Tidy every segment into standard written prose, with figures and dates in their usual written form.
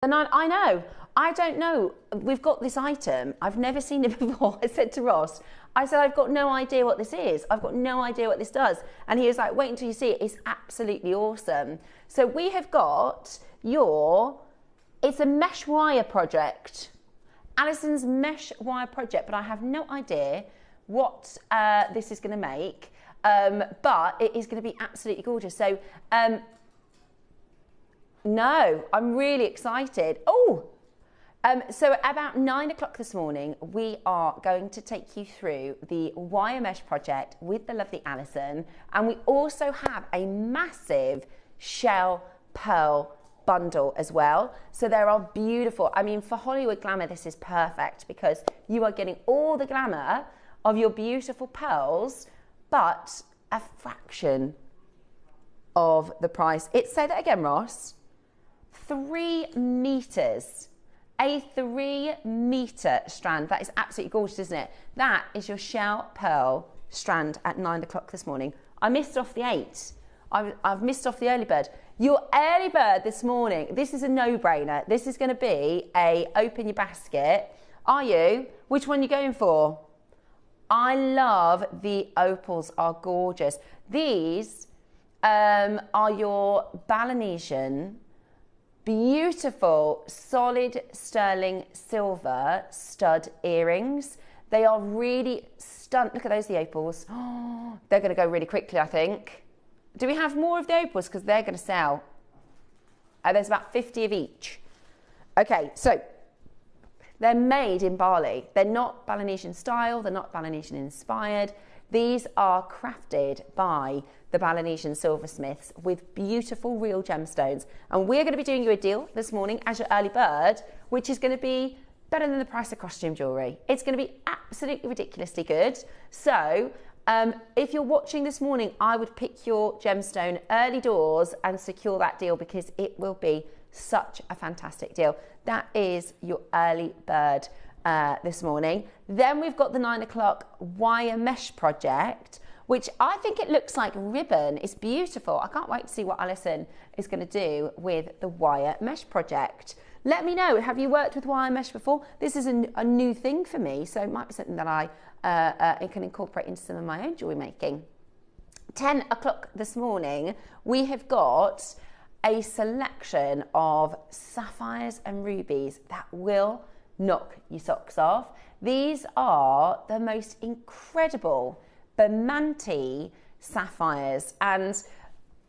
And I know, I don't know. We've got this item. I've never seen it before. I said to Ross, I said, I've got no idea what this is. I've got no idea what this does. And he was like, wait until you see it. It's absolutely awesome. So we have got it's a mesh wire project. Alison's mesh wire project, but I have no idea what this is going to make. But it is going to be absolutely gorgeous. So, no, I'm really excited. So about 9 o'clock this morning, we are going to take you through the wire mesh project with the lovely Alison. And we also have a massive shell pearl bundle as well. So there are beautiful, I mean, for Hollywood glamour, this is perfect because you are getting all the glamour of your beautiful pearls, but a fraction of the price. Say that again, Ross. 3 meters. A 3-meter strand. That is absolutely gorgeous, isn't it? That is your shell pearl strand at 9 o'clock this morning. I missed off the 8. I've missed off the early bird. Your early bird this morning, this is a no-brainer. This is going to be a open your basket. Are you? Which one are you going for? I love the opals, are gorgeous. These are your Balinesian beautiful solid sterling silver stud earrings. They are really stunning. Look at those, the opals. Oh, they're going to go really quickly, I think. Do we have more of the opals? Because they're going to sell. There's about 50 of each. Okay, so they're made in Bali. They're not Balinesian style. They're not Balinesian inspired. These are crafted by the Balinesian silversmiths with beautiful real gemstones. And we're going to be doing you a deal this morning as your early bird, which is going to be better than the price of costume jewellery. It's going to be absolutely ridiculously good. So if you're watching this morning, I would pick your gemstone early doors and secure that deal because it will be such a fantastic deal. That is your early bird this morning. Then we've got the 9 o'clock wire mesh project, which I think it looks like ribbon. It's beautiful. I can't wait to see what Alison is going to do with the wire mesh project. Let me know, have you worked with wire mesh before? This is a new thing for me, so it might be something that I can incorporate into some of my own jewellery making. 10 o'clock this morning, we have got a selection of sapphires and rubies that will knock your socks off. These are the most incredible Bermanti sapphires, and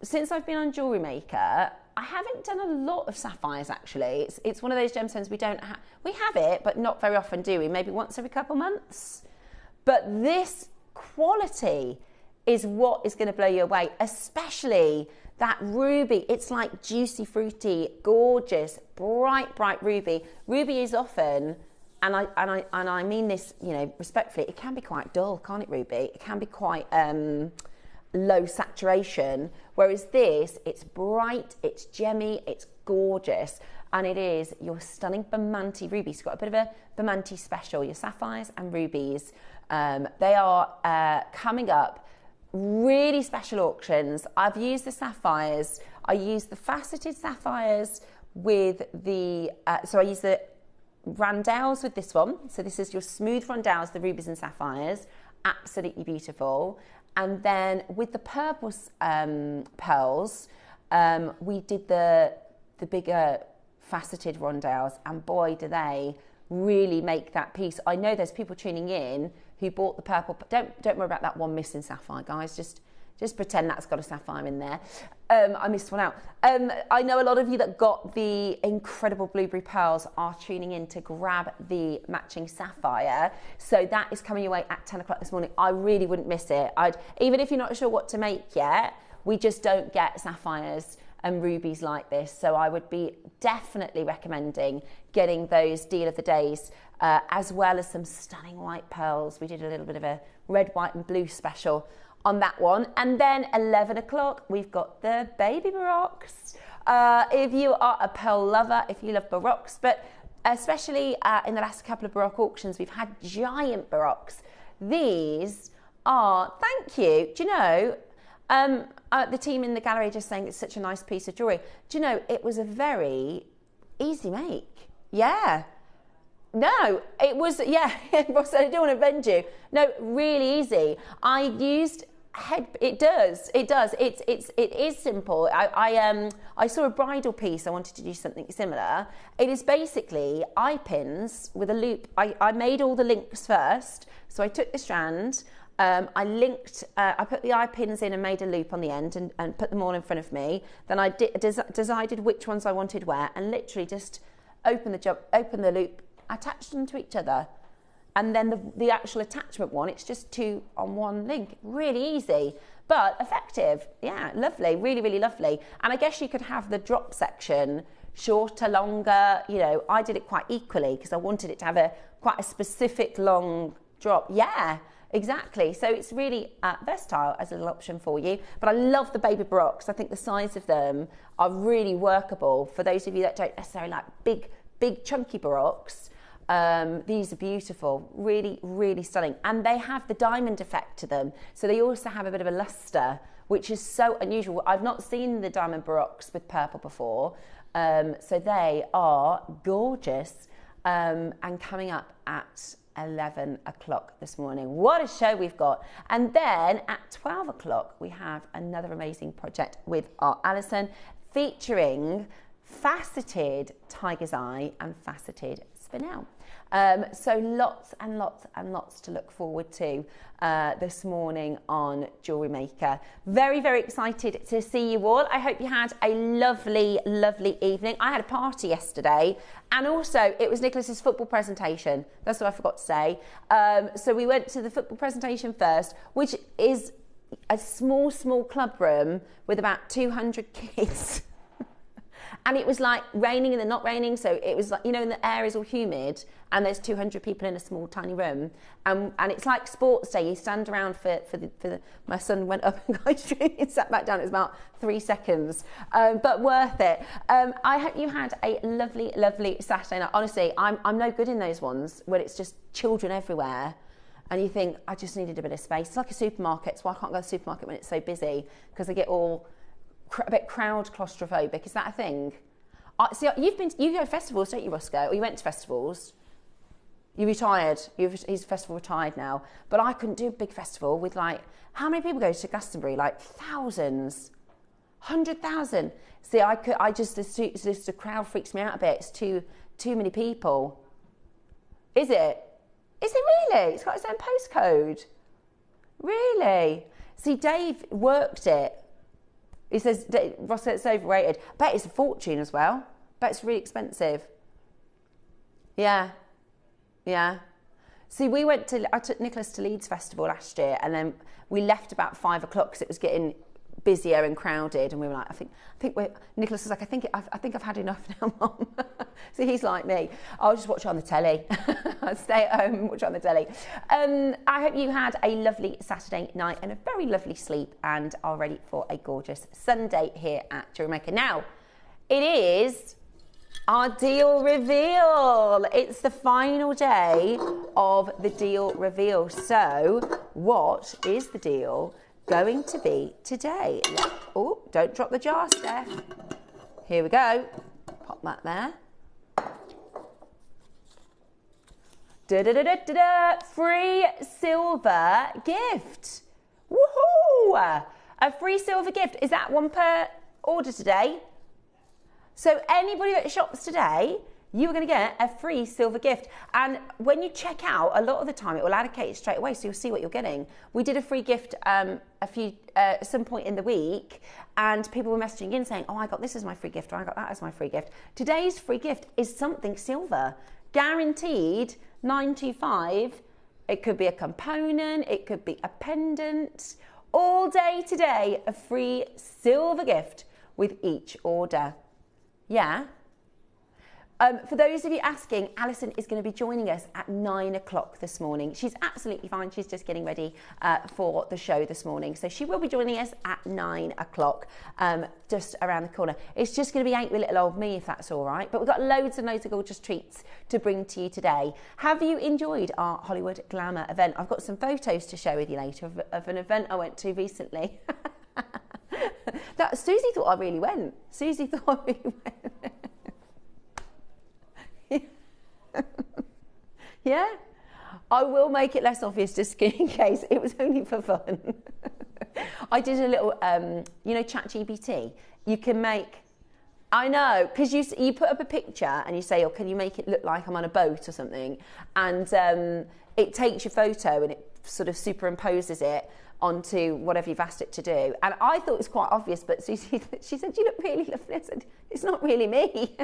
since I've been on JewelleryMaker, I haven't done a lot of sapphires actually. It's one of those gemstones we don't have. We have it, but not very often, do we? Maybe once every couple months. But this quality is what is going to blow you away, especially that ruby. It's like juicy, fruity, gorgeous, bright, bright ruby. Ruby is often, and I mean this, you know, respectfully, it can be quite dull, can't it, ruby? It can be quite low saturation, whereas this, it's bright, it's gemmy, it's gorgeous, and it is your stunning Bermanti ruby. So you've got a bit of a Bermanti special, your sapphires and rubies. They are coming up. Really special auctions. I've used the sapphires. I use the faceted sapphires with the, so I use the rondelles with this one. So this is your smooth rondelles, the rubies and sapphires. Absolutely beautiful. And then with the purple pearls, we did the bigger faceted rondelles, and boy, do they really make that piece. I know there's people tuning in who bought the purple, but don't worry about that one missing sapphire, guys. Just pretend that's got a sapphire in there. I missed one out. I know a lot of you that got the incredible blueberry pearls are tuning in to grab the matching sapphire. So that is coming your way at 10 o'clock this morning. I really wouldn't miss it. Even if you're not sure what to make yet, we just don't get sapphires and rubies like this. So I would be definitely recommending getting those deal of the days, as well as some stunning white pearls. We did a little bit of a red, white and blue special on that one. And then 11 o'clock, we've got the baby baroques. If you are a pearl lover, if you love baroques, but especially in the last couple of baroque auctions, we've had giant baroques. These are, thank you, do you know, the team in the gallery just saying it's such a nice piece of jewellery. Do you know, it was a very easy make. Yeah. No, it was, yeah, Ross said, I don't want to offend you. No, really easy. I used it is simple. I saw a bridal piece. I wanted to do something similar. It is basically eye pins with a loop. I made all the links first. So I took the strand, I linked, I put the eye pins in and made a loop on the end and put them all in front of me. Then I decided which ones I wanted where and literally just open the loop, attached them to each other. And then the actual attachment one, it's just 2 on 1 link. Really easy, but effective. Yeah, lovely, really, really lovely. And I guess you could have the drop section shorter, longer. You know, I did it quite equally because I wanted it to have quite a specific long drop. Yeah, exactly. So it's really versatile as a little option for you. But I love the baby baroques. I think the size of them are really workable for those of you that don't necessarily like big chunky baroques. These are beautiful, really, really stunning. And they have the diamond effect to them. So they also have a bit of a luster, which is so unusual. I've not seen the diamond baroques with purple before. So they are gorgeous and coming up at 11 o'clock this morning. What a show we've got. And then at 12 o'clock, we have another amazing project with our Alison featuring faceted tiger's eye and faceted spinel. So lots and lots and lots to look forward to this morning on Jewellery Maker. Very, very excited to see you all. I hope you had a lovely, lovely evening. I had a party yesterday and also it was Nicholas's football presentation. That's what I forgot to say. So we went to the football presentation first, which is a small club room with about 200 kids. And it was like raining and then not raining. So it was like, you know, and the air is all humid and there's 200 people in a small, tiny room. And it's like sports day. You stand around my son went up and got his drink and sat back down. It was about 3 seconds, but worth it. I hope you had a lovely, lovely Saturday night. Honestly, I'm no good in those ones where it's just children everywhere. And you think, I just needed a bit of space. It's like a supermarket. So I can't go to the supermarket when it's so busy because I get all a bit crowd claustrophobic. Is that a thing? See, you go to festivals, don't you, Roscoe? Or you went to festivals. You retired. He's festival retired now. But I couldn't do a big festival with like, how many people go to Glastonbury? Like thousands, 100,000. See, the crowd freaks me out a bit. It's too many people. Is it? Is it really? It's got its own postcode. Really? See, Dave worked it. He says, Ross said it's overrated. Bet it's a fortune as well. Bet it's really expensive. Yeah. See, I took Nicholas to Leeds Festival last year and then we left about 5 o'clock because it was getting busier and crowded and we were like, Nicholas was like, I think I've had enough now, Mum. So he's like me. I'll just watch it on the telly. I'll stay at home and watch it on the telly. I hope you had a lovely Saturday night and a very lovely sleep and are ready for a gorgeous Sunday here at JewelleryMaker. Now, it is our deal reveal. It's the final day of the deal reveal. So, what is the deal going to be today? Oh, don't drop the jar, Steph. Here we go. Pop that there. Free silver gift. Woohoo! A free silver gift. Is that one per order today? So anybody that shops today, you're going to get a free silver gift. And when you check out, a lot of the time it will allocate it straight away, so you'll see what you're getting. We did a free gift some point in the week, and people were messaging in saying, oh, I got this as my free gift, or I got that as my free gift. Today's free gift is something silver. Guaranteed 925. It could be a component, it could be a pendant. All day today, a free silver gift with each order. Yeah. For those of you asking, Alison is going to be joining us at 9 o'clock this morning. She's absolutely fine. She's just getting ready for the show this morning. So she will be joining us at 9 o'clock, just around the corner. It's just going to be ain't with little old me, if that's all right. But we've got loads and loads of gorgeous treats to bring to you today. Have you enjoyed our Hollywood Glamour event? I've got some photos to share with you later of an event I went to recently. Susie thought I really went. Yeah? I will make it less obvious just in case. It was only for fun. I did a little, you know, ChatGPT. You can make, I know, because you put up a picture and you say, oh, can you make it look like I'm on a boat or something? And it takes your photo and it sort of superimposes it onto whatever you've asked it to do. And I thought it was quite obvious, but she said, you look really lovely. I said, it's not really me.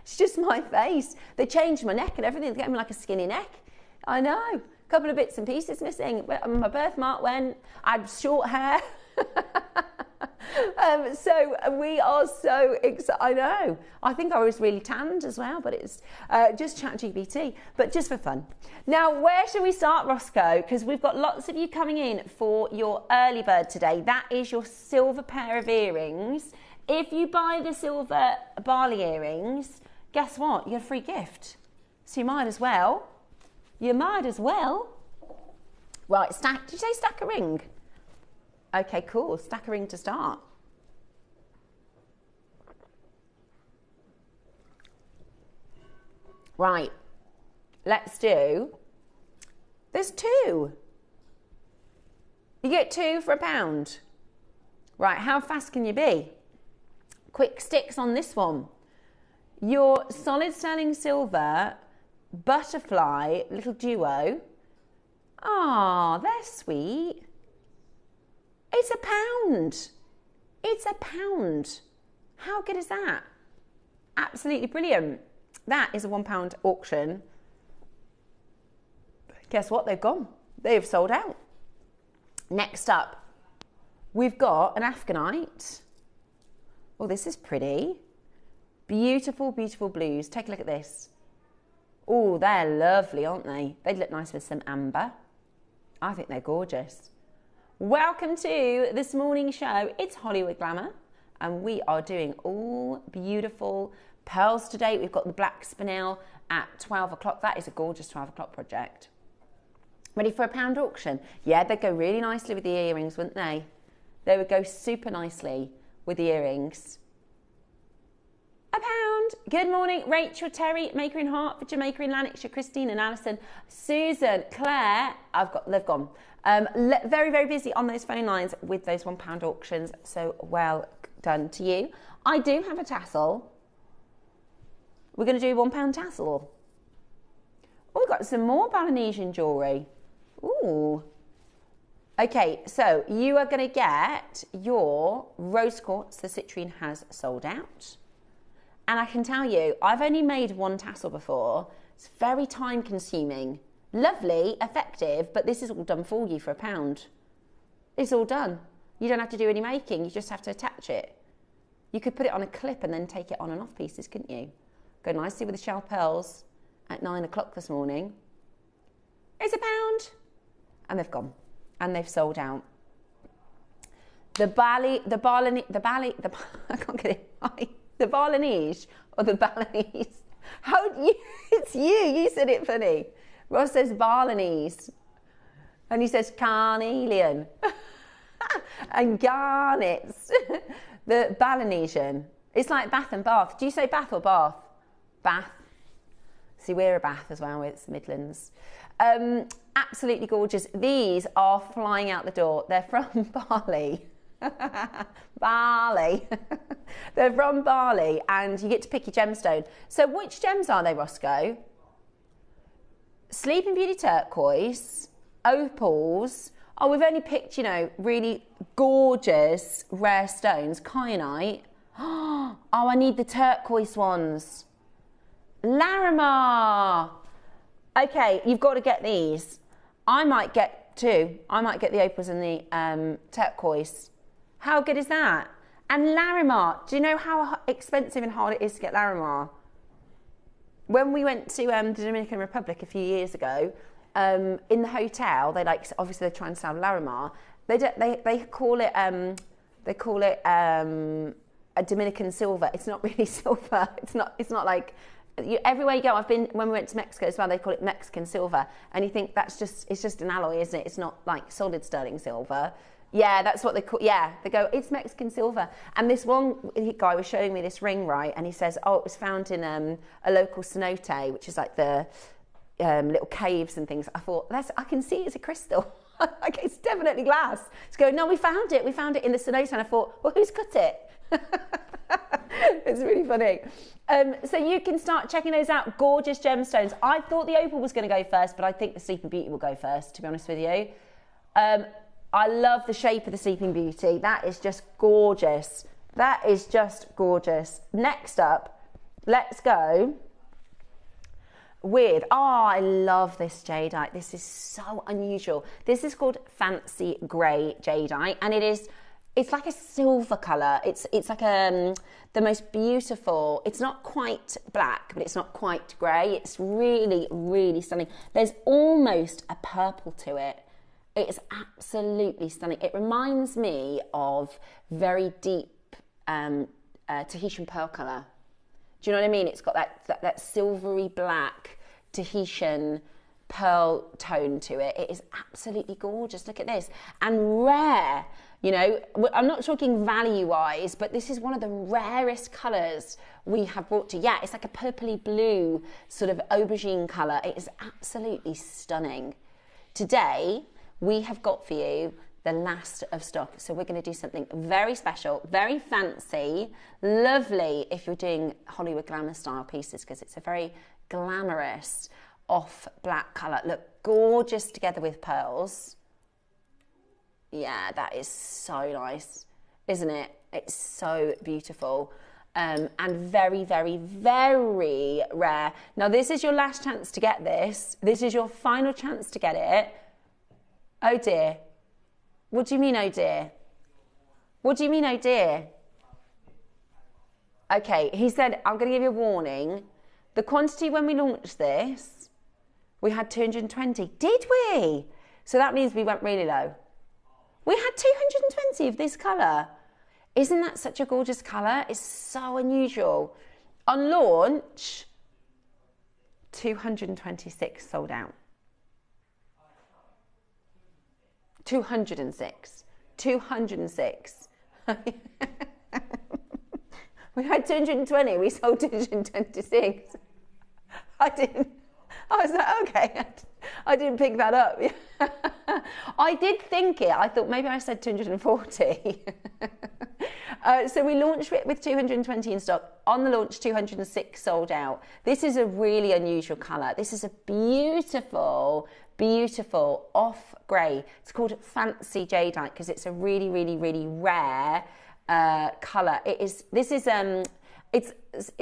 It's just my face. They changed my neck and everything. They gave me like a skinny neck. I know. A couple of bits and pieces missing. My birthmark went. I had short hair. So we are so excited. I know. I think I was really tanned as well, but it's just ChatGPT, but just for fun. Now, where shall we start, Roscoe? Because we've got lots of you coming in for your early bird today. That is your silver pair of earrings. If you buy the silver barley earrings, guess what? You get a free gift. So you might as well. You might as well. Right, stack. Did you say stack a ring? Okay, cool. Stack a ring to start. Right, let's do, there's two. You get two for £1. Right, how fast can you be? Quick sticks on this one. Your solid sterling silver butterfly little duo. Ah, they're sweet. It's £1. It's £1. How good is that? Absolutely brilliant. That is a £1 auction. Guess what? They've gone. They've sold out. Next up, we've got an Afghanite. Oh, this is pretty. Beautiful, beautiful blues. Take a look at this. Oh, they're lovely, aren't they? They'd look nice with some amber. I think they're gorgeous. Welcome to this morning's show. It's Hollywood Glamour, and we are doing all beautiful pearls today. We've got the black spinel at 12 o'clock. That is a gorgeous 12 o'clock project. Ready for a £1 auction? Yeah, they'd go really nicely with the earrings, wouldn't they? They would go super nicely with the earrings. £1. Good morning, Rachel, Terry, Maker in Hertfordshire, Maker in Lanarkshire, Christine and Alison, Susan, Claire. They've gone. Very, very busy on those phone lines with those £1 auctions. So well done to you. I do have a tassel. We're going to do £1 tassel. Oh, we've got some more Balinesian jewellery. Ooh. Okay, so you are going to get your rose quartz. The citrine has sold out. And I can tell you, I've only made one tassel before. It's very time consuming. Lovely, effective, but this is all done for you for £1. It's all done. You don't have to do any making, you just have to attach it. You could put it on a clip and then take it on and off pieces, couldn't you? Go nicely with the shell pearls at 9 o'clock this morning. It's £1. And they've gone. And they've sold out. The Balinese, or the Balinese. It's you said it funny. Ross says Balinese. And he says carnelian. And garnets. The Balinesian. It's like Bath and Bath. Do you say Bath or Bath? Bath. See, we're a Bath as well. It's Midlands. Absolutely gorgeous. These are flying out the door. They're from Bali. Bali. They're from Bali, and you get to pick your gemstone. So which gems are they, Roscoe? Sleeping Beauty turquoise, opals. Oh, we've only picked, you know, really gorgeous rare stones. Kyanite. Oh, I need the turquoise ones. Larimar. Okay, you've got to get these. I might get two. I might get the opals and the turquoise. How good is that? And Larimar. Do you know how expensive and hard it is to get Larimar? When we went to the Dominican Republic a few years ago, in the hotel, obviously they try and sell Larimar. They call it a Dominican silver. It's not really silver. It's not like everywhere you go. When we went to Mexico as well, they call it Mexican silver, and you think it's just an alloy, isn't it? It's not like solid sterling silver. Yeah, that's what they call. Yeah, they go, it's Mexican silver. And this one guy was showing me this ring, right? And he says, oh, it was found in a local cenote, which is like the little caves and things. I thought, I can see it's a crystal. Like, it's definitely glass. It's going, no, we found it in the cenote. And I thought, well, who's cut it? It's really funny. So you can start checking those out. Gorgeous gemstones. I thought the opal was going to go first, but I think the Sleeping Beauty will go first, to be honest with you. I love the shape of the Sleeping Beauty. That is just gorgeous. That is just gorgeous. Next up, let's go with, I love this jadeite. This is so unusual. This is called Fancy Grey Jadeite, and it's like a silver colour. It's like the most beautiful. It's not quite black, but it's not quite grey. It's really, really stunning. There's almost a purple to it. It is absolutely stunning. It reminds me of very deep Tahitian pearl colour. Do you know what I mean? It's got that silvery black Tahitian pearl tone to it. It is absolutely gorgeous. Look at this. And rare, you know, I'm not talking value-wise, but this is one of the rarest colours we have brought to. Yeah, it's like a purpley blue sort of aubergine colour. It is absolutely stunning. Today, we have got for you the last of stock. So we're going to do something very special, very fancy, lovely if you're doing Hollywood glamour style pieces, because it's a very glamorous off black colour. Look, gorgeous together with pearls. Yeah, that is so nice, isn't it? It's so beautiful. And very, very, very rare. Now, this is your last chance to get this. This is your final chance to get it. Oh dear. What do you mean, oh dear? What do you mean, oh dear? Okay, he said, I'm going to give you a warning. The quantity when we launched this, we had 220. Did we? So that means we went really low. We had 220 of this colour. Isn't that such a gorgeous colour? It's so unusual. On launch, 226 sold out. 206. 206. We had 220, we sold 226. I was like, okay, I didn't pick that up. I did think it. I thought maybe I said 240. So we launched it with 220 in stock. On the launch, 206 sold out. This is a really unusual colour. This is a beautiful, beautiful off grey. It's called Fancy Jadeite because it's a really, really, really rare colour.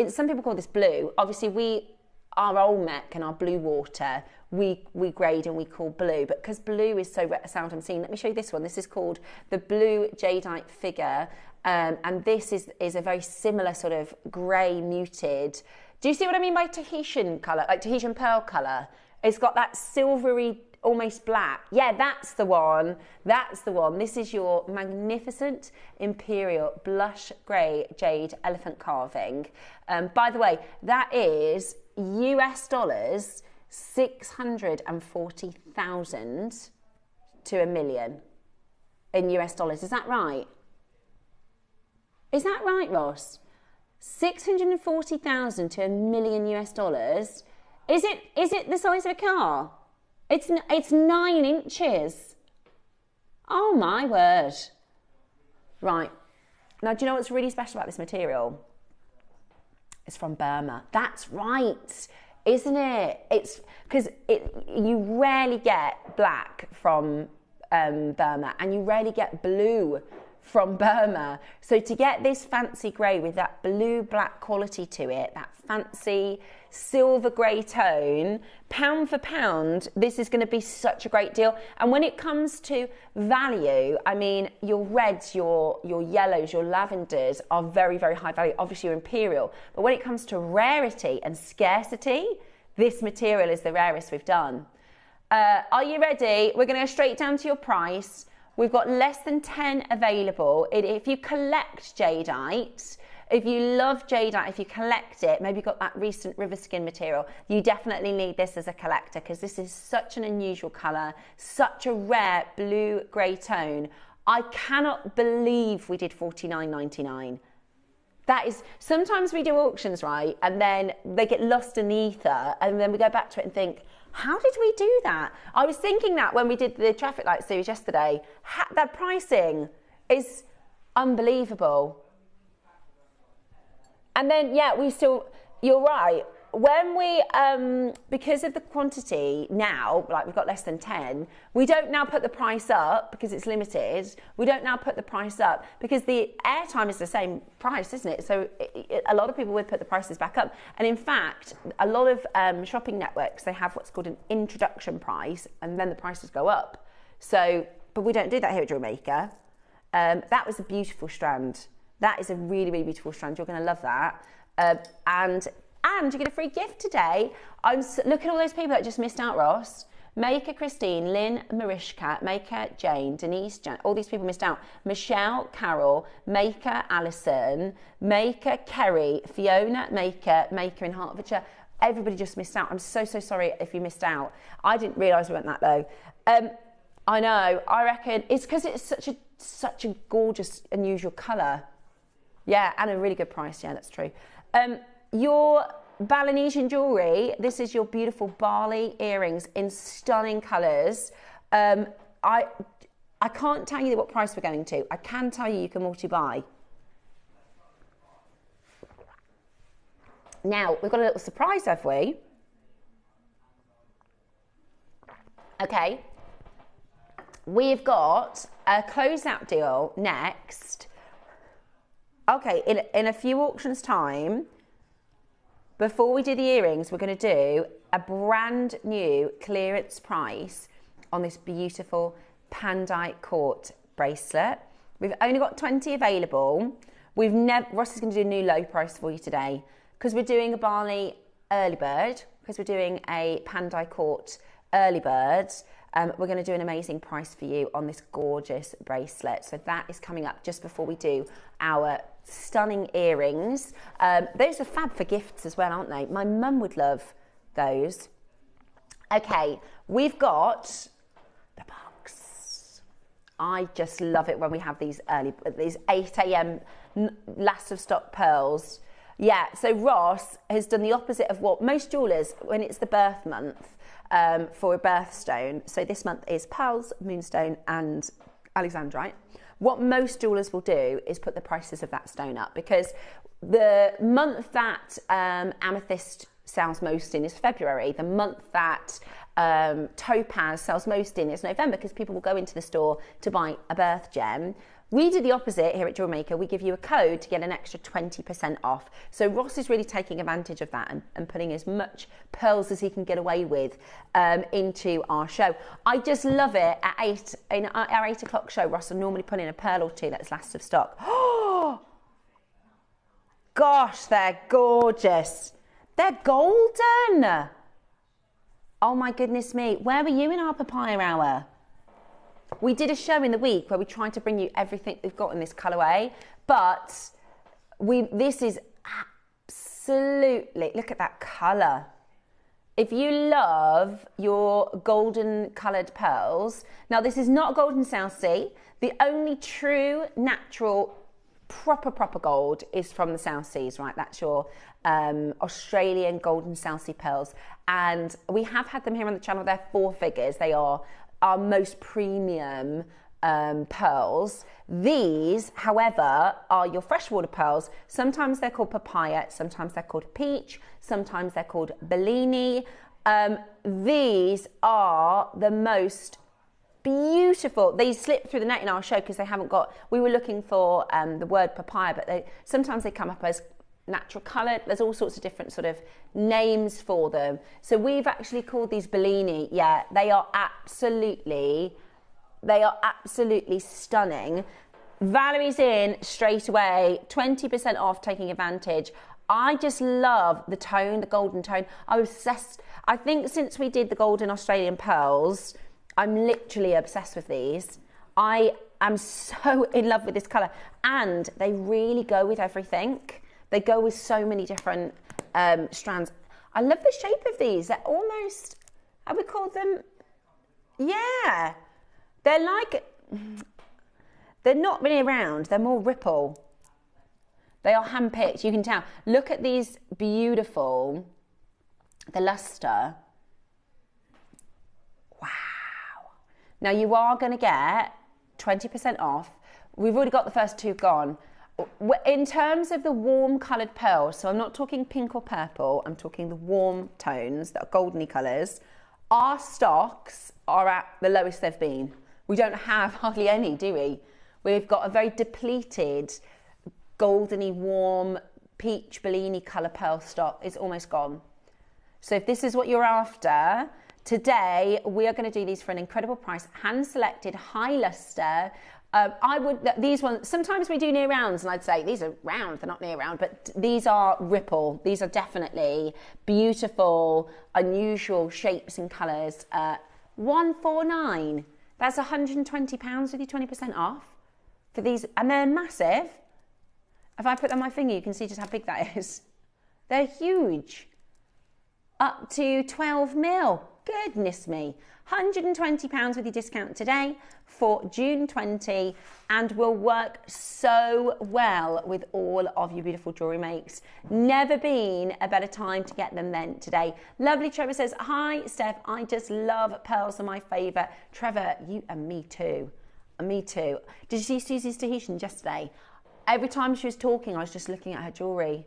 Some people call this blue. Obviously, our Olmec and our blue water, we grade and we call blue, but because blue is so sound I'm seeing, let me show you this one. This is called the Blue Jadeite Figure, and this is a very similar sort of grey muted. Do you see what I mean by Tahitian colour, like Tahitian pearl colour? It's got that silvery, almost black. Yeah, that's the one. That's the one. This is your magnificent imperial blush grey jade elephant carving. By the way, that is US dollars 640,000 to $1 million in US dollars. Is that right? Is that right, Ross? 640,000 to $1 million US dollars. Is it the size of a car? It's 9 inches. Oh my word. Right. Now, do you know what's really special about this material? It's from Burma. That's right, isn't it? It's because you rarely get black from Burma, and you rarely get blue from Burma. So to get this fancy grey with that blue-black quality to it, that fancy silver grey tone, pound for pound, this is going to be such a great deal. And when it comes to value, I mean, your reds, your yellows, your lavenders are very, very high value. Obviously, your imperial. But when it comes to rarity and scarcity, this material is the rarest we've done. Are you ready? We're going to go straight down to your price. We've got less than 10 available. If you collect jadeite, if you love jadeite, if you collect it, maybe you've got that recent river skin material, you definitely need this as a collector because this is such an unusual colour, such a rare blue-grey tone. I cannot believe we did $49.99. That is, sometimes we do auctions, right? And then they get lost in the ether, and then we go back to it and think, how did we do that? I was thinking that when we did the traffic light series yesterday, that pricing is unbelievable. And then, yeah, you're right. When we, because of the quantity now, like we've got less than 10, we don't now put the price up because it's limited. We don't now put the price up because the airtime is the same price, isn't it? So a lot of people would put the prices back up. And in fact, a lot of shopping networks, they have what's called an introduction price, and then the prices go up. So, but we don't do that here at JewelleryMaker. That was a beautiful strand. That is a really, really beautiful strand. You're going to love that. And you get a free gift today. Look at all those people that just missed out, Ross. Maker Christine, Lynn Marishka, Maker Jane, Denise Jan, all these people missed out. Michelle Carroll, Maker Alison, Maker Kerry, Fiona Maker, Maker in Hertfordshire. Everybody just missed out. I'm so sorry if you missed out. I didn't realise we went that low. I know, I reckon it's because it's such a gorgeous, unusual colour. Yeah, and a really good price, yeah, that's true. Your Balinesian jewellery, this is your beautiful Bali earrings in stunning colours. I can't tell you what price we're going to. I can tell you can multi-buy. Now, we've got a little surprise, have we? Okay. We've got a closeout deal next. Okay, in a few auctions time, before we do the earrings, we're going to do a brand new clearance price on this beautiful Pandite Court bracelet. We've only got 20 available. Ross is going to do a new low price for you today because we're doing a Bali early bird, because we're doing a Pandite Court early bird. We're going to do an amazing price for you on this gorgeous bracelet. So that is coming up just before we do our stunning earrings. Those are fab for gifts as well, aren't they? My mum would love those. Okay, we've got the box. I just love it when we have these 8 a.m. last of stock pearls. Yeah, so Ross has done the opposite of what most jewellers, when it's the birth month, for a birthstone. So this month is pearls, moonstone and alexandrite. What most jewellers will do is put the prices of that stone up, because the month that amethyst sells most in is February. The month that topaz sells most in is November, because people will go into the store to buy a birth gem. We do the opposite here at JewelleryMaker. We give you a code to get an extra 20% off. So Ross is really taking advantage of that and putting as much pearls as he can get away with into our show. I just love it. In our 8 o'clock show, Ross will normally put in a pearl or two that's last of stock. Oh, gosh, they're gorgeous. They're golden. Oh my goodness me. Where were you in our papaya hour? We did a show in the week where we tried to bring you everything we've got in this colourway, but this is absolutely, look at that colour. If you love your golden coloured pearls, now this is not golden South Sea. The only true, natural, proper gold is from the South Seas, right? That's your Australian golden South Sea pearls. And we have had them here on the channel. They're 4 figures. They are our most premium pearls. These, however, are your freshwater pearls. Sometimes they're called papaya, sometimes they're called peach, sometimes they're called Bellini. These are the most beautiful. They slip through the net in our show because they haven't got, we were looking for the word papaya, but sometimes they come up as natural coloured. There's all sorts of different sort of names for them. So we've actually called these Bellini. Yeah, they are absolutely stunning. Valerie's in straight away, 20% off, taking advantage. I just love the tone, the golden tone. I'm obsessed. I think since we did the golden Australian pearls, I'm literally obsessed with these. I am so in love with this colour, and they really go with everything. They go with so many different strands. I love the shape of these. They're almost, how we call them? Yeah. They're like, They're not really round, they're more ripple. They are hand-picked, you can tell. Look at these beautiful, the luster. Wow. Now you are going to get 20% off. We've already got the first two gone. In terms of the warm coloured pearls, so I'm not talking pink or purple, I'm talking the warm tones that are goldeny colours. Our stocks are at the lowest they've been. We don't have hardly any, do we? We've got a very depleted, goldeny, warm, peach Bellini colour pearl stock. It's almost gone. So if this is what you're after, today we are going to do these for an incredible price. Hand selected, high luster. These ones, sometimes we do near rounds and I'd say these are round, they're not near round, but these are ripple. These are definitely beautiful, unusual shapes and colours. 149. That's £120 with you 20% off for these, and they're massive. If I put on my finger, you can see just how big that is. They're huge. Up to 12 mil. Goodness me. £120 with your discount today for June 20, and will work so well with all of your beautiful jewellery makes. Never been a better time to get them than today. Lovely Trevor says, hi Steph, I just love pearls, are my favourite. Trevor, you and me too. Me too. Did you see Susie's Tahitian yesterday? Every time she was talking, I was just looking at her jewellery.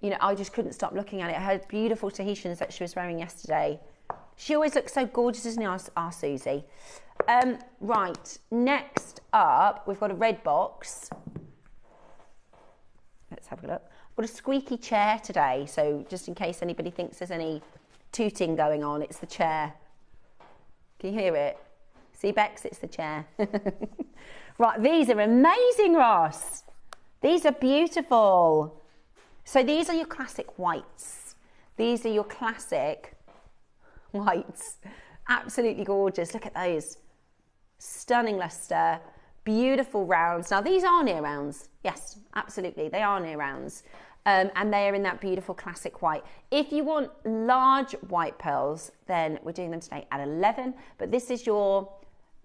You know, I just couldn't stop looking at it. Her beautiful Tahitians that she was wearing yesterday. She always looks so gorgeous, doesn't she, our Susie? Right, next up, we've got a red box. Let's have a look. I've got a squeaky chair today, so just in case anybody thinks there's any tooting going on, it's the chair. Can you hear it? See, Bex, it's the chair. Right, these are amazing, Ross. These are beautiful. So these are your classic whites. These are your classic whites. Absolutely gorgeous. Look at those. Stunning luster. Beautiful rounds. Now these are near rounds. Yes, absolutely. They are near rounds. And they are in that beautiful classic white. If you want large white pearls, then we're doing them today at 11. But this is your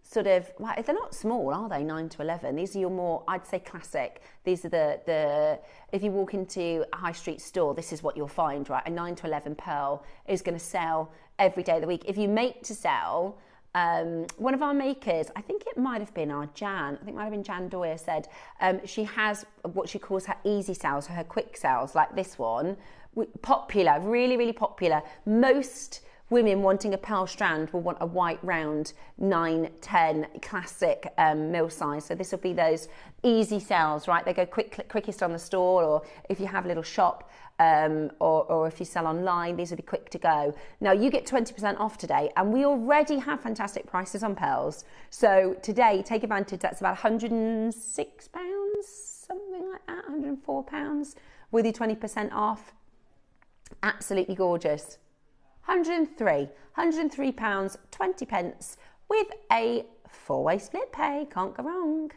sort of, well, they're not small, are they? 9 to 11. These are your more, I'd say, classic. These are the if you walk into a high street store, this is what you'll find, right? A 9 to 11 pearl is going to sell every day of the week. If you make to sell, one of our makers, I think it might have been our Jan, I think it might have been Jan Doyer, said she has what she calls her easy sales, her quick sales, like this one. Popular, really, really popular. Most women wanting a pearl strand will want a white round 9-10 classic mil size. So this will be those easy sales, right? They go quickest on the store, or if you have a little shop, or if you sell online, these will be quick to go. Now you get 20% off today, and we already have fantastic prices on pearls. So today, take advantage. That's about £106, something like that, £104 with your 20% off. Absolutely gorgeous. £103, 20 pence with a 4-way split pay. Can't go wrong.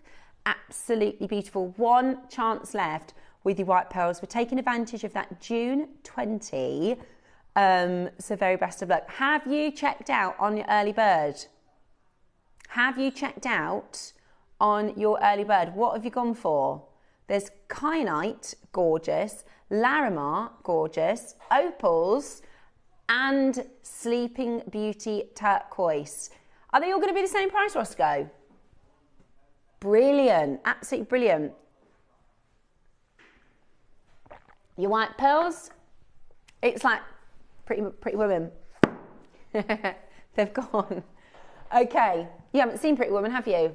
Absolutely beautiful. One chance left with your white pearls. We're taking advantage of that June 20. So very best of luck. Have you checked out on your early bird? Have you checked out on your early bird? What have you gone for? There's kyanite, gorgeous. Larimar, gorgeous. Opals and Sleeping Beauty turquoise. Are they all going to be the same price, Roscoe? Brilliant, absolutely brilliant. Your white pearls, it's like Pretty Women. They've gone. Okay, you haven't seen Pretty Woman, have you?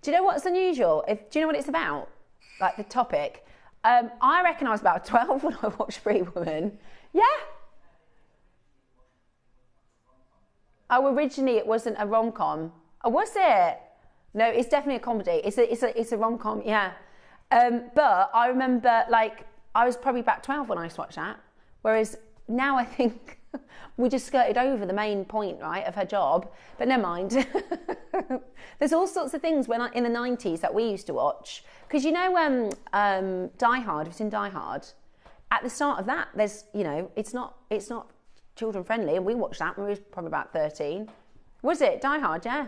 Do you know what's unusual? Do you know what it's about? Like the topic? I reckon I was about 12 when I watched Pretty Woman. Yeah. Oh, originally it wasn't a rom-com. Oh, was it? No, it's definitely a comedy. It's a rom-com, yeah. But I remember, like, I was probably about 12 when I watched that. Whereas now I think we just skirted over the main point, right, of her job. But never mind. There's all sorts of things in the 90s that we used to watch. Because you know Die Hard, if it's in Die Hard, at the start of that, there's, you know, it's not children friendly, and we watched that when we were probably about 13. Was it? Die Hard, yeah.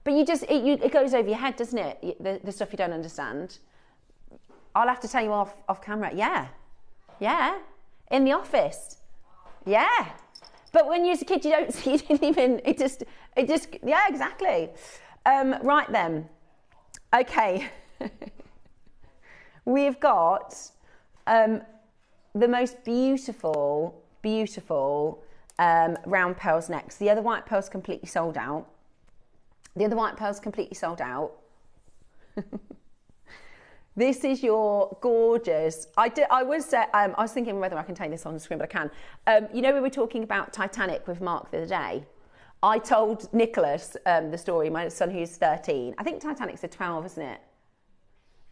But But it goes over your head, doesn't it? The stuff you don't understand. I'll have to tell you off camera. Yeah. In the office. Yeah. But when you're a kid, you don't see, yeah, exactly. Right then. Okay. We've got the most beautiful round pearls next. The other white pearls completely sold out. This is your gorgeous. I was thinking whether I can take this on the screen, but I can. You know, we were talking about Titanic with Mark the other day. I told Nicholas the story, my son who's 13. I think Titanic's a 12, isn't it?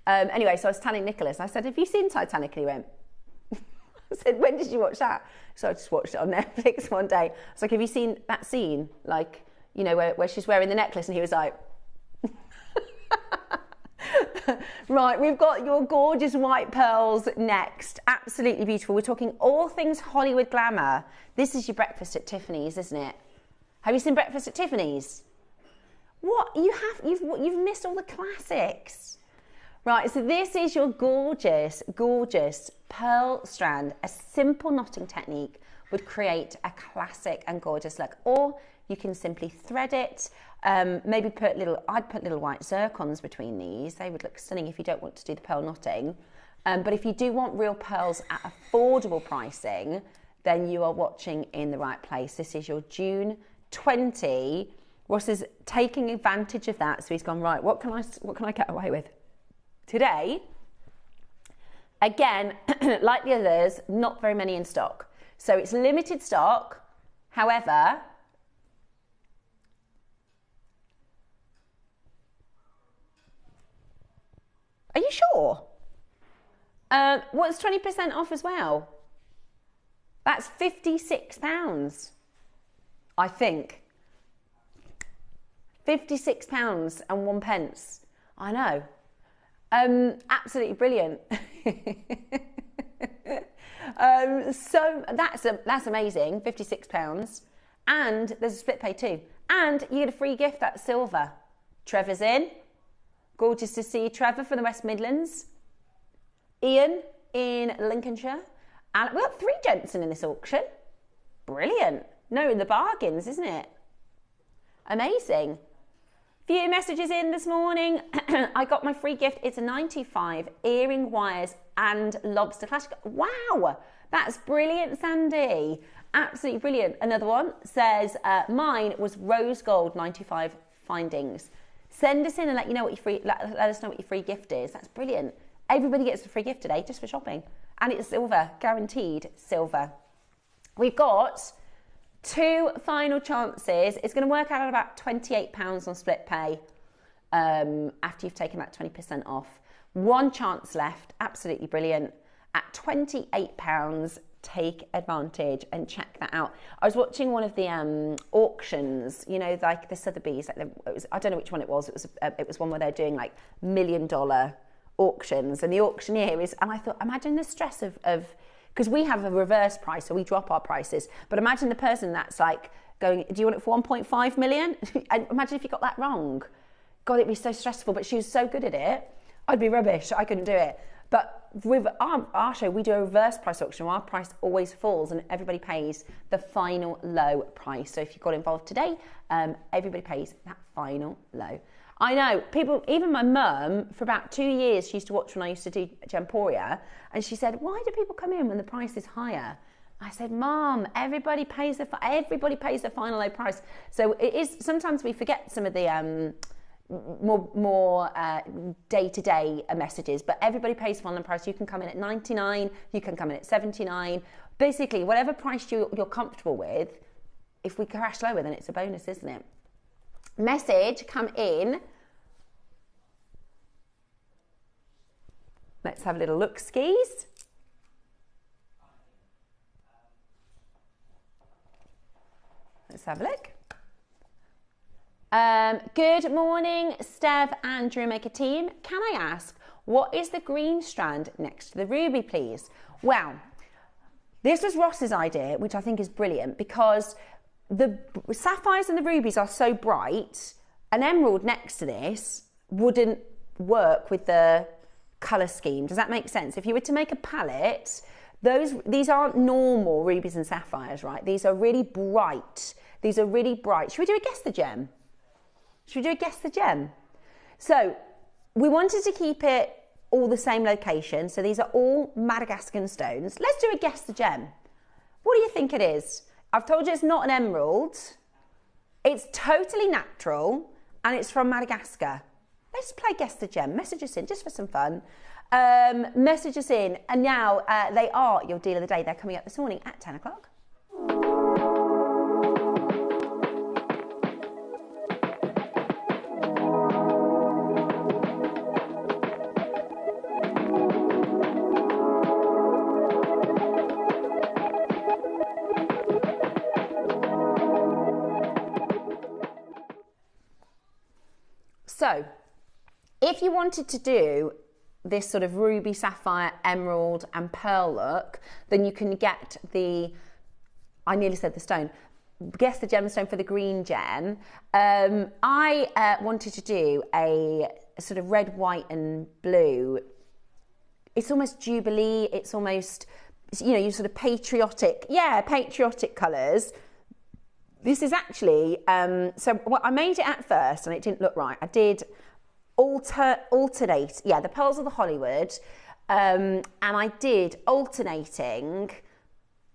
Anyway, so I was telling Nicholas, I said, have you seen Titanic? And he went, I said, when did you watch that? So I just watched it on Netflix one day. I was like, have you seen that scene? Like, you know, where she's wearing the necklace? And he was like, right, we've got your gorgeous white pearls next. Absolutely beautiful. We're talking all things Hollywood glamour. This is your breakfast at Tiffany's, isn't it? Have you seen Breakfast at Tiffany's? What? You've missed all the classics. Right, so this is your gorgeous pearl strand. A simple knotting technique would create a classic and gorgeous look. Or you can simply thread it. Maybe I'd put little white zircons between these. They would look stunning if you don't want to do the pearl knotting. But if you do want real pearls at affordable pricing, then you are watching in the right place. This is your June 20. Ross is taking advantage of that. So he's gone, right, what can I get away with today? Again, like the others, not very many in stock. So it's limited stock. However, are you sure? What's 20% off as well? That's £56, I think. £56 and 1 pence. I know. Absolutely brilliant. So that's amazing. £56, and there's a split pay too, and you get a free gift. That's silver. Trevor's in. Gorgeous to see you, Trevor, from the West Midlands. Ian in Lincolnshire. And we've got 3 gents in this auction. Brilliant. No, in the bargains, isn't it? Amazing. Few messages in this morning. I got my free gift. It's a 95 earring wires and lobster classic. Wow, that's brilliant, Sandy. Absolutely brilliant. Another one says, mine was rose gold 95 findings. Send us in and let us know what your free gift is. That's brilliant. Everybody gets a free gift today just for shopping. And it's silver, guaranteed silver. We've got 2 final chances. It's going to work out at about £28 on split pay after you've taken that 20% off. 1 chance left. Absolutely brilliant. At £28, take advantage and check that out. I was watching one of the auctions, you know, like the Sotheby's. I don't know which one it was. It was one where they're doing like $1 million auctions, and the auctioneer is, and I thought, imagine the stress of because we have a reverse price, so we drop our prices, but imagine the person that's like going, do you want it for 1.5 million? And imagine if you got that wrong. God, it'd be so stressful. But she was so good at it, I'd be rubbish. I couldn't do it. But with our show, we do a reverse price auction. Our price always falls and everybody pays the final low price. So if you got involved today, everybody pays that final low. I know, people, even my mum, for about 2 years, she used to watch when I used to do Gemporia, and she said, why do people come in when the price is higher? I said, Mom, everybody pays the final low price. So it is, sometimes we forget some of the more day-to-day messages, but everybody pays the final price. You can come in at 99, you can come in at 79. Basically, whatever price you're comfortable with, if we crash lower, then it's a bonus, isn't it? Message come in. Let's have a little look, skis. Let's have a look. Good morning, Stev and JewelleryMaker team. Can I ask, what is the green strand next to the ruby, please? Well, this was Ross's idea, which I think is brilliant, because the sapphires and the rubies are so bright, an emerald next to this wouldn't work with the colour scheme. Does that make sense? If you were to make a palette, these aren't normal rubies and sapphires, right? These are really bright. These are really bright. Should we do a guess the gem? Should we do a guess the gem? So we wanted to keep it all the same location. So these are all Madagascan stones. Let's do a guess the gem. What do you think it is? I've told you it's not an emerald. It's totally natural and it's from Madagascar. Let's play guess the gem. Message us in just for some fun. Message us in. And now they are your deal of the day. They're coming up this morning at 10 o'clock. So, if you wanted to do this sort of ruby, sapphire, emerald and pearl look, then you can get I nearly said the stone, guess the gemstone for the green gem. I wanted to do a sort of red, white and blue. It's almost jubilee, it's almost, you know, your sort of patriotic colours. This is actually, so I made it at first and it didn't look right. I did alternate, the pearls of the Hollywood, and I did alternating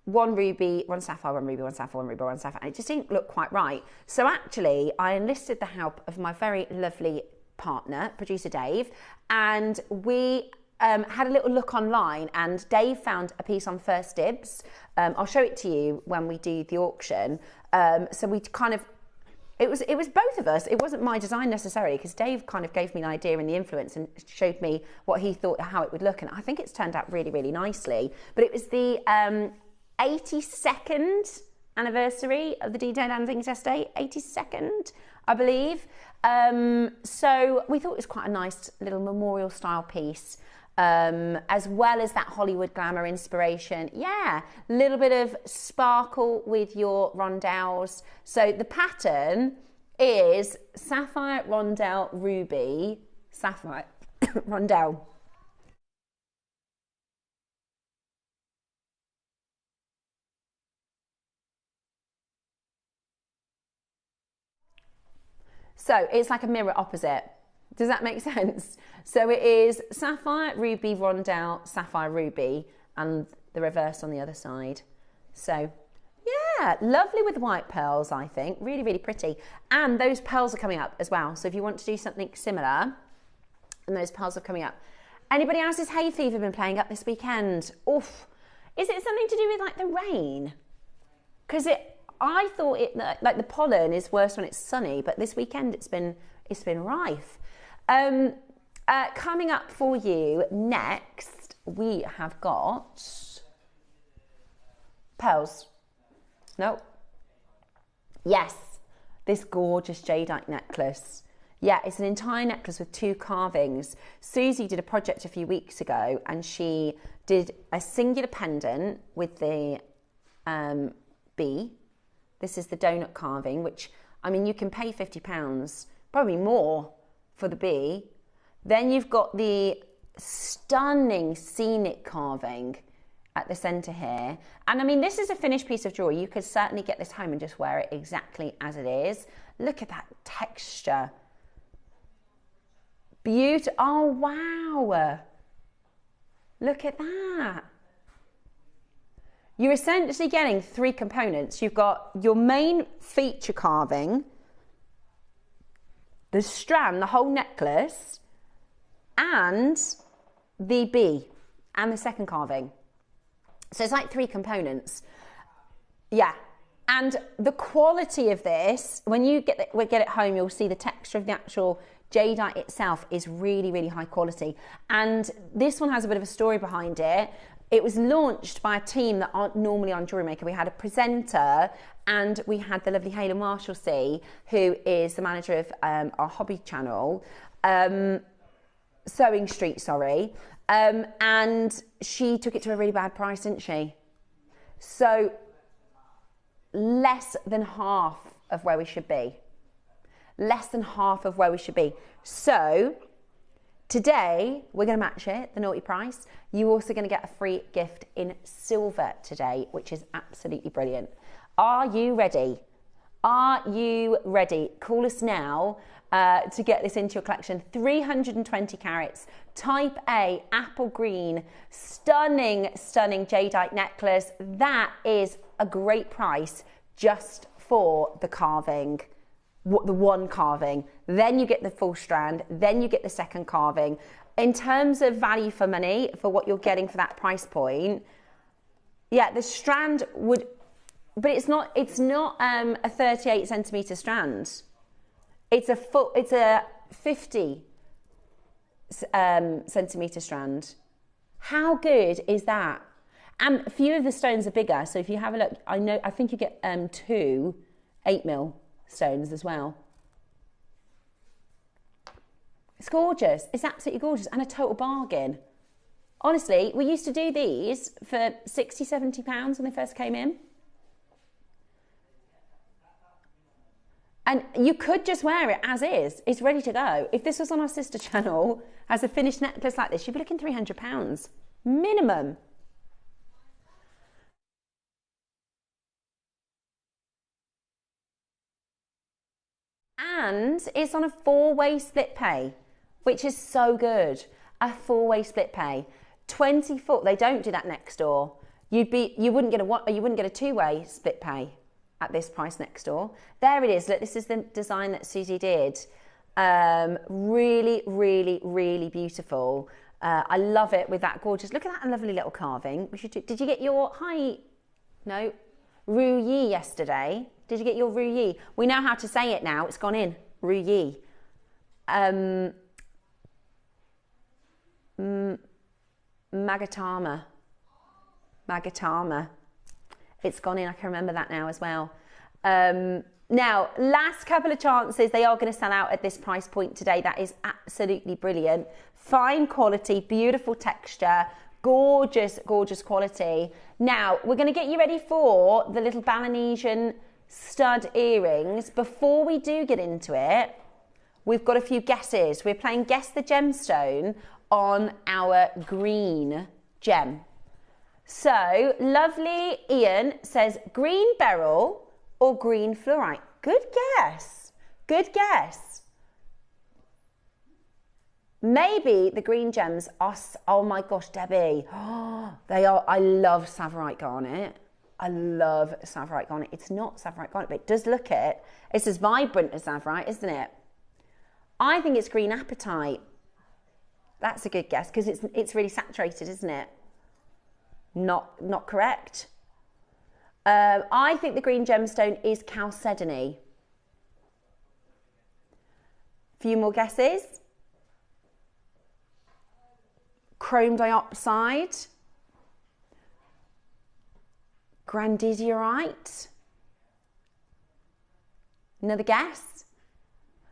one ruby, one sapphire, one ruby, one sapphire, one ruby, one sapphire, and it just didn't look quite right. So actually, I enlisted the help of my very lovely partner, producer Dave, and we had a little look online, and Dave found a piece on First Dibs. I'll show it to you when we do the auction. So we kind of, it was both of us. It wasn't my design necessarily, because Dave kind of gave me an idea and the influence and showed me what he thought, how it would look. And I think it's turned out really, really nicely. But it was the 82nd anniversary of the D-Day Landing Test Day, 82nd, I believe. So we thought it was quite a nice little memorial style piece. As well as that Hollywood glamour inspiration. Yeah, a little bit of sparkle with your rondelles. So the pattern is sapphire, rondelle, ruby, sapphire, rondelle. So it's like a mirror opposite. Does that make sense? So it is sapphire, ruby, rondelle, sapphire, ruby, and the reverse on the other side. So yeah, lovely with white pearls, I think. Really, really pretty. And those pearls are coming up as well. So if you want to do something similar, and those pearls are coming up. Anybody else's hay fever been playing up this weekend? Oof. Is it something to do with like the rain? Because I thought it like the pollen is worse when it's sunny, but this weekend it's been rife. Coming up for you next, we have got pearls. No. Yes, this gorgeous jadeite necklace. Yeah, it's an entire necklace with 2 carvings. Susie did a project a few weeks ago and she did a singular pendant with the bee. This is the donut carving, which, I mean, you can pay £50, probably more, for the bee. Then you've got the stunning scenic carving at the centre here. And I mean, this is a finished piece of jewellery. You could certainly get this home and just wear it exactly as it is. Look at that texture. Beautiful. Oh, wow. Look at that. You're essentially getting 3 components. You've got your main feature carving, the strand, the whole necklace, and the bee, and the second carving. So it's like 3 components. Yeah. And the quality of this, when you get it home, you'll see the texture of the actual jadeite itself is really, really high quality. And this one has a bit of a story behind it. It was launched by a team that aren't normally on JewelleryMaker. We had a presenter and we had the lovely Hayla Marshalsea, who is the manager of our hobby channel, Sewing Street, sorry. And she took it to a really bad price, didn't she? So less than half of where we should be. less than half of where we should be. So today, we're going to match it, the naughty price. You're also going to get a free gift in silver today, which is absolutely brilliant. Are you ready? Are you ready? Call us now to get this into your collection. 320 carats, type A, apple green, stunning, stunning jadeite necklace. That is a great price just for the carving. The one carving, then you get the full strand, then you get the second carving. In terms of value for money, for what you're getting for that price point, yeah, the strand would, but it's not a 38 centimeter strand. It's a 50 centimetre strand. How good is that? And a few of the stones are bigger, so if you have a look, I think you get 2 8mm stones as well. It's gorgeous. It's absolutely gorgeous and a total bargain. Honestly, we used to do these for 60, 70 pounds when they first came in. And you could just wear it as is. It's ready to go. If this was on our sister channel as a finished necklace like this, you'd be looking £300 minimum. And it's on a 4-way split pay, which is so good. A 4-way split pay. 24. They don't do that next door. You wouldn't get a 2-way split pay at this price next door. There it is. Look, this is the design that Susie did. Really, really, really beautiful. I love it with that gorgeous. Look at that lovely little carving. Did you get your Rouilly yesterday? Did you get your Rouilly? We know how to say it now. It's gone in. Rouilly. Magatama. It's gone in. I can remember that now as well. Now, last couple of chances. They are going to sell out at this price point today. That is absolutely brilliant. Fine quality, beautiful texture, gorgeous, gorgeous quality. Now, we're going to get you ready for the little Balinesian stud earrings. Before we do get into it, we've got a few guesses. We're playing Guess the Gemstone on our green gem. So, lovely Ian says green beryl or green fluorite. Good guess. Good guess. Maybe the green gems are, oh my gosh, Debbie. Oh, they are, I love Savorite Garnet. I love Savorite Garnet. It's not Savorite Garnet, but it does look it. It's as vibrant as Savorite, isn't it? I think it's green apatite. That's a good guess because it's really saturated, isn't it? Not correct. I think the green gemstone is chalcedony. Few more guesses. Chrome diopside. Grandisiorite. Another guess.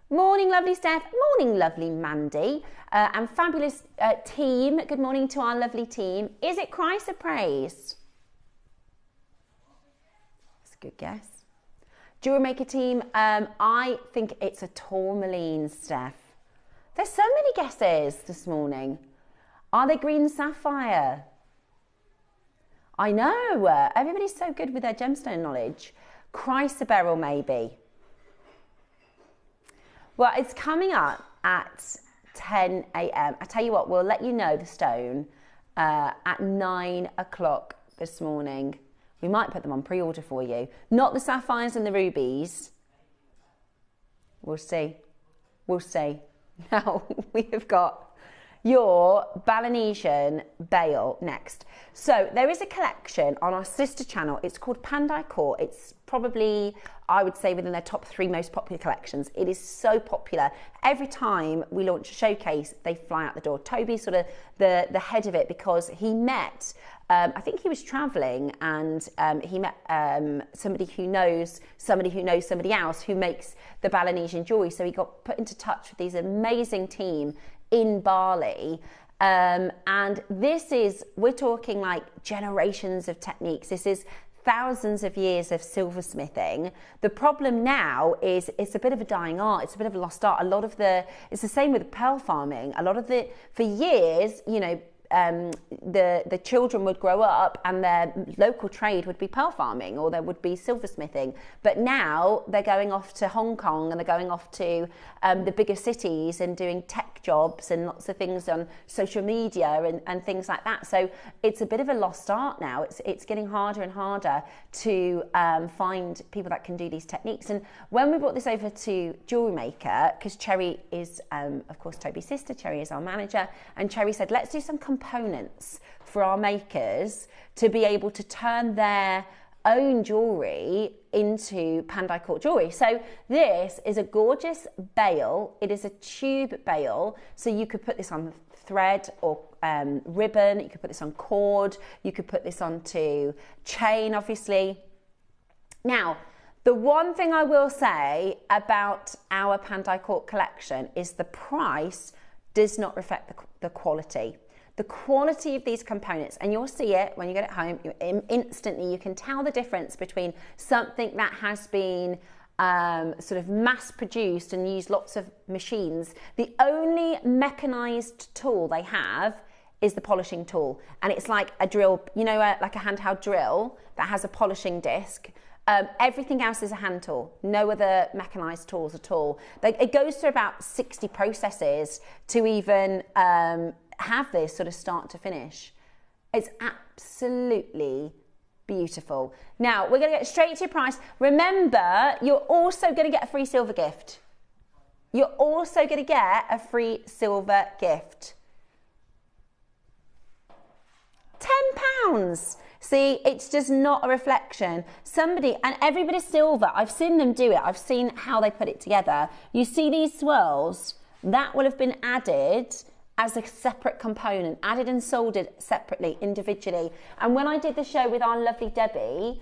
Morning, lovely Steph. Morning, lovely Mandy. And fabulous team. Good morning to our lovely team. Is it chrysoprase? That's a good guess. JewelleryMaker team. I think it's a tourmaline, Steph. There's so many guesses this morning. Are they green sapphire? I know. Everybody's so good with their gemstone knowledge. Chrysoberyl, maybe. Well, it's coming up at 10 a.m. I tell you what, we'll let you know the stone at 9 o'clock this morning. We might put them on pre-order for you. Not the sapphires and the rubies. We'll see. We'll see. Now, we have got your Balinesian bail next. So there is a collection on our sister channel. It's called Pandai Court. It's probably, I would say, within their top 3 most popular collections. It is so popular. Every time we launch a showcase, they fly out the door. Toby's sort of the head of it because he met, I think he was traveling and he met somebody who knows somebody else who makes the Balinesian jewelry. So he got put into touch with these amazing team in Bali. And this is, we're talking like generations of techniques. This is thousands of years of silversmithing. The problem now is it's a bit of a dying art. It's a bit of a lost art. It's the same with pearl farming. For years, you know, the children would grow up and their local trade would be pearl farming, or there would be silversmithing. But now they're going off to Hong Kong, and they're going off to the bigger cities and doing tech jobs and lots of things on social media and things like that. So it's a bit of a lost art now. It's getting harder and harder to find people that can do these techniques. And when we brought this over to JewelleryMaker, because Cherry is, of course, Toby's sister, Cherry is our manager, and Cherry said, let's do some components for our makers to be able to turn their own jewellery into Pandai Court jewellery. So this is a gorgeous bail. It is a tube bail, so you could put this on thread or ribbon, you could put this on cord, you could put this onto chain, obviously. Now, the one thing I will say about our Pandai Court collection is the price does not reflect the quality. The quality of these components, and you'll see it when you get it home, instantly you can tell the difference between something that has been sort of mass produced and used lots of machines. The only mechanized tool they have is the polishing tool, and it's like a drill, you know, like a handheld drill that has a polishing disc. Everything else is a hand tool, no other mechanized tools at all. It goes through about 60 processes to even have this sort of start to finish. It's absolutely beautiful. Now we're going to get straight to your price. Remember, you're also going to get a free silver gift. You're also going to get a free silver gift. £10. See, it's just not a reflection. Somebody, and everybody's silver, I've seen them do it. I've seen how they put it together. You see these swirls, that will have been added as a separate component, added and soldered separately, individually. And when I did the show with our lovely Debbie,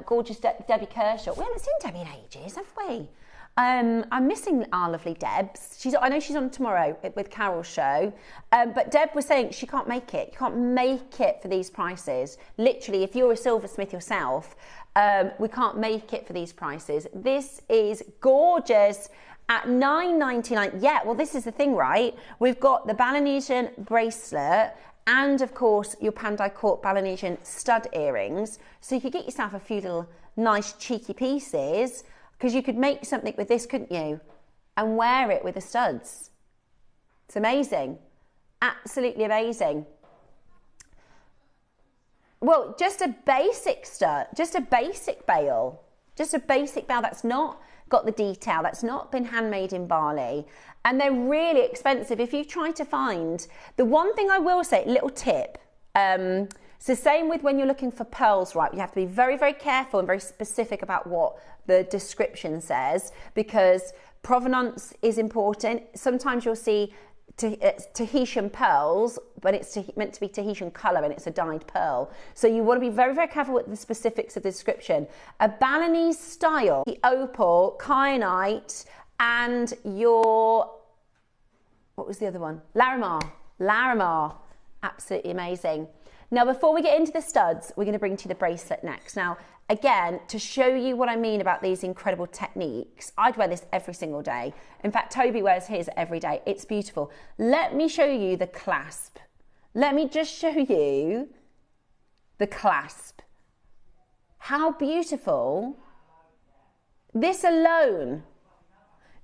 gorgeous Debbie Kershaw, we haven't seen Debbie in ages, have we? I'm missing our lovely Debs. I know she's on tomorrow with Carol's show, but Deb was saying she can't make it. You can't make it for these prices. Literally, if you're a silversmith yourself, we can't make it for these prices. This is gorgeous. At $9.99, yeah, well, this is the thing, right? We've got the Balinesian bracelet and, of course, your Pandai Court Balinesian stud earrings. So you could get yourself a few little nice cheeky pieces, because you could make something with this, couldn't you? And wear it with the studs. It's amazing. Absolutely amazing. Well, just a basic stud, just a basic bail. Just a basic bail that's not got the detail, that's not been handmade in Bali, and they're really expensive. If you try to find, the one thing I will say, little tip, it's the same with when you're looking for pearls, right? You have to be very, very careful and very specific about what the description says, because provenance is important. Sometimes you'll see Tahitian pearls, but it's meant to be Tahitian colour and it's a dyed pearl. So you want to be very, very careful with the specifics of the description. A Balinese style, the opal, kyanite, and your, what was the other one? Larimar. Absolutely amazing. Now, before we get into the studs, we're going to bring to you the bracelet next. Now, again, to show you what I mean about these incredible techniques, I'd wear this every single day. In fact, Toby wears his every day. It's beautiful. Let me show you the clasp. Let me just show you the clasp. How beautiful. This alone.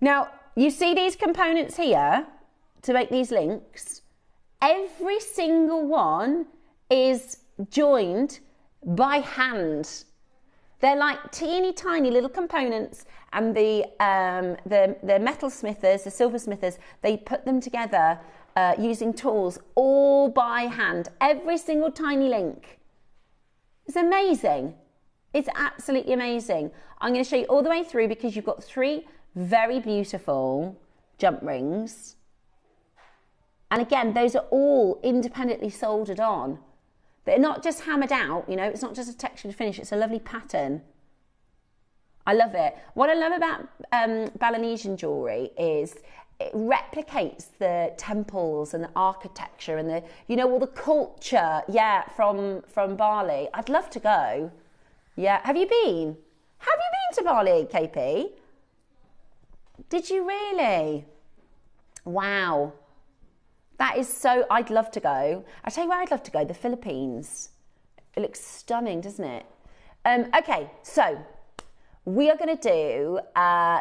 Now, you see these components here to make these links? Every single one is joined by hand. They're like teeny tiny little components, and the metal smithers, the silver smithers, they put them together using tools all by hand. Every single tiny link. It's amazing. It's absolutely amazing. I'm going to show you all the way through, because you've got 3 very beautiful jump rings. And again, those are all independently soldered on. They're not just hammered out, you know, it's not just a textured finish, it's a lovely pattern. I love it. What I love about Balinesian jewellery is it replicates the temples and the architecture and the, you know, all the culture, yeah, from Bali. I'd love to go. Yeah, have you been? Have you been to Bali, KP? Did you really? Wow. That is so, I'd love to go. I'll tell you where I'd love to go, the Philippines. It looks stunning, doesn't it? Okay, so we are going to do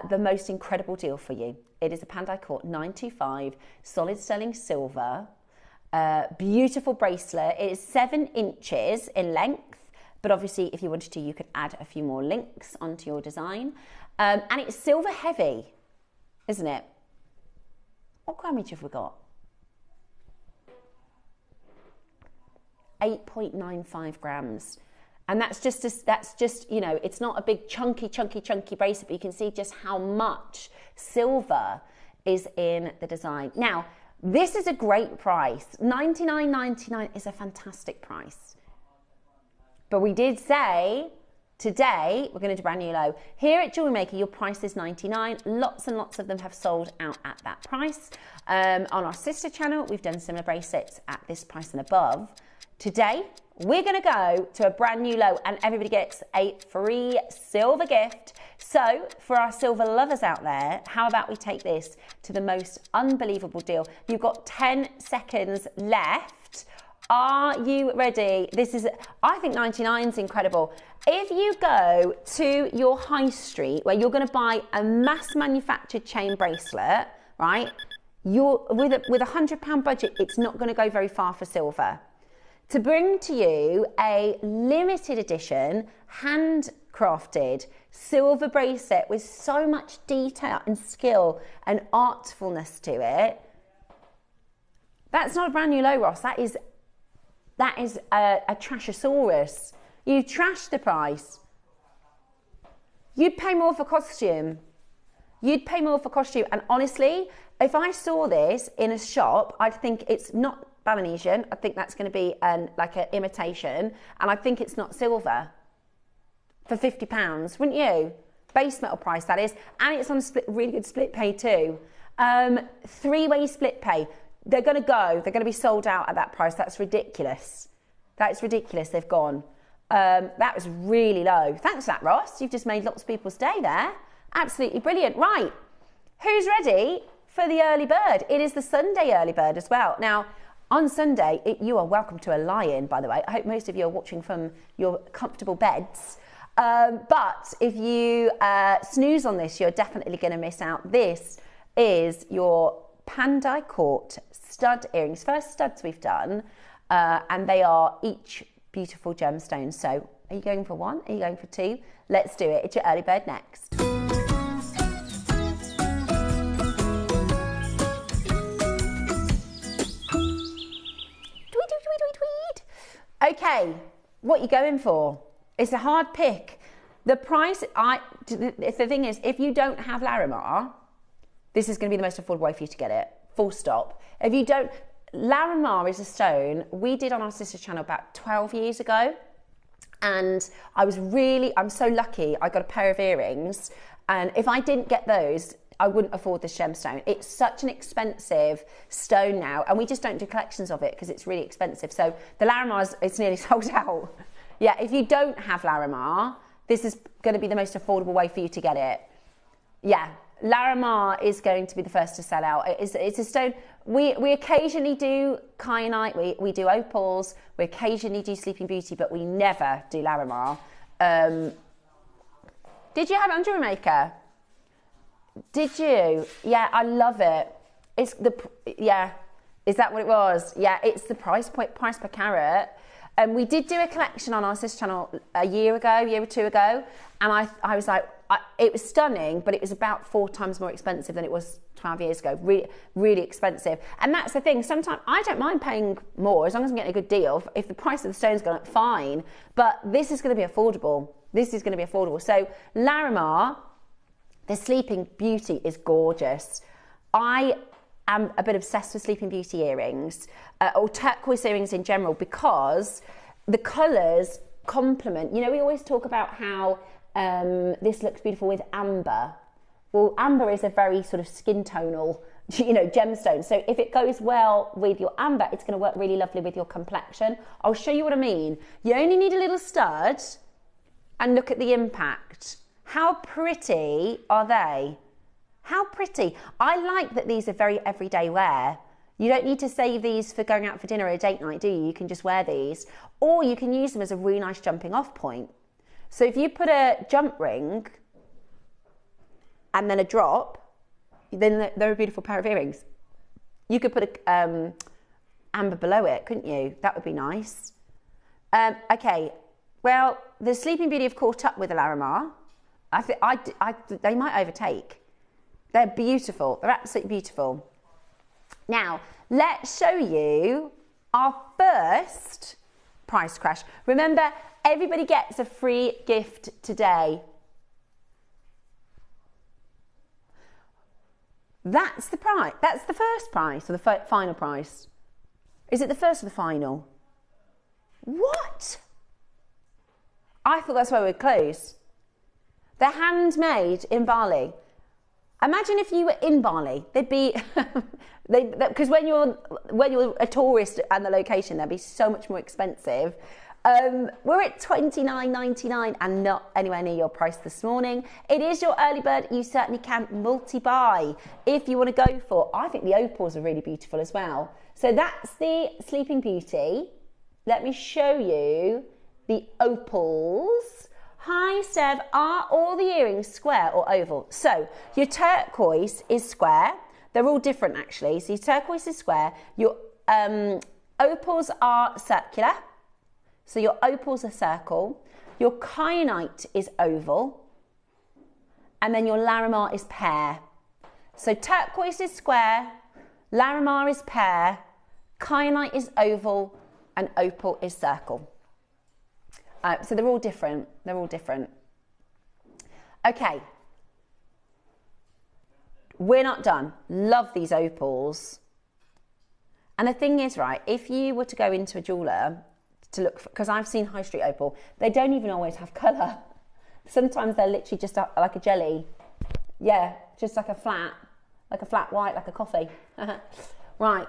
the most incredible deal for you. It is a Pandai Court 925 solid sterling silver, beautiful bracelet. It is 7 inches in length, but obviously if you wanted to, you could add a few more links onto your design. And it's silver heavy, isn't it? What grammage have we got? 8.95 grams. And that's just, you know, it's not a big chunky bracelet, but you can see just how much silver is in the design. Now, this is a great price. $99.99 is a fantastic price. But we did say today we're going to do brand new low. Here at JewelleryMaker, your price is $99. Lots and lots of them have sold out at that price. On our sister channel, we've done similar bracelets at this price and above. Today, we're going to go to a brand new low and everybody gets a free silver gift. So for our silver lovers out there, how about we take this to the most unbelievable deal? You've got 10 seconds left. Are you ready? This is, I think 99 is incredible. If you go to your high street where you're going to buy a mass manufactured chain bracelet, right? You're with a £100 budget, it's not going to go very far for silver. To bring to you a limited edition, handcrafted silver bracelet with so much detail and skill and artfulness to it. That's not a brand new low, Ross. That is a trashosaurus. You trashed the price. You'd pay more for costume. You'd pay more for costume. And honestly, if I saw this in a shop, I'd think it's not Balinesian. I think that's going to be like an imitation. And I think it's not silver for £50, wouldn't you? Base metal price, that is. And it's on really good split pay too. 3-way split pay. They're going to be sold out at that price. That's ridiculous. That is ridiculous. They've gone. That was really low. Thanks for that, Ross. You've just made lots of people's day there. Absolutely brilliant. Right. Who's ready for the early bird? It is the Sunday early bird as well. Now, on Sunday, you are welcome to a lie-in, by the way. I hope most of you are watching from your comfortable beds. But if you snooze on this, you're definitely going to miss out. This is your Pandai Court stud earrings. First studs we've done, and they are each beautiful gemstones. So are you going for one? Are you going for two? Let's do it. It's your early bird next. Okay, what are you going for? It's a hard pick. The price, the thing is, if you don't have Larimar, this is going to be the most affordable way for you to get it. Full stop. If you don't, Larimar is a stone we did on our sister channel about 12 years ago. And I'm so lucky I got a pair of earrings. And if I didn't get those, I wouldn't afford this gemstone. It's such an expensive stone now. And we just don't do collections of it because it's really expensive. So the Larimar's, it's nearly sold out. Yeah, if you don't have Larimar, this is going to be the most affordable way for you to get it. Yeah, Larimar is going to be the first to sell out. It's a stone. We occasionally do kyanite, we do opals, we occasionally do Sleeping Beauty, but we never do Larimar. Did you have it on JewelleryMaker? Did you? Yeah, I love it. Is that what it was? Yeah, it's the price per carat. And we did do a collection on our sister channel a year or two ago, and I was like, it was stunning, but it was about 4 times more expensive than it was 12 years ago. Really expensive. And that's the thing. Sometimes I don't mind paying more as long as I'm getting a good deal. If the price of the stone's gone up, fine. But this is going to be affordable. So Larimar, the Sleeping Beauty, is gorgeous. I am a bit obsessed with Sleeping Beauty earrings, or turquoise earrings in general, because the colours complement. You know, we always talk about how this looks beautiful with amber. Well, amber is a very sort of skin tonal, gemstone. So if it goes well with your amber, it's going to work really lovely with your complexion. I'll show you what I mean. You only need a little stud, and look at the impact. How pretty are they? How pretty. I like that these are very everyday wear. You don't need to save these for going out for dinner or a date night, do you? You can just wear these, or you can use them as a really nice jumping off point. So if you put a jump ring and then a drop, then they're a beautiful pair of earrings. You could put a amber below it, couldn't you? That would be nice. Okay, well, the Sleeping Beauty have caught up with the Larimar. I think they might overtake. They're beautiful. They're absolutely beautiful. Now, let's show you our first price crash. Remember, everybody gets a free gift today. That's the price. That's the first price or the final price. Is it the first or the final? What? I thought that's where we'd close. They're handmade in Bali. Imagine if you were in Bali. They'd be, because when you're a tourist and the location, they'd be so much more expensive. We're at $29.99 and not anywhere near your price this morning. It is your early bird. You certainly can multi-buy if you want to go for. I think the opals are really beautiful as well. So that's the Sleeping Beauty. Let me show you the opals. Hi, Steph. Are all the earrings square or oval? So your turquoise is square. They're all different actually. So your turquoise is square. Your opals are circular. So your opals are circle. Your kyanite is oval. And then your Larimar is pear. So turquoise is square. Larimar is pear. Kyanite is oval. And opal is circle. So they're all different. They're all different. Okay. We're not done. Love these opals. And the thing is, right, if you were to go into a jeweller to look for, because I've seen high street opal, they don't even always have colour. Sometimes they're literally just like a jelly. Yeah, just like a flat white, like a coffee. Right.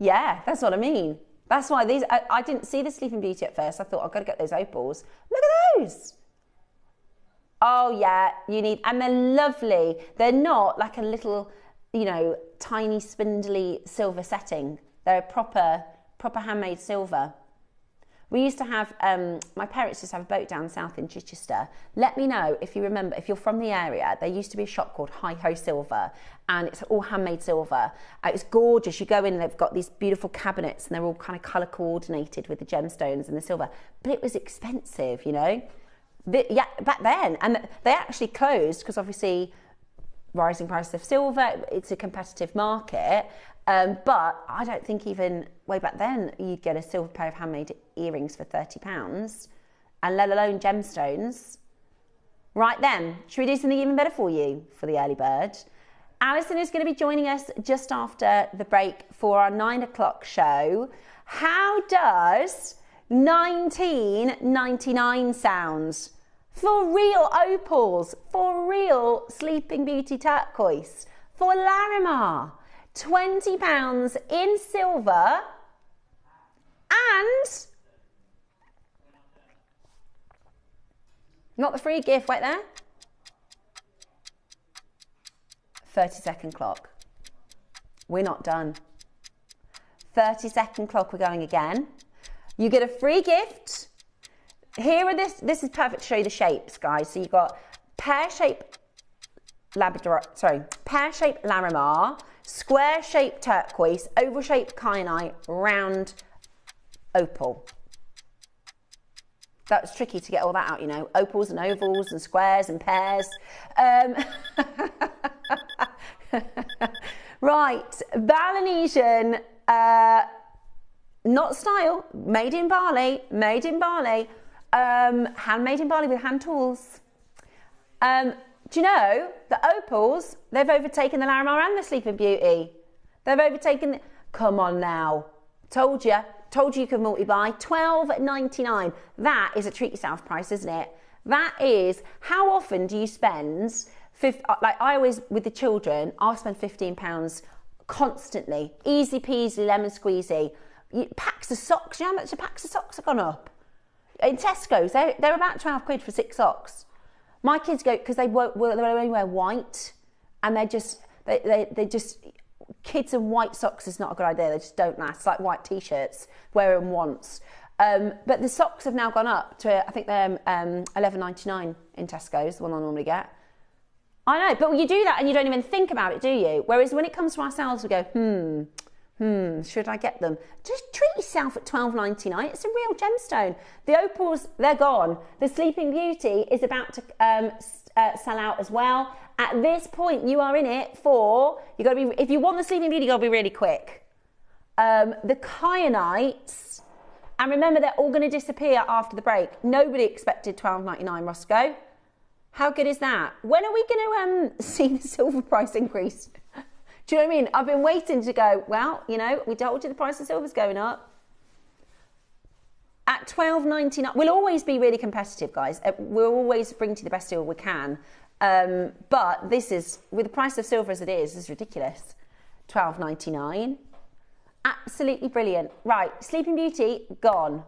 Yeah, that's what I mean. That's why these, I didn't see the Sleeping Beauty at first. I thought, I've got to get those opals. Look at those. Oh yeah, you need, and they're lovely. They're not like a little, you know, tiny spindly silver setting. They're proper handmade silver. We used to have, my parents used to have a boat down south in Chichester. Let me know if you remember, if you're from the area, there used to be a shop called Hi Ho Silver, and it's all handmade silver. It's gorgeous. You go in, they've got these beautiful cabinets, and they're all kind of colour coordinated with the gemstones and the silver. But it was expensive, you know. Yeah, back then. And they actually closed because obviously rising price of silver, it's a competitive market. But I don't think even way back then you'd get a silver pair of handmade earrings for £30, and let alone gemstones. Right then, should we do something even better for you for the early bird? Alison is going to be joining us just after the break for our 9 o'clock show. How does 19.99 sound? For real opals, for real Sleeping Beauty turquoise, for Larimar. £20 in silver, and not the free gift, wait there, 30-second clock. We're not done. 30-second clock, we're going again. You get a free gift. Here are this is perfect to show you the shapes, guys. So you've got pear-shaped Larimar, square-shaped turquoise, oval-shaped kyanite, round opal. That's tricky to get all that out, you know. Opals and ovals and squares and pears. Right, Balinesian, not style, made in Bali, handmade in Bali with hand tools. Do you know the opals, they've overtaken the Larimar and the Sleeping Beauty. They've overtaken, come on now. Told you you could multi-buy. $12.99. That is a treat yourself price, isn't it? That is, how often do you spend, like I always, with the children, I'll spend £15 constantly. Easy peasy, lemon squeezy. Packs of socks, you know how much the packs of socks have gone up? In Tesco's, they're about 12 quid for 6 socks. My kids go, because they only wear white, and they just, kids and white socks is not a good idea, they just don't last. It's like white t-shirts, wear them once. But the socks have now gone up to, I think they're $11.99 in Tesco's, the one I normally get. I know, but you do that and you don't even think about it, do you? Whereas when it comes to ourselves, we go, should I get them? Just treat yourself at $12.99. It's a real gemstone. The opals, they're gone. The Sleeping Beauty is about to sell out as well. At this point, you are in it for, if you want the Sleeping Beauty, you gotta be really quick. The Kyanites, and remember, they're all gonna disappear after the break. Nobody expected $12.99, Roscoe. How good is that? When are we gonna see the silver price increase? Do you know what I mean? I've been waiting to go, well, you know, we told you the price of silver's going up. At $12.99, we'll always be really competitive, guys. We'll always bring to you the best deal we can. But this is, with the price of silver as it is ridiculous. $12.99. Absolutely brilliant. Right, Sleeping Beauty, gone.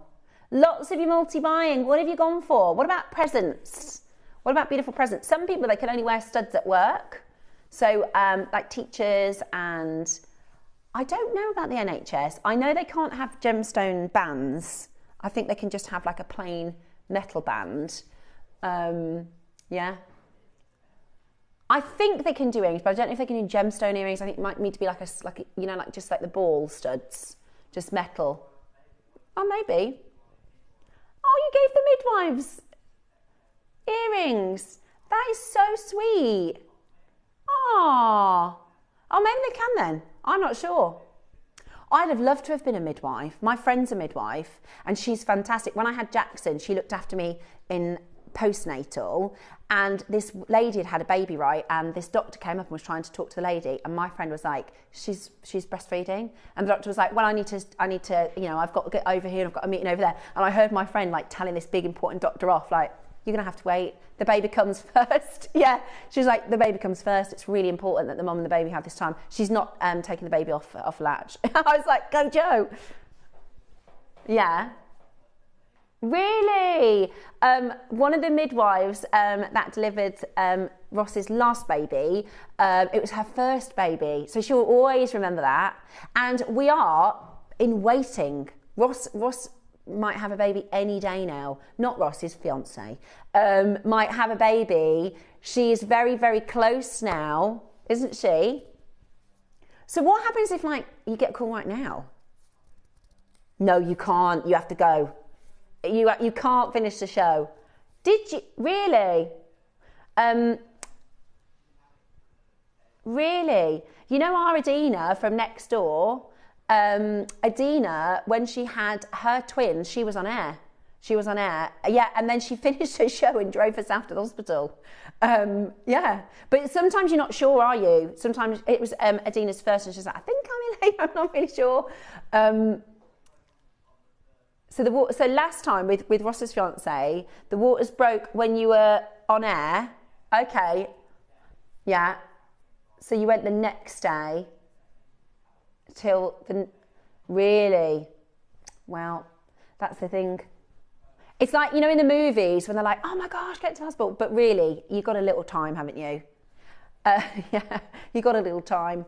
Lots of you multi-buying. What have you gone for? What about presents? What about beautiful presents? Some people, they can only wear studs at work. So like teachers, and I don't know about the NHS. I know they can't have gemstone bands. I think they can just have like a plain metal band. Yeah. I think they can do earrings, but I don't know if they can do gemstone earrings. I think it might need to be like you know, like just like the ball studs, just metal. Oh, maybe. Oh, you gave the midwives earrings. That is so sweet. Oh, maybe they can then. I'm not sure. I'd have loved to have been a midwife. My friend's a midwife and she's fantastic. When I had Jackson, she looked after me in postnatal, and this lady had had a baby, right? And this doctor came up and was trying to talk to the lady, and my friend was like, she's breastfeeding. And the doctor was like, well, I need to, you know, I've got to get over here and I've got a meeting over there. And I heard my friend like telling this big important doctor off, like, you're going to have to wait. The baby comes first. Yeah. She was like, the baby comes first. It's really important that the mum and the baby have this time. She's not taking the baby off latch. I was like, go Joe. Yeah. Really? One of the midwives that delivered Ross's last baby, it was her first baby. So she'll always remember that. And we are in waiting. Ross might have a baby any day now. Not Ross, his fiance. Might have a baby. She is very, very close now, isn't she? So what happens if, like, you get a call right now? No, you can't. You have to go. You can't finish the show. Did you? Really? Really? You know our Adina from next door? Adina, when she had her twins, she was on air. Yeah, and then she finished her show and drove us out to the hospital. Yeah, but sometimes you're not sure, are you? Sometimes it was Adina's first, and she's like, I think I'm in labour, I'm not really sure. So last time with Ross's fiance, the waters broke when you were on air. Okay, yeah. So you went the next day till the, really? Well, that's the thing. It's like, you know, in the movies when they're like, oh my gosh, get to the hospital. But really, you got a little time, haven't you? Yeah, you got a little time.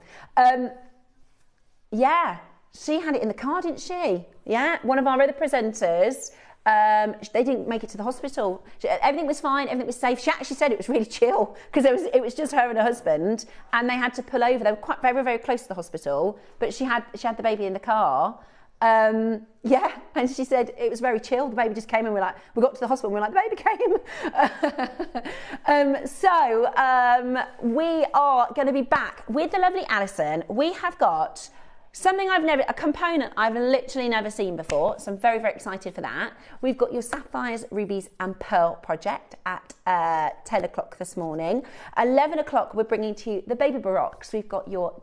Yeah, she had it in the car, didn't she? Yeah, one of our other presenters, they didn't make it to the hospital. Everything was fine, everything was safe. She actually said it was really chill because it was just her and her husband, and they had to pull over. They were quite very, very close to the hospital, but she had the baby in the car. Yeah, and she said it was very chill. The baby just came and we got to the hospital and we're like, the baby came. We are going to be back with the lovely Alison. We have got a component I've literally never seen before, so I'm very, very excited for that. We've got your sapphires, rubies and pearl project at 10 o'clock this morning. 11 o'clock, we're bringing to you the baby baroques. We've got your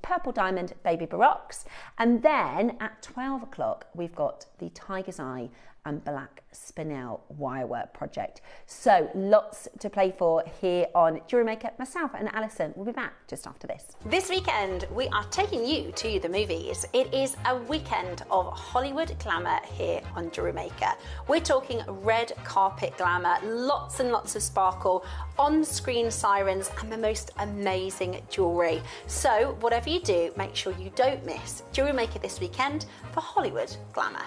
purple diamond baby baroques. And then at 12 o'clock, we've got the tiger's eye and black spinel wirework project. So lots to play for here on JewelleryMaker. Myself and Alison will be back just after this. This weekend, we are taking you to the movies. It is a weekend of Hollywood glamour here on JewelleryMaker. We're talking red carpet glamour, lots and lots of sparkle, on-screen sirens, and the most amazing jewellery. So whatever you do, make sure you don't miss JewelleryMaker this weekend for Hollywood glamour.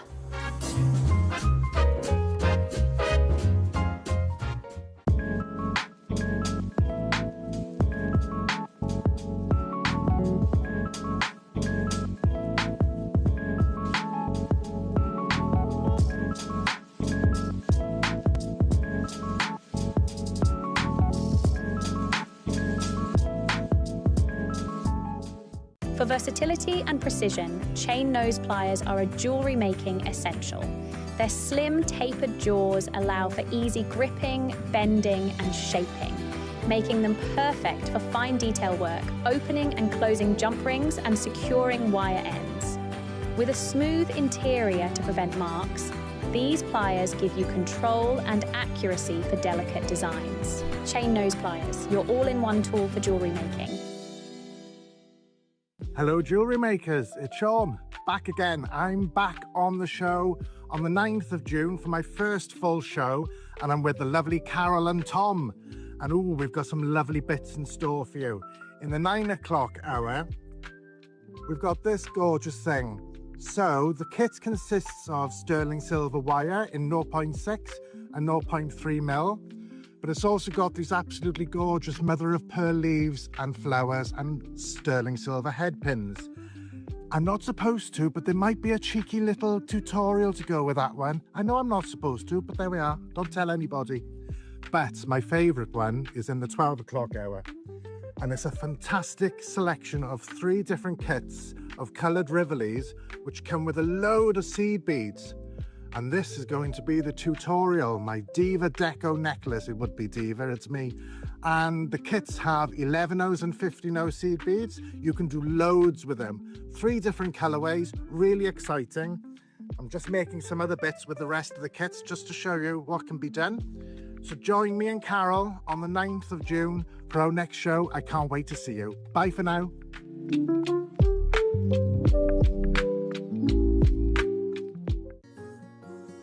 For versatility and precision, chain nose pliers are a jewellery making essential. Their slim, tapered jaws allow for easy gripping, bending and shaping, making them perfect for fine detail work, opening and closing jump rings and securing wire ends. With a smooth interior to prevent marks, these pliers give you control and accuracy for delicate designs. Chain nose pliers, your all-in-one tool for jewellery making. Hello jewellery makers, it's Sean, back again. I'm back on the show on the 9th of June for my first full show, and I'm with the lovely Carol and Tom. And ooh, we've got some lovely bits in store for you. In the 9 o'clock hour, we've got this gorgeous thing. So the kit consists of sterling silver wire in 0.6 and 0.3 mil. But it's also got these absolutely gorgeous mother of pearl leaves and flowers and sterling silver head pins. I'm not supposed to, but there might be a cheeky little tutorial to go with that one. I know I'm not supposed to, but there we are. Don't tell anybody. But my favourite one is in the 12 o'clock hour. And it's a fantastic selection of 3 different kits of coloured rivolis, which come with a load of seed beads. And this is going to be the tutorial, my Diva Deco necklace. It would be Diva, it's me. And the kits have 11 and 50 seed beads. You can do loads with them. 3 different colorways, really exciting. I'm just making some other bits with the rest of the kits just to show you what can be done. So join me and Carol on the 9th of June for our next show. I can't wait to see you. Bye for now.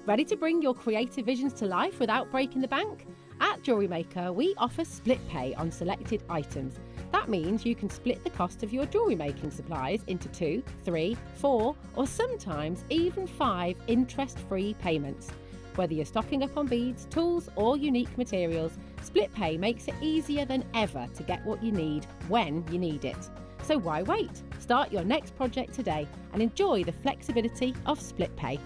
Ready to bring your creative visions to life without breaking the bank? At JewelleryMaker, we offer split pay on selected items. That means you can split the cost of your jewellery making supplies into 2, 3, 4, or sometimes even 5 interest-free payments. Whether you're stocking up on beads, tools, or unique materials, split pay makes it easier than ever to get what you need when you need it. So why wait? Start your next project today and enjoy the flexibility of split pay.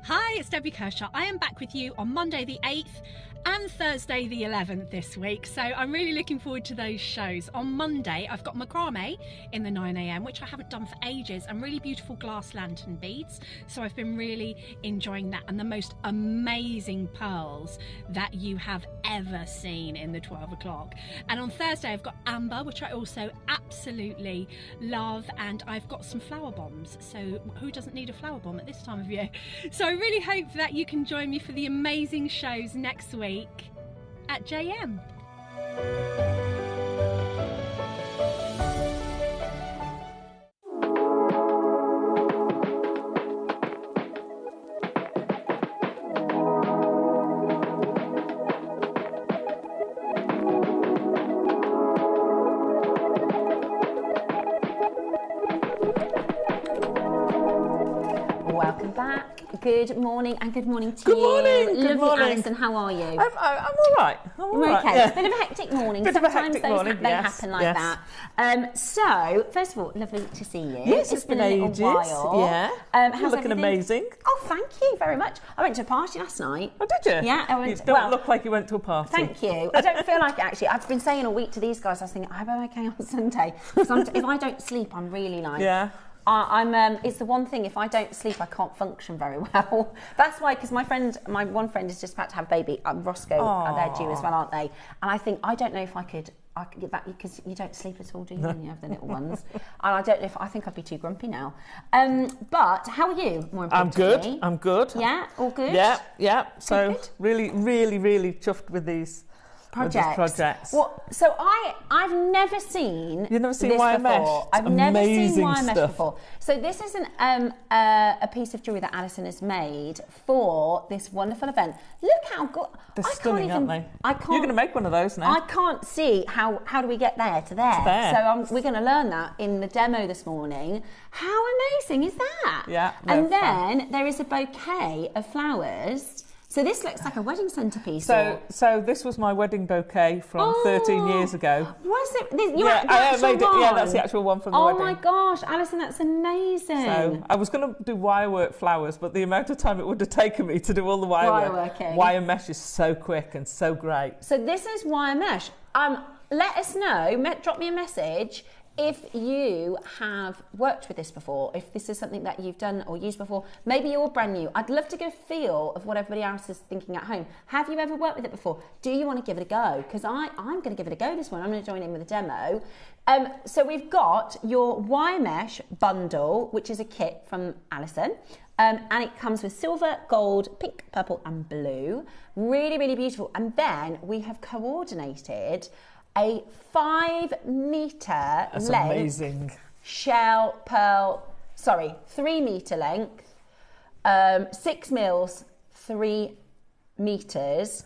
Hi, it's Debbie Kershaw. I am back with you on Monday the 8th and Thursday the 11th this week, so I'm really looking forward to those shows. On Monday I've got macrame in the 9 AM, which I haven't done for ages, and really beautiful glass lantern beads, so I've been really enjoying that, and the most amazing pearls that you have ever seen in the 12 o'clock. And on Thursday I've got amber, which I also absolutely love, and I've got some flower bombs, so who doesn't need a flower bomb at this time of year? So I really hope that you can join me for the amazing shows next week at JM. Welcome back. Good morning, and good morning to Good you. morning, good Lovely morning. Alison, how are you? I'm all right. I'm all right. Okay, Yeah. it's a bit of a hectic morning. Bit of a Sometimes hectic those morning, they yes, happen like yes. that. So, first of all, lovely to see you. Yes, it's been a little ages. while. Yeah. How's You're looking everything? amazing. Oh, thank you very much. I went to a party last night. Oh, did you? Yeah, I went. You don't look like you went to a party. Thank you. I don't feel like it, actually. I've been saying all week to these guys, I was thinking, I'm okay on Sunday. Because if I don't sleep, I'm really like... Yeah. It's the one thing, if I don't sleep, I can't function very well. That's why, because my one friend is just about to have a baby, Roscoe, they're due as well, aren't they? And I think, I don't know if I could get back, because you don't sleep at all, do you, when you have the little ones? And I don't know I think I'd be too grumpy now. But how are you, more importantly? I'm good. Yeah, all good? Yeah. So Good. really chuffed with these projects. So I've never seen. You've never seen this wire before. mesh? I've never seen Amazing wire mesh stuff. before. So this is a piece of jewellery that Alison has made for this wonderful event. Look how good. They're stunning, aren't they? I can't. You're going to make one of those now. I can't see how do we get there to there. To there. So we're going to learn that in the demo this morning. How amazing is that? Yeah. And then there is a bouquet of flowers. So this looks like a wedding centrepiece. So this was my wedding bouquet from 13 years ago. Was it? I made it. Yeah, that's the actual one from the wedding. Oh my gosh, Alison, that's amazing. So I was going to do wirework flowers, but the amount of time it would have taken me to do all the Wireworking. wire mesh is so quick and so great. So this is wire mesh. Let us know. Drop me a message if you have worked with this before, if this is something that you've done or used before. Maybe you're brand new. I'd love to get a feel of what everybody else is thinking at home. Have you ever worked with it before? Do you want to give it a go? Because I'm going to give it a go this one. I'm going to join in with a demo. So we've got your wire mesh bundle, which is a kit from Alison. And it comes with silver, gold, pink, purple and blue. Really, really beautiful. And then we have coordinated a 5 metre length amazing. shell pearl, 3 metre length, 6 mils, 3 metres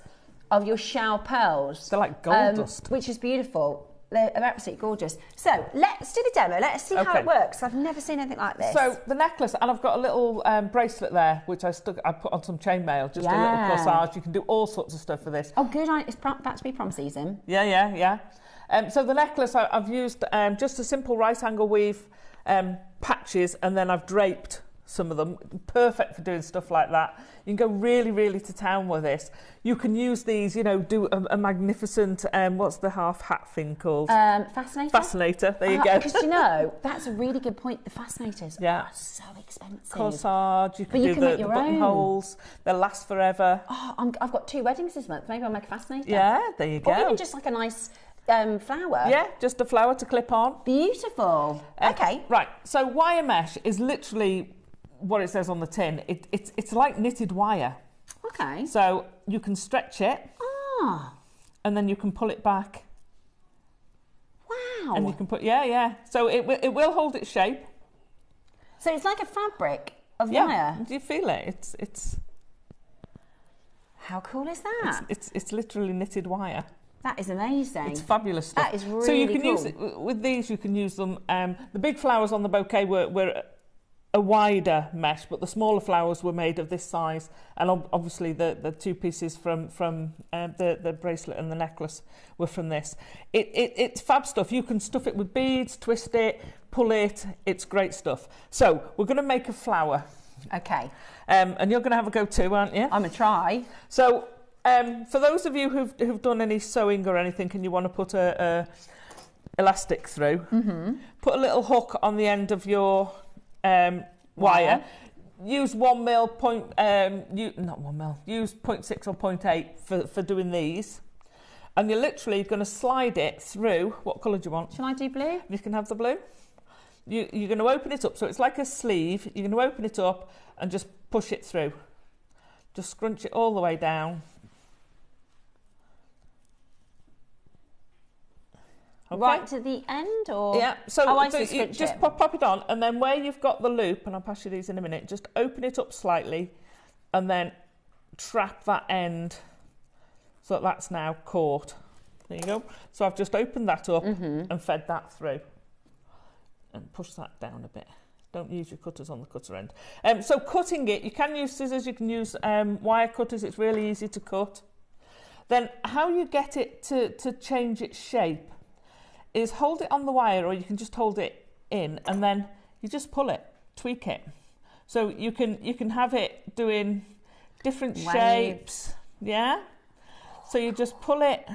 of your shell pearls. They're like gold dust. Which is beautiful. They're absolutely gorgeous. So let's do the demo. Let's see how it works. I've never seen anything like this. So the necklace, and I've got a little bracelet there, which I put on some chainmail, just a little corsage. You can do all sorts of stuff for this. Oh, good. It's about to be prom season. Yeah. So the necklace, I've used just a simple right angle weave patches, and then I've draped some of them. Perfect for doing stuff like that. You can go really, really to town with this. You can use these, do a magnificent, what's the half hat thing called? Fascinator. Fascinator, there you go. Because that's a really good point. The fascinators are so expensive. Corsage, you can do make the your buttonholes. They'll last forever. Oh, I've got 2 weddings this month. Maybe I'll make a fascinator. Yeah, there you go. Or even just like a nice flower. Yeah, just a flower to clip on. Beautiful. Okay. Right, so wire mesh is literally what it says on the tin. It's like knitted wire. Okay. So you can stretch it. And then you can pull it back. Wow. And you can put, So it will hold its shape. So it's like a fabric of wire. Do you feel it? It's. How cool is that? It's literally knitted wire. That is amazing. It's fabulous stuff. That is really So you can cool. use it, with these. You can use them. The big flowers on the bouquet were a wider mesh, but the smaller flowers were made of this size, and obviously the 2 pieces from the bracelet and the necklace were from this. It's fab stuff. You can stuff it with beads, twist it, pull it. It's great stuff. So we're going to make a flower. Okay. And you're going to have a go too, aren't you? I'm going to try. So for those of you who've done any sewing or anything, and you want to put a elastic through, put a little hook on the end of your wire. Use 1 mil not 1 mil. Use 0.6 or 0.8 for doing these, and you're literally going to slide it through. What colour do you want? Shall I do blue? You can have the blue. You're going to open it up, so it's like a sleeve. You're going to open it up and just push it through. Just scrunch it all the way down. Okay. Right to the end, or So, I so see, you just pop it on, and then where you've got the loop, and I'll pass you these in a minute, just open it up slightly, and then trap that end so that's now caught. There you go. So I've just opened that up and fed that through, and push that down a bit. Don't use your cutters on the cutter end. So cutting it, you can use scissors, you can use wire cutters. It's really easy to cut. Then how you get it to change its shape is hold it on the wire, or you can just hold it in, and then you just pull it, tweak it. So you can have it doing different shapes. Yeah. So you just pull it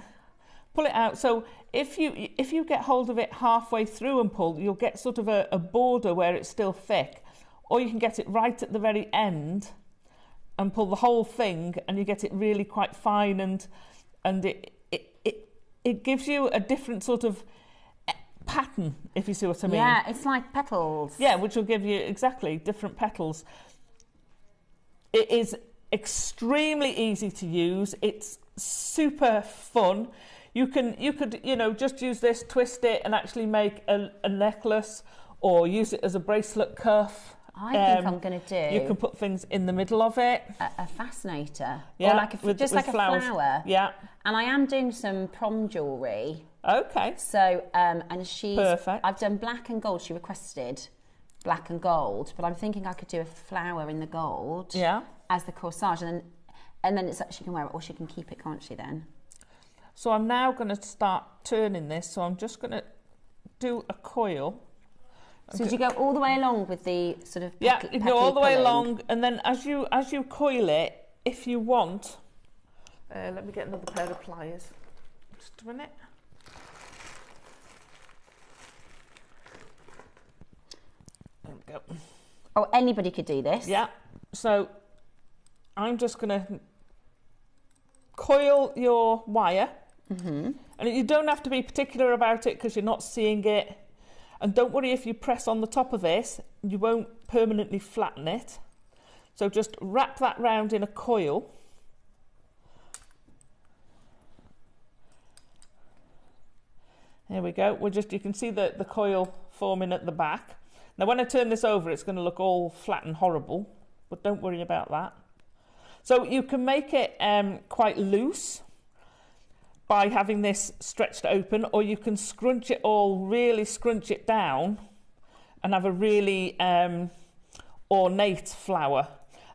out. So if you get hold of it halfway through and pull, you'll get sort of a border where it's still thick, or you can get it right at the very end and pull the whole thing, and you get it really quite fine, and it gives you a different sort of pattern, if you see what I mean. Yeah, it's like petals. Yeah, which will give you exactly different petals. It is extremely easy to use. It's super fun. You could just use this, twist it, and actually make a necklace, or use it as a bracelet cuff. I think I'm going to do. You can put things in the middle of it. A fascinator. Yeah, or like a flowers. flower. Yeah. And I am doing some prom jewellery. Okay. So, and she's... Perfect. I've done black and gold. She requested black and gold, but I'm thinking I could do a flower in the gold. Yeah. As the corsage, and then it's she can wear it, or she can keep it, can't she then? So I'm now going to start turning this. So I'm just going to do a coil. So do you go all the way along with the sort of you can go all the way pulling? along, and then as you coil it, if you want, let me get another pair of pliers. Just a minute. There we go. Oh, anybody could do this. Yeah. So I'm just going to coil your wire, and you don't have to be particular about it because you're not seeing it. And don't worry if you press on the top of this, you won't permanently flatten it. So just wrap that round in a coil. There we go. You can see the coil forming at the back. Now when I turn this over, it's going to look all flat and horrible, but don't worry about that. So you can make it quite loose by having this stretched open, or you can really scrunch it down and have a really ornate flower.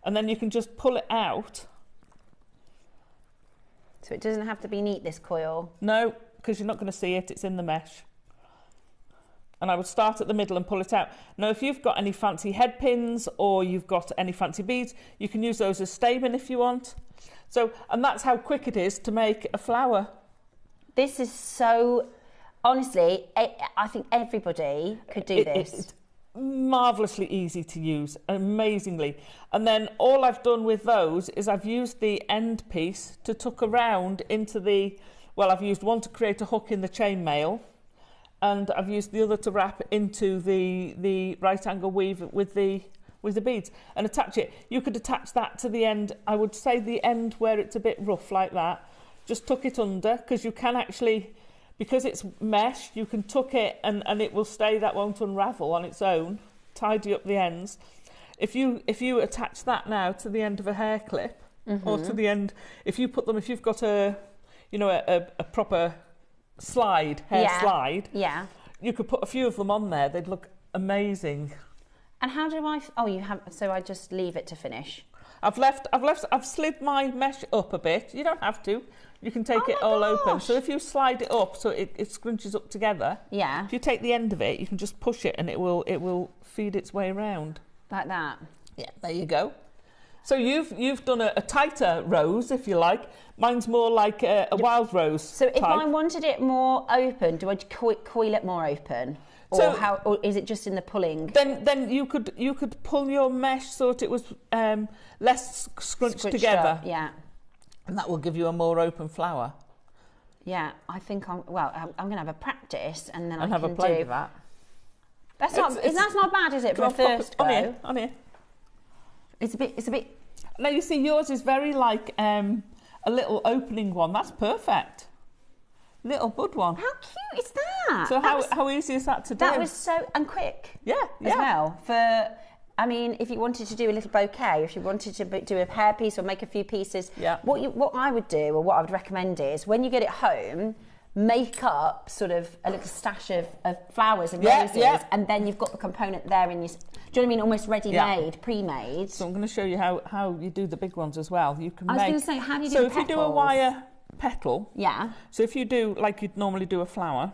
And then you can just pull it out. So it doesn't have to be neat, this coil? No, because you're not going to see it, it's in the mesh. And I would start at the middle and pull it out. Now, if you've got any fancy head pins or you've got any fancy beads, you can use those as stamen if you want. So, and that's how quick it is to make a flower. This is so, honestly, I think everybody could do this. It's marvellously easy to use, amazingly. And then all I've done with those is I've used the end piece to tuck around into I've used one to create a hook in the chainmail, and I've used the other to wrap into the right angle weave with the beads and attach it. You could attach that to the end, I would say the end where it's a bit rough like that. Just tuck it under, because you can actually, because it's mesh, you can tuck it and it will stay, that won't unravel on its own. Tidy up the ends. If you attach that now to the end of a hair clip, or to the end, if you've got a proper hair slide, you could put a few of them on there, they'd look amazing. And how do you have, so I just leave it to finish? I've slid my mesh up a bit. You don't have to. You can take it all open. So if you slide it up so it scrunches up together, if you take the end of it, you can just push it and it will feed its way around. Like that? Yeah, there you go. So you've done a tighter rose, if you like. Mine's more like a wild rose. So if I wanted it more open, do I coil it more open? Or is it just in the pulling? Then you could pull your mesh so that it was less scrunched together. Up, yeah. And that will give you a more open flower. Yeah, I think I'm going to have a practice, and then I can have a play with that. That's not bad, is it, for a first go? On here. It's a bit. Now you see, yours is very like a little opening one. That's perfect. Little bud one. How cute is that? So how easy is that to do? That was so quick. Yeah. As well. If you wanted to do a little bouquet, if you wanted to do a hair piece or make a few pieces, what I would do, or what I would recommend is, when you get it home, make up sort of a little stash of flowers and Yeah, roses, yeah. and then you've got the component there in your, do you know what I mean, almost ready-made, pre-made. So I'm going to show you how you do the big ones as well. You can I was make. going to say, how do you do so the if you do a petals? wire petal, Yeah. so if you do like you'd normally do a flower,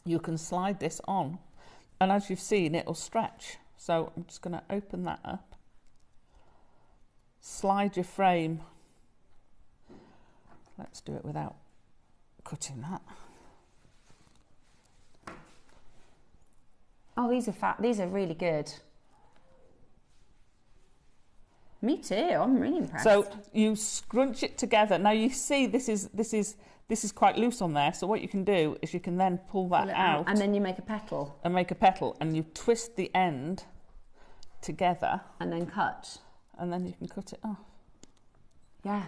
you can slide this on, and as you've seen, it'll stretch. So I'm just going to open that up, slide your frame. Let's do it without cutting that. Oh, these are really good. Me too. I'm really impressed. So you scrunch it together. Now you see this is quite loose on there. So what you can do is you can then pull that out, and then you make a petal, and you twist the end together, and then cut. and then you can cut it off. Yeah.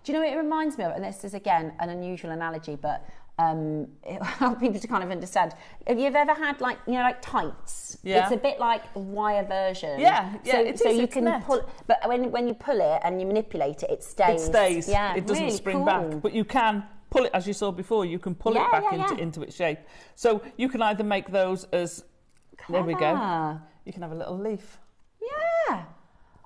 Do you know what it reminds me of? And this is, again, an unusual analogy, but it'll help people to kind of understand. Have you ever had, like, you know, like tights? Yeah. It's a bit like a wire version. Yeah, yeah, So you it's can net. pull, but when you pull it and you manipulate it, it stays. It stays. Yeah, It doesn't really spring cool. back. But you can pull it, as you saw before, you can pull Yeah, it back yeah, yeah. into its shape. So you can either make those as, there we go. Clever. You can have a little leaf. Yeah.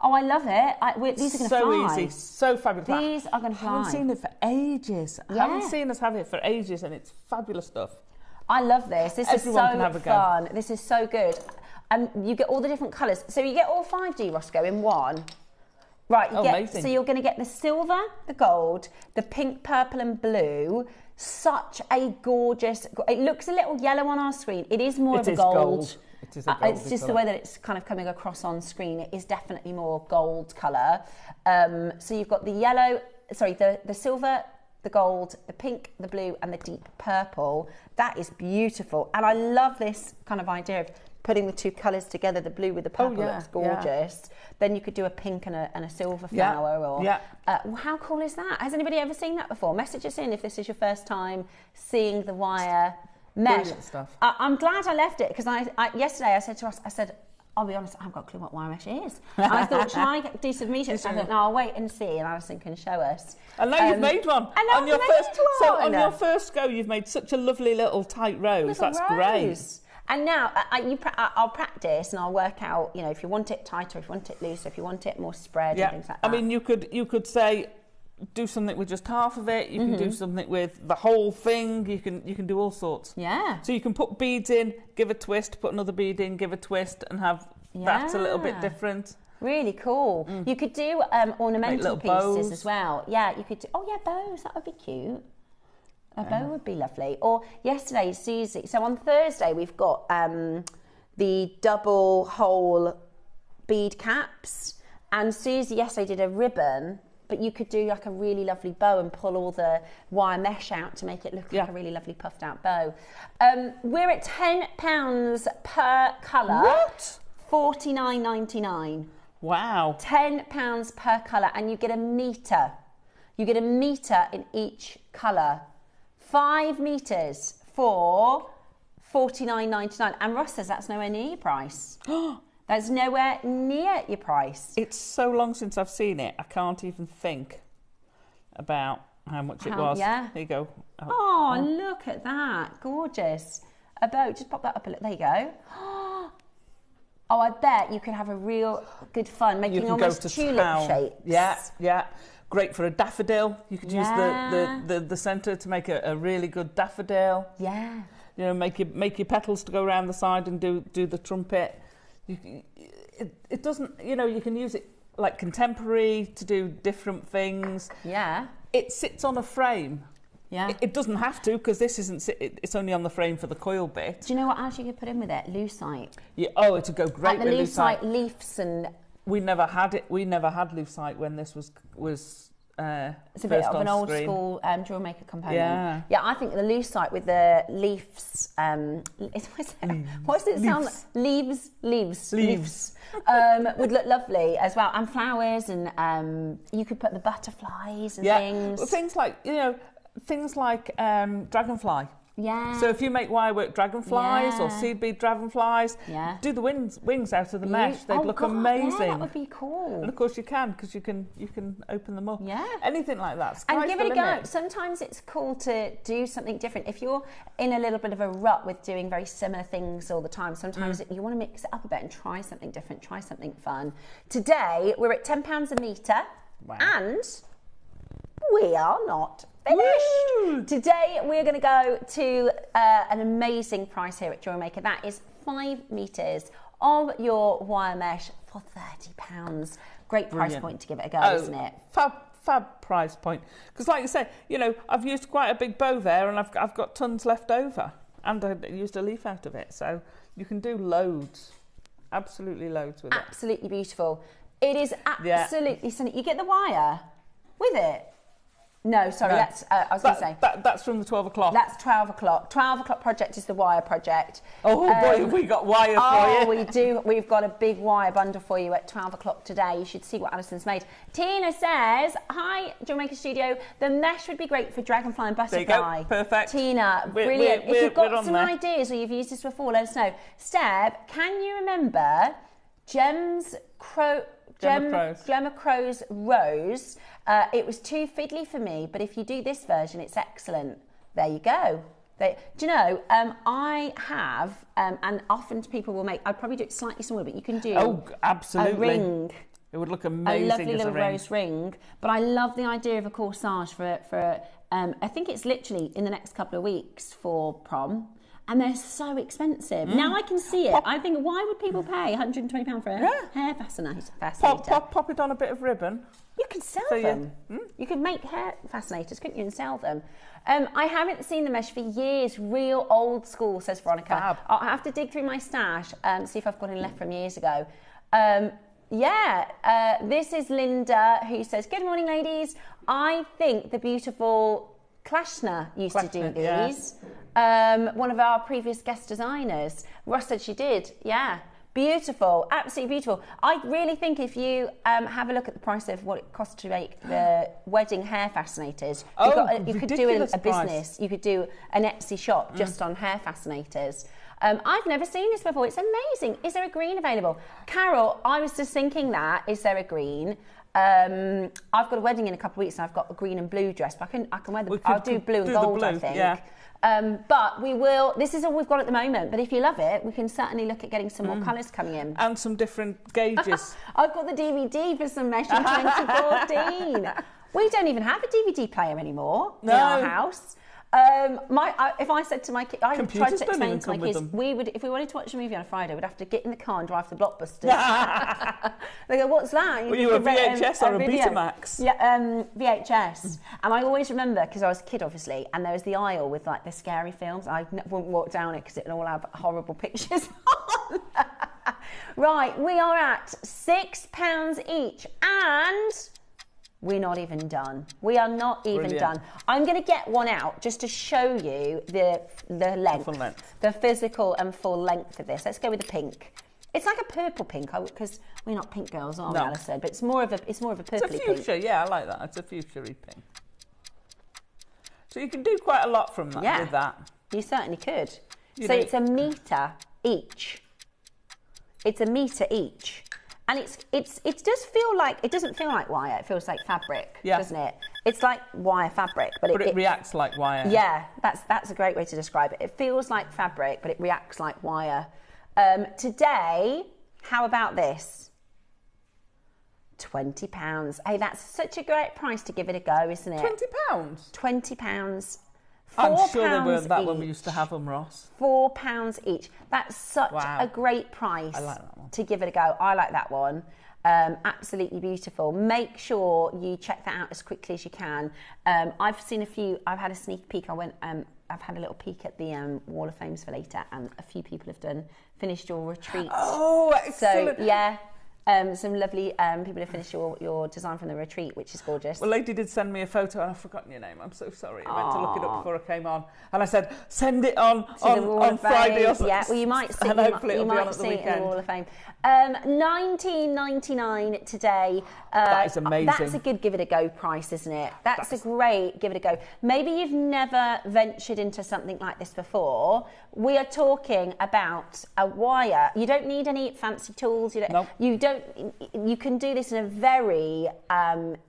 Oh, I love it. These are going to fly. So easy, so fabulous. These are going to I haven't fly. seen it for ages. I Yeah. haven't seen us have it for ages, and it's fabulous stuff. I love this. This Everyone is can so have a go. fun. This is so good. And you get all the different colours. So you get all 5D, Roscoe, in one. Right, Amazing. So you're going to get the silver, the gold, the pink, purple and blue. Such a gorgeous... It looks a little yellow on our screen. It is more of a gold. It is a It's goldy just the colour. way that it's kind of coming across on screen. It is definitely more gold colour. So you've got the yellow, sorry, the silver, the gold, the pink, the blue and the deep purple. That is beautiful. And I love this kind of idea of putting the two colours together, the blue with the purple. yeah, Looks gorgeous. Then you could do a pink and a silver Yeah, flower. Or yeah. well, how cool is that? Has anybody ever seen that before? Message us in if this is your first time seeing the wire mesh. Brilliant stuff. I'm glad I left it because yesterday I said to Ross, I'll be honest, I haven't got a clue what wire mesh is. And I thought, shall I do some research? I thought, no, I'll wait and see, and Alison can show us. And now you've made one. And now on your I've made first, one. So on your first go, you've made such a lovely little tight rose. Little That's great. rose. And now I'll practice and I'll work out, you know, if you want it tighter, if you want it looser, if you want it more spread and things like that. I mean, you could say, do something with just half of it. You can do something with the whole thing. You can do all sorts. Yeah. So you can put beads in, give a twist, put another bead in, give a twist, and have that a little bit different. Really cool. You could do ornamental little pieces bows. as well. Yeah, you could do, bows, that would be cute. A bow would be lovely. Or yesterday, Susie, so on Thursday we've got the double hole bead caps, and Susie yesterday did a ribbon, but you could do like a really lovely bow and pull all the wire mesh out to make it look like a really lovely puffed out bow. We're at £10 per colour. What? $49.99. Wow. £10 per colour, and you get a metre. You get a metre in each colour. 5 metres for $49.99. And Ross says that's nowhere near your price. That's nowhere near your price. It's so long since I've seen it, I can't even think about how much it was. Yeah. There you go. Oh, look at that. Gorgeous. A bow. Just pop that up a little. There you go. Oh, I bet you could have a real good fun making You can almost go to tulip town. shapes. Yeah, yeah. Great for a daffodil. You could use Yeah. the centre to make a really good daffodil. Yeah. You know, make your petals to go around the side and do the trumpet. It doesn't, you know, you can use it like contemporary to do different things. Yeah. It sits on a frame. Yeah. It doesn't have to, because this isn't. It's only on the frame for the coil bit. Do you know what else you could put in with it? Lucite. Yeah, oh, it would go great Like the with lucite. lucite leaves and... We never had it. We never had lucite when this was It's a bit of an old school JewelleryMaker component. Yeah. Yeah, I think the lucite with the leaves, what's it sound like? Leaves. Would look lovely as well. And flowers, and you could put the butterflies and things. Well, things like, you know, things like dragonfly. Yeah. So if you make wirework dragonflies or Yeah. seed bead dragonflies, Yeah. do the wings out of the mesh. They'd look amazing. Yeah, that would be cool. And of course you can, because you can open them up. Yeah. Anything like that. And Sky's give the it a go. limit. Sometimes it's cool to do something different. If you're in a little bit of a rut with doing very similar things all the time, sometimes you want to mix it up a bit and try something different, try something fun. Today, we're at £10 a metre, and we are not finished. Woo! Today, we're going to go to an amazing price here at JewelleryMaker. That is 5 metres of your wire mesh for £30. Great price Brilliant. point to give it a go, isn't it? Fab price point. Because like you say, I've used quite a big bow there, and I've got tons left over, and I used a leaf out of it. So you can do loads, absolutely loads with it. Absolutely beautiful. It is absolutely stunning. You get the wire with it. No, sorry, No. that's, I was going to say. That's from the 12 o'clock. That's 12 o'clock. 12 o'clock project is the wire project. Oh boy, have we got wire for you. Oh, we do. We've got a big wire bundle for you at 12 o'clock today. You should see what Alison's made. Tina says, hi, JewelleryMaker Studio. The mesh would be great for dragonfly and butterfly. There you go. Perfect. Tina, brilliant. If you've we're got on some there. ideas or you've used this before, let us know. Steb, can you remember Gemma Crow's Rose? It was too fiddly for me, but if you do this version, it's excellent. There you go. Do you know, I have, and often people will make, I'd probably do it slightly smaller, but you can do absolutely. a ring. It would look A amazing lovely as little a ring. rose ring. But I love the idea of a corsage for I think it's literally in the next couple of weeks for prom. And they're so expensive. Now I can see it. I think, why would people pay £120 for a hair fascinator? Pop it on a bit of ribbon. You can sell them. You could make hair fascinators, couldn't you, and sell them. I haven't seen the mesh for years. Real old school, says Veronica. Fab. I'll have to dig through my stash, see if I've got any left from years ago. This is Linda, who says, good morning, ladies. I think the beautiful Klashner used to do these. One of our previous guest designers. Ross said she did. Yeah. Beautiful, absolutely beautiful. I really think if you have a look at the price of what it costs to make the wedding hair fascinators, you could do a business. You could do an Etsy shop just on hair fascinators. I've never seen this before. It's amazing. Is there a green available? Carol, I was just thinking that. Is there a green? I've got a wedding in a couple of weeks and I've got a green and blue dress, but I can wear I'll do blue and gold, I think. Yeah. But we will, this is all we've got at the moment, but if you love it, we can certainly look at getting some more colours coming in. And some different gauges. I've got the DVD for some mesh in 2014. We don't even have a DVD player anymore in our house. If I said to my kids, I tried to explain to my kids, if we wanted to watch a movie on a Friday, we'd have to get in the car and drive to Blockbuster. They go, what's that? Were you a VHS or a Betamax? Yeah, VHS. And I always remember, because I was a kid, obviously, and there was the aisle with like the scary films. I wouldn't walk down it because it'd all have horrible pictures on. Right, we are at £6 each, and we're not even done. We are not even done. I'm going to get one out just to show you the length, full length, the physical and full length of this. Let's go with the pink. It's like a purple pink, because we're not pink girls, are we, Alison? But it's more of a purpley pink. It's a fuchsia, yeah, I like that. It's a fuchsia-y pink. So you can do quite a lot from that with that. You certainly could. So it's a metre each. It's a metre each. And it does feel like, it doesn't feel like wire, it feels like fabric, doesn't it? It's like wire fabric, but it reacts like wire. Yeah, that's a great way to describe it. It feels like fabric, but it reacts like wire. Today, how about this? £20. Hey, that's such a great price to give it a go, isn't it? £20? £20. I'm sure they weren't that when we used to have them, Ross. £4 each. That's such a great price to give it a go. I like that one. Absolutely beautiful. Make sure you check that out as quickly as you can. I've seen a few. I've had a sneak peek. I've had a little peek at the Wall of Fames for later, and a few people have finished your retreat. Oh, excellent. So, yeah. Some lovely people have finished your design from the retreat, which is gorgeous. Well, lady did send me a photo, and I've forgotten your name. I'm so sorry. I went to look it up before I came on, and I said, send it on Friday or something. Yeah, well, you might see, and hopefully it'll be on at the it in weekend. the Wall of Fame. $19.99 today. That is amazing. That's a good give it a go price, isn't it? That's a great give it a go. Maybe you've never ventured into something like this before. We are talking about a wire. You don't need any fancy tools. You can do this in a very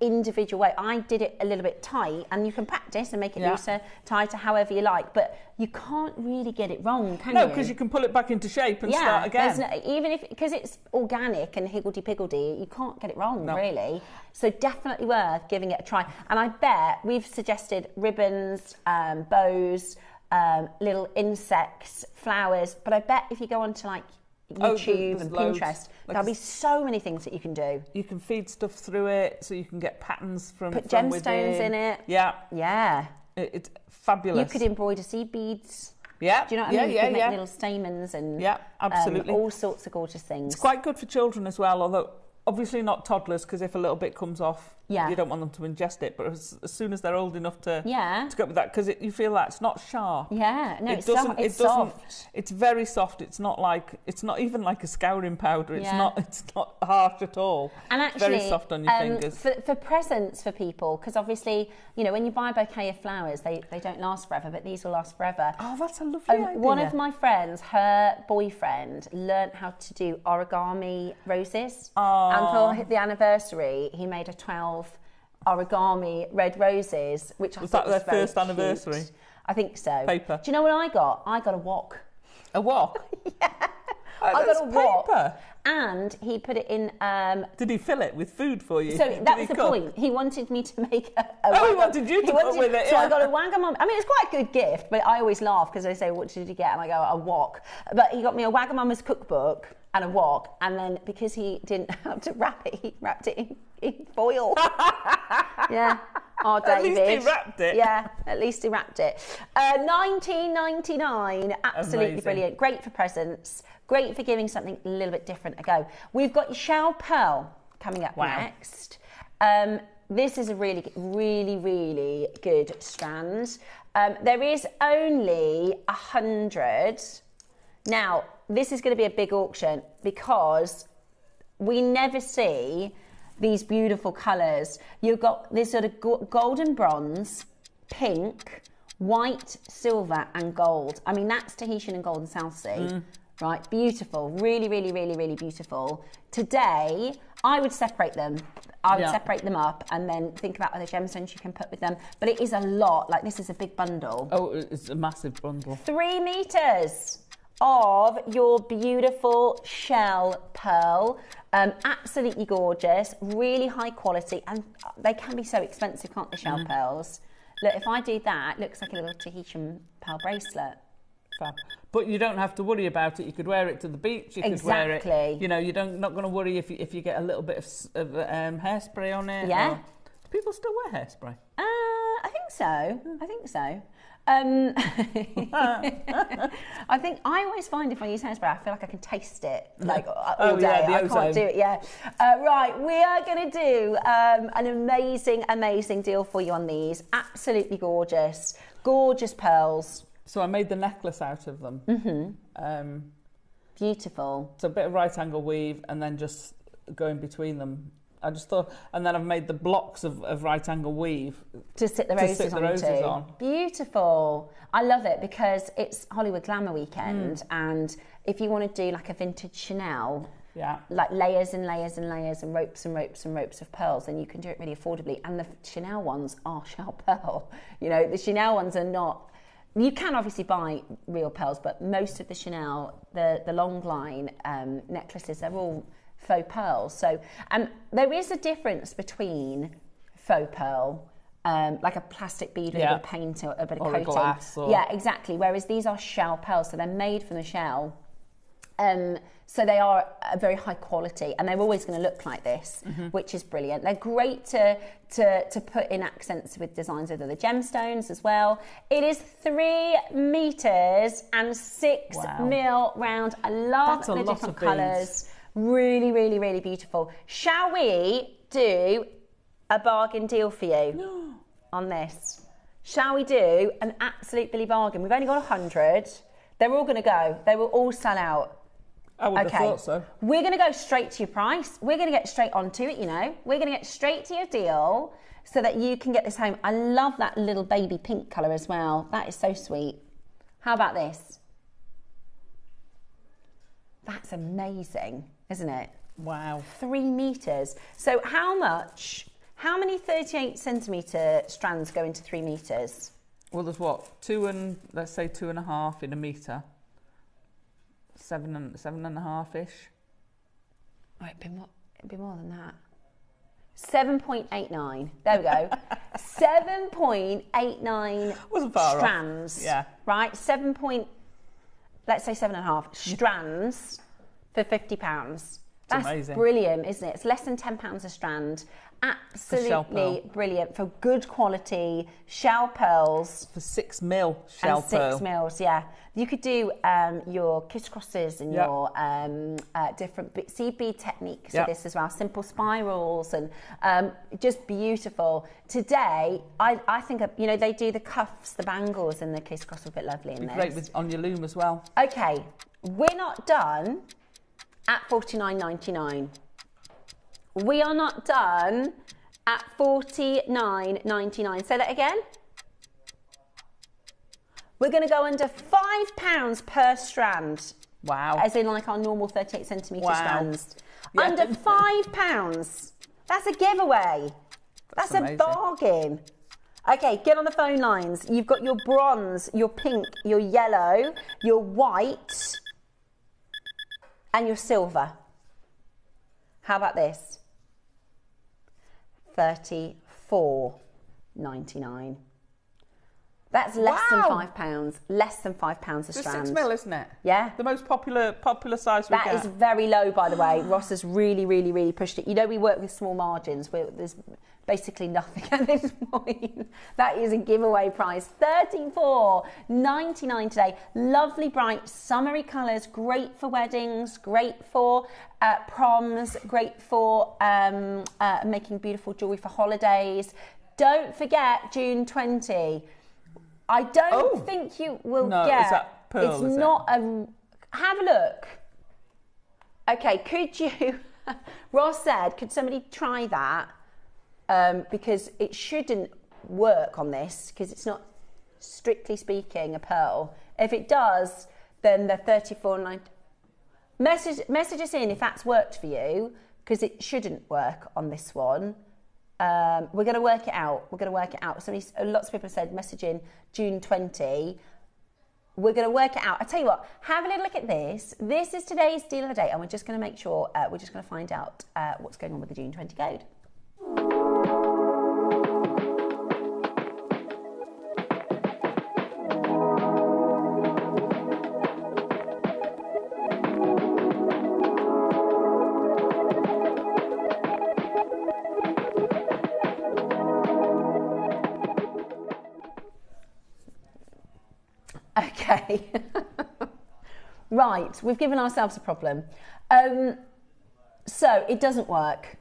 individual way. I did it a little bit tight, and you can practice and make it looser, tighter, however you like. But you can't really get it wrong, can you? No, because you can pull it back into shape and start again. Because it's organic and higgledy-piggledy, you can't get it wrong, really. So definitely worth giving it a try. And I bet we've suggested ribbons, bows, little insects, flowers. But I bet if you go onto like YouTube and Pinterest, there'll be so many things that you can do. You can feed stuff through it, so you can get patterns from Put from gemstones within. in it. Yeah. Yeah. It's fabulous. You could embroider seed beads. Yeah. Do you know what I mean? You could make little stamens and absolutely. all sorts of gorgeous things. It's quite good for children as well, although obviously not toddlers, because if a little bit comes off, you don't want them to ingest it. But as soon as they're old enough to go with that, because you feel that it's not sharp. Yeah, no, it's soft. It's very soft. It's not even like a scouring powder. It's not harsh at all. And actually, it's very soft on your fingers. For presents for people, because obviously, you know, when you buy a bouquet of flowers, they don't last forever, but these will last forever. Oh, that's a lovely idea. One of my friends, her boyfriend, learnt how to do origami roses. And for the anniversary, he made a 12 origami red roses, which was that their first anniversary? Cute. I think so. Paper. Do you know what I got? I got a wok. A wok? Yeah. Oh, I got a wok. Paper. And he put it in. Did he fill it with food for you? So that was the point. He wanted me to make a he wanted you to cook with it. So I got a Wagamama. I mean, it's quite a good gift, but I always laugh because they say, "What did you get?" And I go, "A wok." But he got me a Wagamama's cookbook and a wok, and then because he didn't have to wrap it, he wrapped it in foil. Yeah. Oh, David. At least he wrapped it. Yeah, at least he wrapped it. $19.99, absolutely Amazing. brilliant. Great for presents. Great for giving something a little bit different a go. We've got your Shell Pearl coming up next. This is a really, really, really good strand. There is only 100. Now, this is going to be a big auction because we never see these beautiful colours. You've got this sort of golden bronze, pink, white, silver and gold. I mean, that's Tahitian and golden South Sea. Right, beautiful, really, really, really, really beautiful. Today, I would separate them. I would separate them up and then think about other gemstones you can put with them. But it is a lot, like this is a big bundle. Oh, it's a massive bundle. 3 meters of your beautiful shell pearl. Absolutely gorgeous, really high quality, and they can be so expensive, can't they, shell pearls? Look, if I do that, it looks like a little Tahitian pearl bracelet. Fab. But you don't have to worry about it. You could wear it to the beach. You could wear it. You know, not going to worry if you get a little bit of hairspray on it. Yeah. Do people still wear hairspray? I think so. I think so. I think I always find if I use hairspray, I feel like I can taste it like all day. I can't do it. Yeah. Right, we are going to do an amazing deal for you on these. Absolutely gorgeous, gorgeous pearls. So I made the necklace out of them. Beautiful. So a bit of right angle weave and then just going between them. I just thought, and then I've made the blocks of right angle weave to sit the roses on. Beautiful. I love it because it's Hollywood Glamour weekend, and if you want to do like a vintage Chanel, like layers and layers and layers and ropes and ropes and ropes of pearls, then you can do it really affordably. And the Chanel ones are shell pearl. You know, the Chanel ones are not. You can obviously buy real pearls, but most of the Chanel, the long line necklaces, they're all faux pearls. So there is a difference between faux pearl, like a plastic bead with a bit of paint or a bit of coating. Glass Yeah, exactly. Whereas these are shell pearls, so they're made from the shell. So they are a very high quality, and they're always going to look like this, which is brilliant. They're great to put in accents with designs of the gemstones as well. It is 3 meters and 6 mil round. I love the different colours. Really, really, really beautiful. Shall we do a bargain deal for you on this? Shall we do an absolute Billy bargain? We've only got 100. They're all going to go. They will all sell out. I would have thought so. We're going to go straight to your price. We're going to get straight onto it, you know. We're going to get straight to your deal so that you can get this home. I love that little baby pink colour as well. That is so sweet. How about this? That's amazing, isn't it? Wow. 3 meters. So how many 38 centimetre strands go into 3 meters? Well, there's what? Let's say 2.5 in a metre. 7.5-ish. Oh, it'd be more than that. 7.89. There we go. 7.89 Wasn't far strands. Off. Yeah. Right? Let's say 7.5 strands for £50. That's amazing. Brilliant, isn't it? It's less than £10 a strand. Absolutely brilliant for good quality shell pearls. For 6 mil shell and pearl. 6 mils, yeah. You could do your crisscrosses and your different seed bead techniques with this as well. Simple spirals and just beautiful. Today, I think, you know, they do the cuffs, the bangles and the crisscross would look lovely in this. Great on your loom as well. Okay, we're not done at $49.99. We are not done at $49.99. Say that again. We're going to go under £5 per strand. Wow. As in like our normal 38 centimetre strands. Yeah. Under £5. That's a giveaway. That's amazing. A bargain. Okay, get on the phone lines. You've got your bronze, your pink, your yellow, your white, and your silver. How about this? $34.99. That's less than £5. Less than £5 a strand. 6 mil, isn't it? Yeah. The most popular size we get. That is very low, by the way. Ross has really, really, really pushed it. You know, we work with small margins. There's basically nothing at this point. That is a giveaway price. $34.99 today. Lovely, bright, summery colours. Great for weddings. Great for proms. Great for making beautiful jewellery for holidays. Don't forget June 20. I don't think you will get. Is that pearl? It's not a. Have a look. Okay, could you? Ross said, could somebody try that? Because it shouldn't work on this because it's not, strictly speaking, a pearl. If it does, then the $34.99. Message us in if that's worked for you because it shouldn't work on this one. We're going to work it out. Lots of people have said message in June 20. We're going to work it out. I tell you what, have a little look at this. This is today's deal of the day, and we're just going to make sure, we're just going to find out what's going on with the June 20 code. Okay. Right, we've given ourselves a problem. So it doesn't work.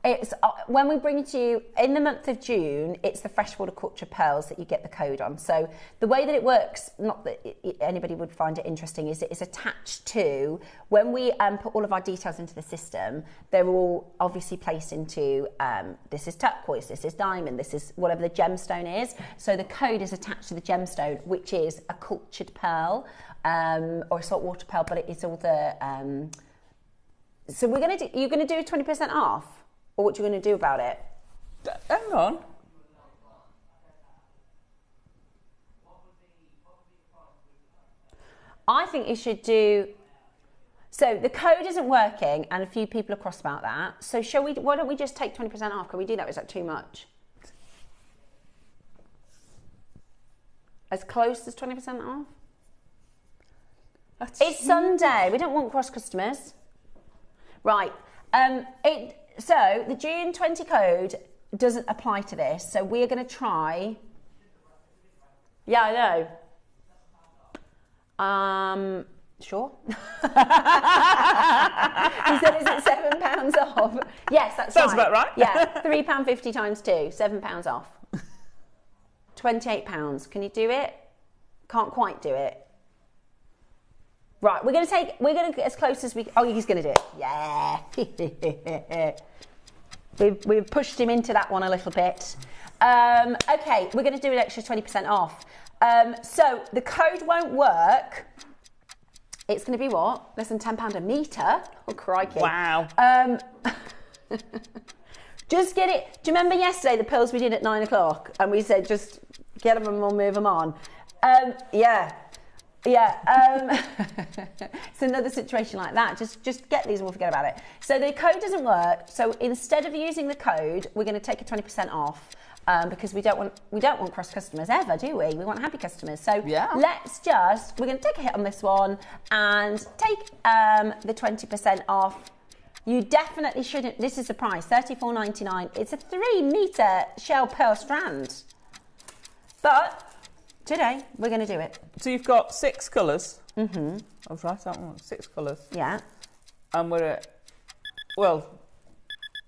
It's when we bring it to you in the month of June, it's the freshwater culture pearls that you get the code on. So the way that it works, not that anybody would find it interesting, is it is attached to, when we put all of our details into the system, they're all obviously placed into, this is turquoise, this is diamond, this is whatever the gemstone is. So the code is attached to the gemstone, which is a cultured pearl, or a saltwater pearl, but it's all the, so you're going to do 20% off? Or what are you going to do about it? Hang on. I think you should do. So the code isn't working, and a few people are cross about that. So why don't we just take 20% off? Can we do that? Or is that too much? As close as 20% off? It's Sunday. We don't want cross customers. Right. So the June 20 code doesn't apply to this. So we're going to try. Yeah, I know. Sure. He said, is it £7 off? Yes, that's Sounds about right. Yeah, £3.50 times 2, £7 off. £28. Can you do it? Can't quite do it. Right, we're going to get as close as we... Oh, he's going to do it. Yeah. We've pushed him into that one a little bit. Okay, we're going to do an extra 20% off. So the code won't work. It's going to be what? Less than £10 a metre? Oh, crikey. Wow. Just get it. Do you remember yesterday the pearls we did at 9 o'clock? And we said, just get them and we'll move them on. Yeah. It's another situation like that. Just get these and we'll forget about it. So the code doesn't work. So instead of using the code, we're going to take a 20% off. Because we don't want cross customers ever, do we? We want happy customers. So yeah. we're going to take a hit on this one and take the 20% off. You definitely shouldn't. This is the price, $34.99. It's a 3-metre shell pearl strand. But today we're going to do it. So you've got 6 colours. Mm-hmm. I was right, that one. 6 colours. Yeah. And we're at, well,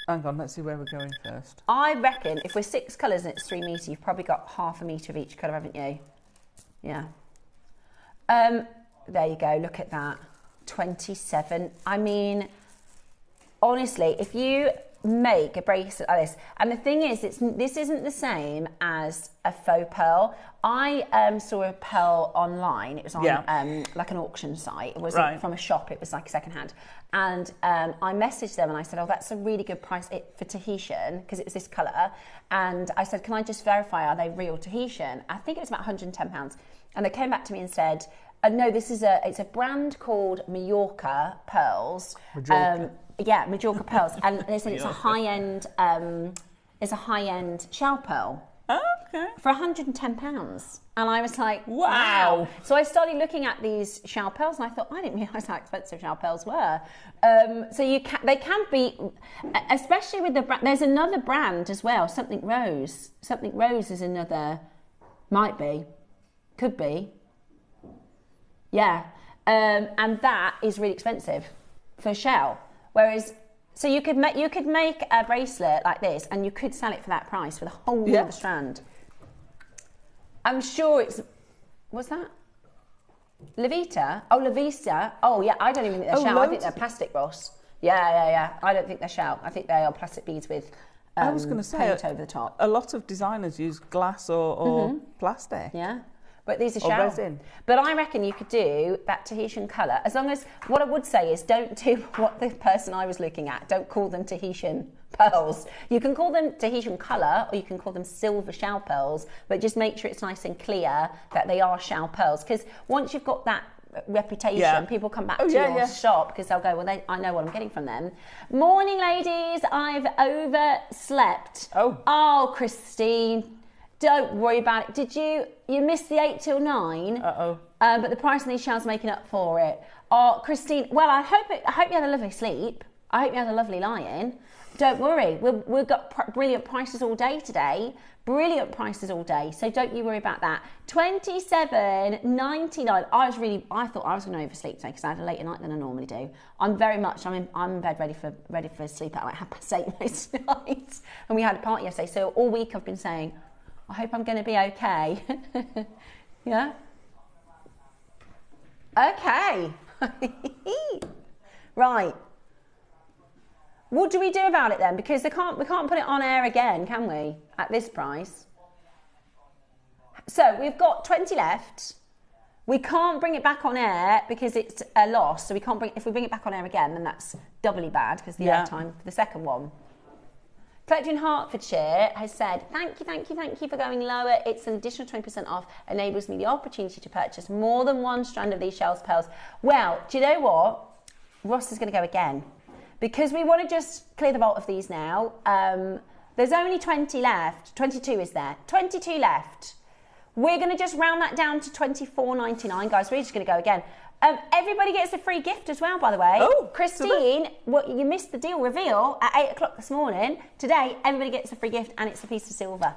hang on, let's see where we're going first. I reckon if we're 6 colours and it's 3 metre, you've probably got half a metre of each colour, haven't you? Yeah. There you go, look at that. 27. I mean, honestly, if you make a bracelet like this, and the thing is, this isn't the same as a faux pearl. I saw a pearl online. It was on like an auction site. It wasn't from a shop. It was like secondhand. And I messaged them and I said, oh, that's a really good price for Tahitian, because it was this colour. And I said, can I just verify, are they real Tahitian? I think it was about £110. And they came back to me and said, no, it's a brand called Mallorca Pearls. Mallorca Pearls. And they said it's a high-end shell pearl. Oh, okay. For £110. And I was like, wow. So I started looking at these shell pearls and I thought, I didn't realise how expensive shell pearls were. So they can be, especially with the brand. There's another brand as well, Something Rose. Something Rose is another, might be, could be. Yeah. And that is really expensive for shell. Whereas, so you could make a bracelet like this and you could sell it for that price for the whole of the strand. I'm sure it's, what's that? Levita? Oh, Levista. Oh, yeah, I don't even think they're shell. I think they're plastic, Ross. Yeah. I don't think they're shell. I think they are plastic beads with I was going to say, paint over the top. A lot of designers use glass or plastic. Yeah. But these are or shell. resin. But I reckon you could do that Tahitian colour, as long as, what I would say is don't do what the person I was looking at, don't call them Tahitian pearls. You can call them Tahitian colour or you can call them silver shell pearls, but just make sure it's nice and clear that they are shell pearls. Because once you've got that reputation, people come back to your shop because they'll go, well, I know what I'm getting from them. Morning, ladies. I've overslept. Oh, Christine. Don't worry about it. Did you missed the 8 till 9? But the price of these shells making up for it. Oh, Christine. Well, I hope you had a lovely sleep. I hope you had a lovely lie-in. Don't worry. We've got brilliant prices all day today. Brilliant prices all day. So don't you worry about that. $27.99. I thought I was going to oversleep today because I had a later night than I normally do. I'm in bed ready for sleep at like 8:30 most nights. And we had a party yesterday. So all week I've been saying, I hope I'm going to be okay. Yeah? Okay. Right. What do we do about it then? Because we can't put it on air again, can we? At this price. So we've got 20 left. We can't bring it back on air because it's a loss. So if we bring it back on air again, then that's doubly bad because the airtime for the second one. Collector in Hertfordshire has said, thank you for going lower. It's an additional 20% off, enables me the opportunity to purchase more than one strand of these shells pearls. Well, do you know what? Ross is going to go again. Because we want to just clear the vault of these now. There's only 20 left. 22 is there. 22 left. We're going to just round that down to $24.99, guys. We're just going to go again. Everybody gets a free gift as well, by the way. Oh, Christine, you missed the deal reveal at 8 o'clock this morning. Today, everybody gets a free gift and it's a piece of silver.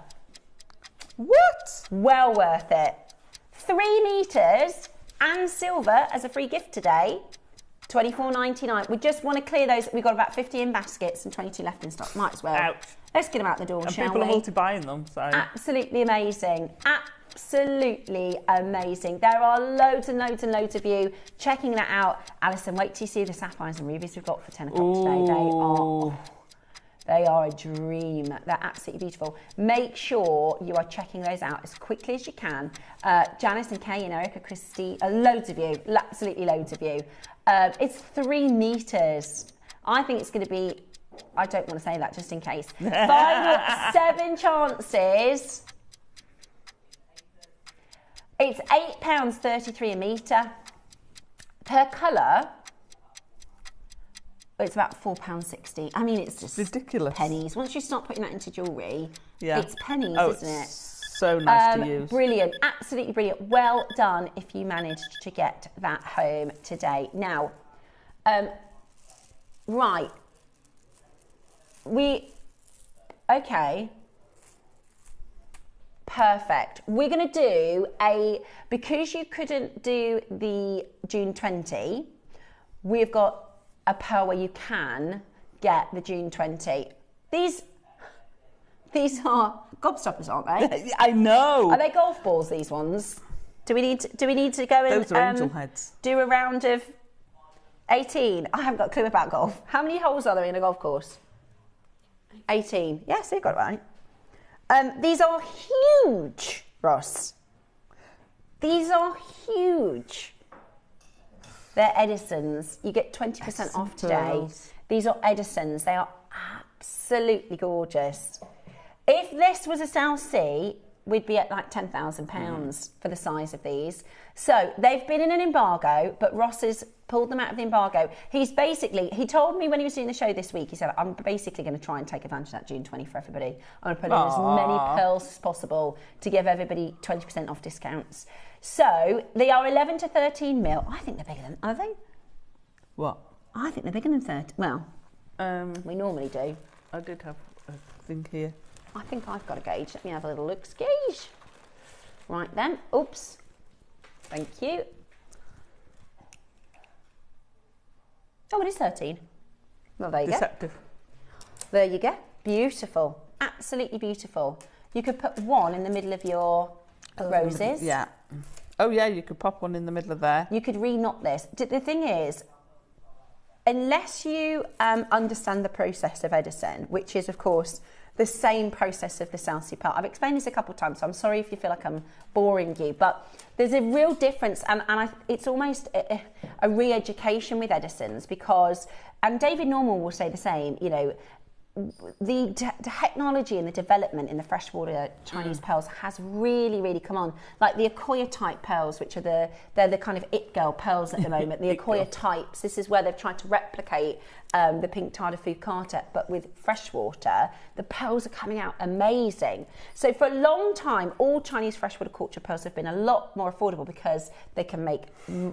What? Well worth it. 3 metres, and silver as a free gift today. $24.99. We just want to clear those. We've got about 50 in baskets and 22 left in stock. Might as well. Ouch. Let's get them out the door, And shall people we? are multi-buying them, so... Absolutely amazing. Absolutely amazing. There are loads and loads and loads of you checking that out. Alison, wait till you see the sapphires and rubies we've got for 10 o'clock today. They are a dream. They're absolutely beautiful. Make sure you are checking those out as quickly as you can. Janice and Kay and Erica, Christy, loads of you, absolutely loads of you. It's 3 meters. I think it's going to be, I don't want to say that just in case. Final 7 chances. It's £8.33 a metre. Per colour, it's about £4.60. I mean, it's just ridiculous. Pennies. Once you start putting that into jewellery, yeah. It's pennies, isn't it? So nice to use. Brilliant, absolutely brilliant. Well done if you managed to get that home today. Now, right. Okay. Perfect. We're going to do because you couldn't do the June 20, we've got a pearl where you can get the June 20. These are gobstoppers, aren't they? I know. Are they golf balls, these ones? Do we need to go and those are angel heads. Do a round of 18? I haven't got a clue about golf. How many holes are there in a golf course? 18. Yes, you got it right. These are huge, Ross. These are huge. They're Edison's. You get 20% off today. Pearls. These are Edison's. They are absolutely gorgeous. If this was a South Sea, we'd be at like £10,000 for the size of these. So they've been in an embargo, but Ross has pulled them out of the embargo. He told me when he was doing the show this week, he said, I'm basically going to try and take advantage of that June 20 for everybody. I'm going to put in as many pearls as possible to give everybody 20% off discounts. So they are 11 to 13 mil. I think they're bigger than, are they? What? I think they're bigger than 30. Well, we normally do. I did have a thing here. I think I've got a gauge. Let me have a little look. Gauge. Right then. Oops. Thank you. Oh, it is 13. Well, there you Deceptive. go. There you go. Beautiful. Absolutely beautiful. You could put one in the middle of your roses. Yeah. Oh, yeah, you could pop one in the middle of there. You could re-knot this. The thing is, unless you understand the process of Edison, which is, of course, the same process of the South Sea pearl. I've explained this a couple of times, so I'm sorry if you feel like I'm boring you, but there's a real difference, and it's almost a re-education with Edison's because, and David Norman will say the same, you know, the technology and the development in the freshwater Chinese pearls has really, really come on. Like the Akoya type pearls, which are they're the kind of it girl pearls at the moment. The Akoya types. This is where they've tried to replicate the pink Tarda Foucault, but with freshwater. The pearls are coming out amazing. So for a long time, all Chinese freshwater culture pearls have been a lot more affordable because they can make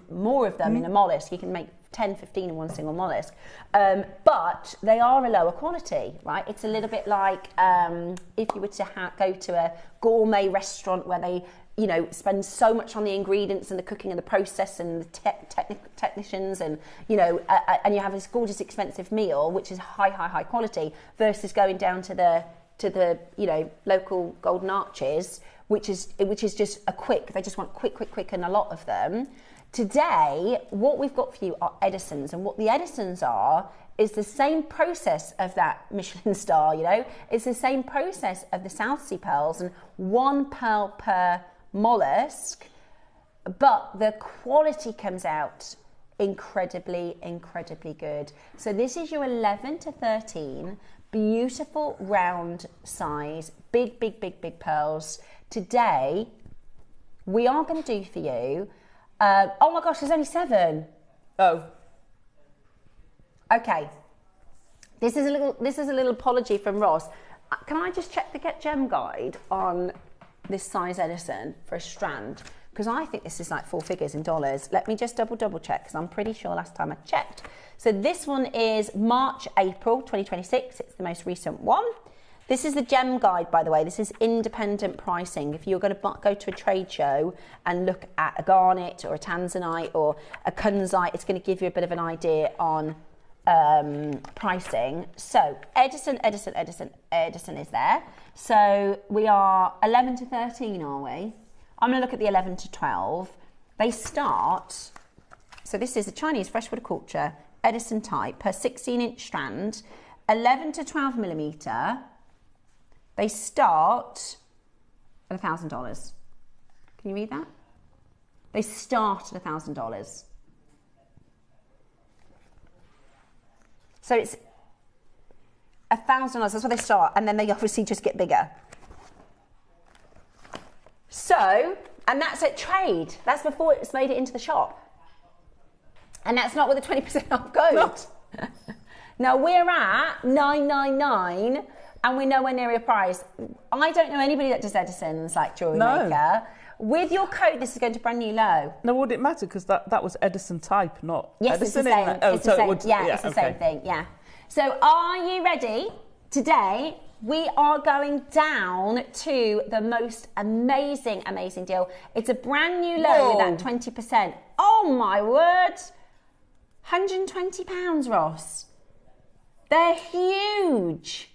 more of them in a mollusk. You can make 10, 15 in one single mollusk. But they are a lower quality, right? It's a little bit like if you were to go to a gourmet restaurant where they, you know, spend so much on the ingredients and the cooking and the process and the technicians and, you know, and you have this gorgeous expensive meal, which is high quality, versus going down to the you know, local Golden Arches, which is just they just want quick, and a lot of them. Today, what we've got for you are Edison's, and what the Edison's are is the same process of that Michelin star, you know? It's the same process of the South Sea pearls, and 1 pearl per mollusk, but the quality comes out incredibly good. So this is your 11 to 13, beautiful round size, big pearls. Today, we are going to do for you, oh my gosh, there's only 7. Oh. Okay. This is a little apology from Ross. Can I just check the Get Gem guide on this size Edison for a strand? Because I think this is like 4 figures in dollars. Let me just double check, because I'm pretty sure last time I checked. So this one is March, April 2026. It's the most recent one. This is the gem guide, by the way. This is independent pricing. If you're going to go to a trade show and look at a garnet or a tanzanite or a kunzite, it's going to give you a bit of an idea on pricing. So Edison is there. So we are 11 to 13, are we? I'm going to look at the 11 to 12. They start, so this is a Chinese freshwater culture, Edison type, per 16-inch strand, 11 to 12 millimetre. They start at $1,000. Can you read that? They start at $1,000. So it's $1,000, that's where they start, and then they obviously just get bigger. So, and that's at trade. That's before it's made it into the shop. And that's not with the 20% off code. No. Now we're at $9.99 and we're nowhere near your price. I don't know anybody that does Edison's like JewelleryMaker. With your code, this is going to brand new low. Now, would it matter? Because that was Edison type, not yes, Edison. It's the same. Oh, it's so the same. it would, yeah, it's the same thing. Yeah. So, are you ready? Today, we are going down to the most amazing deal. It's a brand new low with that 20%. Oh my word! £120, Ross. They're huge.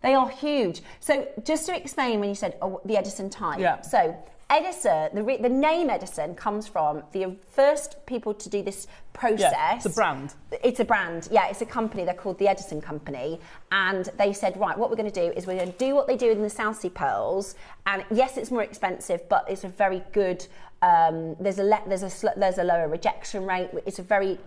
They are huge. So just to explain when you said the Edison type. Yeah. So Edison, the name Edison comes from the first people to do this process. Yeah, it's a brand. It's a brand. Yeah, it's a company. They're called the Edison Company. And they said, right, what we're going to do is we're going to do what they do in the South Sea pearls. And yes, it's more expensive, but it's a very good, there's a lower rejection rate. It's a very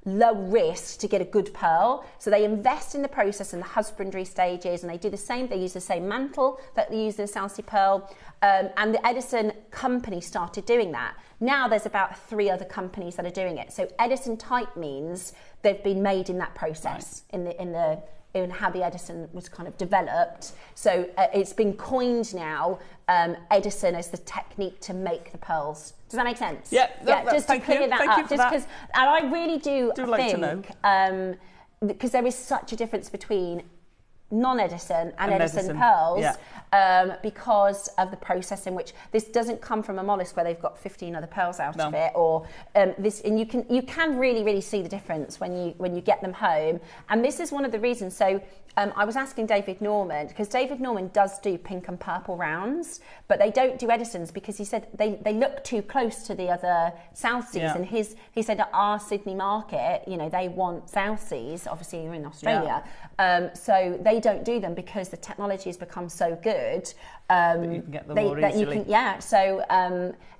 low risk to get a good pearl. So they invest in the process and the husbandry stages, and they do the same. They use the same mantle that they use in the South Sea pearl. And the Edison Company started doing that. Now there's about 3 other companies that are doing it. So Edison type means they've been made in that process, right, in how the Edison was kind of developed. So it's been coined now, Edison as the technique to make the pearls. Does that make sense? Yeah, just to clear that up. Just because, and I really do like think, to know. Because there is such a difference between non-Edison and Edison pearls, yeah. Because of the process in which this doesn't come from a mollusk where they've got 15 other pearls out of it, or this, and you can really see the difference when you get them home. And this is one of the reasons. So I was asking David Norman, because David Norman does do pink and purple rounds, but they don't do Edison's because he said they look too close to the other South Seas. Yeah. And he said at our Sydney market, they want South Seas. Obviously, you're in Australia, so they don't do them because the technology has become so good. That you can get them more easily. So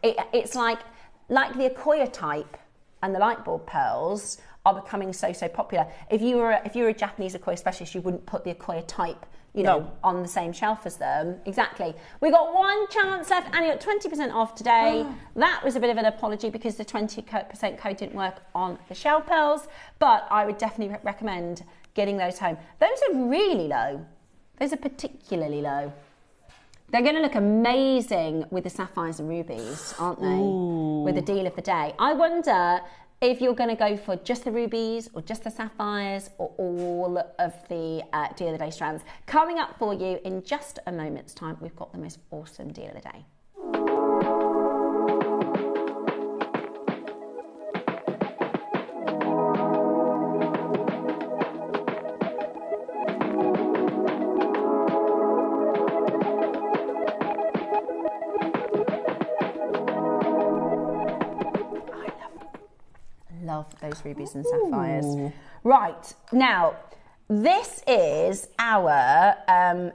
it's like the Akoya type and the light bulb pearls are becoming so popular. If you were a Japanese Akoya specialist, you wouldn't put the Akoya type, on the same shelf as them. Exactly. We got one chance left, and you got 20% off today. That was a bit of an apology because the 20% code didn't work on the shell pearls, but I would definitely recommend getting those home. Those are really low. Those are particularly low. They're going to look amazing with the sapphires and rubies, aren't they? Ooh. With the deal of the day. I wonder if you're going to go for just the rubies or just the sapphires or all of the deal of the day strands. Coming up for you in just a moment's time, we've got the most awesome deal of the day. Love those rubies and sapphires. Ooh. Right, now this is our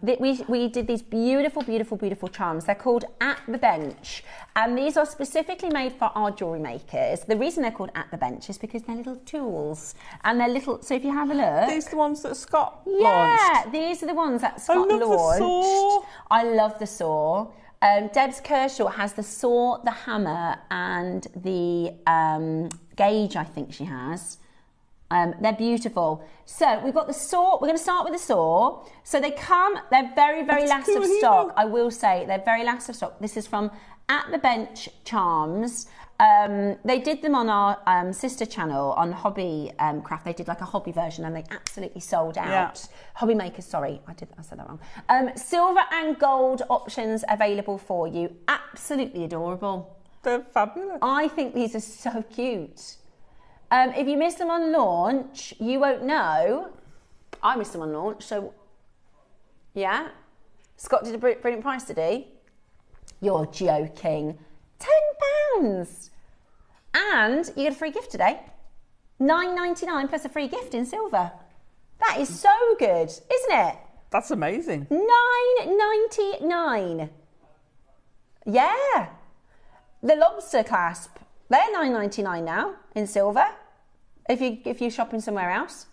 we did these beautiful charms. They're called At the Bench, and these are specifically made for our jewellery makers. The reason they're called At the Bench is because they're little tools, and they're little. So if you have a look, these are the ones that Scott launched. These are the ones that Scott launched. The saw. I love the saw. Debs Kershaw has the saw, the hammer, and the gauge, I think she has. They're beautiful. So we've got the saw. We're going to start with the saw. So they're very last of stock. I will say they're very last of stock. This is from At the Bench Charms. They did them on our sister channel on Hobby Craft. They did like a hobby version and they absolutely sold out. Yeah. JewelleryMaker, sorry, I said that wrong. Silver and gold options available for you. Absolutely adorable. They're fabulous. I think these are so cute. If you missed them on launch, you won't know. I missed them on launch, so yeah. Scott did a brilliant price today. You're joking. £10. And you get a free gift today. $9.99 plus a free gift in silver. That is so good, isn't it? That's amazing. $9.99. Yeah. The lobster clasp, they're $9.99 now in silver. If you're shopping somewhere else,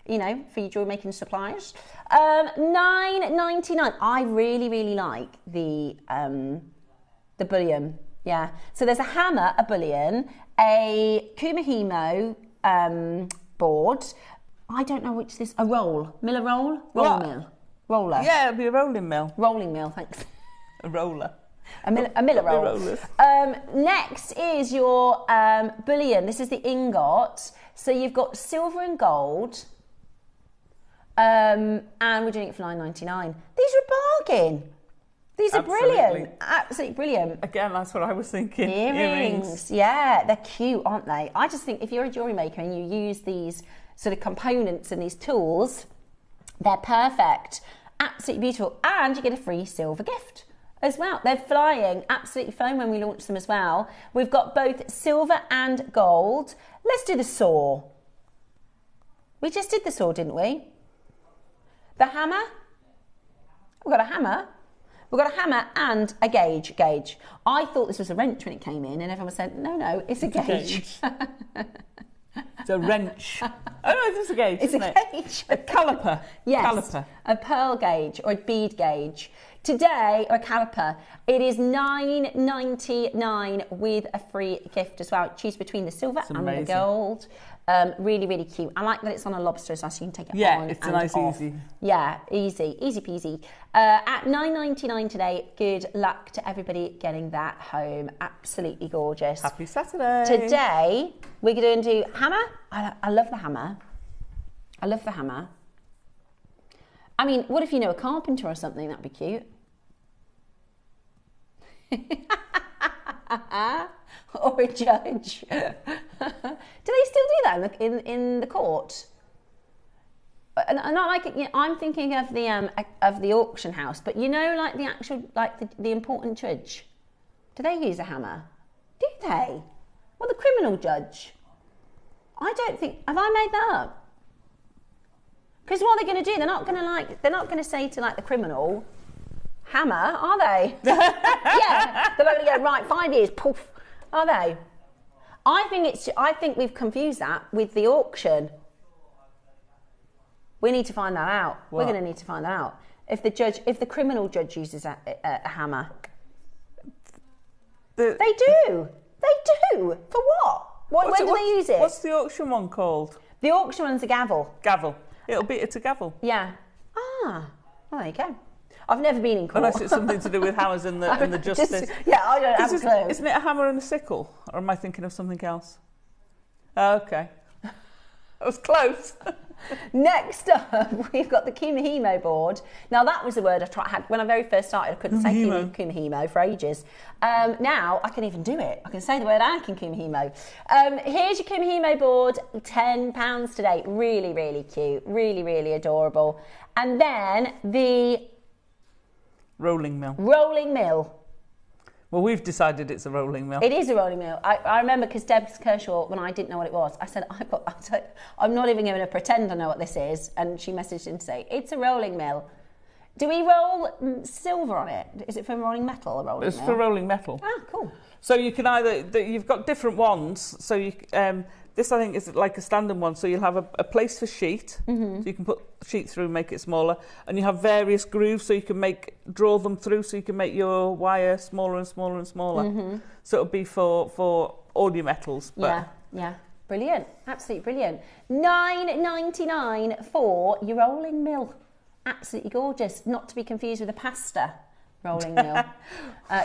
you know, for your jewelry making supplies. $9.99. I really like the bullion. Yeah. So there's a hammer, a bullion, a kumihimo board. I don't know which this. A roll. Miller roll? Mill. Roller. Yeah, it'll be a rolling mill. Rolling mill, thanks. A roller. A Miller roll. Next is your bullion. This is the ingot. So you've got silver and gold. And we're doing it for $9.99. These are a bargain. These are brilliant. Absolutely brilliant. Again, that's what I was thinking. Earrings. Yeah, they're cute, aren't they? I just think if you're a jewellery maker and you use these sort of components and these tools, they're perfect. Absolutely beautiful. And you get a free silver gift as well. They're flying, absolutely flying when we launch them as well. We've got both silver and gold. Let's do the saw. We just did the saw, didn't we? The hammer. We've got a hammer. We've got a hammer and a gauge. I thought this was a wrench when it came in and everyone said, no, it's a gauge. It's a wrench. Oh no, it's a gauge, It's isn't a it? gauge. A caliper. Yes, Caliper. a pearl gauge or a bead gauge. Today, or a caliper, it is $9.99 with a free gift as well. Choose between the silver and the gold. Really cute. I like that it's on a lobster as well, so you can take it on Yeah, it's a and nice off. easy. Yeah, easy peasy. At $9.99 today, good luck to everybody getting that home. Absolutely gorgeous. Happy Saturday. Today, we're going to do hammer. I love the hammer. I love the hammer. I mean, what if you know a carpenter or something? That'd be cute. Or a judge. Do they still do that in the court? And not like I'm thinking of the auction house, but you know, like the actual the important judge. Do they use a hammer? Do they? Well, the criminal judge. I don't think. Have I made that up? Because what they're going to do, they're not going to say to the criminal, hammer, are they? Yeah, they're not going to go, right, 5 years, poof, are they? I think we've confused that with the auction. We need to find that out. What? We're going to need to find that out. If the criminal judge uses a hammer. They do. For what? When do they use it? What's the auction one called? The auction one's a gavel. Gavel. It's a gavel. Yeah. Well, there you go. I've never been in court. Unless it's something to do with hammers and the justice. Yeah, I don't have a clue. Isn't it a hammer and a sickle? Or am I thinking of something else? Oh, okay. That was close. Next up, we've got the kumihimo board. Now, that was the word I had when I very first started. I couldn't say kumihimo for ages. Now, I can even do it. I can say the word and I can kumihimo. Here's your kumihimo board, £10 today. Really cute. Really adorable. And then the... Rolling mill. Well, we've decided it's a rolling mill. It is a rolling mill. I remember because Deb Kershaw, when I didn't know what it was, I said, I'm not even going to pretend I know what this is. And she messaged in to say, it's a rolling mill. Do we roll silver on it? Is it for rolling metal, a rolling mill? It's for rolling metal. Ah, cool. So you can you've got different ones. So you, this I think is like a standard one. So you'll have a place for sheet. Mm-hmm. So you can put sheet through, make it smaller. And you have various grooves, so you can draw them through, so you can make your wire smaller and smaller and smaller. Mm-hmm. So it'll be for all your metals. But yeah. Brilliant. Absolutely brilliant. $9.99 for your rolling mill. Absolutely gorgeous. Not to be confused with a pasta rolling mill.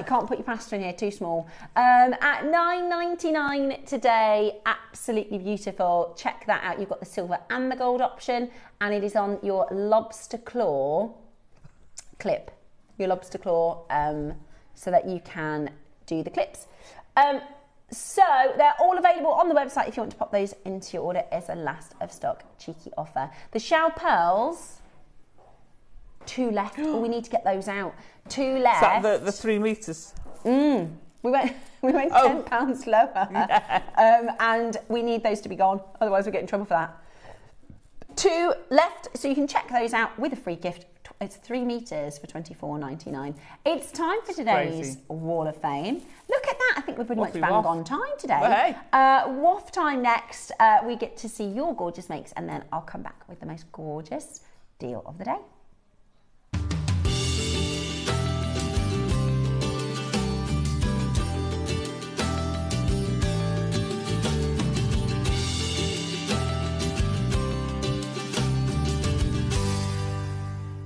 Can't put your pasta in here, too small. At $9.99 today, absolutely beautiful. Check that out. You've got the silver and the gold option, and it is on your lobster claw clip. Your lobster claw, so that you can do the clips. So they're all available on the website if you want to pop those into your order as a last of stock cheeky offer. The shell pearls, 2 left. Oh, we need to get those out. 2 left. Is that the 3 metres? We went £10 lower. Yeah. And we need those to be gone. Otherwise we get in trouble for that. 2 left, so you can check those out with a free gift. It's 3 metres for $24.99. It's time for today's Wall of Fame. Look at that. I think we're pretty much bang on time today. Well, hey. Waff time next. We get to see your gorgeous makes, and then I'll come back with the most gorgeous deal of the day.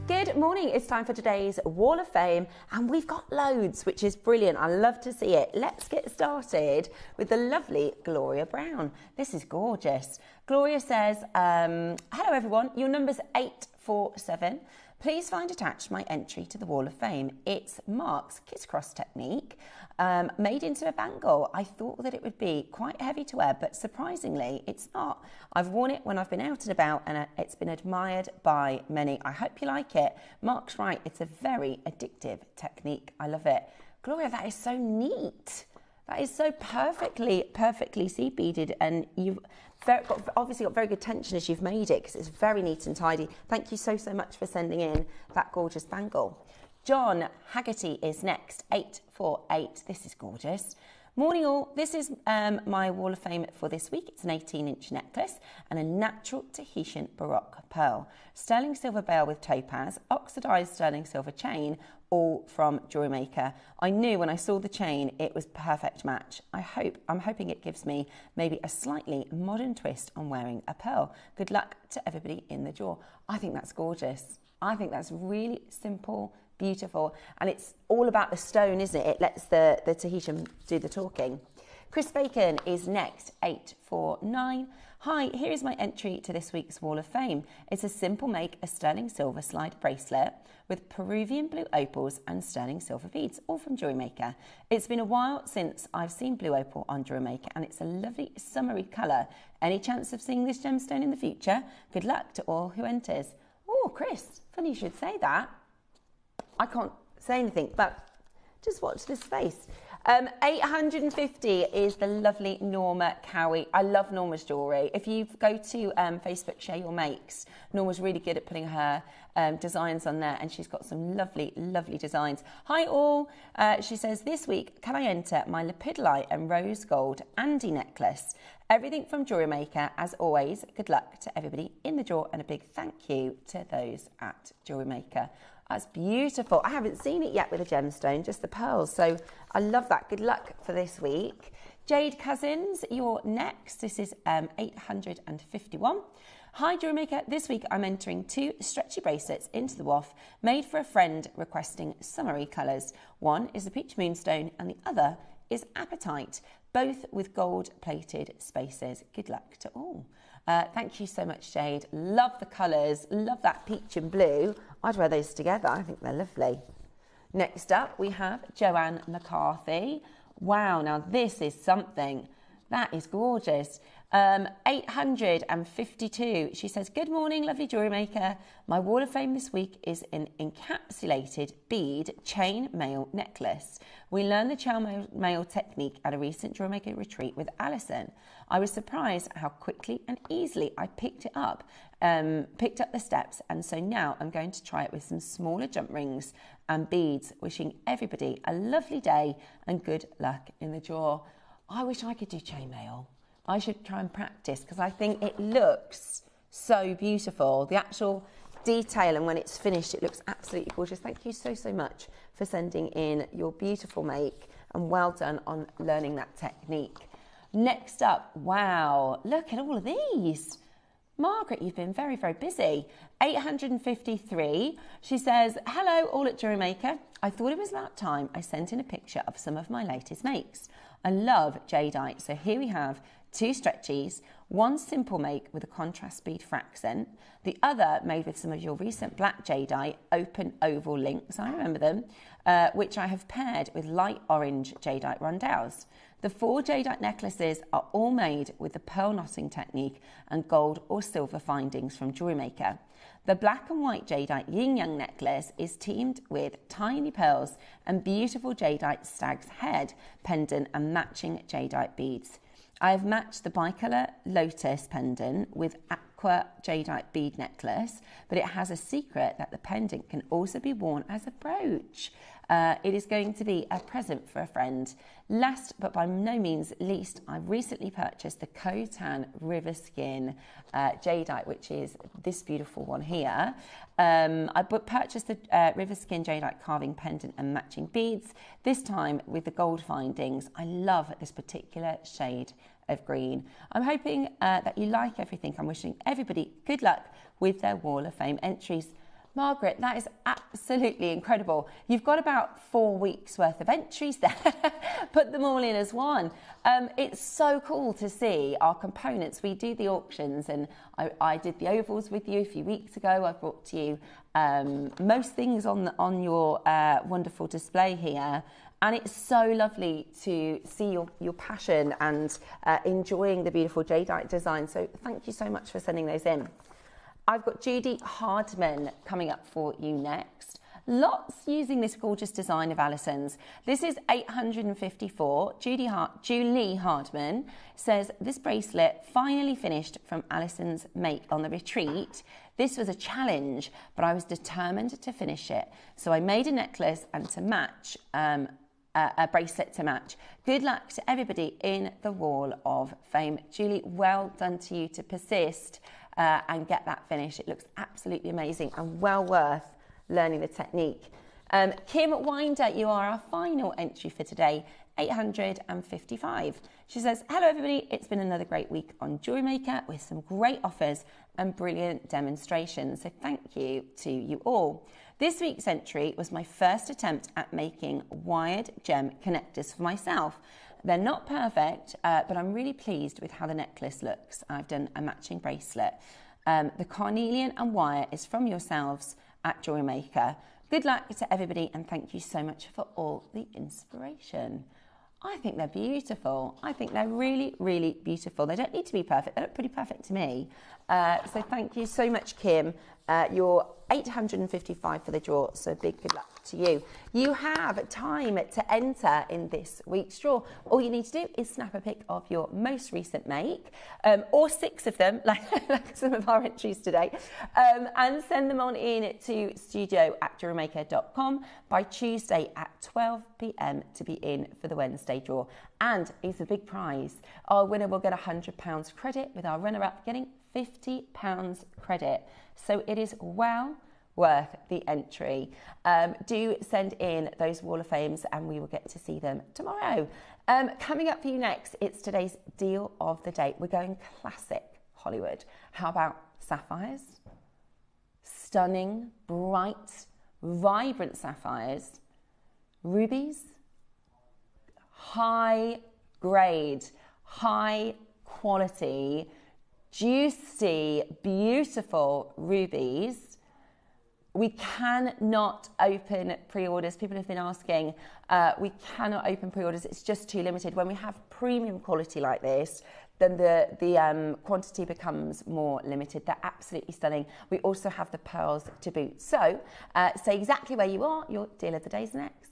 Good morning, it's time for today's Wall of Fame, and we've got loads, which is brilliant. I love to see it. Let's get started with the lovely Gloria Brown. This is gorgeous. Gloria says, hello everyone, your number's 847. Please find attached my entry to the Wall of Fame. It's Mark's Kiss Cross technique, made into a bangle. I thought that it would be quite heavy to wear, but surprisingly, it's not. I've worn it when I've been out and about, and it's been admired by many. I hope you like it. Mark's right, it's a very addictive technique. I love it. Gloria, that is so neat. That is so perfectly seed beaded, and you've obviously got very good tension as you've made it, because it's very neat and tidy. Thank you so much for sending in that gorgeous bangle. John Haggerty is next, 848. This is gorgeous. Morning all, this is my Wall of Fame for this week. It's an 18-inch necklace and a natural Tahitian Baroque pearl. Sterling silver bale with topaz, oxidised sterling silver chain, all from JewelleryMaker. I knew when I saw the chain it was perfect match. I'm hoping it gives me maybe a slightly modern twist on wearing a pearl. Good luck to everybody in the draw. I think that's gorgeous. I think that's really simple, beautiful, and it's all about the stone, isn't it? It lets the Tahitian do the talking. Chris Bacon is next, 849. Hi, here is my entry to this week's Wall of Fame. It's a simple make, a sterling silver slide bracelet with Peruvian blue opals and sterling silver beads, all from JewelleryMaker. It's been a while since I've seen blue opal on JewelleryMaker, and it's a lovely summery colour. Any chance of seeing this gemstone in the future? Good luck to all who enters. Oh, Chris, funny you should say that. I can't say anything, but just watch this space. 850 is the lovely Norma Cowie. I love Norma's jewellery. If you go to Facebook, Share Your Makes, Norma's really good at putting her designs on there, and she's got some lovely, lovely designs. Hi all. She says, this week, can I enter my lapidolite and rose gold Andy necklace? Everything from JewelleryMaker, as always. Good luck to everybody in the draw, and a big thank you to those at JewelleryMaker. That's beautiful. I haven't seen it yet with a gemstone, just the pearls. So I love that. Good luck for this week. Jade Cousins, you're next. This is 851. Hi, JewelleryMaker. This week I'm entering 2 stretchy bracelets into the waff made for a friend requesting summery colours. One is the Peach Moonstone and the other is Apatite, both with gold-plated spaces. Good luck to all. Thank you so much, Jade. Love the colours. Love that peach and blue. I'd wear those together. I think they're lovely. Next up, we have Joanne McCarthy. Wow, now this is something. That is gorgeous. 852. She says, good morning, lovely JewelleryMaker. My Wall of Fame this week is an encapsulated bead chain mail necklace. We learned the chain mail technique at a recent JewelleryMaker retreat with Alison. I was surprised at how quickly and easily I picked up the steps, and so now I'm going to try it with some smaller jump rings and beads. Wishing everybody a lovely day and good luck in the draw. I wish I could do chainmail. I should try and practice, because I think it looks so beautiful. The actual detail, and when it's finished, it looks absolutely gorgeous. Thank you so much for sending in your beautiful make, and well done on learning that technique. Next up, wow, look at all of these. Margaret, you've been very, very busy. 853. She says, hello, all at JewelleryMaker. I thought it was about time I sent in a picture of some of my latest makes. I love jadeite, so here we have 2 stretchies, one simple make with a contrast bead for accent, the other made with some of your recent black jadeite open oval links, I remember them, which I have paired with light orange jadeite rondelles. The 4 jadeite necklaces are all made with the pearl knotting technique and gold or silver findings from JewelleryMaker. The black and white jadeite yin-yang necklace is teamed with tiny pearls and beautiful jadeite stag's head pendant and matching jadeite beads. I have matched the bicolour lotus pendant with aqua jadeite bead necklace, but it has a secret that the pendant can also be worn as a brooch. It is going to be a present for a friend. Last but by no means least, I recently purchased the Khotan River Skin jadeite, which is this beautiful one here. I purchased the River Skin jadeite carving pendant and matching beads, this time with the gold findings. I love this particular shade of green. I'm hoping that you like everything. I'm wishing everybody good luck with their Wall of Fame entries. Margaret, that is absolutely incredible. You've got about 4 weeks worth of entries there. Put them all in as one. It's so cool to see our components. We do the auctions, and I did the ovals with you a few weeks ago. I brought to you most things on your wonderful display here. And it's so lovely to see your passion and enjoying the beautiful jadeite design. So thank you so much for sending those in. I've got Judy Hardman coming up for you next. Lots using this gorgeous design of Alison's. This is 854. Julie Hardman says, this bracelet finally finished from Alison's make on the retreat. This was a challenge, but I was determined to finish it. So I made a necklace and to match, a bracelet to match. Good luck to everybody in the Wall of Fame. Julie, well done to you to persist and get that finish. It looks absolutely amazing and well worth learning the technique. Kim Winder, you are our final entry for today, 855. She says, hello everybody, it's been another great week on JewelleryMaker with some great offers and brilliant demonstrations. So thank you to you all. This week's entry was my first attempt at making wired gem connectors for myself. They're not perfect, but I'm really pleased with how the necklace looks. I've done a matching bracelet. The carnelian and wire is from yourselves at JewelleryMaker. Good luck to everybody and thank you so much for all the inspiration. I think they're beautiful. I think they're really, really beautiful. They don't need to be perfect. They look pretty perfect to me. So thank you so much, Kim. You're 855 for the draw, so big good luck to you. You have time to enter in this week's draw. All you need to do is snap a pic of your most recent make, or 6 of them, like some of our entries today, and send them on in to studio@jewellerymaker.com by Tuesday at 12 p.m. to be in for the Wednesday draw. And it's a big prize. Our winner will get £100 credit, with our runner-up getting £50 credit. So it is well worth the entry. Do send in those Wall of Fames and we will get to see them tomorrow. Coming up for you next, it's today's deal of the day. We're going classic Hollywood. How about sapphires? Stunning, bright, vibrant sapphires. Rubies. High grade, high quality, juicy, beautiful rubies. We cannot open pre-orders. People have been asking. We cannot open pre-orders. It's just too limited. When we have premium quality like this, then the quantity becomes more limited. They're absolutely stunning. We also have the pearls to boot. So say exactly where you are. Your deal of the day is next.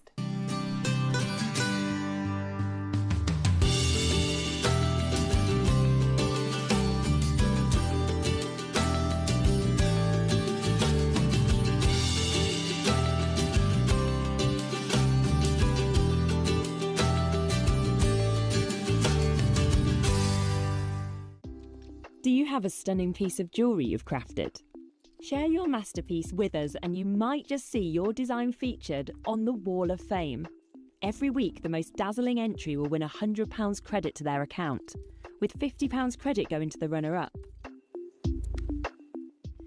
Do you have a stunning piece of jewellery you've crafted? Share your masterpiece with us and you might just see your design featured on the Wall of Fame. Every week, the most dazzling entry will win £100 credit to their account, with £50 credit going to the runner-up.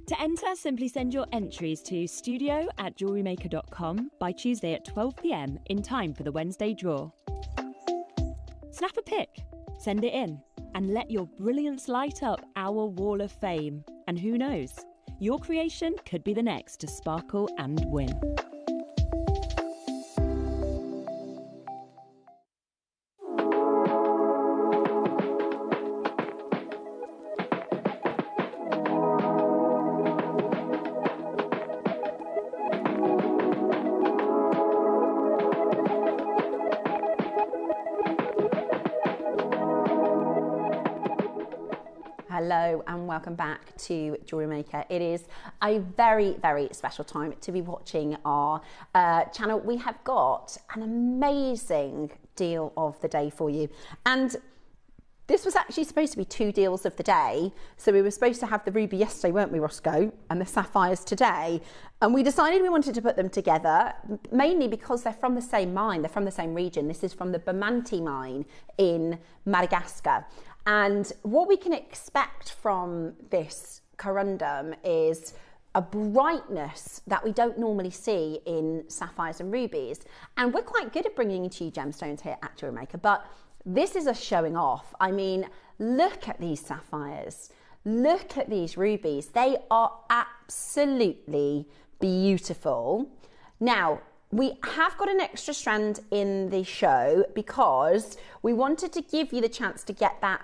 To enter, simply send your entries to studio@jewellerymaker.com by Tuesday at 12 p.m. in time for the Wednesday draw. Snap a pic, send it in, and let your brilliance light up our wall of fame. And who knows, your creation could be the next to sparkle and win. Hello and welcome back to Jewellery Maker. It is a very, very special time to be watching our channel. We have got an amazing deal of the day for you. And this was actually supposed to be 2 deals of the day. So we were supposed to have the ruby yesterday, weren't we, Roscoe? And the sapphires today. And we decided we wanted to put them together, mainly because they're from the same mine, they're from the same region. This is from the Bamanti mine in Madagascar. And what we can expect from this corundum is a brightness that we don't normally see in sapphires and rubies. And we're quite good at bringing to you gemstones here at Jewellery Maker, but this is a showing off. I mean, look at these sapphires. Look at these rubies. They are absolutely beautiful. Now, we have got an extra strand in the show because we wanted to give you the chance to get that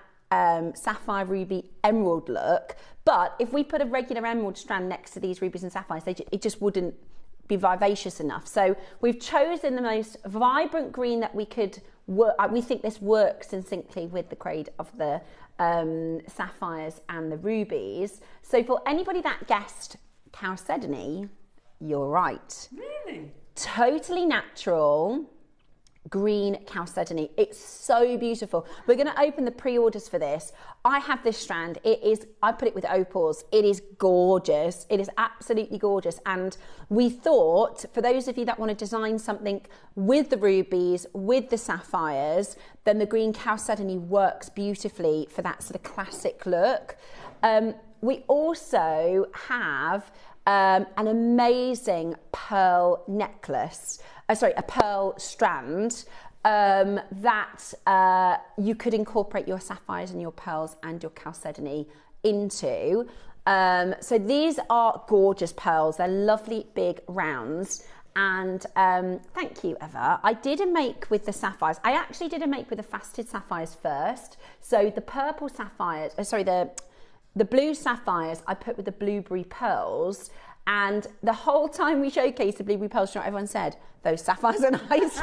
sapphire, ruby, emerald look. But if we put a regular emerald strand next to these rubies and sapphires, it just wouldn't be vivacious enough. So we've chosen the most vibrant green that we could work. We think this works in syncly with the grade of the sapphires and the rubies. So for anybody that guessed chalcedony, you're right. Really? Totally natural green chalcedony. It's so beautiful. We're going to open the pre-orders for this. I have this strand. I put it with opals. It is gorgeous. It is absolutely gorgeous. And we thought, for those of you that want to design something with the rubies, with the sapphires, then the green chalcedony works beautifully for that sort of classic look. We also have an amazing pearl necklace, a pearl strand that you could incorporate your sapphires and your pearls and your chalcedony into. So these are gorgeous pearls. They're lovely big rounds. And thank you, Eva. I did a make with the sapphires. I actually did a make with the faceted sapphires first. So the purple sapphires, the blue sapphires I put with the blueberry pearls, and the whole time we showcased the blueberry pearls, everyone said, those sapphires are nice.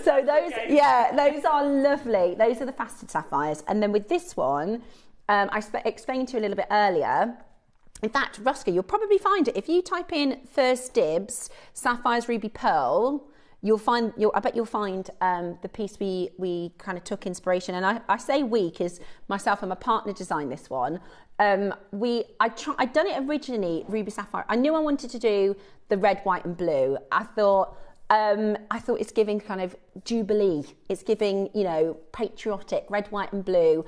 So those, okay. Yeah, those are lovely. Those are the faceted sapphires. And then with this one, I explained to you a little bit earlier. In fact, Roscoe, you'll probably find it. If you type in First Dibs, Sapphires Ruby Pearl, I bet you'll find the piece we kind of took inspiration. And I say we because myself and my partner designed this one. I'd done it originally, Ruby Sapphire. I knew I wanted to do the red, white and blue. I thought it's giving kind of jubilee. It's giving, patriotic, red, white and blue,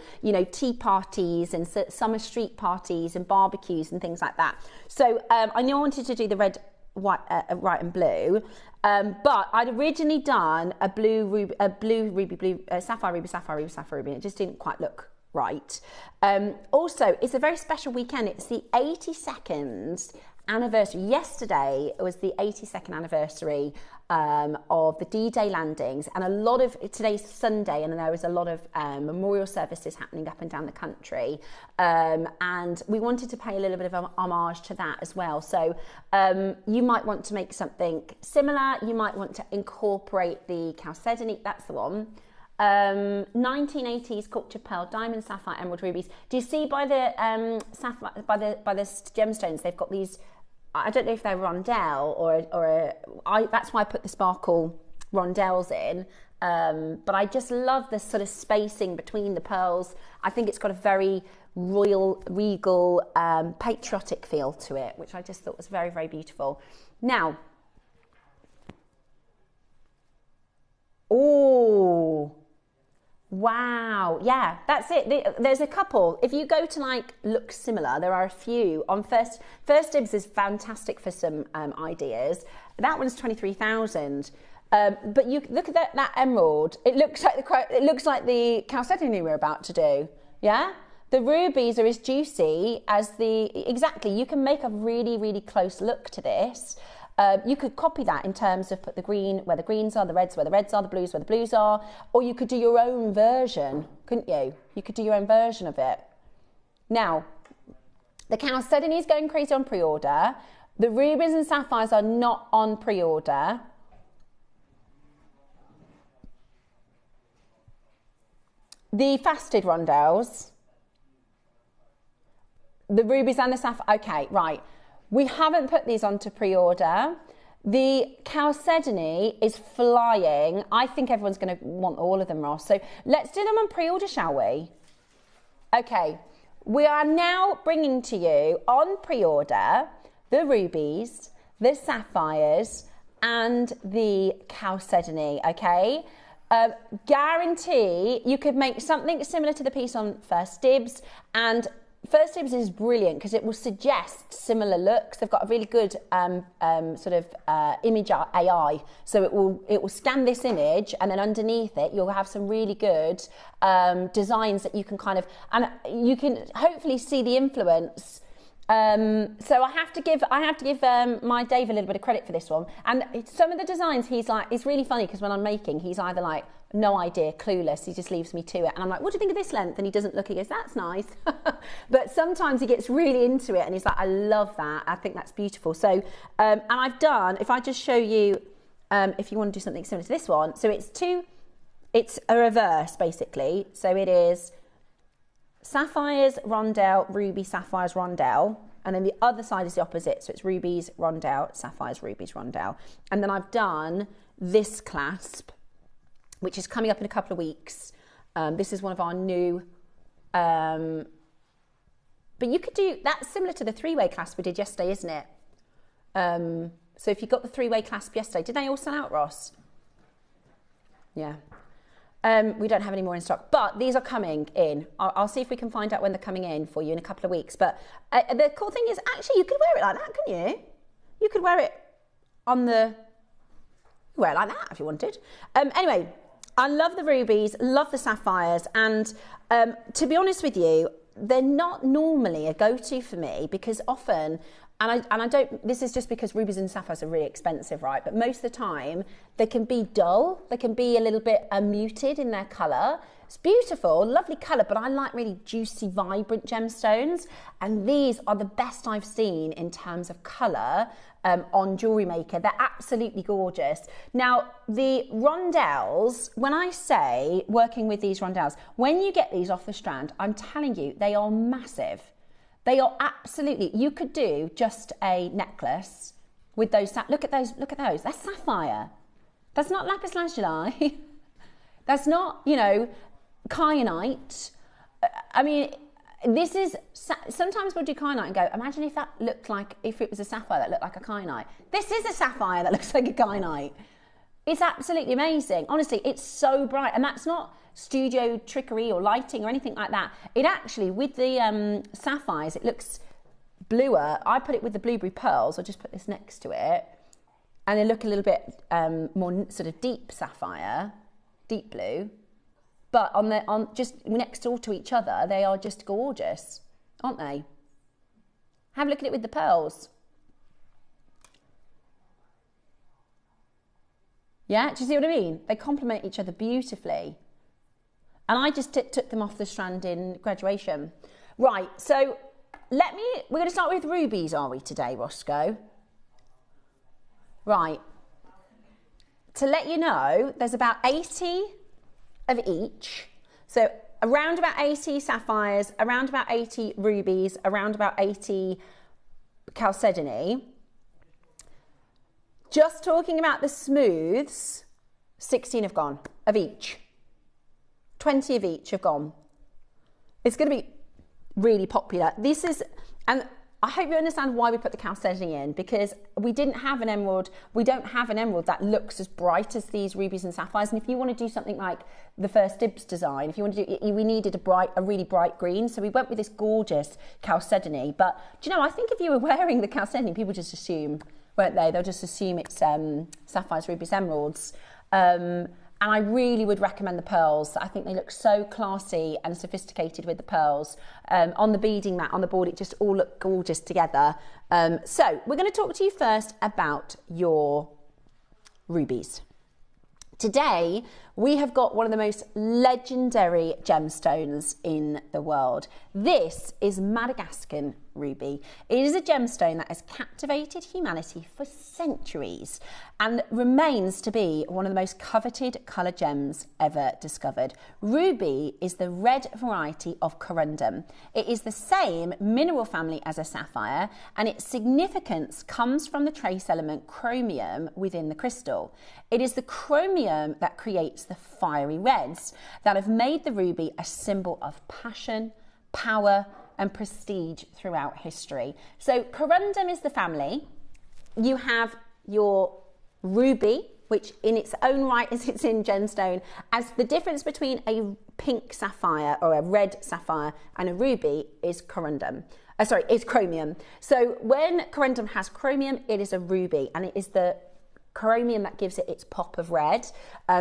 tea parties and summer street parties and barbecues and things like that. So I knew I wanted to do the red, white and blue. But I'd originally done a sapphire ruby, sapphire ruby, sapphire ruby. It just didn't quite look right. Also, it's a very special weekend. It's the 82nd anniversary. Yesterday was the 82nd anniversary of the D-Day landings, and today's Sunday, and there was a lot of memorial services happening up and down the country, and we wanted to pay a little bit of homage to that as well. So you might want to make something similar. You might want to incorporate the chalcedony. That's the one. 1980s culture pearl, diamond, sapphire, emerald, rubies. Do you see by the by the gemstones they've got these? I don't know if they're rondelle that's why I put the sparkle rondelles in. But I just love this sort of spacing between the pearls. I think it's got a very royal, regal, patriotic feel to it, which I just thought was very, very beautiful. Now, Wow, yeah, that's it. There's a couple. If you go to like look similar, there are a few. On First Dibs is fantastic for some ideas. That one's 23,000. But you look at that emerald. It looks like the chalcedony we're about to do. Yeah, the rubies are as juicy as exactly. You can make a really, really close look to this. You could copy that in terms of put the green where the greens are, the reds where the reds are, the blues where the blues are, or you could do your own version, couldn't you? You could do your own version of it. Now, the chalcedony is going crazy on pre-order. The rubies and sapphires are not on pre-order. The faceted rondelles, the rubies and the sapphire, okay, right. We haven't put these onto pre-order. The chalcedony is flying. I think everyone's going to want all of them, Ross. So let's do them on pre-order, shall we? Okay, we are now bringing to you on pre-order the rubies, the sapphires, and the chalcedony, okay? Guarantee you could make something similar to the piece on First Dibs, and First Dibs is brilliant because it will suggest similar looks. They've got a really good image AI, so it will scan this image, and then underneath it you'll have some really good designs that you can and you can hopefully see the influence. So I have to give my Dave a little bit of credit for this one. And some of the designs it's really funny because when I'm making, he's either like, no idea, clueless, he just leaves me to it. And I'm like, what do you think of this length? And he doesn't look, he goes, that's nice. But sometimes he gets really into it and he's like, I love that. I think that's beautiful. So, and if I just show you, if you want to do something similar to this one. So it's a reverse basically. So it is sapphires, rondelle, ruby, sapphires, rondelle. And then the other side is the opposite. So it's rubies, rondelle, sapphires, rubies, rondelle. And then I've done this clasp, which is coming up in a couple of weeks. This is one of our new, but you could do, that's similar to the three-way clasp we did yesterday, isn't it? So if you got the three-way clasp yesterday, did they all sell out, Ross? Yeah. We don't have any more in stock, but these are coming in. I'll see if we can find out when they're coming in for you in a couple of weeks. But the cool thing is, actually, you could wear it like that, couldn't you? You could wear it wear it like that if you wanted. Anyway, I love the rubies, love the sapphires, and to be honest with you, they're not normally a go-to for me because often, and I don't, this is just because rubies and sapphires are really expensive, right? But most of the time, they can be dull, they can be a little bit muted in their colour. It's beautiful, lovely colour, but I like really juicy, vibrant gemstones, and these are the best I've seen in terms of colour on JewelleryMaker. They're absolutely gorgeous. Now, the rondelles, when I say working with these rondelles, when you get these off the strand, I'm telling you, they are massive. They are absolutely, you could do just a necklace with those, look at those, that's sapphire. That's not lapis lazuli. That's not, kyanite. I mean, this is, sometimes we'll do kyanite and go, imagine if it was a sapphire that looked like a kyanite. This is a sapphire that looks like a kyanite. It's absolutely amazing. Honestly, it's so bright. And that's not studio trickery or lighting or anything like that. It actually, with the sapphires, it looks bluer. I put it with the blueberry pearls. I'll just put this next to it. And they look a little bit more sort of deep sapphire, deep blue. But on just next door to each other, they are just gorgeous, aren't they? Have a look at it with the pearls. Yeah, do you see what I mean? They complement each other beautifully. And I just took them off the strand in graduation. Right, so we're going to start with rubies, are we, today, Roscoe? Right. To let you know, there's about 80 of each. So around about 80 sapphires, around about 80 rubies, around about 80 chalcedony. Just talking about the smooths, 16 have gone, of each. 20 of each have gone. It's going to be really popular. This is, and I hope you understand why we put the chalcedony in, because we don't have an emerald that looks as bright as these rubies and sapphires. And if you want to do something like the first dibs design, if you want to do, we needed a really bright green, so we went with this gorgeous chalcedony. But do you know, I think if you were wearing the chalcedony, people just assume, won't they? They'll just assume it's sapphires, rubies, emeralds. And I really would recommend the pearls. I think they look so classy and sophisticated with the pearls. On the beading mat, on the board, it just all looked gorgeous together. So we're going to talk to you first about your rubies. Today, we have got one of the most legendary gemstones in the world. This is Madagascan ruby. It is a gemstone that has captivated humanity for centuries and remains to be one of the most coveted colour gems ever discovered. Ruby is the red variety of corundum. It is the same mineral family as a sapphire, and its significance comes from the trace element chromium within the crystal. It is the chromium that creates the fiery reds that have made the ruby a symbol of passion, power, and prestige throughout history. So corundum is the family. You have your ruby, which in its own right is its in gemstone, as the difference between a pink sapphire or a red sapphire and a ruby is corundum. Is chromium. So when corundum has chromium, it is a ruby, and it is the chromium that gives it its pop of red.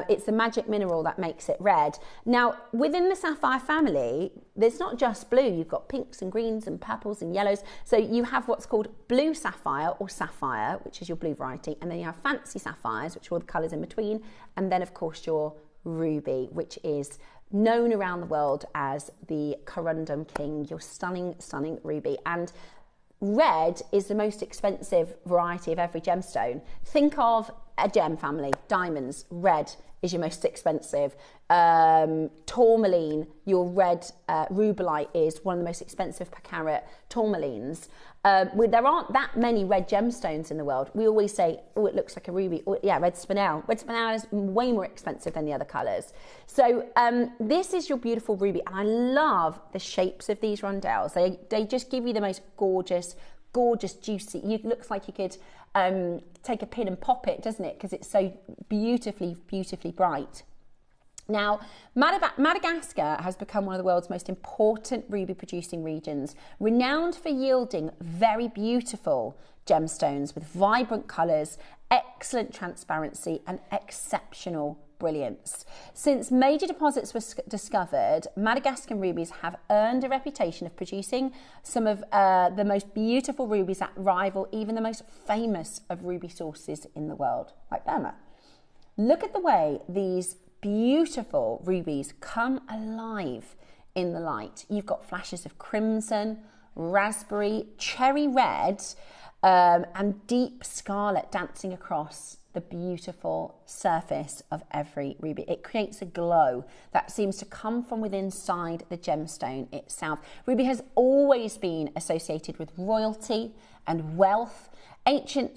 It's the magic mineral that makes it red. Now, within the sapphire family, there's not just blue. You've got pinks and greens and purples and yellows. So you have what's called blue sapphire or sapphire, which is your blue variety. And then you have fancy sapphires, which are all the colours in between. And then, of course, your ruby, which is known around the world as the corundum king, your stunning, stunning ruby. And red is the most expensive variety of every gemstone. Think of a gem family, diamonds, red is your most expensive. Tourmaline, your red rubellite is one of the most expensive per carat tourmalines. There aren't that many red gemstones in the world. We always say, oh, it looks like a ruby. Oh, yeah, red spinel. Red spinel is way more expensive than the other colours. So this is your beautiful ruby. And I love the shapes of these rondelles. They just give you the most gorgeous, juicy. It looks like you could take a pin and pop it, doesn't it? Because it's so beautifully, beautifully bright. Now, Madagascar has become one of the world's most important ruby producing regions, renowned for yielding very beautiful gemstones with vibrant colours, excellent transparency and exceptional brilliance. Since major deposits were discovered, Madagascan rubies have earned a reputation of producing some of the most beautiful rubies that rival even the most famous of ruby sources in the world, like Burma. Look at the way these beautiful rubies come alive in the light. You've got flashes of crimson, raspberry, cherry red, and deep scarlet dancing across the beautiful surface of every ruby. It creates a glow that seems to come from within inside the gemstone itself. Ruby has always been associated with royalty and wealth. Ancient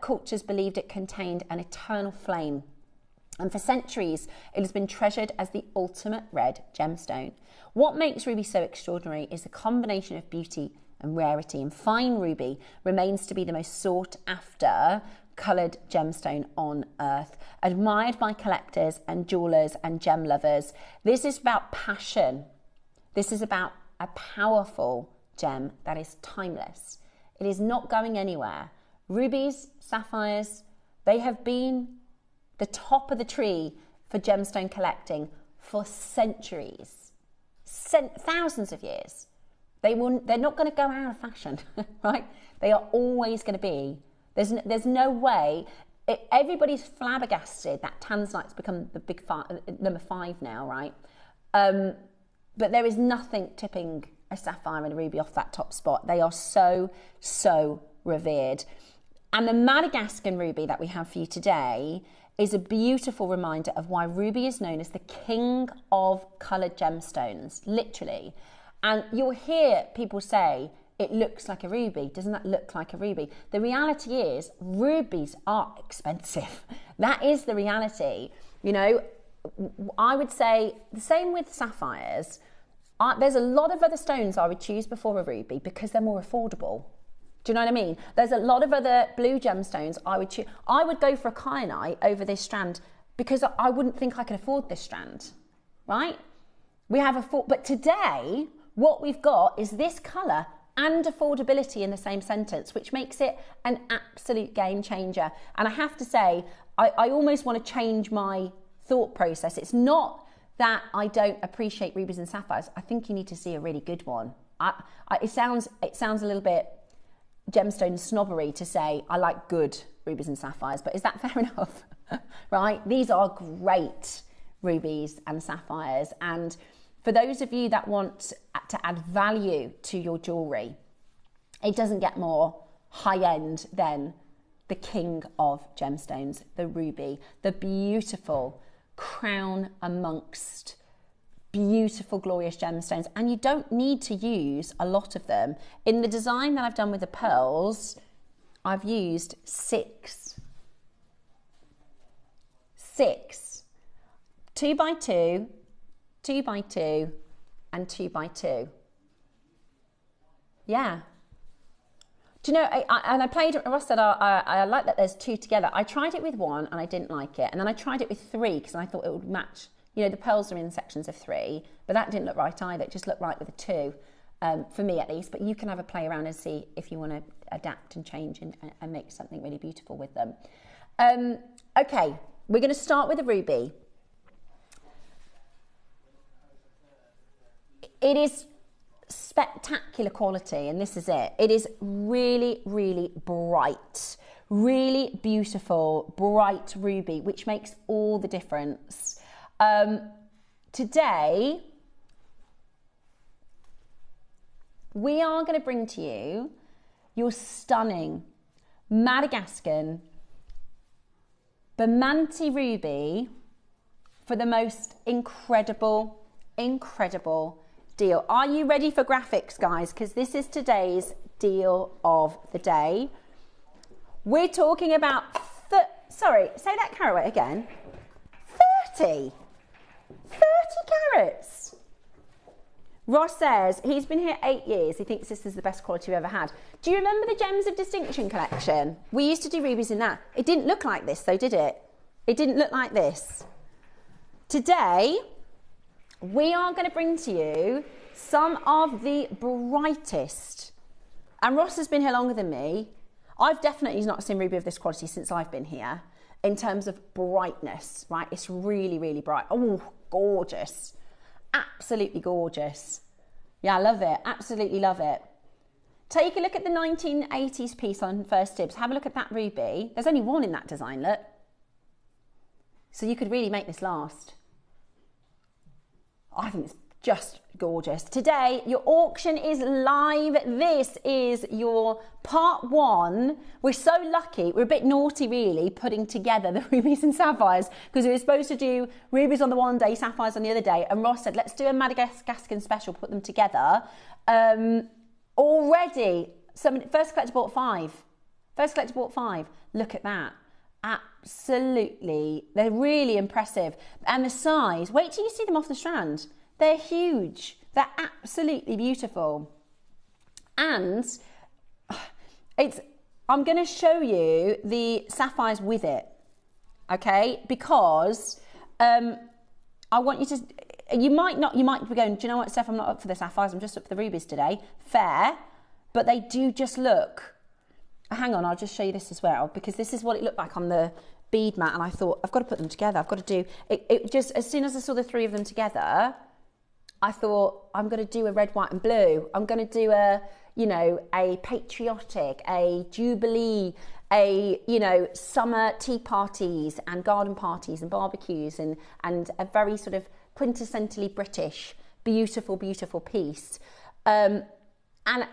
cultures believed it contained an eternal flame. And for centuries, it has been treasured as the ultimate red gemstone. What makes ruby so extraordinary is the combination of beauty and rarity. And fine ruby remains to be the most sought after coloured gemstone on earth, admired by collectors and jewellers and gem lovers. This is about passion. This is about a powerful gem that is timeless. It is not going anywhere. Rubies, sapphires, they have been the top of the tree for gemstone collecting for centuries, thousands of years. They're not going to go out of fashion, right? They are always going to be. There's no way. Everybody's flabbergasted that tanzanite's become the big number 5 now, right? But there is nothing tipping a sapphire and a ruby off that top spot. They are so, so revered. And the Madagascan ruby that we have for you today is a beautiful reminder of why ruby is known as the king of coloured gemstones, literally. And you'll hear people say, it looks like a ruby. Doesn't that look like a ruby? The reality is, rubies are expensive. That is the reality. You know, I would say the same with sapphires. There's a lot of other stones I would choose before a ruby because they're more affordable. Do you know what I mean? There's a lot of other blue gemstones I would choose. I would go for a kyanite over this strand because I wouldn't think I could afford this strand, right? But today, what we've got is this colour and affordability in the same sentence, which makes it an absolute game changer. And I have to say, I almost want to change my thought process. It's not that I don't appreciate rubies and sapphires. I think you need to see a really good one. It sounds a little bit gemstone snobbery to say I like good rubies and sapphires, but is that fair enough? Right? These are great rubies and sapphires, and for those of you that want to add value to your jewellery, it doesn't get more high-end than the king of gemstones, the ruby, the beautiful crown amongst beautiful, glorious gemstones. And you don't need to use a lot of them. In the design that I've done with the pearls, I've used six 2x2, 2x2 and 2x2. Yeah. Do you know, I played, Ross said, I like that there's two together. I tried it with one and I didn't like it. And then I tried it with three because I thought it would match. You know, the pearls are in sections of three, but that didn't look right either. It just looked right with a two, for me at least. But you can have a play around and see if you want to adapt and change and make something really beautiful with them. Okay, we're going to start with a ruby. It is spectacular quality, and this is it. It is really, really bright, really beautiful, bright ruby, which makes all the difference. Today, we are going to bring to you your stunning Madagascan Bermanti ruby for the most incredible deal. Are you ready for graphics, guys? Because this is today's deal of the day. We're talking about, sorry, say that carat again. 30 carats. Ross says he's been here 8 years. He thinks this is the best quality we've ever had. Do you remember the Gems of Distinction collection? We used to do rubies in that. It didn't look like this though, did it? It didn't look like this. Today, we are going to bring to you some of the brightest, and Ross has been here longer than me. I've definitely not seen ruby of this quality since I've been here in terms of brightness, right? It's really, really bright. Oh, gorgeous. Absolutely gorgeous. Yeah, I love it. Absolutely love it. Take a look at the 1980s piece on First Dibs. Have a look at that ruby. There's only one in that design, look. So you could really make this last. I think it's just gorgeous. Today, your auction is live. This is your part one. We're so lucky. We're a bit naughty, really, putting together the rubies and sapphires because we were supposed to do rubies on the one day, sapphires on the other day. And Ross said, let's do a Madagascan special, put them together. Already, first collector bought 5. First collector bought 5. Look at that. Absolutely. They're really impressive. And the size, wait till you see them off the strand. They're huge. They're absolutely beautiful. And I'm going to show you the sapphires with it, okay? Because I want you to, you might be going, do you know what, Steph, I'm not up for the sapphires, I'm just up for the rubies today. Fair, but they do just look, hang on, I'll just show you this as well, because this is what it looked like on the bead mat, and I thought, I've got to put them together. I've got to do, it just, as soon as I saw the 3 of them together, I thought, I'm going to do a red, white and blue. I'm going to do a, you know, a patriotic, a jubilee, a, you know, summer tea parties and garden parties and barbecues and a very sort of quintessentially British, beautiful, beautiful piece. And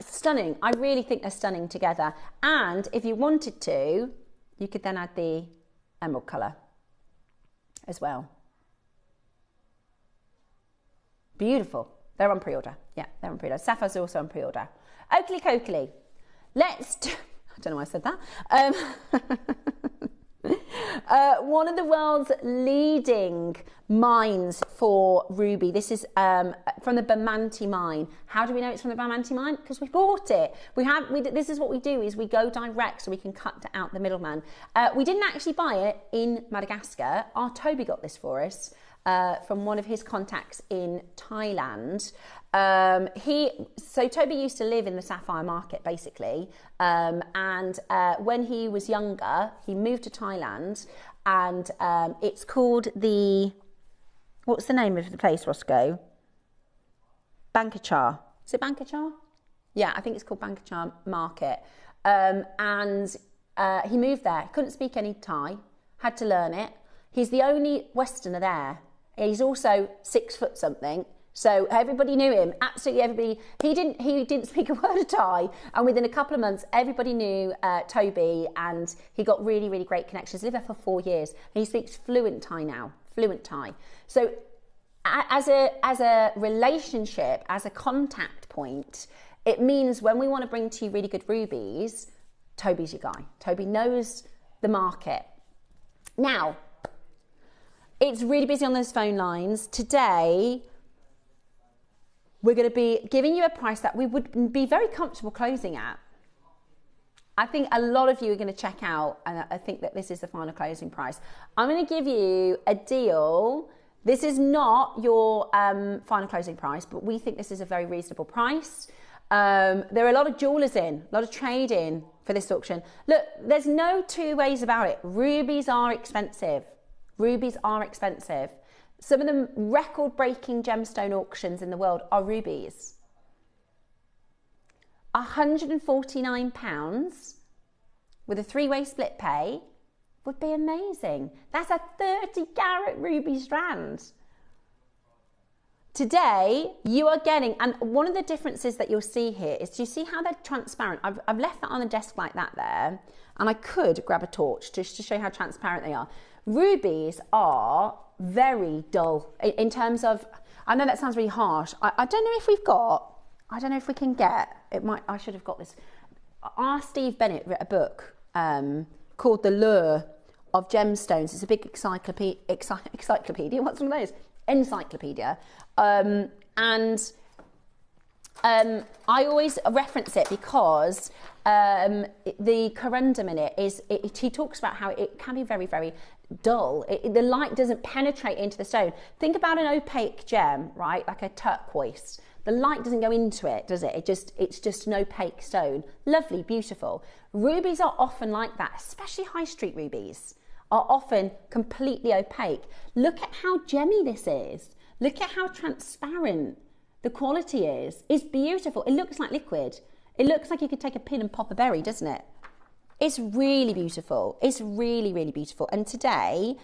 stunning. I really think they're stunning together. And if you wanted to, you could then add the emerald colour as well. Beautiful. They're on pre-order. Yeah, they're on pre-order. Sapphires are also on pre-order. Oakley Coakley. I don't know why I said that. One of the world's leading mines for ruby. This is from the Bamanti mine. How do we know it's from the Bamanti mine? Because we bought it. This is what we do, is we go direct so we can cut out the middleman. We didn't actually buy it in Madagascar. Our Toby got this for us from one of his contacts in Thailand. So Toby used to live in the sapphire market, basically, and when he was younger, he moved to Thailand, and it's called what's the name of the place, Roscoe? Bangkachar. Is it Bangkachar? Yeah, I think it's called Bangkachar Market. And he moved there, couldn't speak any Thai, had to learn it. He's the only Westerner there. He's also 6 foot something. So everybody knew him, absolutely everybody. He didn't speak a word of Thai, and within a couple of months, everybody knew Toby, and he got really, really great connections. He lived there for 4 years, and he speaks fluent Thai now, fluent Thai. So as a relationship, as a contact point, it means when we want to bring to you really good rubies, Toby's your guy. Toby knows the market. Now, it's really busy on those phone lines. Today, we're going to be giving you a price that we would be very comfortable closing at. I think a lot of you are going to check out, and I think that this is the final closing price. I'm going to give you a deal. This is not your final closing price, but we think this is a very reasonable price. There are a lot of jewellers in, a lot of trade in for this auction. Look, there's no two ways about it. Rubies are expensive. Rubies are expensive. Some of the record-breaking gemstone auctions in the world are rubies. £149 with a 3-way split pay would be amazing. That's a 30-carat ruby strand. Today, you are getting, and one of the differences that you'll see here is, do you see how they're transparent? I've left that on the desk like that there, and I could grab a torch just to show you how transparent they are. Rubies are very dull in terms of, I know that sounds really harsh. I don't know if we can get, I should have got this. Our Steve Bennett wrote a book called The Lure of Gemstones. It's a big encyclopedia. What's one of those? Encyclopedia. I always reference it because the corundum in it is, he talks about how it can be very, very dull. The light doesn't penetrate into the stone. Think about an opaque gem, right? Like a turquoise. The light doesn't go into it, does it? It's just an opaque stone. Lovely, beautiful. Rubies are often like that, especially high street rubies are often completely opaque. Look at how gemmy this is. Look at how transparent the quality is. It's beautiful. It looks like liquid. It looks like you could take a pin and pop a berry, doesn't it? It's really beautiful. It's really, really beautiful. And today,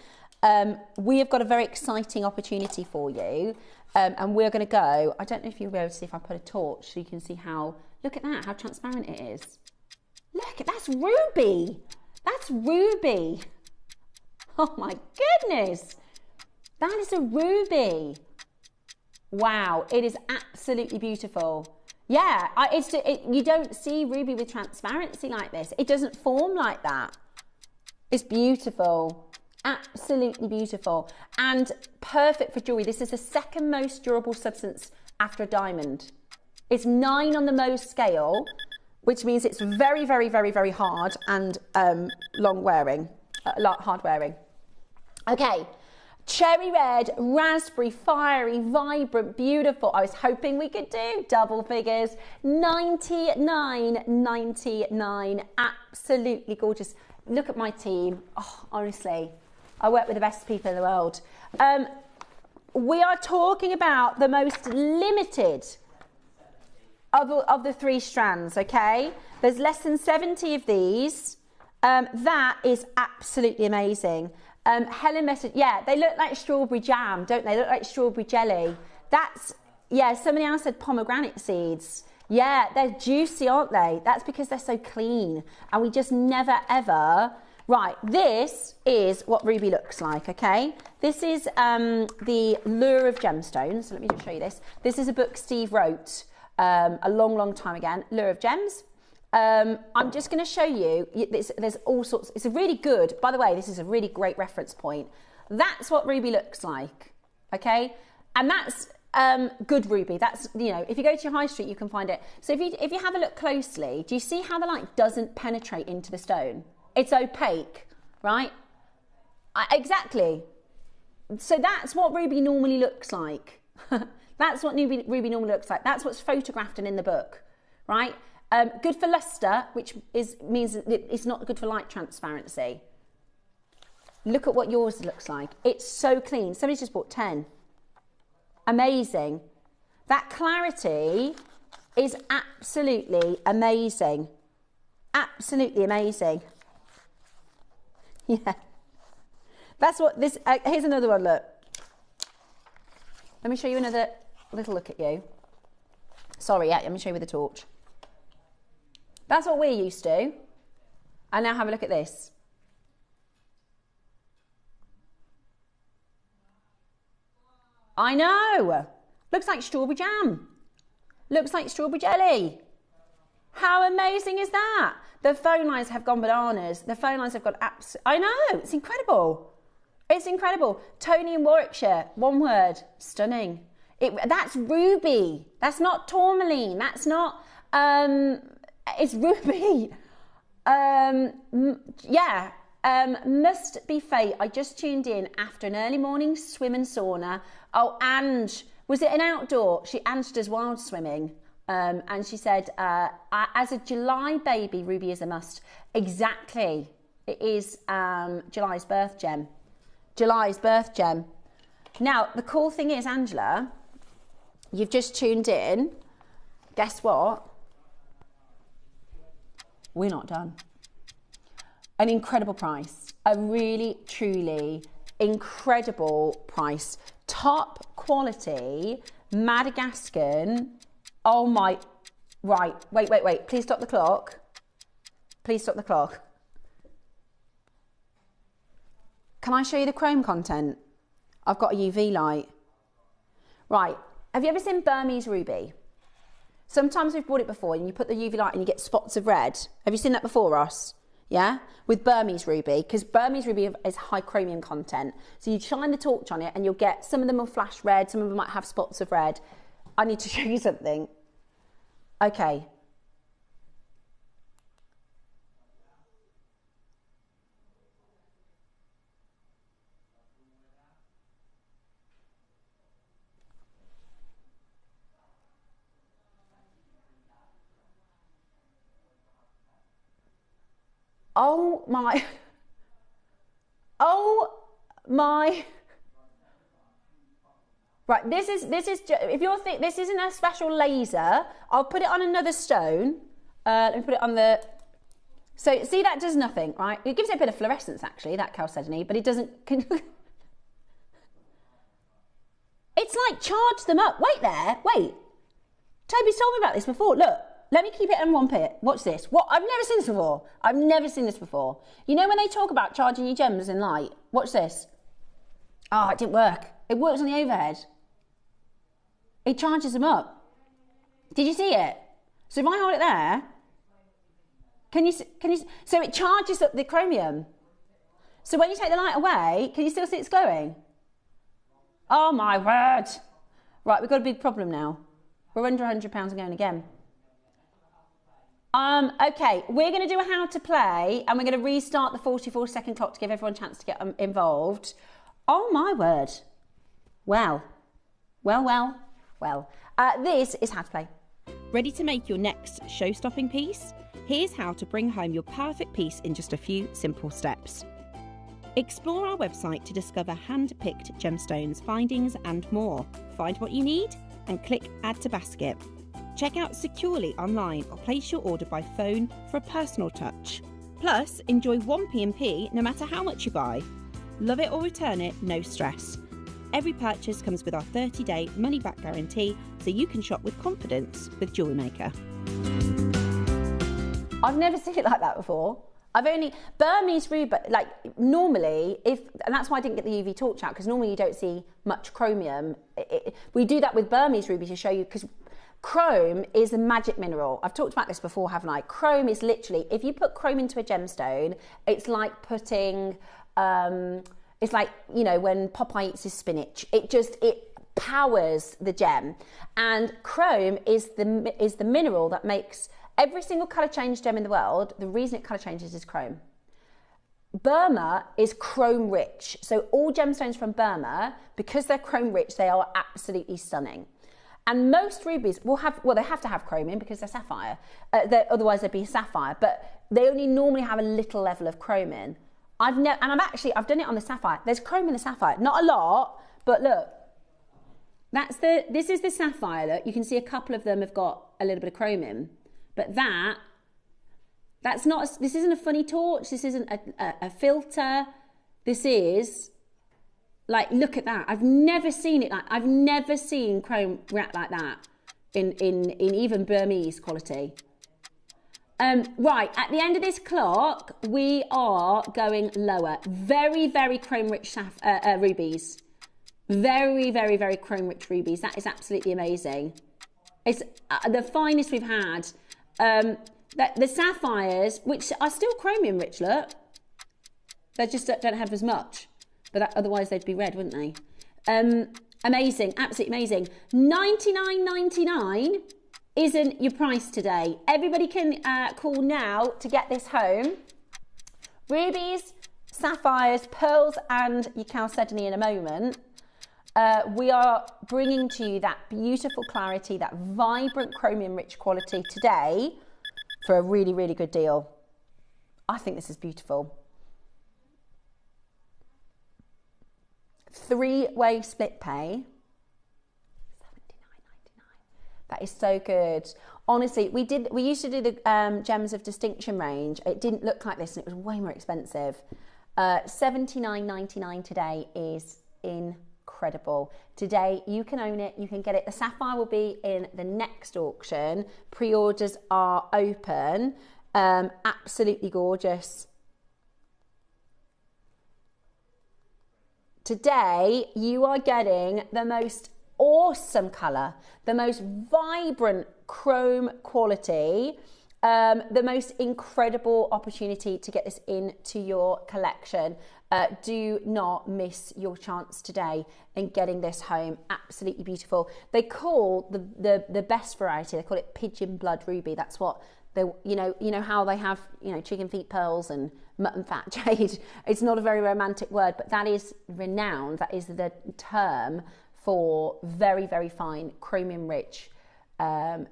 we have got a very exciting opportunity for you. And we're going to go, I don't know if you'll be able to see if I put a torch so you can see how, look at that, how transparent it is. Look, that's ruby. That's ruby. Oh my goodness. That is a ruby. Wow, it is absolutely beautiful. Yeah, you don't see ruby with transparency like this. It doesn't form like that. It's beautiful. Absolutely beautiful. And perfect for jewellery. This is the second most durable substance after a diamond. It's 9 on the Mohs scale, which means it's very, very, very, very hard and long wearing, hard wearing. Okay. Cherry red, raspberry, fiery, vibrant, beautiful. I was hoping we could do double figures. $99.99. Absolutely gorgeous. Look at my team. Oh, honestly, I work with the best people in the world. We are talking about the most limited of the 3 strands, okay? There's less than 70 of these. That is absolutely amazing. Helen messaged, yeah, they look like strawberry jam, don't they? Look like strawberry jelly. That's, yeah, somebody else said pomegranate seeds. Yeah, they're juicy, aren't they? That's because they're so clean. And we just never, ever... Right, this is what ruby looks like, okay? This is the Lure of Gemstones. So let me just show you this. This is a book Steve wrote a long, long time ago, Lure of Gems. I'm just going to show you, there's all sorts, it's a really good, by the way, this is a really great reference point. That's what ruby looks like, okay? And that's good ruby. That's, you know, if you go to your high street, you can find it. So if you have a look closely, do you see how the light doesn't penetrate into the stone? It's opaque, right? Exactly. So that's what ruby normally looks like. That's what ruby normally looks like. That's what's photographed and in the book, right? Good for luster, which means that it's not good for light transparency. Look at what yours looks like. It's so clean. Somebody's just bought 10. Amazing. That clarity is absolutely amazing. Absolutely amazing. Yeah. That's what this, here's another one, look. Let me show you another little look at you. Sorry, yeah, let me show you with the torch. That's what we're used to. And now have a look at this. I know. Looks like strawberry jam. Looks like strawberry jelly. How amazing is that? The phone lines have gone bananas. The phone lines have gone I know. It's incredible. It's incredible. Tony in Warwickshire. One word. Stunning. That's ruby. That's not tourmaline. That's not... it's ruby. Yeah. Must be fate. I just tuned in after an early morning swim and sauna. Oh, and was it an outdoor? Ange does wild swimming. And she said, as a July baby, ruby is a must. Exactly. It is July's birth gem. July's birth gem. Now, the cool thing is, Angela, you've just tuned in. Guess what? We're not done. An incredible price. A really, truly incredible price. Top quality Madagascan. Oh my, right, wait. Please stop the clock. Please stop the clock. Can I show you the chrome content? I've got a UV light. Right, have you ever seen Burmese ruby? Sometimes we've bought it before and you put the UV light and you get spots of red. Have you seen that before, Ross? Yeah? With Burmese ruby, because Burmese ruby is high chromium content. So you shine the torch on it and you'll get, some of them will flash red, some of them might have spots of red. I need to show you something. Okay. Oh my. Oh my. Right, this is if you're this isn't a special laser, I'll put it on another stone. Let me put it on the, so see, that does nothing, right? It gives it a bit of fluorescence actually, that chalcedony, but it doesn't, it's like charge them up. Wait there, wait. Toby's told me about this before, look. Let me keep it in one pit. Watch this. What? I've never seen this before. I've never seen this before. You know when they talk about charging your gems in light? Watch this. Oh, it didn't work. It works on the overhead. It charges them up. Did you see it? So if I hold it there, can you, so it charges up the chromium. So when you take the light away, can you still see it's glowing? Oh my word. Right, we've got a big problem now. We're under £100 and going again. Okay, we're going to do a how to play and we're going to restart the 44-second clock to give everyone a chance to get involved. Oh my word. Well. This is how to play. Ready to make your next show-stopping piece? Here's how to bring home your perfect piece in just a few simple steps. Explore our website to discover hand-picked gemstones, findings and more. Find what you need and click Add to Basket. Check out securely online or place your order by phone for a personal touch. Plus, enjoy one P&P no matter how much you buy. Love it or return it, no stress. Every purchase comes with our 30-day money-back guarantee, so you can shop with confidence with JewelleryMaker. I've never seen it like that before. I've only, Burmese ruby, like normally, and that's why I didn't get the UV torch out, because normally you don't see much chromium. We do that with Burmese ruby to show you, because Chrome is a magic mineral. I've talked about this before, haven't I? Chrome is literally, if you put chrome into a gemstone, it's like putting, it's like, you know, when Popeye eats his spinach. It powers the gem. And chrome is the mineral that makes every single colour change gem in the world. The reason it colour changes is chrome. Burma is chrome rich. So all gemstones from Burma, because they're chrome rich, they are absolutely stunning. And most rubies will have, well, they have to have chrome in because they're sapphire. Otherwise they'd be sapphire, but they only normally have a little level of chrome in. I've done it on the sapphire. There's chrome in the sapphire, not a lot, but look, this is the sapphire. Look, you can see a couple of them have got a little bit of chrome in, but this isn't a funny torch. This isn't a filter. This is, like, look at that. I've never seen it like, I've never seen chrome wrap like that in even Burmese quality. Right, at the end of this clock, we are going lower. Very, very chrome rich rubies. Very, very, very chrome rich rubies. That is absolutely amazing. It's the finest we've had. The sapphires, which are still chromium rich, look. They just don't have as much. But otherwise they'd be red, wouldn't they? Amazing, absolutely amazing. $99.99 isn't your price today. Everybody can call now to get this home. Rubies, sapphires, pearls, and your chalcedony in a moment. We are bringing to you that beautiful clarity, that vibrant chromium-rich quality today for a really, really good deal. I think this is beautiful. 3-way split pay. That is so good. Honestly, we used to do the Gems of Distinction range. It didn't look like this and it was way more expensive. $79.99 today is incredible. Today you can own it, you can get it. The sapphire will be in the next auction. Pre-orders are open. Absolutely gorgeous. Today you are getting the most awesome colour, the most vibrant chrome quality, the most incredible opportunity to get this into your collection. Do not miss your chance today in getting this home. Absolutely beautiful. They call the best variety, they call it pigeon blood ruby. That's what they, you know how they have, chicken feet pearls and mutton fat jade. It's not a very romantic word, but that is renowned. That is the term for very, very fine chromium rich,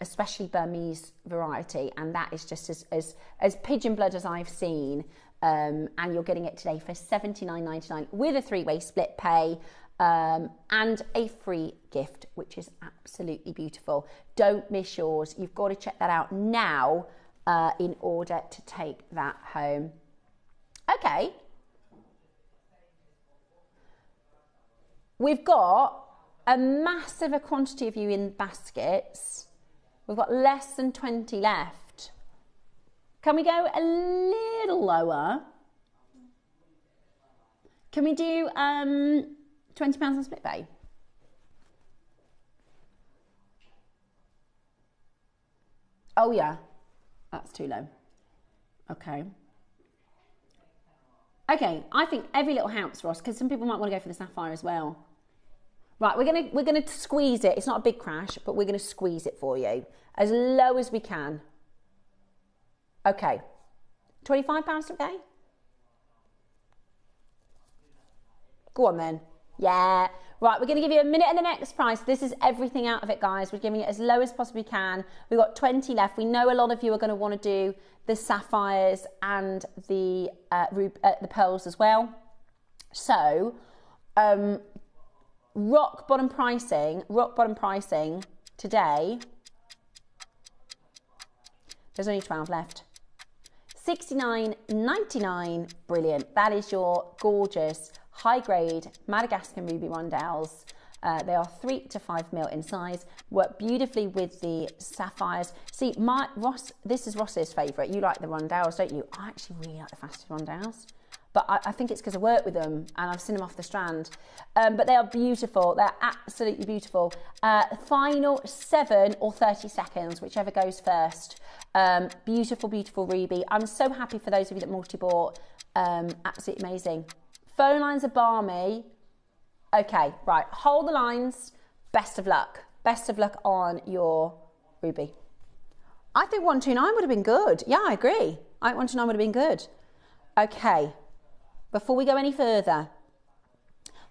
especially Burmese variety. And that is just as pigeon blood as I've seen. And you're getting it today for $79.99 with a 3-way split pay and a free gift, which is absolutely beautiful. Don't miss yours. You've got to check that out now in order to take that home. Okay. We've got a massive quantity of you in baskets. We've got less than 20 left. Can we go a little lower? Can we do £20 on split pay? Oh yeah, that's too low. Okay. Okay, I think every little helps, Ross, because some people might want to go for the sapphire as well. Right, we're gonna squeeze it. It's not a big crash, but we're gonna squeeze it for you as low as we can. Okay, £25 okay? Go on then. Yeah. Right, we're going to give you a minute and the next price. This is everything out of it, guys. We're giving it as low as possibly can. We've got 20 left. We know a lot of you are going to want to do the sapphires and the pearls as well. So, rock bottom pricing today. There's only 12 left. $69.99, brilliant. That is your gorgeous high-grade Madagascar ruby rondelles. They are 3 to 5 mil in size, work beautifully with the sapphires. See, this is Ross's favourite. You like the rondelles, don't you? I actually really like the faceted rondelles. But I think it's because I work with them and I've seen them off the strand. But they are beautiful. They're absolutely beautiful. Final 7 or 30 seconds, whichever goes first. Beautiful, beautiful ruby. I'm so happy for those of you that multi-bought. Absolutely amazing. Phone lines are balmy. Okay, right. Hold the lines. Best of luck. Best of luck on your ruby. I think 129 would have been good. Yeah, I agree. I think 129 would have been good. Okay. Before we go any further,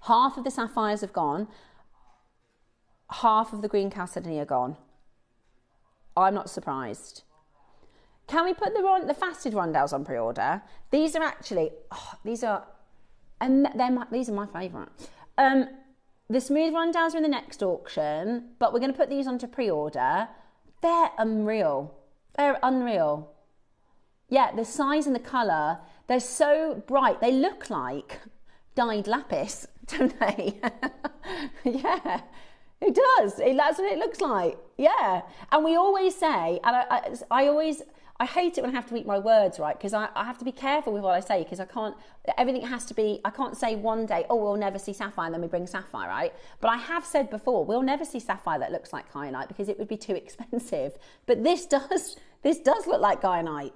half of the sapphires have gone, half of the green chalcedony are gone. I'm not surprised. Can we put the faceted rondelles on pre-order? These are actually, these are my favourite. The smooth rondelles are in the next auction, but we're going to put these onto pre-order. They're unreal. They're unreal. Yeah, the size and the colour, they're so bright. They look like dyed lapis, don't they? Yeah, it does. That's what it looks like. Yeah. And we always say, and I hate it when I have to eat my words, right? Because I have to be careful with what I say, because everything has to be, I can't say one day, oh, we'll never see sapphire, and then we bring sapphire, right? But I have said before, we'll never see sapphire that looks like kyanite because it would be too expensive. But this does look like kyanite.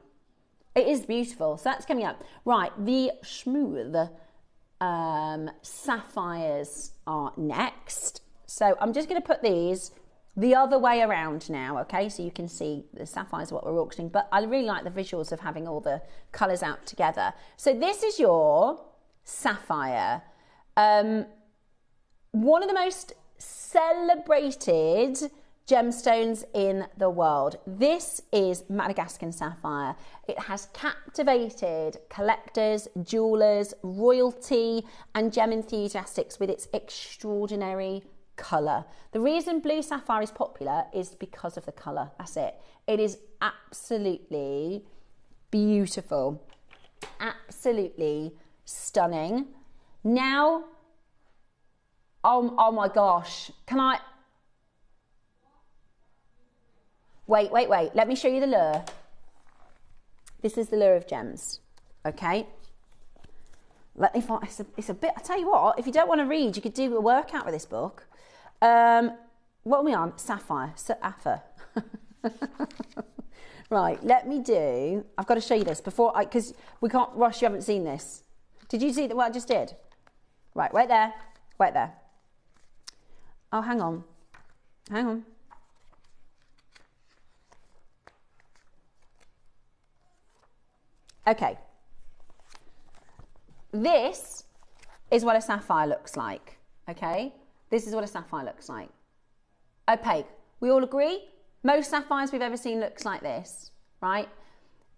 It is beautiful. So that's coming up. Right, the smooth sapphires are next. So I'm just going to put these the other way around now, okay? So you can see the sapphires are what we're auctioning, but I really like the visuals of having all the colours out together. So this is your sapphire. One of the most celebrated gemstones in the world. This is Madagascan sapphire. It has captivated collectors, jewelers, royalty, and gem enthusiasts with its extraordinary colour. The reason blue sapphire is popular is because of the colour. That's it. It is absolutely beautiful. Absolutely stunning. Now, oh my gosh, can I... Wait. Let me show you the lure. This is the lure of gems, okay? Let me find, it's a bit, I tell you what, if you don't want to read, you could do a workout with this book. What are we on? Sapphire. Right, let me do, I've got to show you this before, because we can't, Ross, you haven't seen this. Did you see what I just did? Right, wait there. Oh, hang on. Okay. This is what a sapphire looks like, okay? This is what a sapphire looks like. Opaque. We all agree? Most sapphires we've ever seen looks like this, right?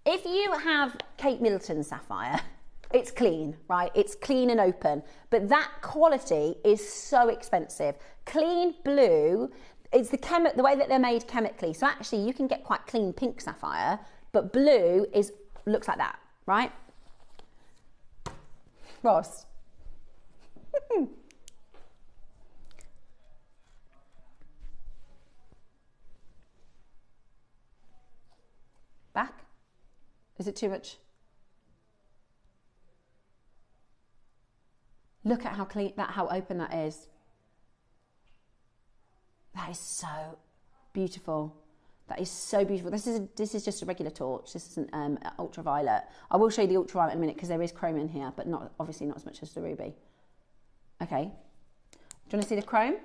If you have Kate Middleton sapphire, it's clean, right? It's clean and open, but that quality is so expensive. Clean blue, it's the way that they're made chemically. So actually you can get quite clean pink sapphire, but blue looks like that, right? Ross. Back? Is it too much? Look at how clean how open that is. That is so beautiful. That is so beautiful. This is just a regular torch. This isn't ultraviolet. I will show you the ultraviolet in a minute because there is chrome in here, but obviously not as much as the ruby. Okay. Do you want to see the chrome?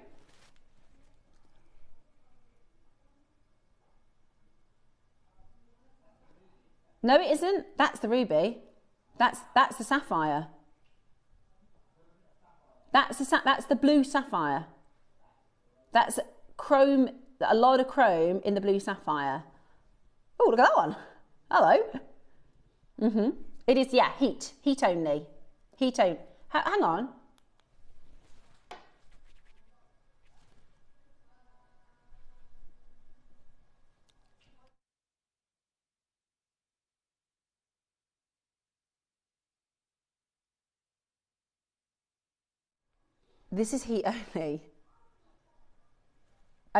No, it isn't. That's the ruby. That's the sapphire. That's the blue sapphire. That's chrome. A lot of chrome in the blue sapphire. Oh, look at that one. Hello. It is, yeah, heat only. Hang on. This is heat only.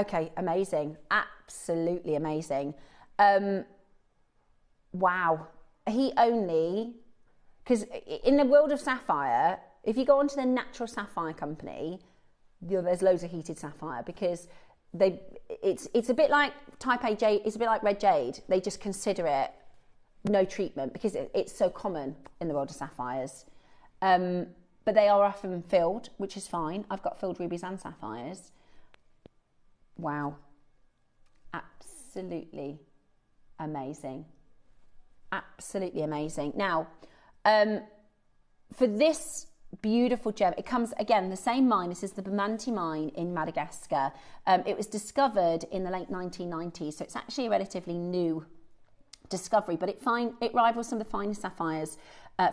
Okay, amazing. Absolutely amazing. Wow. Because in the world of sapphire, if you go onto the Natural Sapphire Company, there's loads of heated sapphire because it's a bit like type A jade, it's a bit like red jade. They just consider it no treatment because it's so common in the world of sapphires. But they are often filled, which is fine. I've got filled rubies and sapphires. Wow. Absolutely amazing. Absolutely amazing. Now, for this beautiful gem, it comes again the same mine. This is the Bamanti mine in Madagascar. It was discovered in the late 1990s, so it's actually a relatively new discovery, but it rivals some of the finest sapphires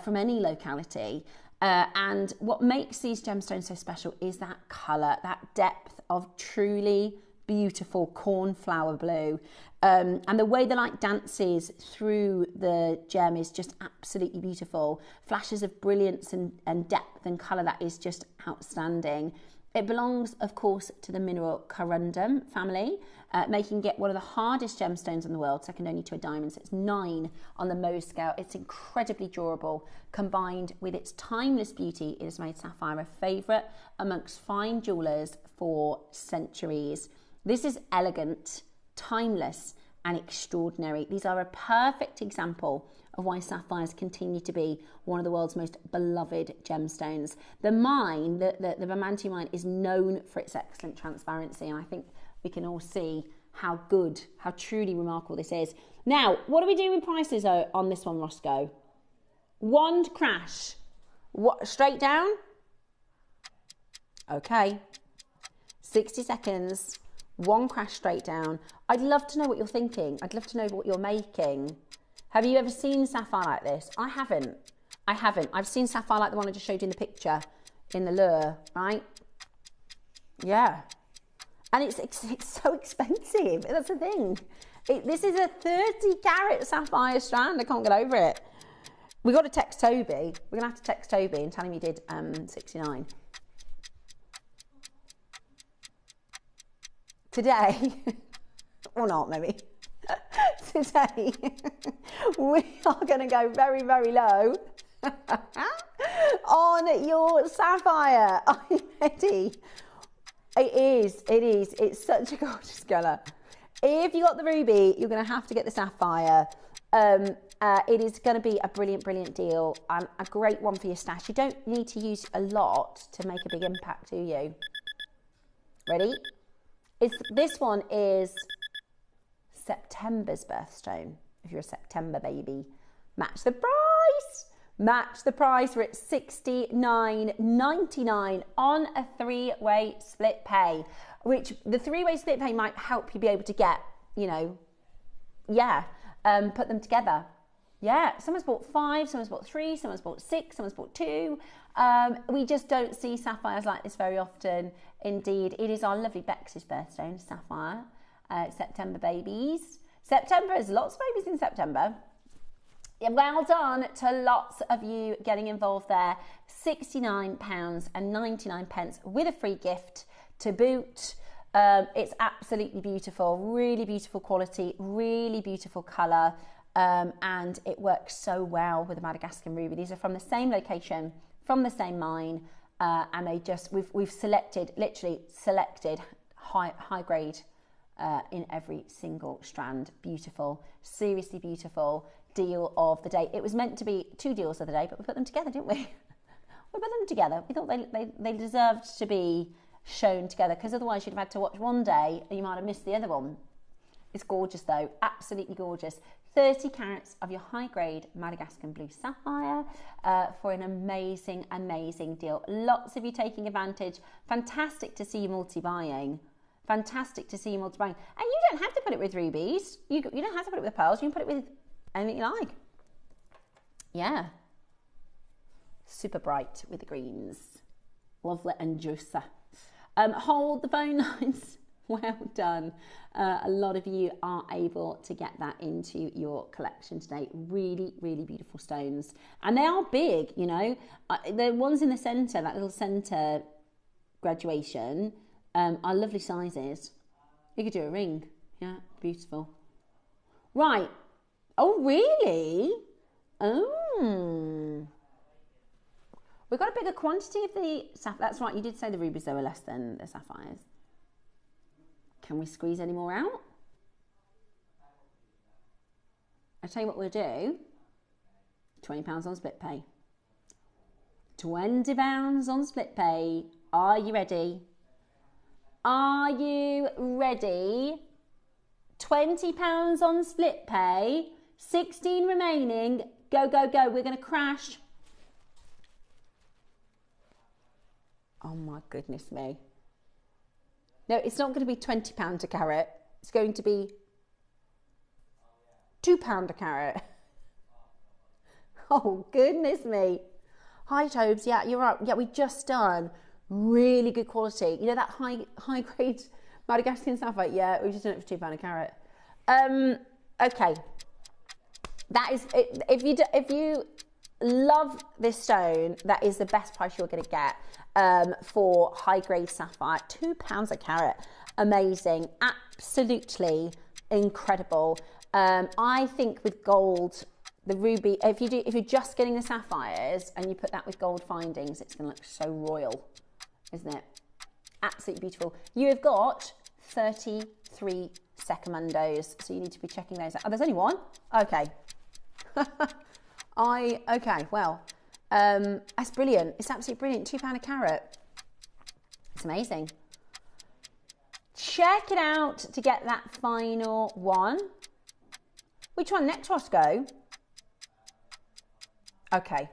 from any locality. And what makes these gemstones so special is that colour, that depth of truly beautiful cornflower blue. And the way the light dances through the gem is just absolutely beautiful. Flashes of brilliance and depth and colour that is just outstanding. It belongs, of course, to the mineral corundum family, making it one of the hardest gemstones in the world, second only to a diamond. So it's 9 on the Mohs scale. It's incredibly durable. Combined with its timeless beauty, it has made sapphire a favourite amongst fine jewellers for centuries. This is elegant, timeless and extraordinary. These are a perfect example of why sapphires continue to be one of the world's most beloved gemstones. The mine, the Bamanti mine, is known for its excellent transparency, and I think we can all see how good, how truly remarkable this is. Now, what are we doing with prices on this one, Roscoe? Wand crash. What, straight down? Okay. 60 seconds. One crash straight down. I'd love to know what you're thinking. I'd love to know what you're making. Have you ever seen sapphire like this? I haven't. I've seen sapphire like the one I just showed you in the picture in the lure, right? Yeah. And it's so expensive. That's the thing. This is a 30 carat sapphire strand. I can't get over it. We got to text Toby. We're going to have to text Toby and tell him he did 69. Today, or not maybe, today we are going to go very, very low on your sapphire. Are you ready? It is. It's such a gorgeous colour. If you got the ruby, you're going to have to get the sapphire. It is going to be a brilliant, brilliant deal and a great one for your stash. You don't need to use a lot to make a big impact, do you? Ready? This one is September's birthstone. If you're a September baby, match the price. Match the price. We're at $69.99 on a 3-way split pay, which the 3-way split pay might help you be able to get, put them together. Yeah, someone's bought 5, someone's bought 3, someone's bought 6, someone's bought 2. We just don't see sapphires like this very often. Indeed, it is our lovely Bex's birthstone, sapphire. September babies. September is lots of babies in September. Yeah, well done to lots of you getting involved there. £69.99 with a free gift to boot. It's absolutely beautiful, really beautiful quality, really beautiful colour. And it works so well with the Madagascar ruby. These are from the same location, from the same mine, and they just we've literally selected high grade in every single strand. Beautiful, seriously beautiful deal of the day. It was meant to be 2 deals of the day, but we put them together, didn't we? We put them together. We thought they deserved to be shown together, because otherwise you'd have had to watch one day and you might have missed the other one. It's gorgeous though, absolutely gorgeous. 30 carats of your high-grade Madagascar blue sapphire for an amazing, amazing deal. Lots of you taking advantage. Fantastic to see you multi-buying. Fantastic to see you multi-buying. And you don't have to put it with rubies. You don't have to put it with pearls. You can put it with anything you like. Yeah. Super bright with the greens. Lovely and juicy. Hold the phone lines. Well done. A lot of you are able to get that into your collection today. Really, really beautiful stones. And they are big, The ones in the centre, that little centre graduation, are lovely sizes. You could do a ring. Yeah, beautiful. Right. Oh, really? Oh. We've got a bigger quantity of the sapphires. That's right, you did say the rubies, though, were less than the sapphires. Can we squeeze any more out? I'll tell you what we'll do. £20 on split pay. £20 on split pay. Are you ready? Are you ready? £20 on split pay. 16 remaining. Go, go, go. We're going to crash. Oh my goodness me. No, it's not going to be £20 a carat. It's going to be £2 a carat. Oh goodness me. Hi Tobes, yeah, you're right. Yeah, we just done really good quality. You know that high grade Madagascan sapphire? Yeah, we've just done it for £2 a carat. Okay. That is it. If you love this stone, that is the best price you're going to get for high grade sapphire. £2 a carat. Amazing. Absolutely incredible. I think with gold, the ruby, if you're just getting the sapphires and you put that with gold findings, it's going to look so royal, isn't it? Absolutely beautiful. You have got 33 secondos, so you need to be checking those out. Oh, there's only one? Okay. Okay, well, that's brilliant. It's absolutely brilliant. £2 a carat. It's amazing. Check it out to get that final one. Which one? Next Roscoe? Okay.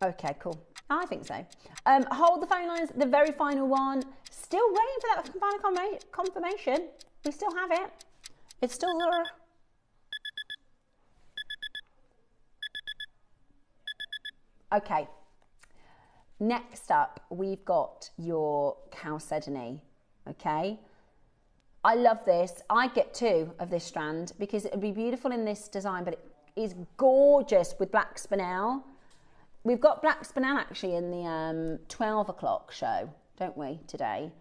Okay, cool. I think so. Hold the phone lines. The very final one. Still waiting for that final confirmation. We still have it. It's still there. Okay. Next up, we've got your chalcedony. Okay. I love this. I get 2 of this strand because it would be beautiful in this design, but it is gorgeous with black spinel. We've got black spinel actually in the 12 o'clock show, don't we, today?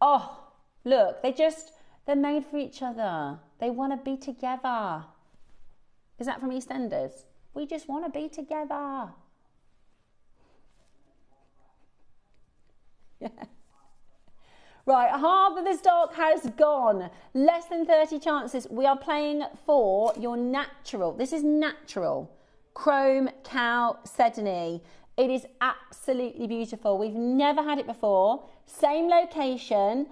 Oh, look, they're made for each other. They want to be together. Is that from EastEnders? We just want to be together. Yeah. Right, half of the stock has gone. Less than 30 chances. We are playing for your natural. This is natural. Chrome chalcedony. It is absolutely beautiful. We've never had it before. Same location.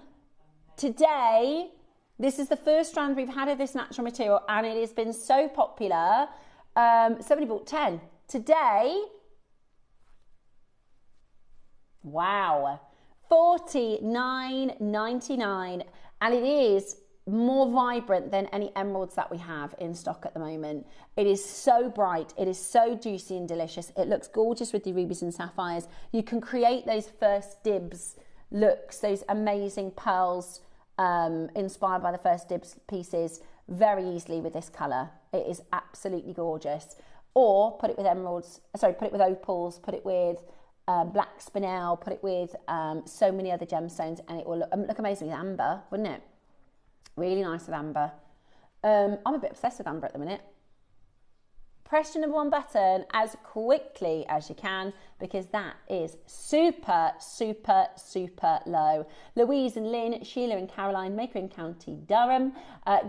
Today, this is the first strand we've had of this natural material and it has been so popular. Somebody bought 10. Today, wow. $49.99, and it is more vibrant than any emeralds that we have in stock at the moment. It is so bright, it is so juicy and delicious. It looks gorgeous with the rubies and sapphires. You can create those first dibs looks, those amazing pearls inspired by the first dibs pieces very easily with this colour. It is absolutely gorgeous. Or put it with emeralds, sorry, put it with opals, put it with black spinel, put it with so many other gemstones, and it will look amazing with amber, wouldn't it? Really nice with amber. I'm a bit obsessed with amber at the minute. Press your number 1 button as quickly as you can because that is super, super, super low. Louise and Lynn, Sheila and Caroline, Maker in County Durham,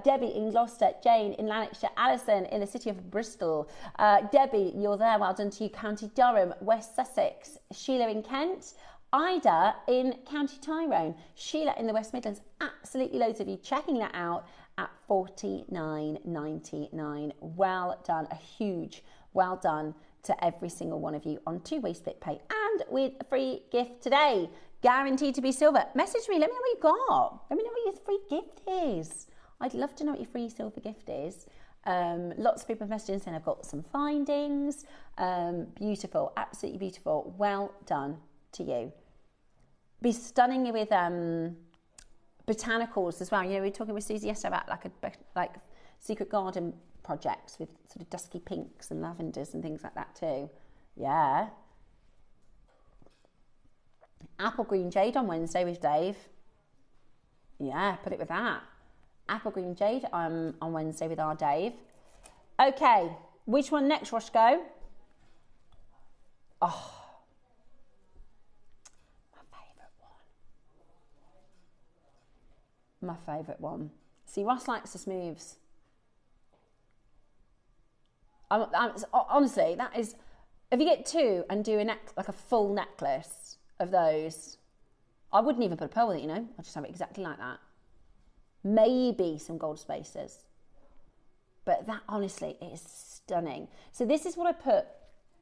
Debbie in Gloucester, Jane in Lanarkshire, Alison in the city of Bristol. Debbie, you're there, well done to you. County Durham, West Sussex, Sheila in Kent, Ida in County Tyrone, Sheila in the West Midlands. Absolutely loads of you checking that out at $49.99. Well done, a huge well done to every single one of you on 2-way split pay and with a free gift today. Guaranteed to be silver. Message me, let me know what you got. Let me know what your free gift is. I'd love to know what your free silver gift is. Lots of people have messaged in saying I've got some findings. Beautiful, absolutely beautiful. Well done to you. Be stunning with botanicals as well. You know, we were talking with Susie yesterday about like secret garden projects with sort of dusky pinks and lavenders and things like that too. Yeah. Apple green jade on Wednesday with Dave. Yeah, put it with that. Apple green jade on Wednesday with our Dave. Okay, which one next, Roscoe? Oh, my favourite one. See, Ross likes the smooths. Honestly, that is, if you get two and do like a full necklace of those, I wouldn't even put a pearl with it, you know. I'll just have it exactly like that. Maybe some gold spacers. But that, honestly, is stunning. So this is what I put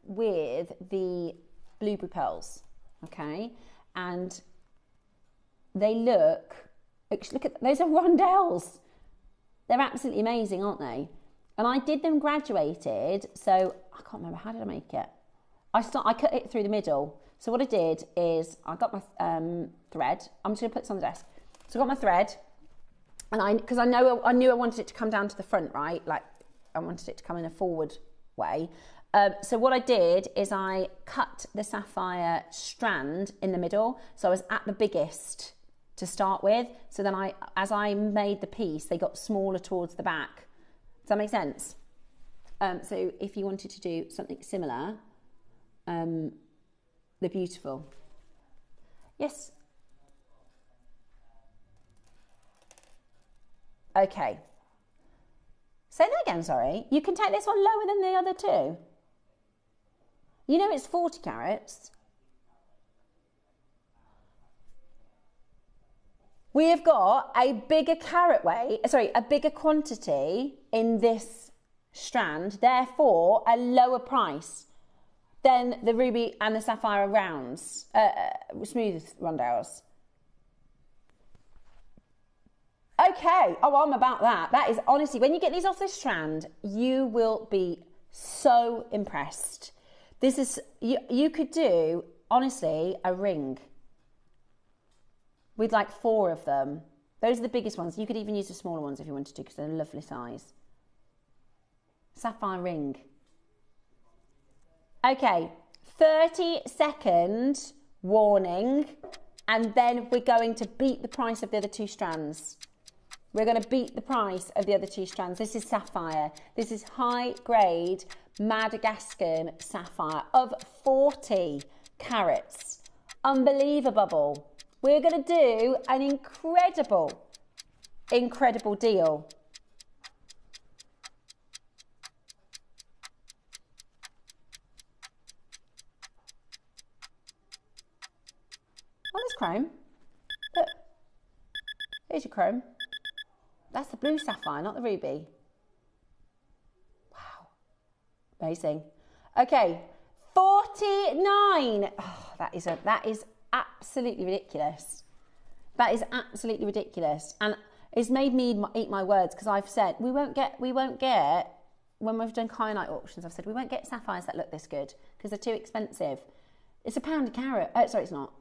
with the blueberry pearls, okay? And they look at, those are rondelles. They're absolutely amazing, aren't they? And I did them graduated, so I can't remember, how did I make it? I cut it through the middle. So what I did is I got my thread. I'm just gonna put this on the desk. So I got my thread, and because I knew I wanted it to come down to the front, right? Like I wanted it to come in a forward way. So what I did is I cut the sapphire strand in the middle. So I was at the biggest to start with. So then as I made the piece, they got smaller towards the back. Does that make sense? So if you wanted to do something similar, they're beautiful. Yes. Okay. Say that again, sorry. You can take this one lower than the other two. You know it's 40 carats. We have got a bigger a bigger quantity in this strand, therefore a lower price than the ruby and the sapphire rounds, smooth rondelles. Okay, oh, I'm about that. That is honestly, when you get these off this strand, you will be so impressed. This is, you could do, honestly, a ring with like 4 of them. Those are the biggest ones. You could even use the smaller ones if you wanted to, because they're a lovely size. Sapphire ring. Okay, 30-second warning, and then we're going to beat the price of the other 2 strands. We're going to beat the price of the other 2 strands. This is sapphire. This is high grade Madagascan sapphire of 40 carats. Unbelievable. We're going to do an incredible deal. Oh, there's chrome. Look, here's your chrome. That's the blue sapphire, not the ruby. Wow, amazing. Okay, 49. Oh, that is absolutely ridiculous. That is absolutely ridiculous, and it's made me eat my words, because I've said we won't get when we've done kyanite auctions. I've said we won't get sapphires that look this good because they're too expensive. It's £1 a carat. Sorry, it's not.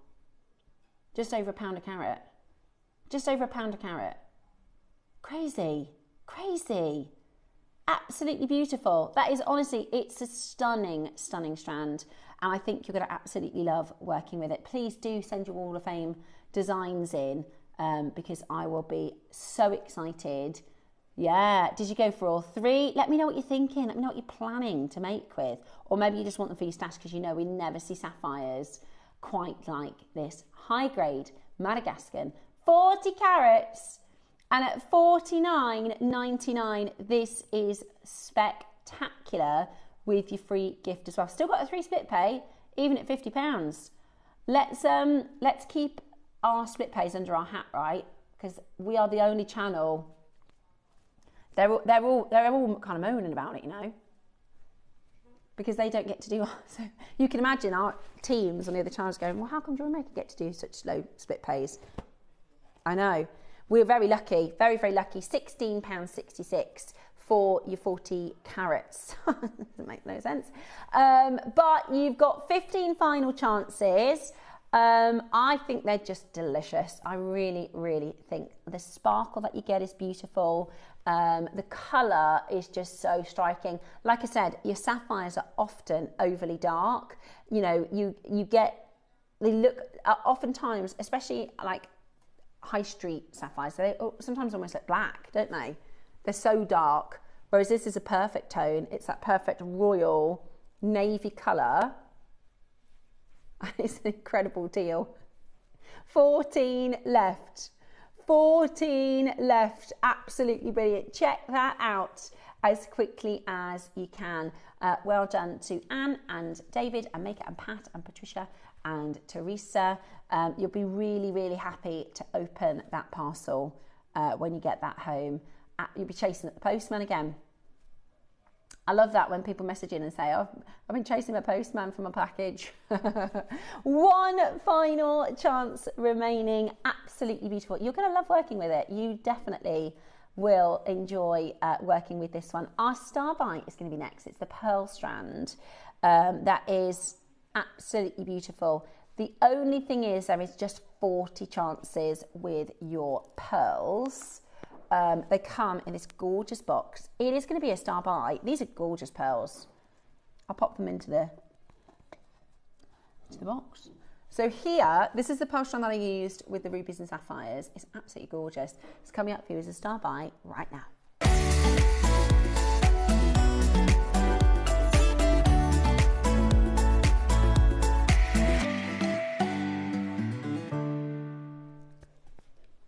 Just over £1 a carat. Just over £1 a carat. Crazy, crazy. Absolutely beautiful. That is honestly, it's a stunning, stunning strand. And I think you're going to absolutely love working with it. Please do send your Wall of Fame designs in, because I will be so excited. Yeah, did you go for all 3? Let me know what you're thinking. Let me know what you're planning to make with. Or maybe you just want them for your stash, because you know we never see sapphires quite like this. High grade Madagascan, 40 carats. And at $49.99, this is spectacular with your free gift as well. Still got a 3 split pay, even at £50. Let's keep our split pays under our hat, right? Because we are the only channel. They're all kind of moaning about it, you know, because they don't get to do. So you can imagine our teams on the other channels going, well, how come JewelleryMaker get to do such low split pays? I know. We're very lucky, very, very lucky. £16.66 for your 40 carats. Doesn't make no sense. But you've got 15 final chances. I think they're just delicious. I really, really think the sparkle that you get is beautiful. The colour is just so striking. Like I said, your sapphires are often overly dark. You know, they look, oftentimes, especially like high street sapphires. They sometimes almost look black, don't they? They're so dark. Whereas this is a perfect tone. It's that perfect royal navy colour. And it's an incredible deal. 14 left. 14 left. Absolutely brilliant. Check that out as quickly as you can. Well done to Anne and David and Maker and Pat and Patricia and Teresa. You'll be really, really happy to open that parcel when you get that home. You'll be chasing the postman again. I love that when people message in and say, oh, I've been chasing my postman for my package. One final chance remaining. Absolutely beautiful. You're going to love working with it. You definitely will enjoy working with this one. Our star bite is going to be next. It's the pearl strand. That is absolutely beautiful. The only thing is there is just 40 chances with your pearls. They come in this gorgeous box. It is going to be a star buy. These are gorgeous pearls. I'll pop them into the box. So here, this is the pearl strand that I used with the rubies and sapphires. It's absolutely gorgeous. It's coming up for you as a star buy right now.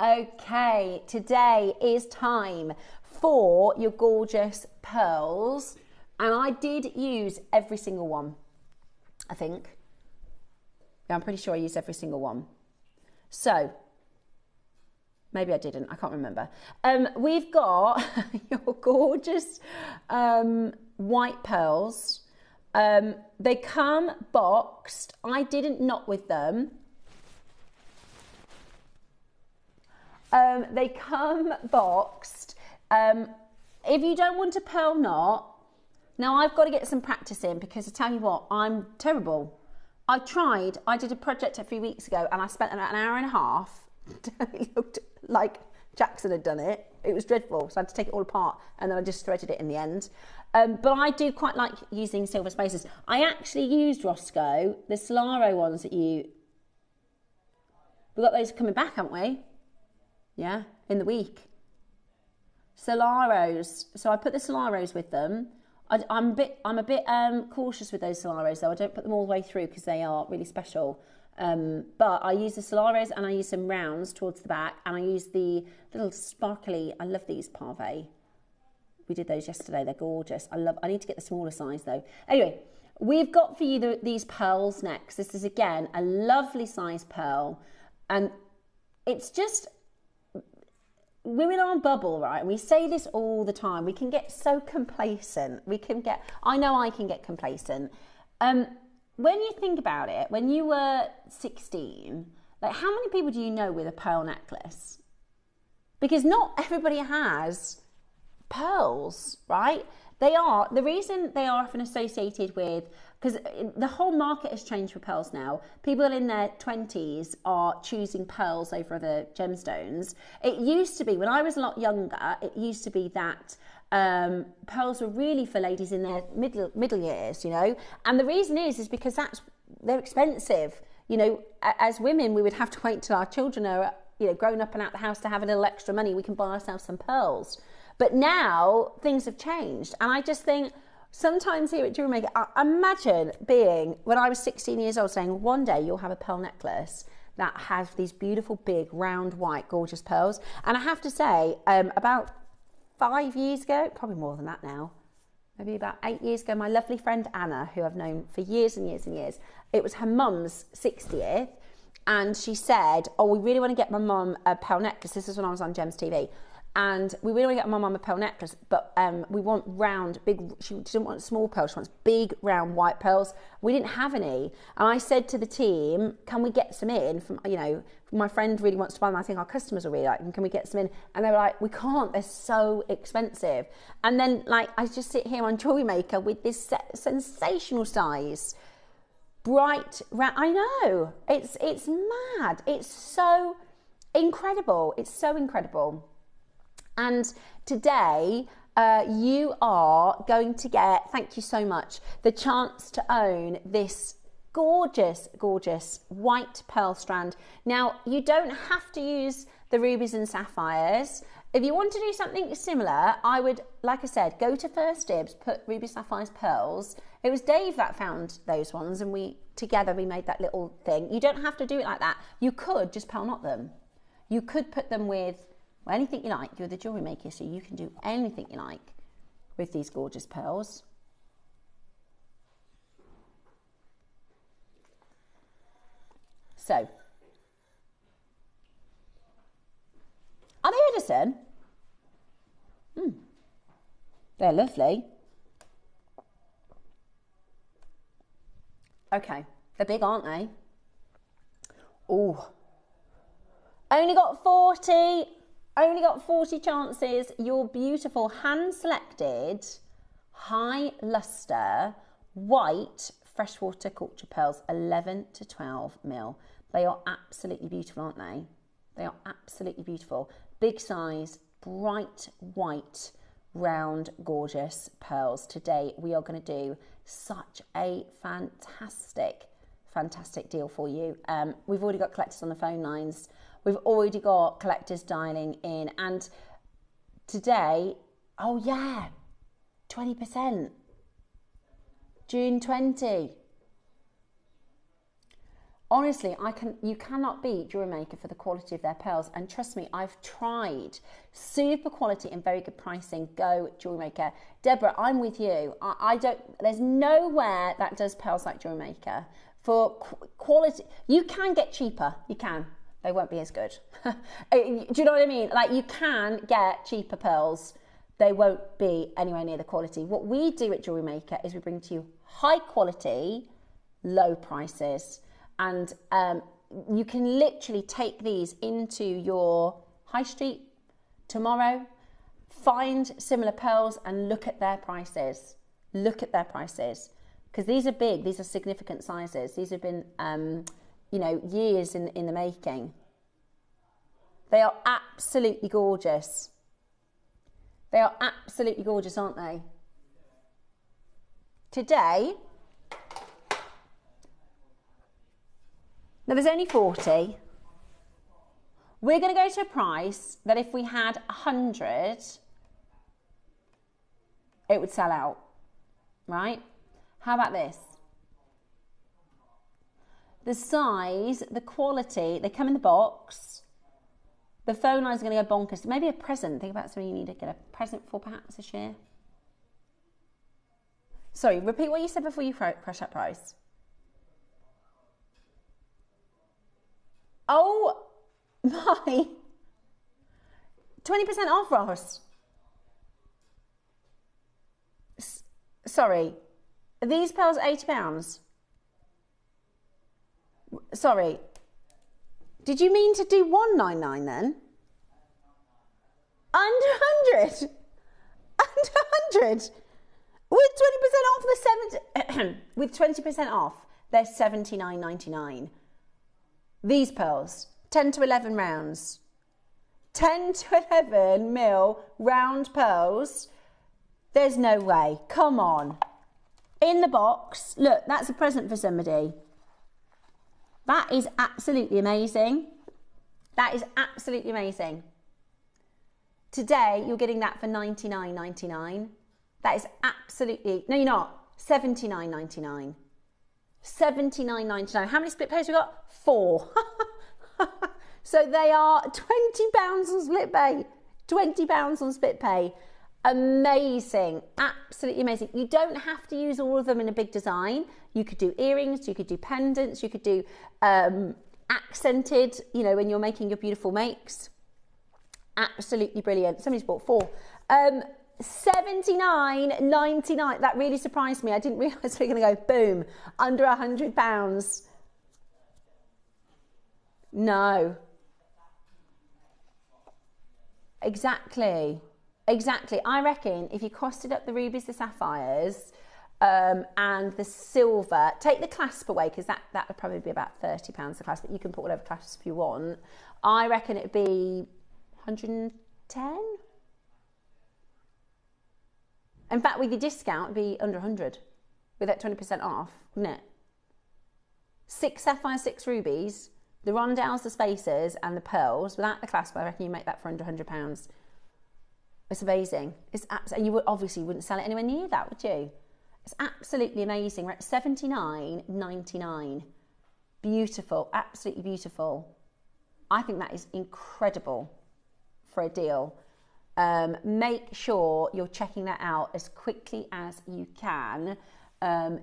Okay, today is time for your gorgeous pearls, and I did use every single one, I think. Yeah, I'm pretty sure I used every single one. So, maybe I didn't, I can't remember. We've got your gorgeous white pearls. They come boxed. I didn't knot with them. They come boxed. If you don't want a pearl knot, now I've got to get some practice in because I tell you what, I'm terrible. I did a project a few weeks ago and I spent an hour and a half. It looked like Jackson had done it. It was dreadful. So I had to take it all apart and then I just threaded it in the end. But I do quite like using silver spacers. I actually used Roscoe, the Solaro ones that we've got those coming back, haven't we? Yeah, in the week. Solaros. So I put the Solaros with them. I'm a bit cautious with those Solaros though. I don't put them all the way through because they are really special. But I use the Solaros and I use some rounds towards the back and I use the little sparkly. I love these Parve. We did those yesterday. They're gorgeous. I need to get the smaller size though. Anyway, we've got for you these pearls next. This is again a lovely size pearl, and it's just. We're in our bubble, right? And we say this all the time. We can get so complacent. I know I can get complacent. When you think about it, when you were 16, like how many people do you know with a pearl necklace? Because not everybody has pearls, right? The reason they are often associated with, because the whole market has changed for pearls now. People in their 20s are choosing pearls over other gemstones. It used to be, when I was a lot younger, it used to be that pearls were really for ladies in their middle years, you know. And the reason is because they're expensive. You know, as women, we would have to wait till our children are, you know, grown up and out the house to have a little extra money. We can buy ourselves some pearls. But now things have changed. And I just think sometimes here at JewelleryMaker, I imagine being, when I was 16 years old, saying one day you'll have a pearl necklace that has these beautiful, big, round, white, gorgeous pearls. And I have to say, about 5 years ago, probably more than that now, maybe about 8 years ago, my lovely friend Anna, who I've known for years and years and years, it was her mum's 60th. And she said, oh, we really want to get my mum a pearl necklace. This is when I was on Gems TV. And we really want to get my mum a pearl necklace, but we want round, big, she didn't want small pearls, she wants big, round, white pearls. We didn't have any. And I said to the team, can we get some in? From, you know, my friend really wants to buy them. I think our customers will really like them. Can we get some in? And they were like, we can't, they're so expensive. And then, like, I just sit here on JewelleryMaker with this sensational size, bright, round. I know, it's mad. It's so incredible. It's so incredible. And today, you are going to get, thank you so much, the chance to own this gorgeous, gorgeous white pearl strand. Now, you don't have to use the rubies and sapphires. If you want to do something similar, I would, like I said, go to First Dibs, put ruby, sapphires, pearls. It was Dave that found those ones, and we made that little thing. You don't have to do it like that. You could just pearl knot them. You could put them with anything you like. You're the jewellery maker, so you can do anything you like with these gorgeous pearls. So, are they Edison? They're lovely. Okay, they're big, aren't they? Oh, only got 40 chances. Your beautiful hand-selected, high luster, white freshwater culture pearls, 11 to 12 mil. They are absolutely beautiful, aren't they? They are absolutely beautiful. Big size, bright white, round, gorgeous pearls. Today we are going to do such a fantastic deal for you. We've already got collectors on the phone lines. We've already got collectors dialing in, and today, oh yeah, 20%. June 20. Honestly, you cannot beat JewelleryMaker for the quality of their pearls. And trust me, I've tried super quality and very good pricing. Go JewelleryMaker. Deborah, I'm with you. There's nowhere that does pearls like JewelleryMaker. For quality, you can get cheaper. You can. They won't be as good. Do you know what I mean? Like, you can get cheaper pearls. They won't be anywhere near the quality. What we do at JewelleryMaker is we bring to you high quality, low prices. And you can literally take these into your high street tomorrow, find similar pearls and look at their prices. Look at their prices. Because these are big, these are significant sizes. These have been, years in the making. They are absolutely gorgeous. They are absolutely gorgeous, aren't they? Today, now there's only 40. We're going to go to a price that if we had 100, it would sell out, right? How about this? The size, the quality, they come in the box. The phone lines are going to go bonkers. Maybe a present. Think about something you need to get a present for perhaps this year. Sorry, repeat what you said before you crash that price. Oh my. 20% off, Ross. Sorry. Are these pearls £80? Sorry. Did you mean to do 199 then? Under 100? Under 100? With 20% off the with 20% off, they're $79.99. These pearls, 10 to 11 rounds. 10 to 11 mil round pearls. There's no way. Come on. In the box. Look, that's a present for somebody. That is absolutely amazing. That is absolutely amazing. Today, you're getting that for $99.99. That is absolutely... No, you're not. $79.99. $79.99. How many split pays we got? 4. So they are £20 on split pay. £20 on split pay. Amazing. Absolutely amazing. You don't have to use all of them in a big design. You could do earrings, you could do pendants, you could do accented, when you're making your beautiful makes. Absolutely brilliant. Somebody's bought 4. $79.99. That really surprised me. I didn't realise we were going to go boom under £100. No. Exactly. I reckon if you costed up the rubies, the sapphires, and the silver, take the clasp away because that would probably be about £30 the clasp, but you can put whatever clasp you want. I reckon it'd be 110. In fact, with your discount, it'd be under 100 with that 20% off, wouldn't it? 6 sapphires, 6 rubies, The rondelles, the spacers and the pearls, without the clasp, I reckon you make that for under £100. It's amazing. It's and you obviously wouldn't sell it anywhere near that, would you? It's absolutely amazing. We're at $79.99. Beautiful, absolutely beautiful. I think that is incredible for a deal. Make sure you're checking that out as quickly as you can.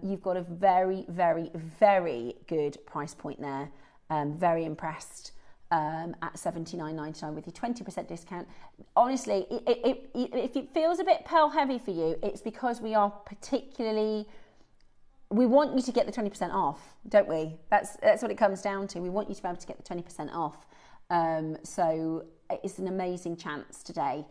You've got a very, very, very good price point there. Very impressed at $79.99 with your 20% discount. Honestly, if it feels a bit pearl heavy for you, it's because we are we want you to get the 20% off, don't we? That's what it comes down to. We want you to be able to get the 20% off. So it's an amazing chance today.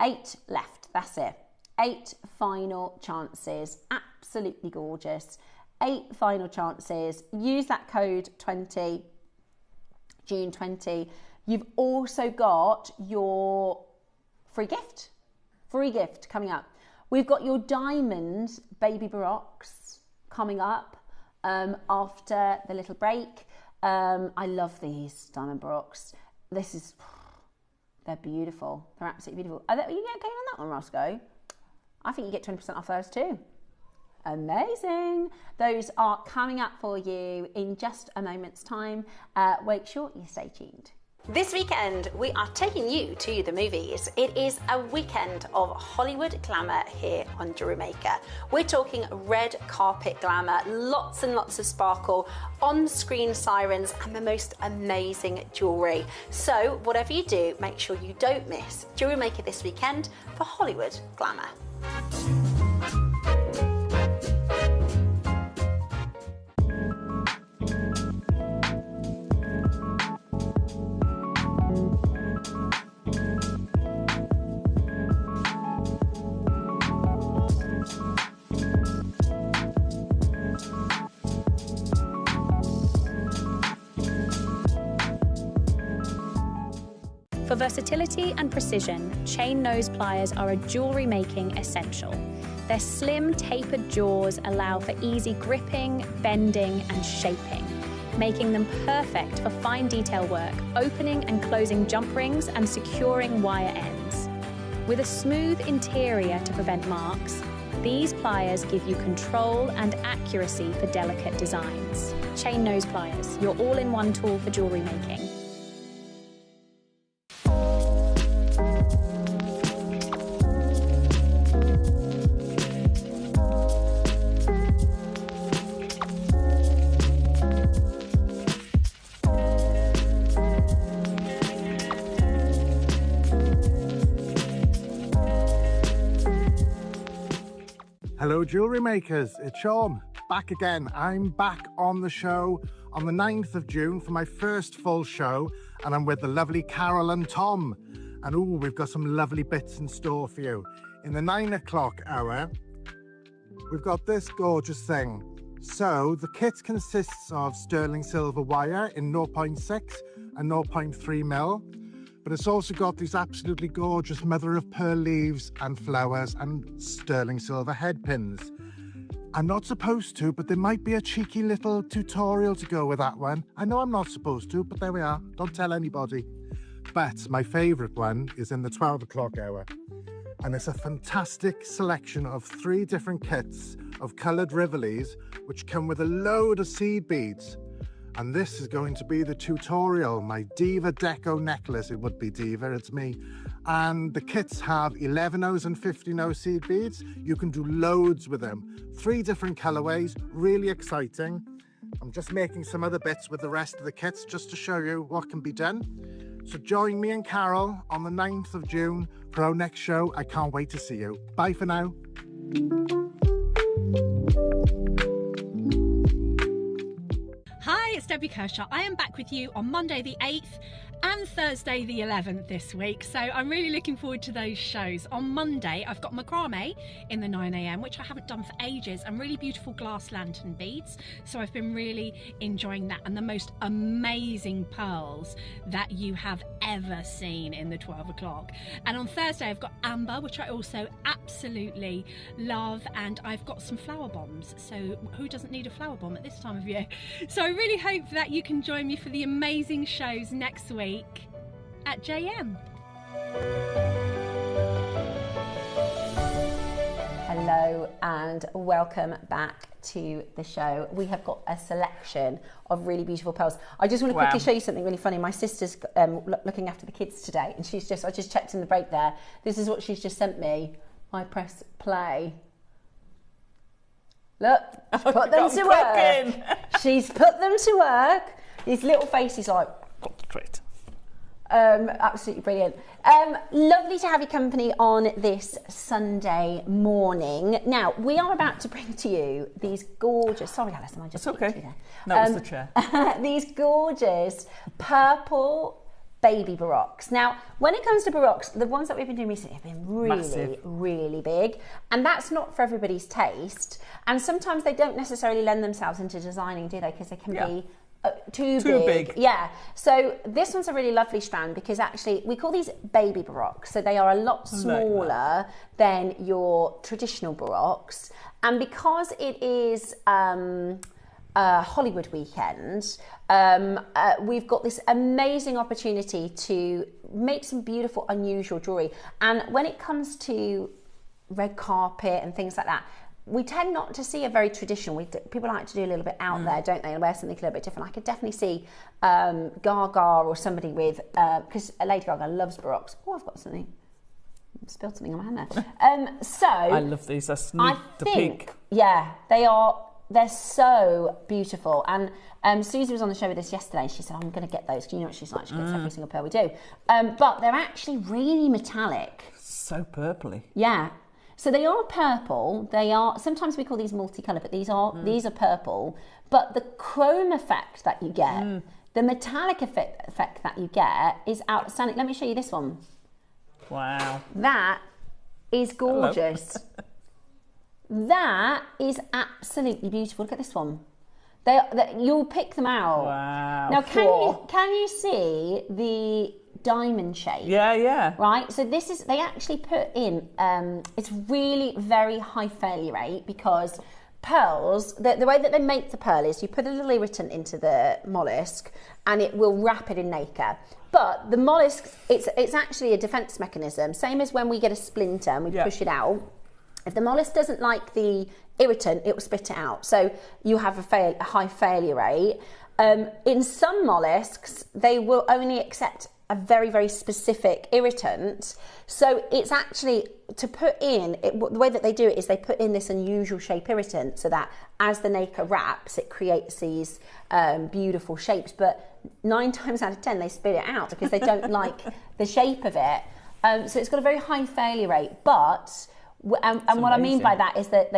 8 left, that's it. 8 final chances, absolutely gorgeous. 8 final chances. Use that code 20, June 20. You've also got your free gift coming up. We've got your diamond baby baroques coming up after the little break. I love these diamond baroques. They're beautiful. They're absolutely beautiful. Are you okay on that one, Roscoe? I think you get 20% off those too. Amazing. Those are coming up for you in just a moment's time. Make sure you stay tuned. This weekend, we are taking you to the movies. It is a weekend of Hollywood glamour here on JewelleryMaker. We're talking red carpet glamour, lots and lots of sparkle, on-screen sirens, and the most amazing jewellery. So whatever you do, make sure you don't miss JewelleryMaker this weekend for Hollywood glamour. For versatility and precision, chain nose pliers are a jewellery making essential. Their slim, tapered jaws allow for easy gripping, bending and shaping, making them perfect for fine detail work, opening and closing jump rings and securing wire ends. With a smooth interior to prevent marks, these pliers give you control and accuracy for delicate designs. Chain nose pliers, your all-in-one tool for jewellery making. Hello jewellery makers, it's Sean, back again. I'm back on the show on the 9th of June for my first full show, and I'm with the lovely Carol and Tom. And we've got some lovely bits in store for you. In the 9 o'clock hour, we've got this gorgeous thing. So the kit consists of sterling silver wire in 0.6 and 0.3 mil. But it's also got these absolutely gorgeous mother of pearl leaves and flowers and sterling silver head pins. I'm not supposed to, but there might be a cheeky little tutorial to go with that one. I know I'm not supposed to, but there we are. Don't tell anybody. But my favourite one is in the 12 o'clock hour. And it's a fantastic selection of 3 different kits of coloured rivolis, which come with a load of seed beads. And this is going to be the tutorial, my Diva Deco necklace. It would be Diva, it's me. And the kits have 11 and 50 seed beads. You can do loads with them. 3 different colorways, really exciting. I'm just making some other bits with the rest of the kits just to show you what can be done. So join me and Carol on the 9th of June for our next show. I can't wait to see you. Bye for now. Hi, it's Debbie Kershaw. I am back with you on Monday the 8th and Thursday the 11th this week, so I'm really looking forward to those shows. On Monday I've got macrame in the 9 a.m, which I haven't done for ages, and really beautiful glass lantern beads, so I've been really enjoying that, and the most amazing pearls that you have ever seen in the 12 o'clock. And on Thursday I've got amber, which I also absolutely love, and I've got some flower bombs, so who doesn't need a flower bomb at this time of year? So I really hope that you can join me for the amazing shows next week at JM. Hello and welcome back to the show. We have got a selection of really beautiful pearls. I just want to quickly show you something really funny. My sister's looking after the kids today, and I just checked in the break there. This is what she's just sent me. I press play. Look, she's put them to work. She's put them to work. These little faces like, concentrate. Absolutely brilliant. Lovely to have your company on this Sunday morning. Now, we are about to bring to you these gorgeous, sorry Alison, I just It's okay. you there. No, it's the chair. These gorgeous purple baby baroques. Now, when it comes to baroques, the ones that we've been doing recently have been really, Massive. really big. And that's not for everybody's taste. And sometimes they don't necessarily lend themselves into designing, do they? Because they can be too big. Yeah. So this one's a really lovely strand because actually we call these baby baroques. So they are a lot smaller than your traditional baroques. And because it is Hollywood weekend, we've got this amazing opportunity to make some beautiful, unusual jewellery. And when it comes to red carpet and things like that, we tend not to see a very traditional. People like to do a little bit out there, don't they, and wear something a little bit different. I could definitely see Gaga or somebody with, because Lady Gaga loves baroques. Oh, I've got something. Spilled something on my hand there. So I love these. I sneak the peek. Yeah, they're so beautiful. And Susie was on the show with us yesterday. She said, I'm going to get those. You know what she's like. She gets every single pearl we do. But they're actually really metallic. So purpley. Yeah. So they are purple. They are, sometimes we call these multicolour, but these are purple. But the chrome effect that you get, the metallic effect that you get is outstanding. Let me show you this one. Wow. That is gorgeous. That is absolutely beautiful. Look at this one. You'll pick them out. Wow. Now, can you see the diamond shape? Yeah. Right. So this is, they actually put in. It's really very high failure rate because pearls. The way that they make the pearl is you put a little irritant into the mollusk, and it will wrap it in nacre. But the mollusk, it's actually a defense mechanism. Same as when we get a splinter and we push it out. If the mollusk doesn't like the irritant, it will spit it out. So you have a high failure rate. In some mollusks, they will only accept a very, very specific irritant. So it's actually to put in, the way that they do it is they put in this unusual shape irritant so that as the nacre wraps, it creates these beautiful shapes. But 9 times out of 10, they spit it out because they don't like the shape of it. So it's got a very high failure rate, but... And what I mean by that is that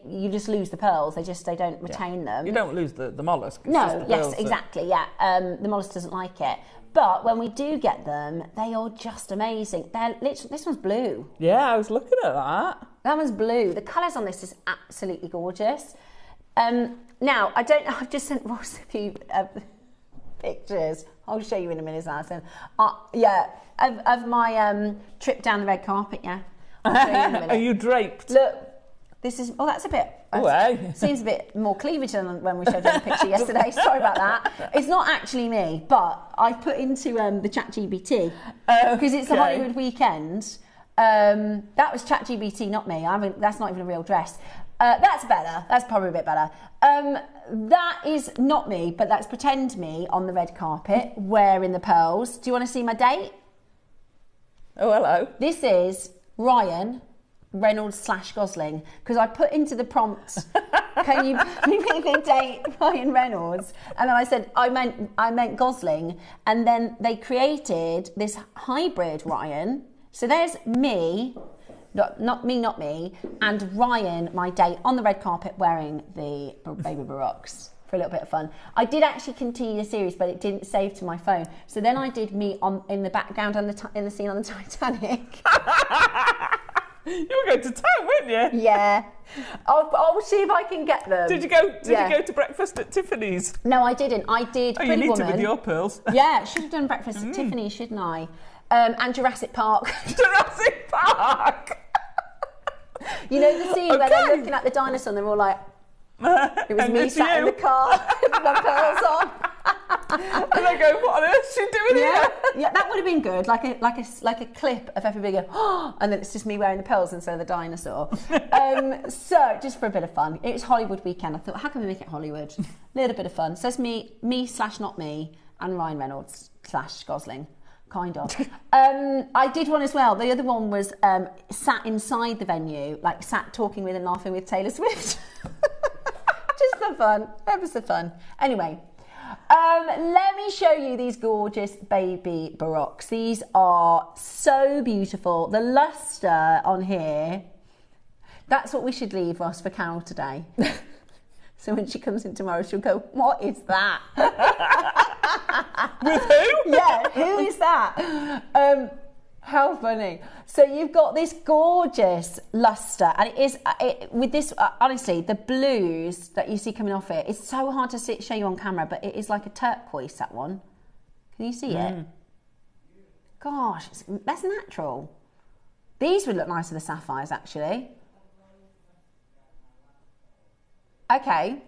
you just lose the pearls. They don't retain them. You don't lose the mollusk. No, yes, exactly. Yeah, the mollusk doesn't like it. But when we do get them, they are just amazing. They're literally, this one's blue. Yeah, I was looking at that. That one's blue. The colours on this is absolutely gorgeous. Now, I don't know. I've just sent Ross a few pictures. I'll show you in a minute, Alison. Of my trip down the red carpet. Yeah. Are you draped? Look, this is, that's a bit, seems a bit more cleavage than when we showed you the picture yesterday. Sorry about that. It's not actually me, but I've put into the ChatGPT because it's the Hollywood weekend. That was ChatGPT, not me. That's not even a real dress. That's better. That's probably a bit better. That is not me, but that's pretend me on the red carpet wearing the pearls. Do you want to see my date? Oh, hello. This is Ryan Reynolds / Gosling, because I put into the prompt, can you make the date Ryan Reynolds? And then I said I meant Gosling, and then they created this hybrid Ryan. So there's me, not me, and Ryan, my date, on the red carpet wearing the baby baroques. for a little bit of fun. I did actually continue the series, but it didn't save to my phone. So then I did me in the background in the scene on the Titanic. You were going to town, weren't you? Yeah. I'll see if I can get them. Did you go to breakfast at Tiffany's? No, I didn't. I did Oh, Pretty you need Woman. to with your pearls. Yeah, should have done breakfast at Tiffany's, shouldn't I? And Jurassic Park. Jurassic Park! You know the scene where they're looking at the dinosaur and they're all like, it was me sat in the car with my pearls on. And I go, what on earth is she doing here? Yeah, that would have been good, like a clip of everybody going, oh, and then it's just me wearing the pearls instead of the dinosaur. So just for a bit of fun, it was Hollywood weekend. I thought, how can we make it Hollywood? A little bit of fun. So it's me / not me, and Ryan Reynolds / Gosling. Kind of. I did one as well. The other one was sat inside the venue, like sat talking with and laughing with Taylor Swift. Just for fun. Ever so fun. Anyway, let me show you these gorgeous baby barocks. These are so beautiful. The luster on here, that's what we should leave us for Carol today. So when she comes in tomorrow, she'll go, what is that? With who? Yeah, who is that? How funny. So you've got this gorgeous luster, and it is with this, honestly, the blues that you see coming off it, it's so hard to show you on camera, but it is like a turquoise, that one. Can you see it? Gosh, that's natural. These would look nice with the sapphires, actually. Okay.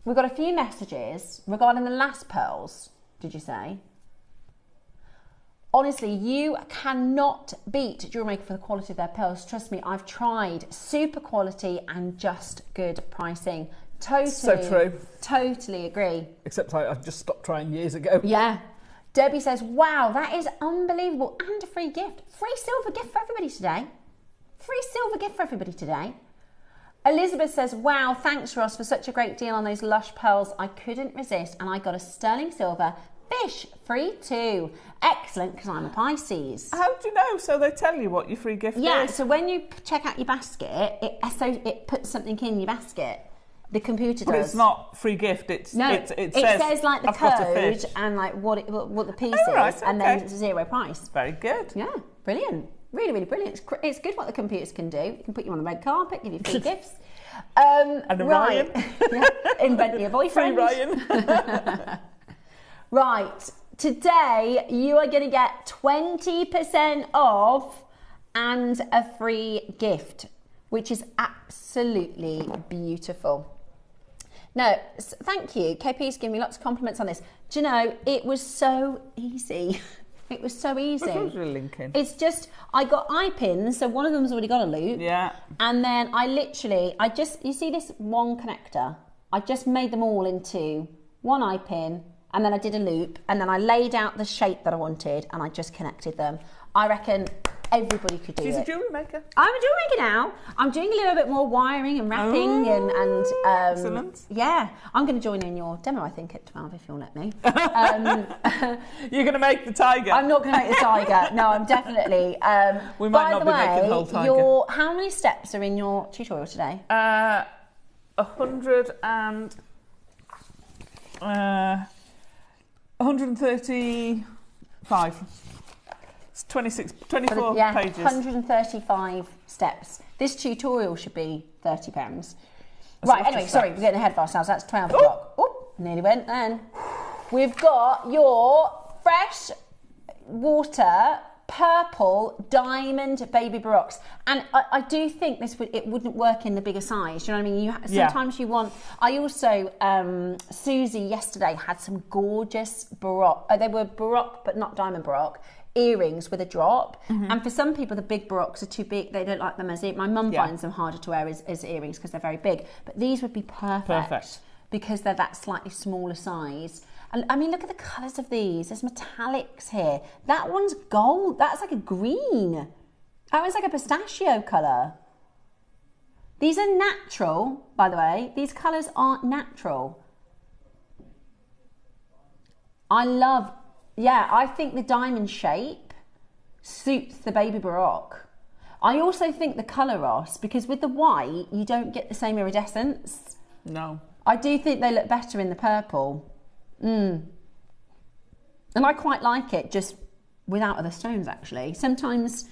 We've got a few messages regarding the last pearls, did you say? Honestly, you cannot beat JewelleryMaker for the quality of their pearls. Trust me, I've tried. Super quality and just good pricing. Totally. So true. Totally agree. Except I just stopped trying years ago. Yeah. Debbie says, wow, that is unbelievable. And a free gift. Free silver gift for everybody today. Free silver gift for everybody today. Elizabeth says, wow, thanks Ross for such a great deal on those lush pearls. I couldn't resist and I got a sterling silver fish free too. Excellent, because I'm a Pisces. How do you know? So they tell you what your free gift is? Yeah, so when you check out your basket, it puts something in your basket. The computer does. But it's not free gift. It says like the code and like what the piece is, and then it's zero price. Very good. Yeah, brilliant. Really, really brilliant. It's good what the computers can do. It can put you on the red carpet, give you free gifts. And a right. Ryan. Yeah. Invent your boyfriend. Free Ryan. Right. Today, you are going to get 20% off and a free gift, which is absolutely beautiful. No, thank you. KP's giving me lots of compliments on this. Do you know, it was so easy. It was so easy. What's really linking? It's just, I got eye pins, so one of them's already got a loop. Yeah. And then you see this one connector? I just made them all into one eye pin, and then I did a loop, and then I laid out the shape that I wanted, and I just connected them. I reckon everybody could do it. She's a jewellery maker. I'm a jewellery maker now. I'm doing a little bit more wiring and wrapping and excellent. Yeah, I'm going to join in your demo, I think, at 12 if you'll let me. You're going to make the tiger. I'm not going to make the tiger. No, I'm definitely. We might not be making the whole tiger. How many steps are in your tutorial today? 135. It's 24 pages. 135 steps. This tutorial should be £30. Right, anyway, sorry, we're getting ahead of ourselves. That's 12 o'clock. Oh, nearly went then. We've got your fresh water purple diamond baby barocks, and I do think it wouldn't work in the bigger size. Do you know what I mean? Sometimes you want. I also Susie yesterday had some gorgeous baroque. They were baroque, but not diamond baroque earrings with a drop. And for some people, the big barocks are too big. They don't like them as my mum finds them harder to wear as earrings because they're very big. But these would be perfect because they're that slightly smaller size. And I mean, look at the colours of these. There's metallics here. That one's gold. That's like a green. That one's like a pistachio colour. These are natural, by the way. These colours aren't natural. I think the diamond shape suits the baby baroque. I also think the colour, Ross, because with the white, you don't get the same iridescence. No. I do think they look better in the purple. And I quite like it just without other stones, actually. Sometimes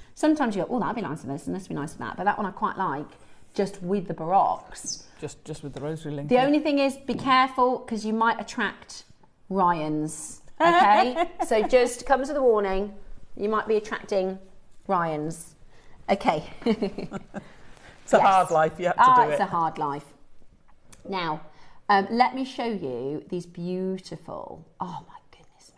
you go, oh, that'd be nice in this and this would be nice in that. But that one I quite like just with the baroques. Just with the rosary link. The only thing is, be careful, because you might attract Ryans, okay? So just comes with a warning, you might be attracting Ryans. Okay. It's a hard life, you have to do it. It's a hard life. Now, let me show you these beautiful, oh my goodness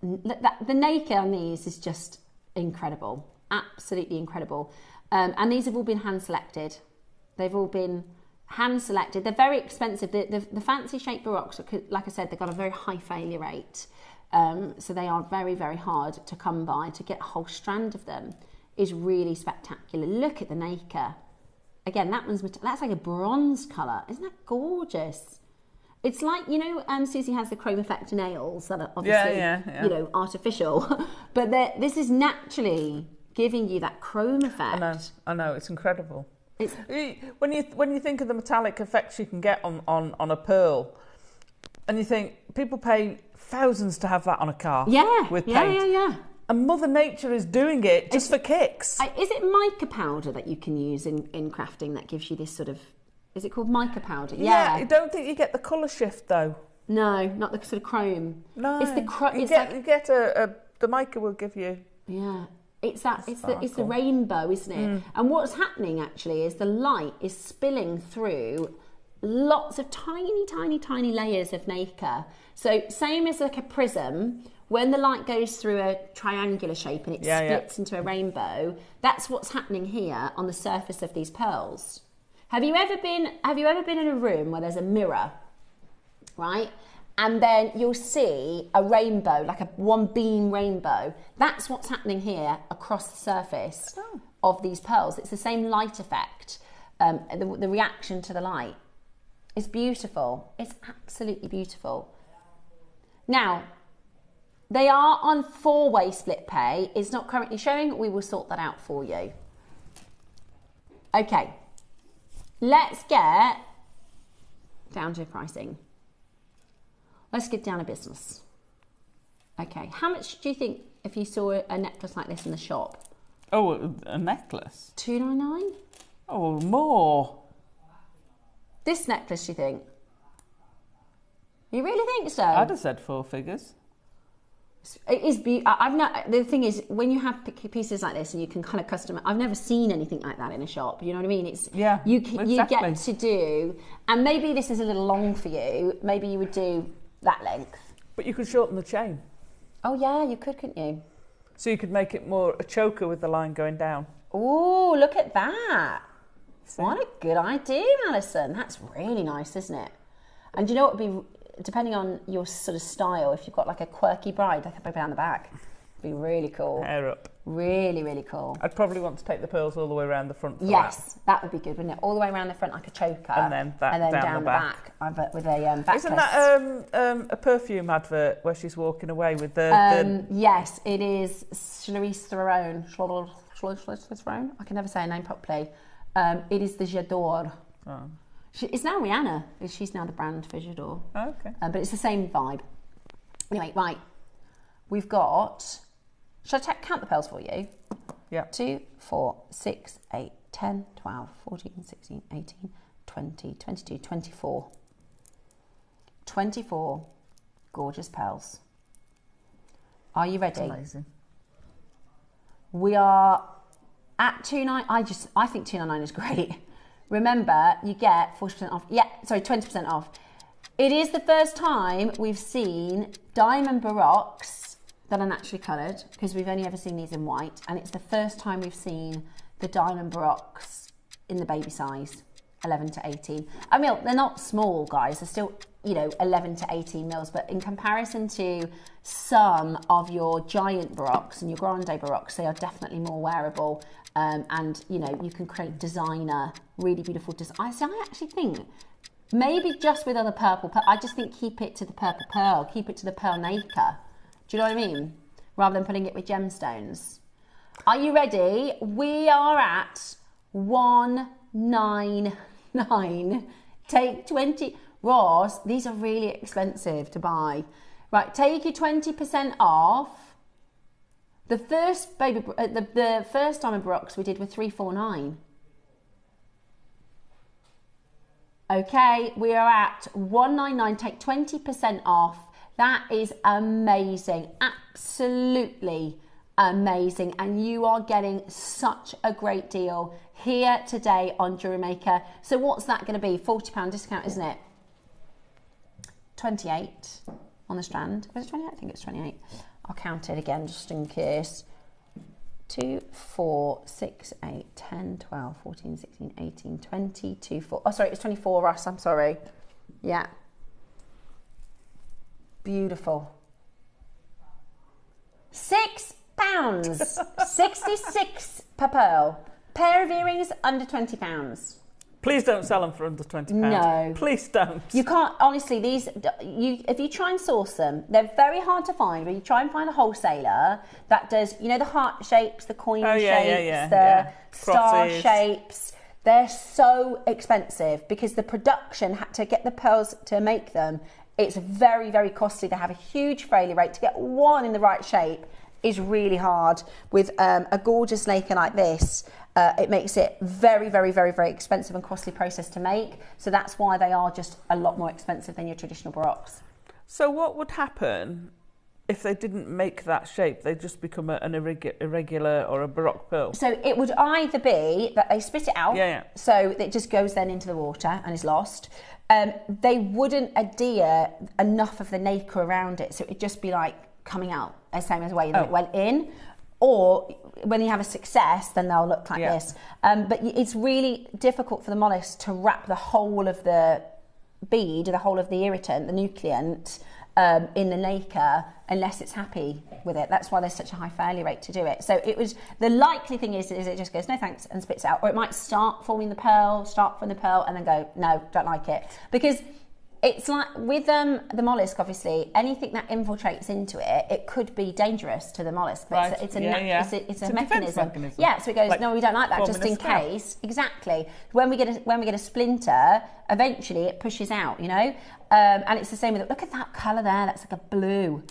me. The nacre on these is just incredible, absolutely incredible. And these have all been hand selected. They've all been hand selected. They're very expensive. The fancy shaped baroques, like I said, they've got a very high failure rate. So they are very, very hard to come by. To get a whole strand of them is really spectacular. Look at the nacre. Again, that's like a bronze colour. Isn't that gorgeous? It's like, you know, Susie has the chrome effect nails that are obviously, you know, artificial. But this is naturally giving you that chrome effect. I know, it's incredible. When you think of the metallic effects you can get on a pearl, and you think people pay thousands to have that on a car with paint. Yeah. And Mother Nature is doing it just for kicks. Is it mica powder that you can use in crafting that gives you this sort of... Is it called mica powder? Yeah. I don't think you get the colour shift, though. No, not the sort of chrome. No. It's the you get the mica will give you... Yeah. It's the rainbow, isn't it? And what's happening, actually, is the light is spilling through lots of tiny, tiny, tiny layers of nacre. So same as like a prism... When the light goes through a triangular shape and it splits into a rainbow, that's what's happening here on the surface of these pearls. Have you ever been in a room where there's a mirror, right? And then you'll see a rainbow, like a one beam rainbow. That's what's happening here across the surface of these pearls. It's the same light effect, the reaction to the light. It's beautiful. It's absolutely beautiful. Now, they are on 4-way split pay. It's not currently showing. We will sort that out for you. Okay, let's get down to pricing. Let's get down to business. Okay, how much do you think if you saw a necklace like this in the shop? Oh, a necklace? $299? Oh, more. This necklace, do you think? You really think so? I'd have said 4 figures. It is the thing is, when you have pieces like this and you can kind of customize, I've never seen anything like that in a shop. You know what I mean? It's you get to do, and maybe this is a little long for you. Maybe you would do that length. But you could shorten the chain. Oh yeah, you could, couldn't you? So you could make it more a choker with the line going down. Oh, look at that! What a good idea, Alison. That's really nice, isn't it? And do you know what would be? Depending on your sort of style, if you've got like a quirky bride, that could be down the back. It'd be really cool. Hair up. Really, really cool. I'd probably want to take the pearls all the way around the front for that would be good, wouldn't it? All the way around the front like a choker. And then down the back. With a back Isn't that a perfume advert where she's walking away with the... Yes, it is Charlize Theron. I can never say her name properly. It is the J'adore. Oh. It's now Rihanna. She's now the brand for J'adore. Oh, okay. But it's the same vibe. Anyway, right. We've got... Shall I count the pearls for you? Yeah. 2, 4, 6, 8, 10, 12, 14, 16, 18, 20, 22, 24. 24 gorgeous pearls. Are you ready? That's amazing. We are at $299. I think $299 is great. Remember, you get 40% off. 20% off. It is the first time we've seen diamond baroques that are naturally coloured, because we've only ever seen these in white, and it's the first time we've seen the diamond baroques in the baby size, 11 to 18. I mean, they're not small, guys. They're still, 11 to 18 mils, but in comparison to some of your giant baroques and your grande baroques, they are definitely more wearable. And you can create designer, really beautiful design. So I actually think maybe just with other purple, I just think keep it to the purple pearl, keep it to the pearl nacre. Do you know what I mean? Rather than putting it with gemstones. Are you ready? We are at 199. Take 20. Ross, these are really expensive to buy. Right, take your 20% off. The first the first diamond brocks we did were 349. Okay, we are at 199. Take 20% off. That is amazing. Absolutely amazing. And you are getting such a great deal here today on JewelleryMaker. So what's that going to be? £40 discount, isn't it? 28 on the strand. Was it 28? I think it's 28. I'll count it again just in case. 2, 4, 6, 8, 10, 12, 14, 16, 18, 20, 2, 4. Oh, sorry, it's 24, Russ. I'm sorry. Yeah. Beautiful. £6. 66 per pearl. Pair of earrings under £20. Please don't sell them for under £20. No. Please don't. You can't, honestly, these, if you try and source them, they're very hard to find, but you try and find a wholesaler that does, you know, the heart shapes, the coin shapes, the star shapes. They're so expensive because the production had to get the pearls to make them. It's very, very costly. They have a huge failure rate. To get one in the right shape is really hard. With a gorgeous laker like this, it makes it very, very, very, very expensive and costly process to make. So that's why they are just a lot more expensive than your traditional barocks. So what would happen if they didn't make that shape? They just become an irregular or a baroque pearl? So it would either be that they spit it out, so it just goes then into the water and is lost. They wouldn't adhere enough of the nacre around it, so it'd just be like coming out the same as the way that it went in. Or when you have a success, then they'll look like this. But it's really difficult for the mollusk to wrap the whole of the bead, the whole of the irritant, the nucleant, in the nacre unless it's happy with it. That's why there's such a high failure rate to do it. So it was, the likely thing is it just goes, no thanks, and spits out. Or it might start forming the pearl, and then go, no, don't like it. Because it's like with the mollusk, obviously, anything that infiltrates into it, it could be dangerous to the mollusk. But it's a mechanism. Yeah, so it goes, like, no, we don't like that, just in case. Exactly. When we get a splinter, eventually it pushes out, you know. And it's the same with it. Look at that colour there. That's like a blue.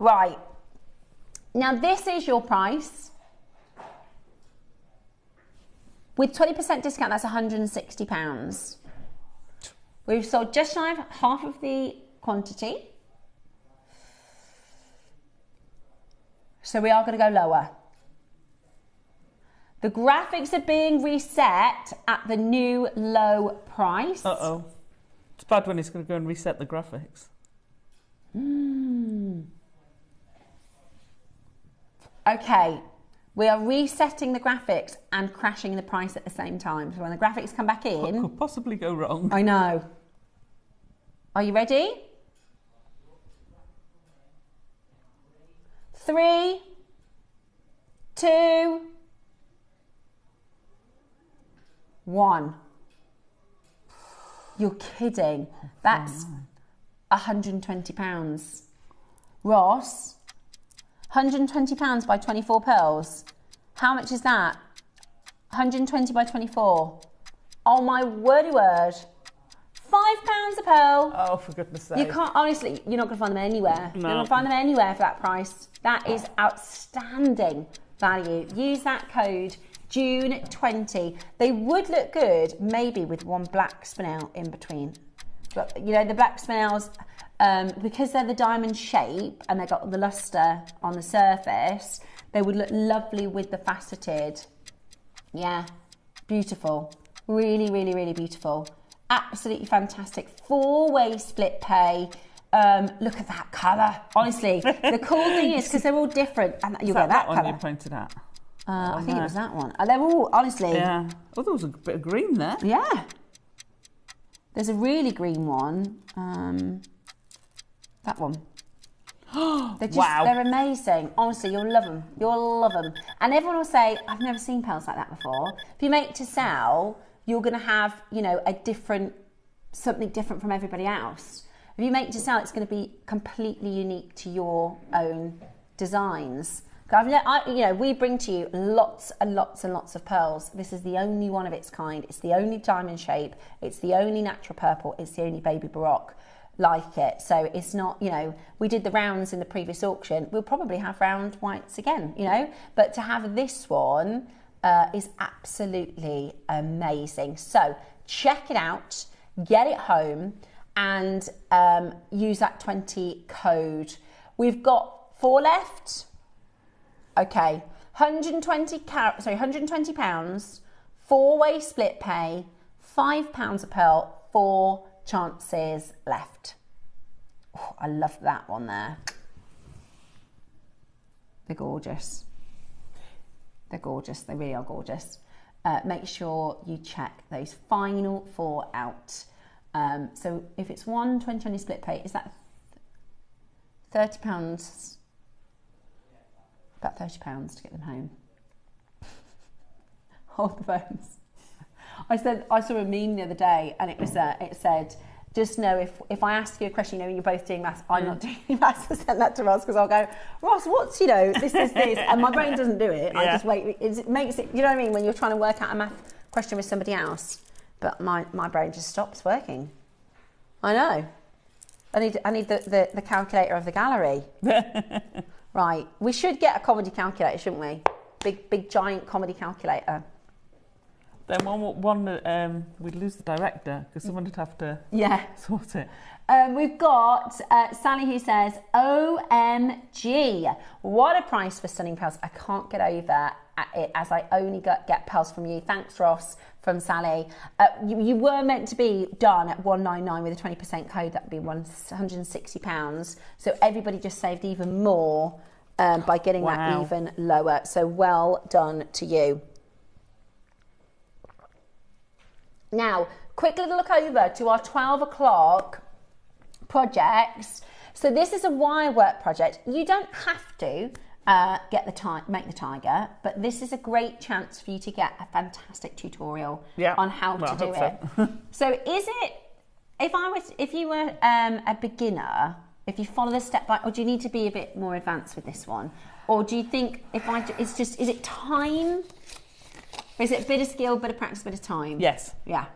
Right. Now this is your price. With 20% discount, that's £160. We've sold just shy of half of the quantity. So we are going to go lower. The graphics are being reset at the new low price. Uh-oh. It's bad when it's going to go and reset the graphics. Okay. We are resetting the graphics and crashing the price at the same time. So when the graphics come back in... What could possibly go wrong? I know. Are you ready? 3, 2, 1. You're kidding. That's £120. Ross... £120 by 24 pearls. How much is that? 120 by 24. Oh my wordy word. £5 a pearl. Oh, for goodness sake. You can't, honestly, you're not going to find them anywhere. No. You're not going to find them anywhere for that price. That is outstanding value. Use that code June20. They would look good maybe with one black spinel in between. But, you know, the black spinels... because they're the diamond shape and they've got the luster on the surface, they would look lovely with the faceted. Yeah, beautiful. Really, really, really beautiful. Absolutely fantastic. 4-way split pay. Look at that colour. Honestly, the cool thing is because they're all different. And you'll get that one colour. you pointed at? I think it was that one. They're all, honestly. Yeah. Oh, there was a bit of green there. Yeah. There's a really green one. That one. They're amazing. Honestly, you'll love them. You'll love them. And everyone will say, I've never seen pearls like that before. If you make to sell, you're going to have, you know, something different from everybody else. If you make to sell, it's going to be completely unique to your own designs. We bring to you lots and lots and lots of pearls. This is the only one of its kind. It's the only diamond shape. It's the only natural purple. It's the only baby baroque like it. So it's not, we did the rounds in the previous auction. We'll probably have round whites again, But to have this one is absolutely amazing. So check it out, get it home, and use that 20 code. We've got 4 left. Okay, 120 pounds, 4-way split pay, £5 a pearl, 4 chances left. Oh, I love that one there. They're gorgeous. They're gorgeous. They really are gorgeous. Make sure you check those final 4 out. So if it's 120 split pay, is that £30? About £30 to get them home. Hold the phones. I saw a meme the other day, and it said, just know if I ask you a question, you're both doing maths, I'm not doing maths. I sent that to Ross because I'll go, Ross, what's, this is this, and my brain doesn't do it. I just wait. It makes it, you know what I mean, when you're trying to work out a math question with somebody else, but my brain just stops working. I know. I need the calculator of the gallery. Right, we should get a comedy calculator, shouldn't we? Big giant comedy calculator. Then we'd lose the director because someone would have to sort it. We've got Sally who says, OMG, what a price for stunning pearls. I can't get over it as I only get pearls from you. Thanks, Ross, from Sally. You were meant to be done at 199 with a 20% code. That would be £160. So everybody just saved even more by getting that even lower. So well done to you. Now, quick little look over to our 12 o'clock projects. So this is a wire work project. You don't have to make the tiger, but this is a great chance for you to get a fantastic tutorial on how to do it. So is it, if you were a beginner, if you follow the step by, or do you need to be a bit more advanced with this one? Or do you think is it time? Is it a bit of skill, bit of practice, bit of time? Yes. Yeah.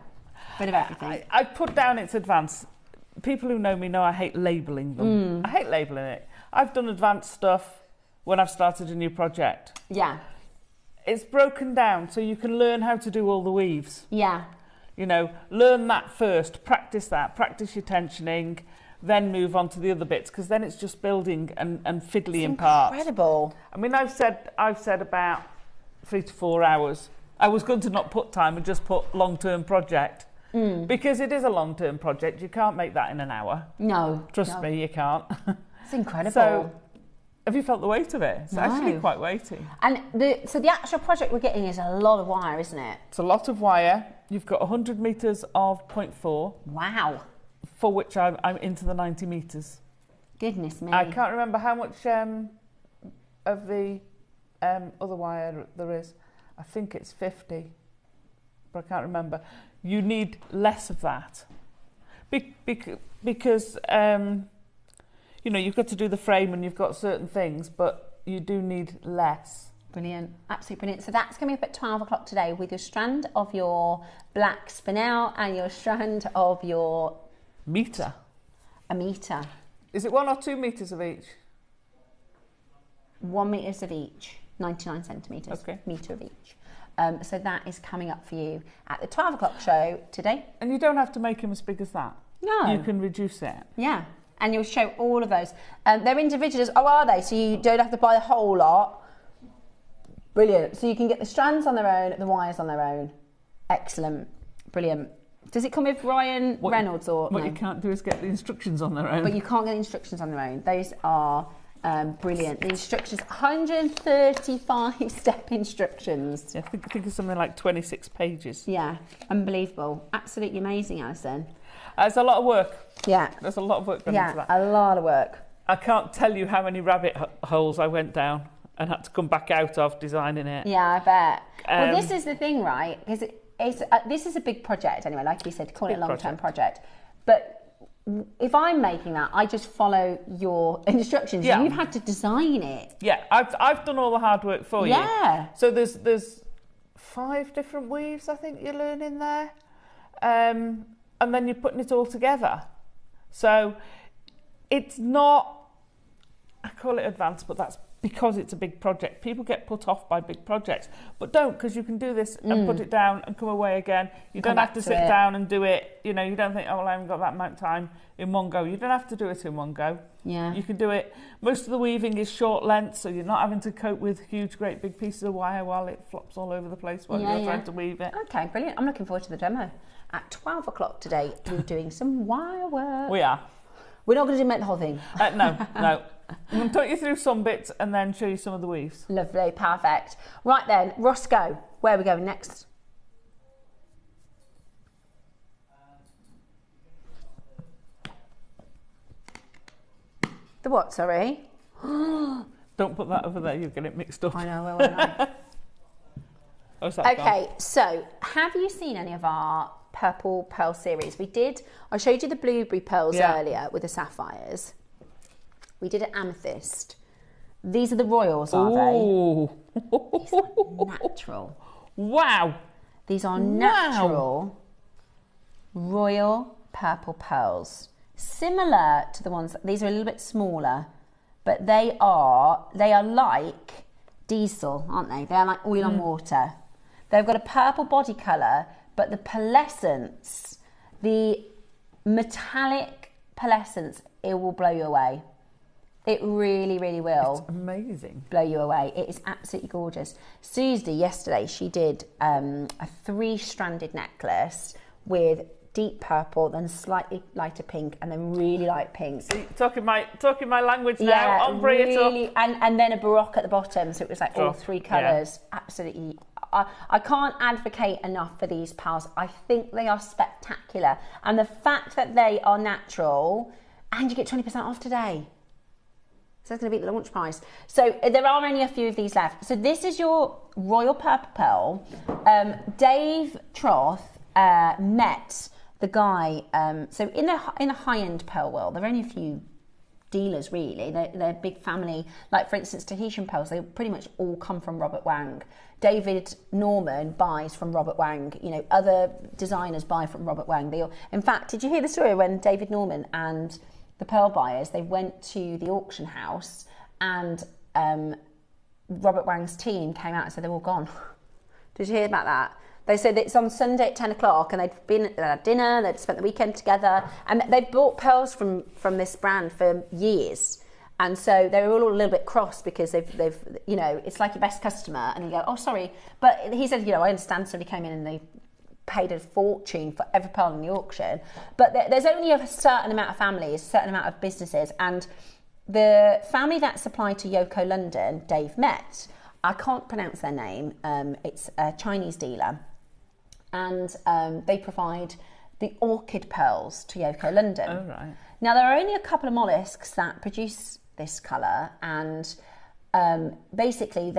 Bit of everything. I put down its advanced. People who know me know I hate labelling them. I hate labelling it. I've done advanced stuff when I've started a new project. Yeah. It's broken down so you can learn how to do all the weaves. Yeah. Learn that first, practice your tensioning, then move on to the other bits, because then it's just building and fiddly in parts. Incredible. I mean, I've said about 3 to 4 hours. I was going to not put time and just put long-term project because it is a long-term project. You can't make that in an hour. No. Trust me, you can't. It's incredible. So, have you felt the weight of it? It's actually quite weighty. And the actual project we're getting is a lot of wire, isn't it? It's a lot of wire. You've got 100 metres of 0.4. Wow. For which I'm into the 90 metres. Goodness me. I can't remember how much of the other wire there is. I think it's 50, but I can't remember. You need less of that because you've got to do the frame and you've got certain things, but you do need less. Brilliant, absolutely brilliant. So that's coming up at 12 o'clock today with your strand of your black spinel and your strand of your metre. A metre. Is it 1 or 2 metres of each? 1 metre of each. 99 centimetres, metre of each. So that is coming up for you at the 12 o'clock show today. And you don't have to make them as big as that. No. You can reduce it. Yeah, and you'll show all of those. They're individuals. Oh, are they? So you don't have to buy the whole lot. Brilliant. So you can get the strands on their own, the wires on their own. Excellent. Brilliant. Does it come with Ryan Reynolds or what no? you can't do is get the instructions on their own. But you can't get the instructions on their own. Those are brilliant. The instructions, 135 step instructions. Yeah, I think it's something like 26 pages. Yeah, unbelievable. Absolutely amazing, Alison. It's a lot of work. Yeah. There's a lot of work done into that. A lot of work. I can't tell you how many rabbit holes I went down and had to come back out of designing it. Yeah, I bet. Well, this is the thing, right? Because this is a big project anyway, like you said, call it a long-term project. But if I'm making that, I just follow your instructions. Yeah. You've had to design it. Yeah, I've done all the hard work for you. Yeah. So there's 5 different weaves I think you're learning there, and then you're putting it all together. So it's not, I call it advanced, but that's because it's a big project. People get put off by big projects, but don't, because you can do this and put it down and come away again. You don't have to sit down and do it. You know, you don't think, oh, well, I haven't got that amount of time in one go. You don't have to do it in one go. Yeah. You can do it. Most of the weaving is short length, so you're not having to cope with huge, great big pieces of wire while it flops all over the place while you're trying to weave it. Okay, brilliant. I'm looking forward to the demo. At 12 o'clock today, we're doing some wire work. We are. We're not going to make the whole thing. No. I'm going to talk you through some bits and then show you some of the weaves. Lovely, perfect. Right then, Roscoe, where are we going next? The what, sorry? Don't put that over there, you'll get it mixed up. I know, well, I How's that Okay, gone? so have you seen any of our purple pearl series? I showed you the blueberry pearls earlier with the sapphires. We did an amethyst. These are the royals, are Ooh. they? These are natural. Wow. These are natural royal purple pearls. Similar to the ones, these are a little bit smaller, but they are like diesel, aren't they? They're like oil and water. They've got a purple body colour, but the pearlescence, the metallic pearlescence, it will blow you away. It really, really will. It's amazing. Blow you away. It is absolutely gorgeous. Susie, yesterday, she did a 3-stranded necklace with deep purple, then slightly lighter pink, and then really light pink. Talking my language now. Ombre it up. And then a baroque at the bottom, so it was like all 3 colours. Yeah. Absolutely. I can't advocate enough for these pearls. I think they are spectacular. And the fact that they are natural, and you get 20% off today. So that's going to beat the launch price. So there are only a few of these left. So this is your Royal Purple Pearl. Dave Troth met the guy. So in the high-end pearl world, there are only a few dealers really. They're big family. Like for instance, Tahitian pearls, they pretty much all come from Robert Wang. David Norman buys from Robert Wang. You know, other designers buy from Robert Wang. In fact, did you hear the story when David Norman and the pearl buyers, they went to the auction house and Robert Wang's team came out and said they're all gone. Did you hear about that? They said it's on Sunday at 10 o'clock and they'd had dinner, they'd spent the weekend together, and they'd bought pearls from this brand for years. And so they were all a little bit cross because they've you know, it's like your best customer and you go, oh, sorry. But he said, you know, I understand somebody came in and they paid a fortune for every pearl in the auction. But there's only a certain amount of families, a certain amount of businesses. And the family that supplied to Yoko London, Dave met, I can't pronounce their name. It's a Chinese dealer. And they provide the orchid pearls to Yoko London. Oh, right. Now, there are only a couple of molluscs that produce this colour, and basically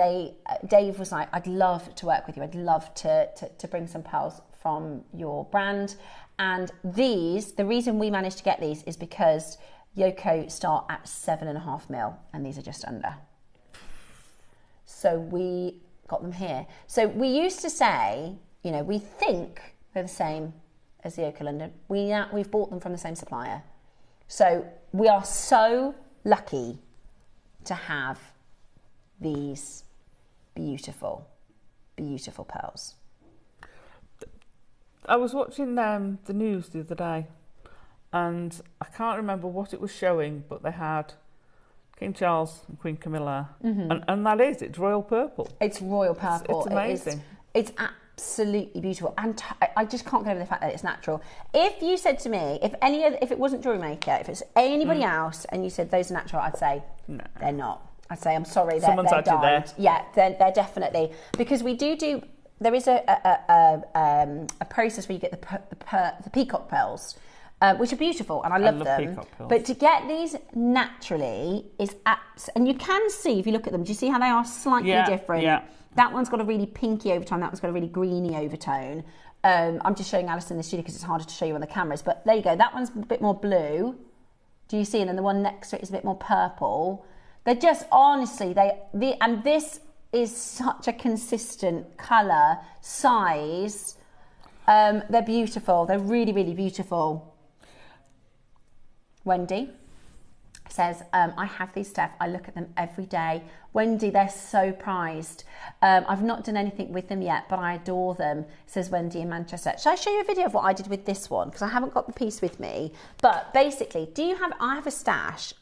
Dave was like, I'd love to work with you. I'd love to bring some pearls from your brand. And these, the reason we managed to get these is because Yoko start at 7.5 mil, and these are just under. So we got them here. So we used to say, you know, we think they're the same as the Yoko London. We've bought them from the same supplier. So we are so lucky to have these beautiful, beautiful pearls. I was watching the news the other day and I can't remember what it was showing, but they had King Charles and Queen Camilla, and that is, it's royal purple. It's royal purple. It's amazing. It's absolutely beautiful, and I just can't get over the fact that it's natural. If you said to me, if it wasn't JewelleryMaker, if it's anybody else, and you said those are natural, I'd say no, they're not. I'd say I'm sorry, they're dyed. Yeah, they're definitely, because we do. There is a process where you get the peacock pearls, which are beautiful, and I love them. But to get these naturally is and you can see if you look at them. Do you see how they are slightly different? Yeah. That one's got a really pinky overtone. That one's got a really greeny overtone. I'm just showing Alice in the studio because it's harder to show you on the cameras. But there you go. That one's a bit more blue. Do you see? And then the one next to it is a bit more purple. They're just, honestly, and this is such a consistent colour, size. They're beautiful. They're really, really beautiful. Wendy says, I have these, Steph. I look at them every day. Wendy, they're so prized. I've not done anything with them yet, but I adore them, says Wendy in Manchester. Shall I show you a video of what I did with this one? Because I haven't got the piece with me. But basically, I have a stash,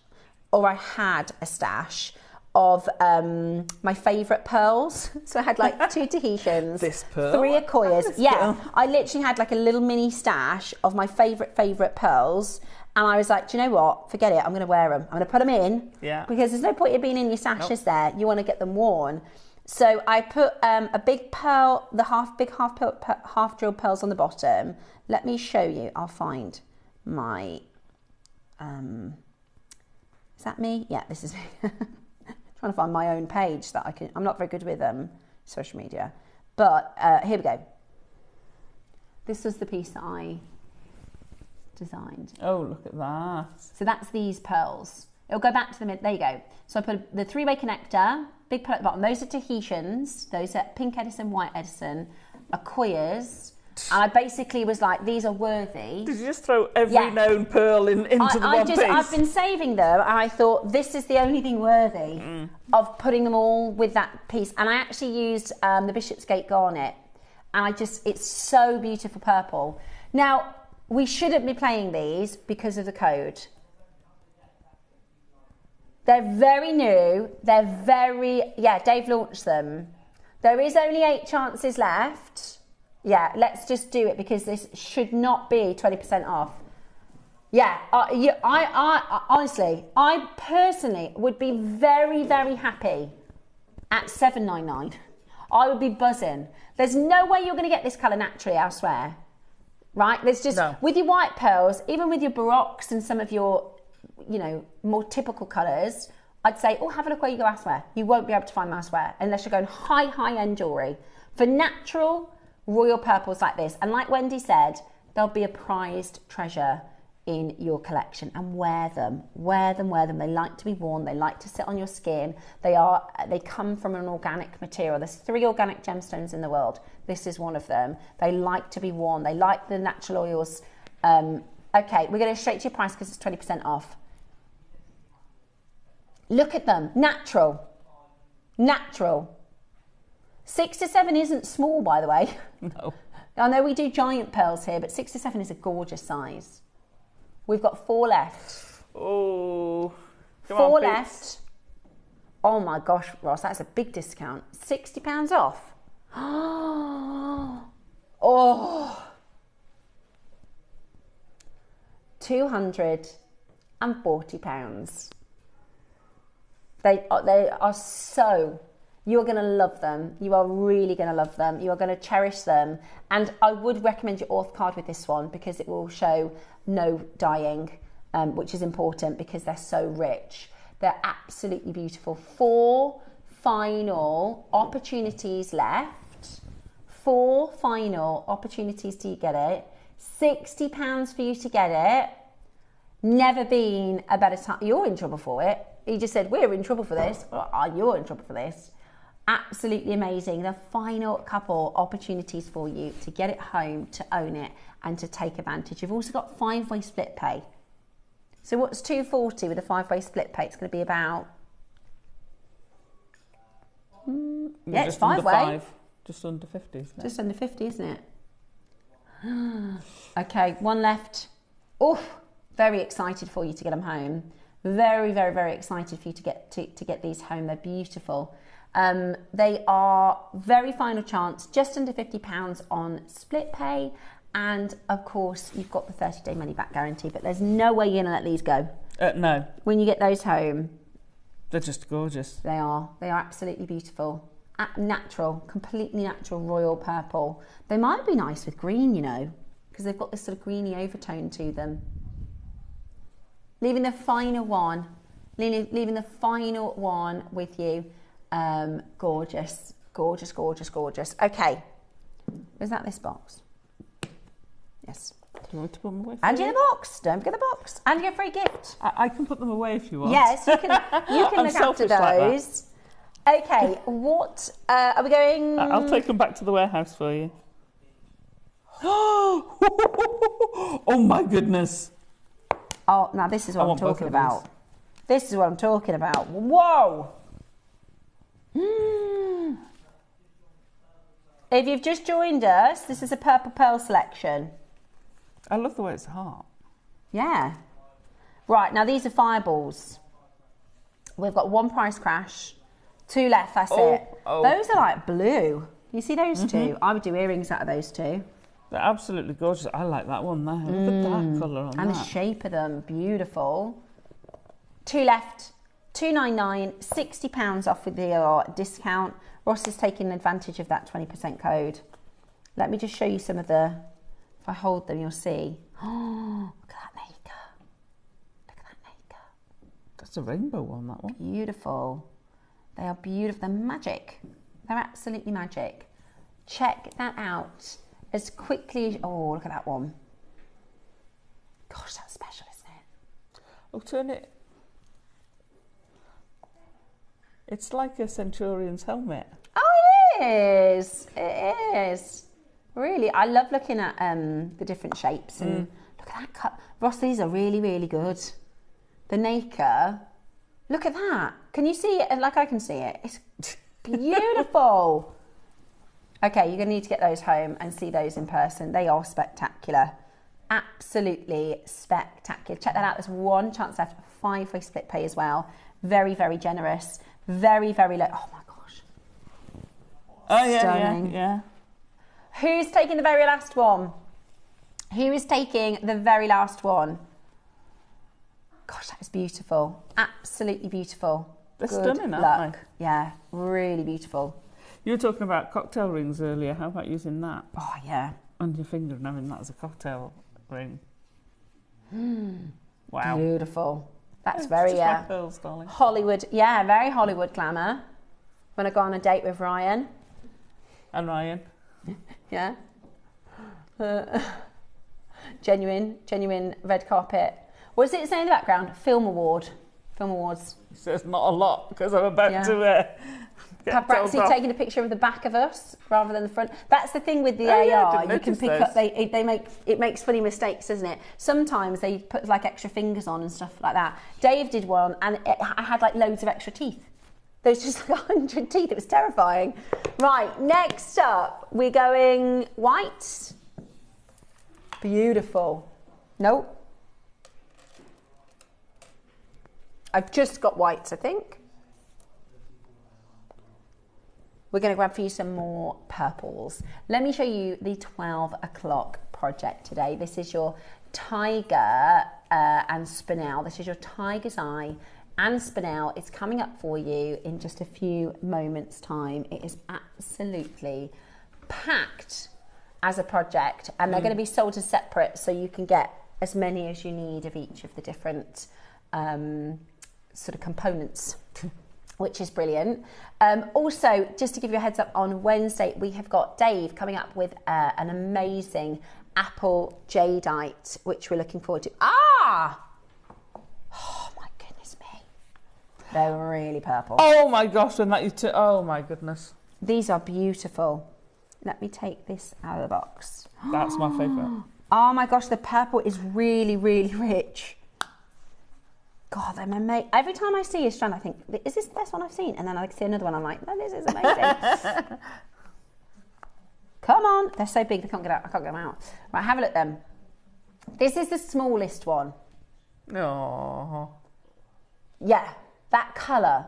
or I had a stash of my favourite pearls. So I had like 2 Tahitians, This pearl? 3 Akoyas. Yeah, pearl. I literally had like a little mini stash of my favourite pearls. And I was like, do you know what? Forget it. I'm going to wear them. I'm going to put them in. Yeah. Because there's no point in being in your stashes there. You want to get them worn. So I put a big pearl, the half drilled pearls on the bottom. Let me show you. I'll find my. Is that me? Yeah, this is me. Trying to find my own page that I can. I'm not very good with social media, but here we go. This was the piece that I designed. Oh, look at that. So that's these pearls. It'll go back to the mid. There you go. So I put the 3-way connector, big pearl at the bottom. Those are Tahitians. Those are pink Edison, white Edison, Akoyas. And I basically was like, these are worthy. Did you just throw every known pearl into the one piece? I've been saving them, and I thought this is the only thing worthy of putting them all with that piece. And I actually used the Bishopsgate Garnet, and it's so beautiful purple. Now, we shouldn't be playing these because of the code. They're very new. Dave launched them. There is only 8 chances left. Yeah, let's just do it because this should not be 20% off. Yeah, I honestly, I personally would be very, very happy at $7.99. I would be buzzing. There's no way you're going to get this colour naturally elsewhere, right? There's just, with your white pearls, even with your Baroques and some of your, more typical colours, I'd say, have a look where you go elsewhere. You won't be able to find them elsewhere unless you're going high-end jewellery. For natural royal purples like this, and like Wendy said, they'll be a prized treasure in your collection. And wear them. They like to be worn. They like to sit on your skin. They come from an organic material. There's 3 organic gemstones in the world. This is one of them. They like to be worn. They like the natural oils. Okay, we're going to straight to your price because it's 20% off. Look at them. Natural. 6 to 7 isn't small, by the way. No. I know we do giant pearls here, but 6 to 7 is a gorgeous size. We've got 4 left. Oh. 4 left. Oh my gosh, Ross, that's a big discount. £60 off. Oh. £240. They are so... You're going to love them. You are really going to love them. You are going to cherish them. And I would recommend your auth card with this one because it will show no dyeing, which is important because they're so rich. They're absolutely beautiful. 4 final opportunities left. 4 final opportunities to get it. £60 for you to get it. Never been a better time. You're in trouble for it. He just said, we're in trouble for this. You're in trouble for this. Absolutely amazing. The final couple opportunities for you to get it home, to own it, and to take advantage. You've also got 5-way split pay. So what's $240 with a 5-way split pay? It's going to be about... yeah, it's 5-way. Just under 50, isn't it? Just under 50, isn't it? Okay, 1 left. Oh, very excited for you to get them home. Very, very, very excited for you to get these home. They're beautiful. They are very final chance, just under £50 on split pay. And of course, you've got the 30-day money back guarantee, but there's no way you're going to let these go. No. When you get those home. They're just gorgeous. They are absolutely beautiful. Natural, completely natural royal purple. They might be nice with green, because they've got this sort of greeny overtone to them. Leaving the final one with you. Gorgeous, gorgeous, gorgeous, gorgeous. Okay, is that this box? Yes. Do you want me to put them away? And in the box. Don't forget the box. And your free gift. I can put them away if you want. Yes, you can. You can look after those. Okay, what are we going? I'll take them back to the warehouse for you. Oh my goodness! Oh, now this is what I'm talking about. This is what I'm talking about. Whoa! If you've just joined us, this is a purple pearl selection. I love the way it's hot. Yeah. Right, now these are fireballs. We've got one price crash, 2 left, that's it. Those are like blue. You see those two? I would do earrings out of those two. They're absolutely gorgeous. I like that one there. Look at that colour on that. And the shape of them, beautiful. 2 left, £2.99, £60 off with the discount. Ross is taking advantage of that 20% code. Let me just show you some of the, if I hold them, you'll see. Oh, look at that maker. Look at that maker. That's a rainbow one, that one. Beautiful. They are beautiful. They're magic. They're absolutely magic. Check that out as quickly as... Oh, look at that one. Gosh, that's special, isn't it? Oh, turn it. It's like a centurion's helmet. Oh, it is. It is. Really, I love looking at the different shapes. And look at that cut. Ross, these are really, really good. The nacre. Look at that. Can you see it? Like I can see it. It's beautiful. Okay, you're going to need to get those home and see those in person. They are spectacular. Absolutely spectacular. Check that out. There's one chance left. 5-way split pay as well. Very, very generous. Very, very low. Oh my gosh. Oh yeah, Stunning. yeah. Who's taking the very last one? Who is taking the very last one? Gosh, that is beautiful. Absolutely beautiful. They're Good stunning, luck. aren't they? Yeah, really beautiful. You were talking about cocktail rings earlier. How about using that Oh, yeah. on your finger and having that as a cocktail ring? Wow. Beautiful. That's It's very, just like pearls, darling. Hollywood. Yeah, very Hollywood glamour. When I go on a date with Ryan. And Ryan. Yeah. Genuine red carpet. What does it say in the background? Film award. Film awards. So it's not a lot because I'm about Yeah. to get told Paparazzi off. taking a picture of the back of us rather than the front. That's the thing with the Oh, yeah, I AR. didn't You can notice pick those. up. It makes funny mistakes, doesn't it? Sometimes they put like extra fingers on and stuff like that. Dave did one, and I had like loads of extra teeth. There was just like 100 teeth. It was terrifying. Right, next up, we're going white. Beautiful. Nope. I've just got whites, I think. We're going to grab for you some more purples. Let me show you the 12 o'clock project today. This is your tiger and spinel. This is your tiger's eye and spinel. It's coming up for you in just a few moments' time. It is absolutely packed as a project, and they're going to be sold as separate, so you can get as many as you need of each of the different sort of components, which is brilliant. Also, just to give you a heads up, on Wednesday we have got Dave coming up with an amazing apple jadeite, which we're looking forward to. Oh my goodness me, they're really purple. Oh my gosh, when that oh my goodness. These are beautiful. Let me take this out of the box. That's my favourite. Oh my gosh, the purple is really, really rich. God, they're amazing. Every time I see a strand, I think, is this the best one I've seen? And then I see another one, I'm like, no, this is amazing. Come on. They're so big, they can't get out. I can't get them out. Right, have a look then. This is the smallest one. Oh. Yeah, that colour.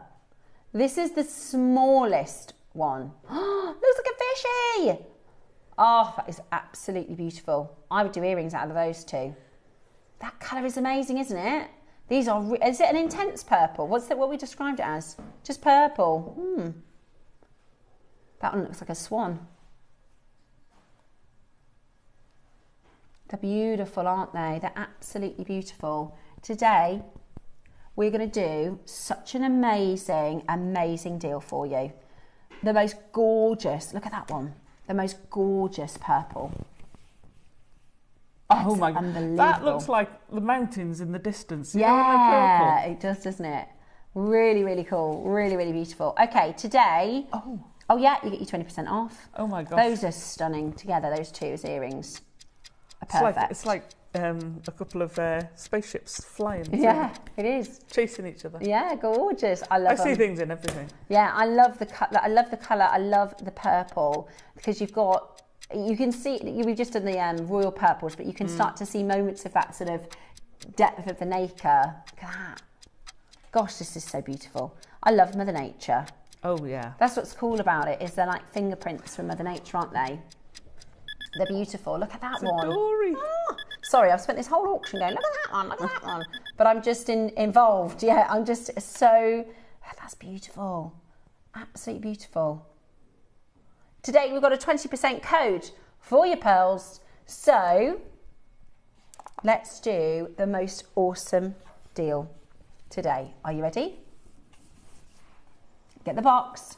This is the smallest one. Looks like a fishy. Oh, that is absolutely beautiful. I would do earrings out of those two. That colour is amazing, isn't it? These are, is it an intense purple? What we described it as? Just purple. That one looks like a swan. They're beautiful, aren't they? They're absolutely beautiful. Today, we're going to do such an amazing, amazing deal for you. The most gorgeous, look at that one. The most gorgeous purple. Oh my God. Unbelievable. That looks like the mountains in the distance. You know, Yeah, they're it does, doesn't it? Really, really cool. Really, really beautiful. Okay, today. Oh yeah, you get your 20% off. Oh my gosh. Those are stunning together. Those two as earrings are perfect. It's like a couple of spaceships flying. Yeah, it is. Chasing each other. Yeah, gorgeous. I love them. I see things in everything. Yeah, I love the colour. I love the colour. I love the purple because you can see, we've just done the royal purples, but you can start to see moments of that sort of depth of the nacre. Look at that. Gosh, this is so beautiful. I love Mother Nature. Oh, yeah. That's what's cool about it, is they're like fingerprints from Mother Nature, aren't they? They're beautiful. Look at that It's one. adorable. Oh, sorry, I've spent this whole auction going, look at that one, look at that one. But I'm just involved. Yeah, I'm just so, that's beautiful. Absolutely beautiful. Today we've got a 20% code for your pearls. So let's do the most awesome deal today. Are you ready? Get the box.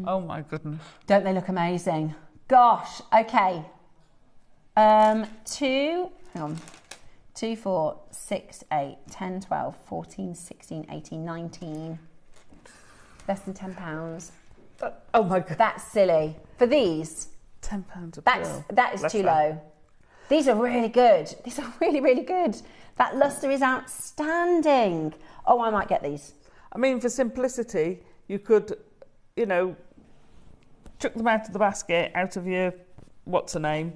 Oh my goodness. Don't they look amazing? Gosh, okay. 2, 4, 6, 8, 10, 12, 14, 16, 18, 19. Less than £10. Oh my God. That's silly. For these, £10 a pearl. that is Bless too her. low. These are really good. These are really, really good. That lustre is outstanding. Oh, I might get these. I mean, for simplicity, you could, you know, chuck them out of the basket, out of your what's-her-name,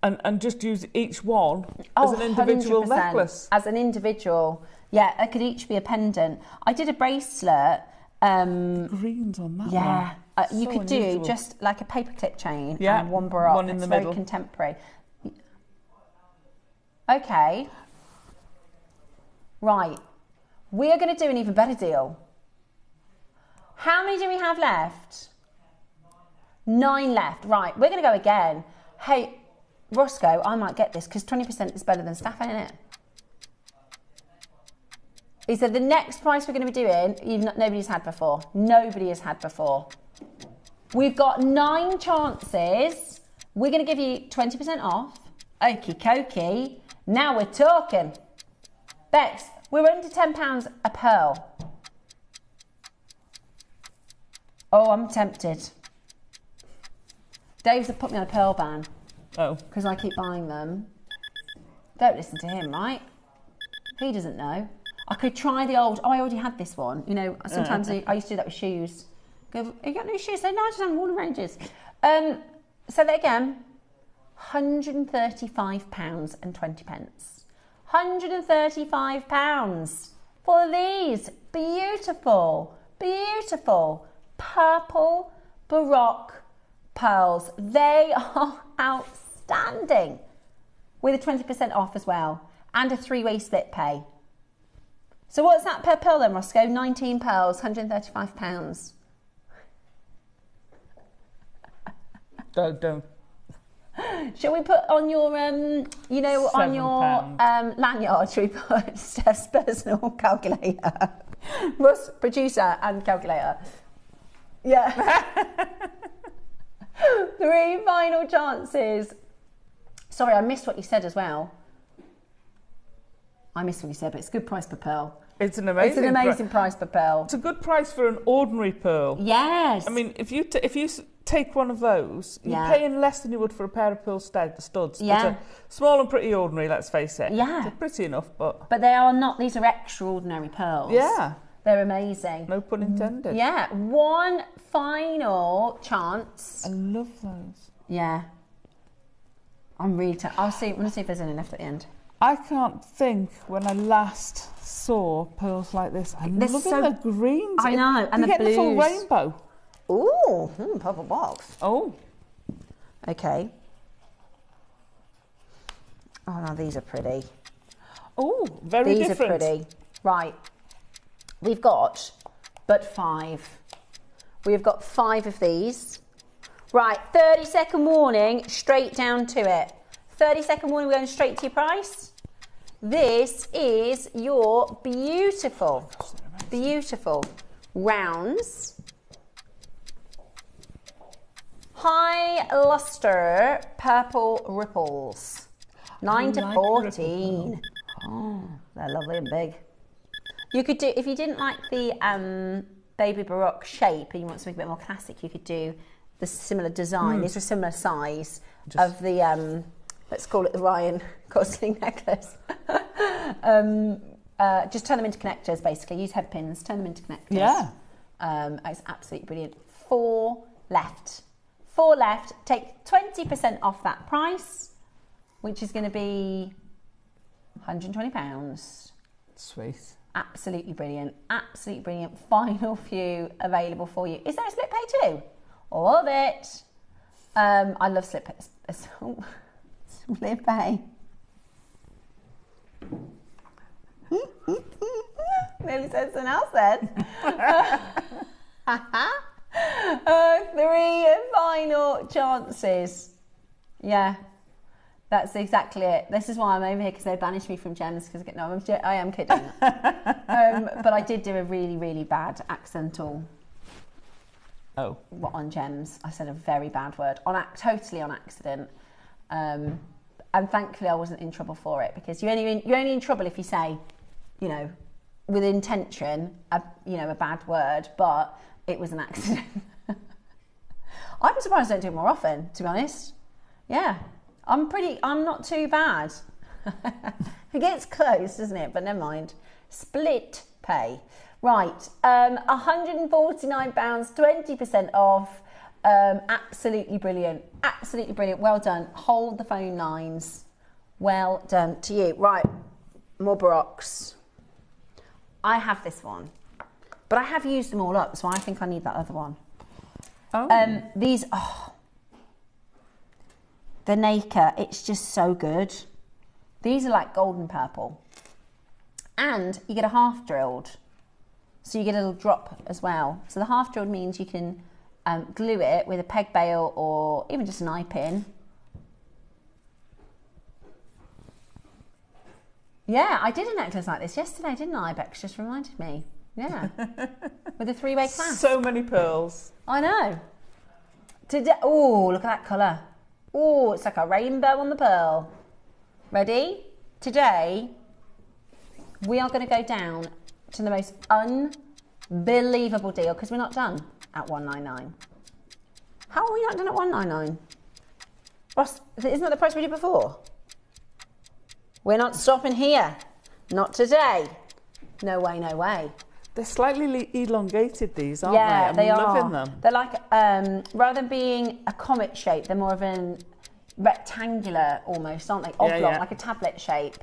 and just use each one as an individual 100%. necklace. As an individual. Yeah, they could each be a pendant. I did a bracelet. Greens on that one. Yeah. You So could unusual. do just like a paperclip chain Yeah, and one baroque. one in the It's middle. very contemporary. Okay. Right. We are going to do an even better deal. How many do we have left? 9 left. Right. We're going to go again. Hey, Roscoe, I might get this because 20% is better than staff, ain't it? He said the next price we're going to be doing, nobody's had before. Nobody has had before. We've got 9 chances. We're going to give you 20% off. Okie dokie. Now we're talking. Bex, we're under £10 a pearl. Oh, I'm tempted. Dave's put me on a pearl ban. Oh. Because I keep buying them. Don't listen to him, right? He doesn't know. I could try the old, I already had this one. You know, sometimes I used to do that with shoes. Go, have you got new shoes? Say, no, I just have Warner Rangers. Say that again. £135 and 20 pence. £135 for these beautiful, beautiful purple baroque pearls. They are outstanding. With a 20% off as well. And a 3-way split pay. So what's that per pearl then, Roscoe? 19 pearls, £135. Don't. Shall we put on your, you know, on your lanyard, shall we put Steph's personal calculator? Russ, producer and calculator. Yeah. 3 final chances. Sorry, I missed what you said as well. I missed what you said, but it's a good price per pearl. It's an amazing price per pearl. It's a good price for an ordinary pearl. Yes. I mean, if you take one of those, you're paying less than you would for a pair of pearl studs. Yeah. But small and pretty ordinary, let's face it. Yeah. They're pretty enough, but... But they are not, these are extraordinary pearls. Yeah. They're amazing. No pun intended. Yeah. One final chance. I love those. Yeah. I'm really... I'm going to see if there's any left at the end. I can't think when I last saw pearls like this. I'm They're loving so- the greens. I know, and you the get the full blues. rainbow. Ooh, purple box. Oh. Okay. Oh, now these are pretty. Oh, very These different. are pretty. Right. We've got but 5. We've got 5 of these. Right, 30-second warning, straight down to it. 30-second warning, we're going straight to your price. This is your beautiful, beautiful rounds. High Luster Purple Ripples. 9 to 14. Oh, they're lovely and big. You could do, if you didn't like the Baby Baroque shape and you want something a bit more classic, you could do the similar design. These are a similar size of the, let's call it the Ryan Gosling necklace. Just turn them into connectors, basically. Use head pins, turn them into connectors. Yeah. It's absolutely brilliant. 4 left. 4 left. Take 20% off that price, which is going to be £120. Sweet. Absolutely brilliant. Absolutely brilliant. Final few available for you. Is there a slip pay too? Love it. I love slip pay. Slip pay. Nearly said something else then. 3 final chances. Yeah, that's exactly it. This is why I'm over here, because they banished me from Gems. Because no, I am kidding. But I did do a really, really bad accidental. Oh. On Gems, I said a very bad word totally on accident. And thankfully, I wasn't in trouble for it, because you're only in trouble if you say, you know, with intention, a bad word, but it was an accident. I'm surprised I don't do it more often, to be honest. Yeah, I'm not too bad. It gets close, doesn't it? But never mind. Split pay. Right, £149, 20% off. Absolutely brilliant. Absolutely brilliant. Well done. Hold the phone lines. Well done to you. Right, more Baroques. I have this one, but I have used them all up, so I think I need that other one. Oh. These, the Nacre, it's just so good. These are like golden purple. And you get a half drilled. So you get a little drop as well. So the half drilled means you can glue it with a peg bail or even just an eye pin. Yeah, I did a necklace like this yesterday, didn't I? Bex just reminded me. Yeah. With a 3-way clasp. So many pearls. I know. Today, oh, look at that colour. Oh, it's like a rainbow on the pearl. Ready? Today, we are going to go down to the most unbelievable deal, because we're not done at £199. How are we not done at £199? Ross, isn't that the price we did before? We're not stopping here. Not today. No way, no way. They're slightly elongated, these, aren't Yeah, they? they I'm are. loving them. They're like, rather than being a comet shape, they're more of an rectangular almost, aren't they? Oblong, like a tablet shape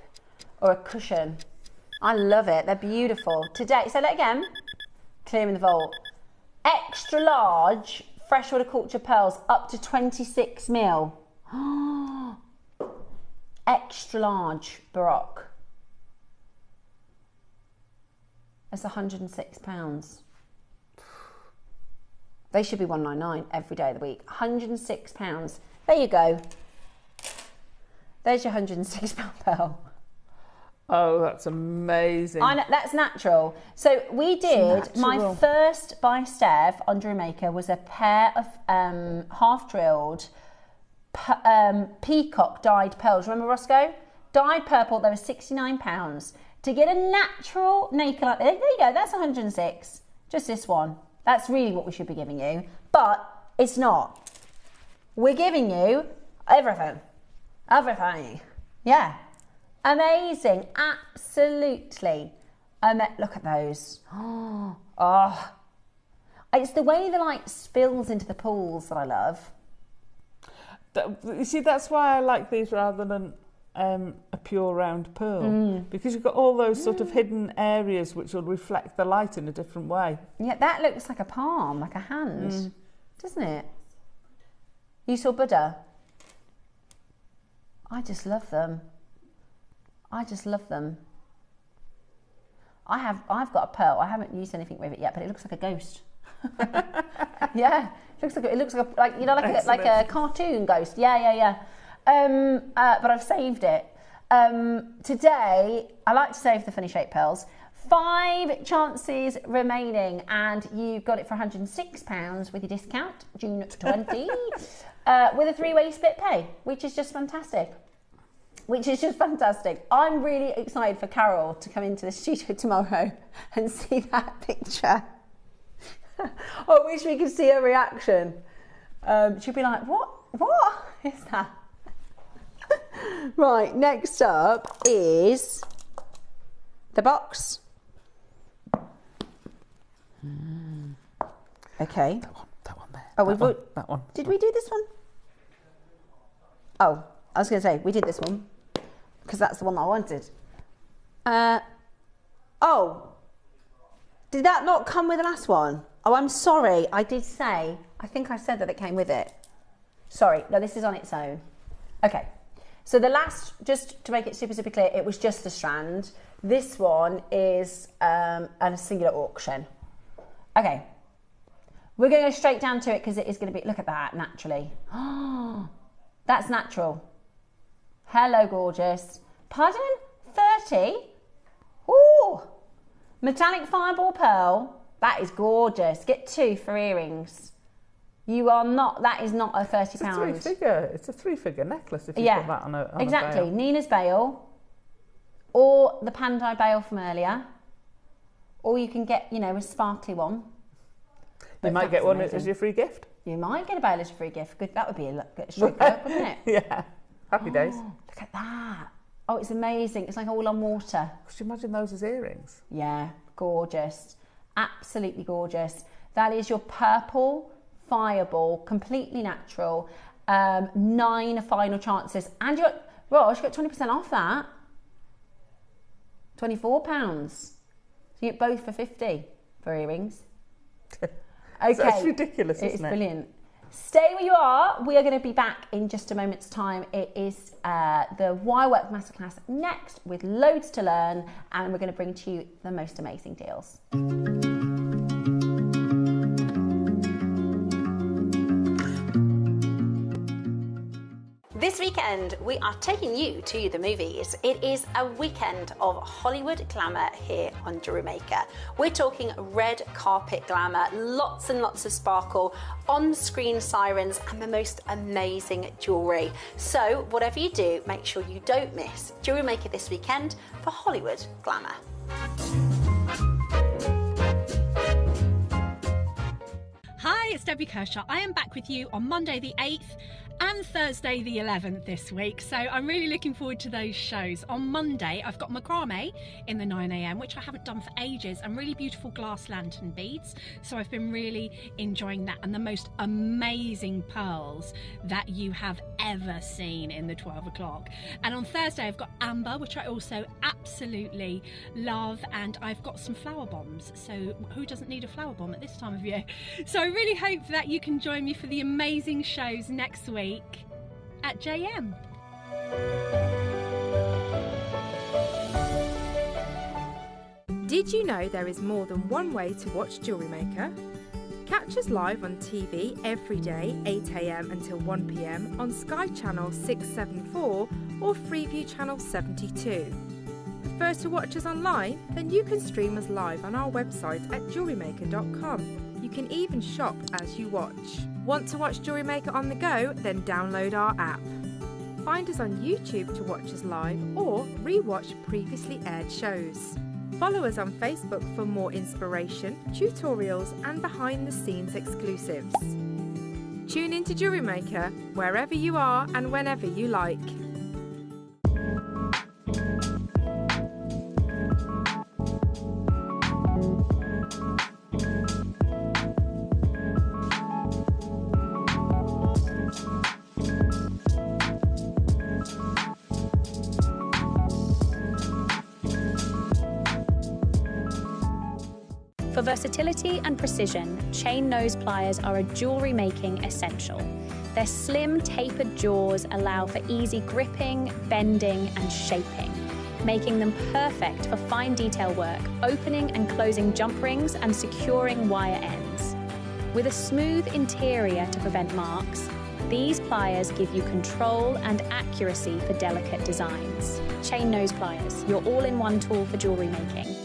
or a cushion. I love it. They're beautiful. Today, say that again. Clearing the vault. Extra large freshwater culture pearls up to 26 mil. Extra large Baroque. That's £106. They should be £199 every day of the week. £106. There you go. There's your £106 pearl. Oh, that's amazing. I know, that's natural. So we did, my first by Steph on JewelleryMaker was a pair of half-drilled peacock dyed pearls. Remember, Roscoe? Dyed purple, they were £69. To get a natural Nacre like there you go, that's 106. Just this one. That's really what we should be giving you. But it's not. We're giving you everything. Everything. Yeah. Amazing. Absolutely. Look at those. Oh. It's the way the light spills into the pools that I love. You see, that's why I like these rather than a pure round pearl, because you've got all those sort of hidden areas which will reflect the light in a different way. Yeah, that looks like a palm, like a hand, doesn't it? You saw Buddha? I just love them. I just love them. I've got a pearl. I haven't used anything with it yet, but it looks like a ghost. Yeah, it looks like you know, like a cartoon ghost. Yeah. But I've saved it. Today, I like to save the funny shaped pearls 5 chances remaining, and you got it for £106 with your discount, June 20, with a 3-way split pay, which is just fantastic. I'm really excited for Carol to come into the studio tomorrow and see that picture. I wish we could see her reaction. She'll be like, what is that? Right, next up is the box. Okay. That one there. Oh, that one. Did we do this one? Oh, I was going to say, we did this one because that's the one that I wanted. Oh, did that not come with the last one? Oh, I'm sorry. I think I said that it came with it. Sorry. No, this is on its own. Okay. So the last, just to make it super, super clear, it was just the strand. This one is a singular auction. Okay. We're going to go straight down to it because it is going to be, look at that, naturally. Oh, that's natural. Hello, gorgeous. Pardon? 30? Ooh. Metallic fireball pearl. That is gorgeous. Get 2 for earrings. That is not a £30. It's a 3-figure necklace if you put that on a exactly. veil. Nina's veil, or the Pandai veil from earlier, or you can get, a sparkly one. You might get one as your free gift. You might get a veil as a free gift. Good, that would be a stroke work, wouldn't it? Yeah. Happy days. Look at that. Oh, it's amazing. It's like all on water. Could you imagine those as earrings? Yeah, gorgeous. Absolutely gorgeous. That is your purple fireball, completely natural. 9 final chances. And Rosh, you got 20% off that. £24. So you get both for 50 for earrings. Okay. That's ridiculous, isn't it? It's brilliant. Stay where you are. We are going to be back in just a moment's time. It is the Wirework Masterclass next with loads to learn, and we're going to bring to you the most amazing deals. This weekend, we are taking you to the movies. It is a weekend of Hollywood glamour here on JewelleryMaker. We're talking red carpet glamour, lots and lots of sparkle, on-screen sirens, and the most amazing jewellery. So whatever you do, make sure you don't miss JewelleryMaker this weekend for Hollywood glamour. Hi, it's Debbie Kershaw. I am back with you on Monday the 8th and Thursday the 11th this week, so I'm really looking forward to those shows. On Monday I've got macrame in the 9 a.m, which I haven't done for ages, and really beautiful glass lantern beads, so I've been really enjoying that, and the most amazing pearls that you have ever seen in the 12 o'clock. And on Thursday I've got amber, which I also absolutely love, and I've got some flower bombs, so who doesn't need a flower bomb at this time of year? So I really hope that you can join me for the amazing shows next week at JM. Did you know there is more than one way to watch JewelleryMaker? Catch us live on TV every day, 8 a.m. until 1 p.m. on Sky Channel 674 or Freeview Channel 72. Prefer to watch us online? Then you can stream us live on our website at jewellerymaker.com. You can even shop as you watch. Want to watch JewelleryMaker on the go? Then download our app. Find us on YouTube to watch us live or re-watch previously aired shows. Follow us on Facebook for more inspiration, tutorials and behind-the-scenes exclusives. Tune into JewelleryMaker wherever you are and whenever you like. For versatility and precision, chain nose pliers are a jewellery making essential. Their slim, tapered jaws allow for easy gripping, bending and shaping, making them perfect for fine detail work, opening and closing jump rings and securing wire ends. With a smooth interior to prevent marks, these pliers give you control and accuracy for delicate designs. Chain nose pliers, your all-in-one tool for jewellery making.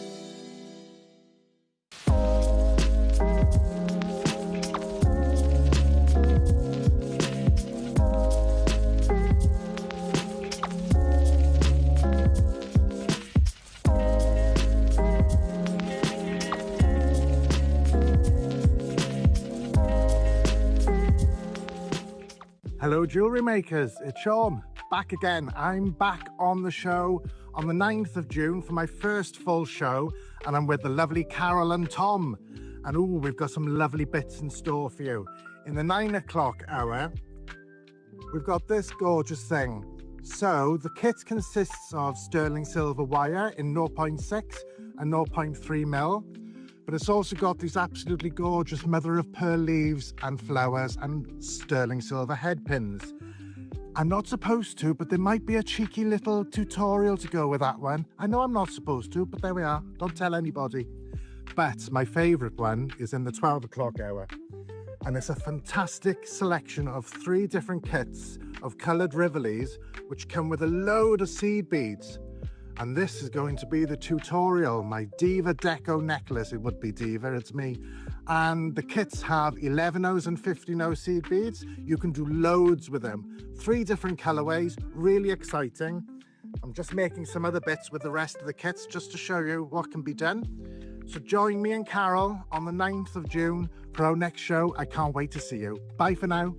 Hello, jewellery makers. It's Sean, back again. I'm back on the show on the 9th of June for my first full show, and I'm with the lovely Carol and Tom. And ooh, we've got some lovely bits in store for you. In the 9 o'clock hour, we've got this gorgeous thing. So the kit consists of sterling silver wire in 0.6 and 0.3 mil. But it's also got these absolutely gorgeous mother of pearl leaves and flowers and sterling silver head pins. I'm not supposed to, but there might be a cheeky little tutorial to go with that one. I know I'm not supposed to, but there we are. Don't tell anybody. But my favourite one is in the 12 o'clock hour. And it's a fantastic selection of 3 different kits of coloured rivolis, which come with a load of seed beads. And this is going to be the tutorial, my Diva Deco necklace. It would be Diva, it's me. And the kits have 11 and 50 seed beads. You can do loads with them. 3 different colorways, really exciting. I'm just making some other bits with the rest of the kits just to show you what can be done. So join me and Carol on the 9th of June for our next show. I can't wait to see you. Bye for now.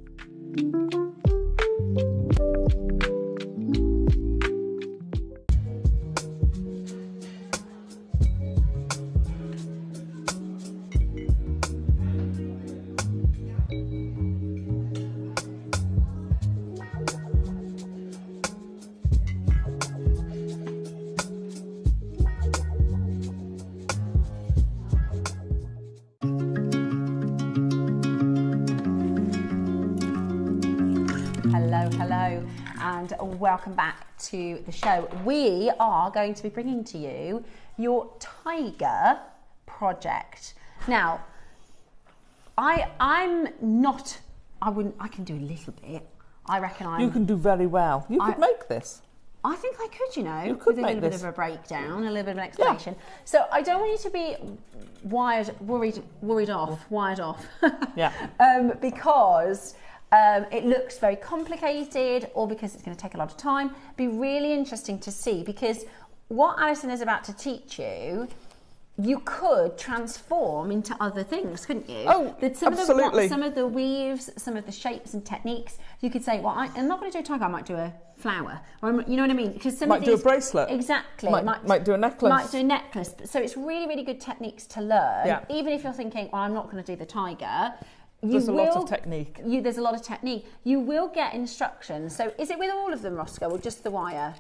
Hello and welcome back to the show. We are going to be bringing to you your tiger project. Now, I can do a little bit. I reckon You can do very well. You could make this. I think I could, you know, You could with a make little this. bit of a breakdown, a little bit of an explanation. Yeah. So I don't want you to be worried off. Yeah. Because it looks very complicated, or because it's going to take a lot of time. Be really interesting to see, because what Alison is about to teach you, you could transform into other things, couldn't you? Oh, absolutely. Some of the weaves, some of the shapes and techniques, you could say, well, I'm not going to do a tiger, I might do a flower. Or, you know what I mean? Because some might of these, do a bracelet. Exactly. Might do a necklace. Might do a necklace. So it's really, really good techniques to learn. Yeah. Even if you're thinking, well, I'm not going to do the tiger. There's a lot of technique. There's a lot of technique. You will get instructions. So is it with all of them, Roscoe, or just the wire?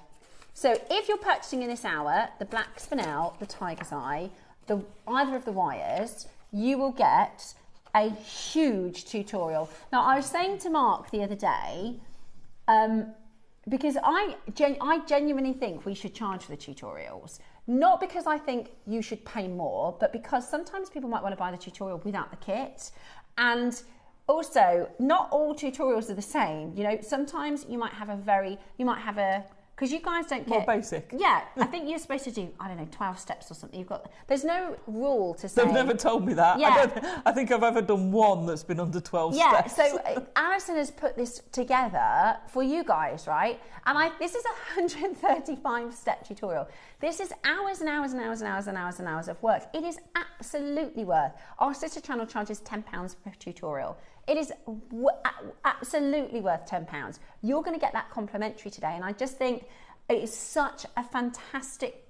So if you're purchasing in this hour, the black spinel, the tiger's eye, either of the wires, you will get a huge tutorial. Now, I was saying to Mark the other day, because I genuinely think we should charge for the tutorials. Not because I think you should pay more, but because sometimes people might want to buy the tutorial without the kit. And also, not all tutorials are the same. You know, sometimes you might have because you guys don't get... More basic. Yeah, I think you're supposed to do, 12 steps or something. There's no rule to say... They've never told me that. Yeah. I think I've ever done one that's been under 12 steps. Yeah, so Alison has put this together for you guys, right? And this is a 135-step tutorial. This is hours and hours and hours and hours and hours and hours of work. It is absolutely worth. Our sister channel charges £10 per tutorial. It is absolutely worth £10. You're going to get that complimentary today, and I just think it is such a fantastic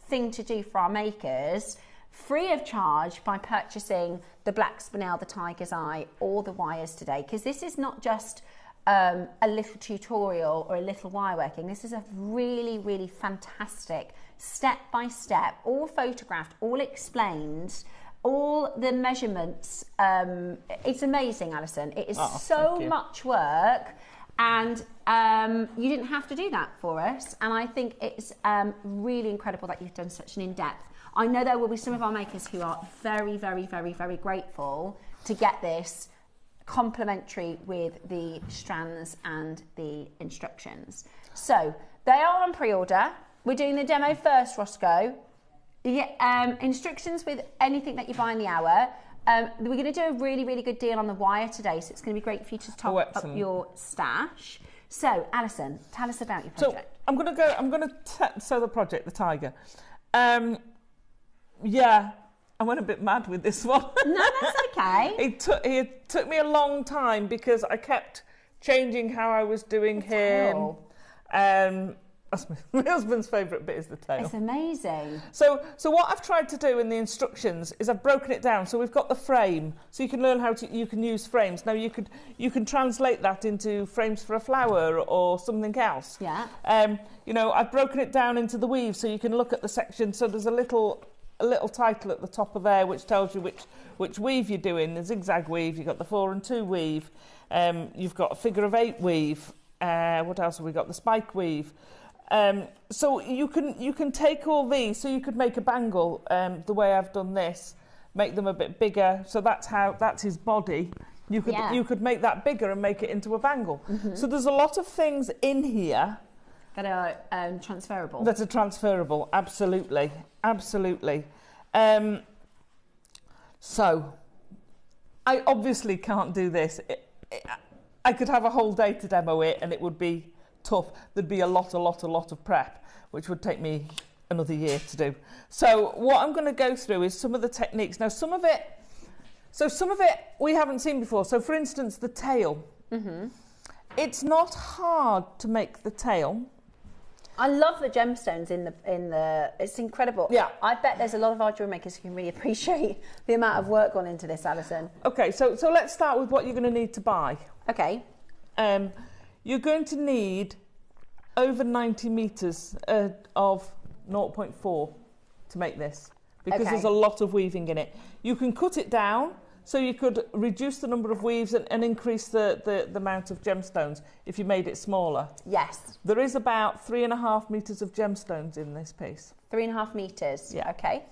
thing to do for our makers, free of charge, by purchasing the black spinel, the tiger's eye, or the wires today, because this is not just a little tutorial or a little wire working. This is a really, really fantastic step-by-step, all photographed, all explained, all the measurements. It's amazing, Alison. It is so much work, and you didn't have to do that for us. And I think it's really incredible that you've done such an in-depth. I know there will be some of our makers who are very, very, very, very grateful to get this complimentary with the strands and the instructions. So they are on pre-order. We're doing the demo first, Roscoe. You get instructions with anything that you buy in the hour. We're going to do a really, really good deal on the wire today, so it's going to be great for you to top up your stash. So, Alison, tell us about your project. So I'm going to sew the project, the tiger. Yeah, I went a bit mad with this one. No, that's okay. It took me a long time because I kept changing how I was doing him. That's my husband's favourite bit is the tail. It's amazing. So what I've tried to do in the instructions is I've broken it down. So we've got the frame, so you can learn how you can use frames. Now you can translate that into frames for a flower or something else. Yeah. You know, I've broken it down into the weave, so you can look at the section. So there's a little title at the top of there which tells you which weave you're doing. The zigzag weave, you've got the 4 and 2 weave, you've got a figure of 8 weave. What else have we got? The spike weave. So you can take all these, so you could make a bangle the way I've done this, make them a bit bigger. So that's his body. You could make that bigger and make it into a bangle. Mm-hmm. So there's a lot of things in here that are transferable. That are transferable, absolutely, absolutely. So I obviously can't do this. I could have a whole day to demo it, and it would be tough. There'd be a lot of prep, which would take me another year to do. So what I'm going to go through is some of the techniques. Now, some of it we haven't seen before. So, for instance, the tail. Mm-hmm. It's not hard to make the tail. I love the gemstones in the. It's incredible. Yeah. I bet there's a lot of our jewelry makers who can really appreciate the amount of work gone into this, Alison. Okay, so let's start with what you're going to need to buy. Okay. You're going to need over 90 metres of 0.4 to make this, because there's a lot of weaving in it. You can cut it down, so you could reduce the number of weaves and increase the amount of gemstones if you made it smaller. Yes. There is about 3.5 metres of gemstones in this piece. 3.5 metres. Yeah. Okay.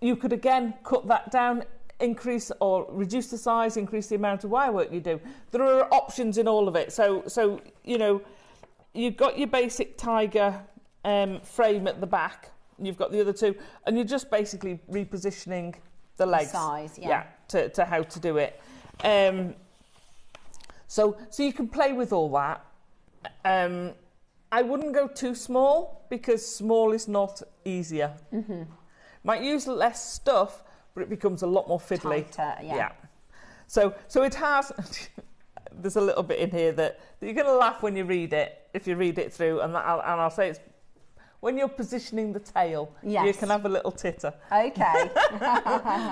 You could again cut that down, increase or reduce the size, increase the amount of wire work you do. There are options in all of it. So you know, you've got your basic tiger frame at the back. You've got the other two, and you're just basically repositioning the legs. Size, yeah. To how to do it. So you can play with all that. I wouldn't go too small, because small is not easier. Mm-hmm. Might use less stuff, but it becomes a lot more fiddly. Tighter, yeah. So it has. There's a little bit in here that you're going to laugh when you read it, if you read it through, and I'll say it's when you're positioning the tail. Yes. You can have a little titter. Okay.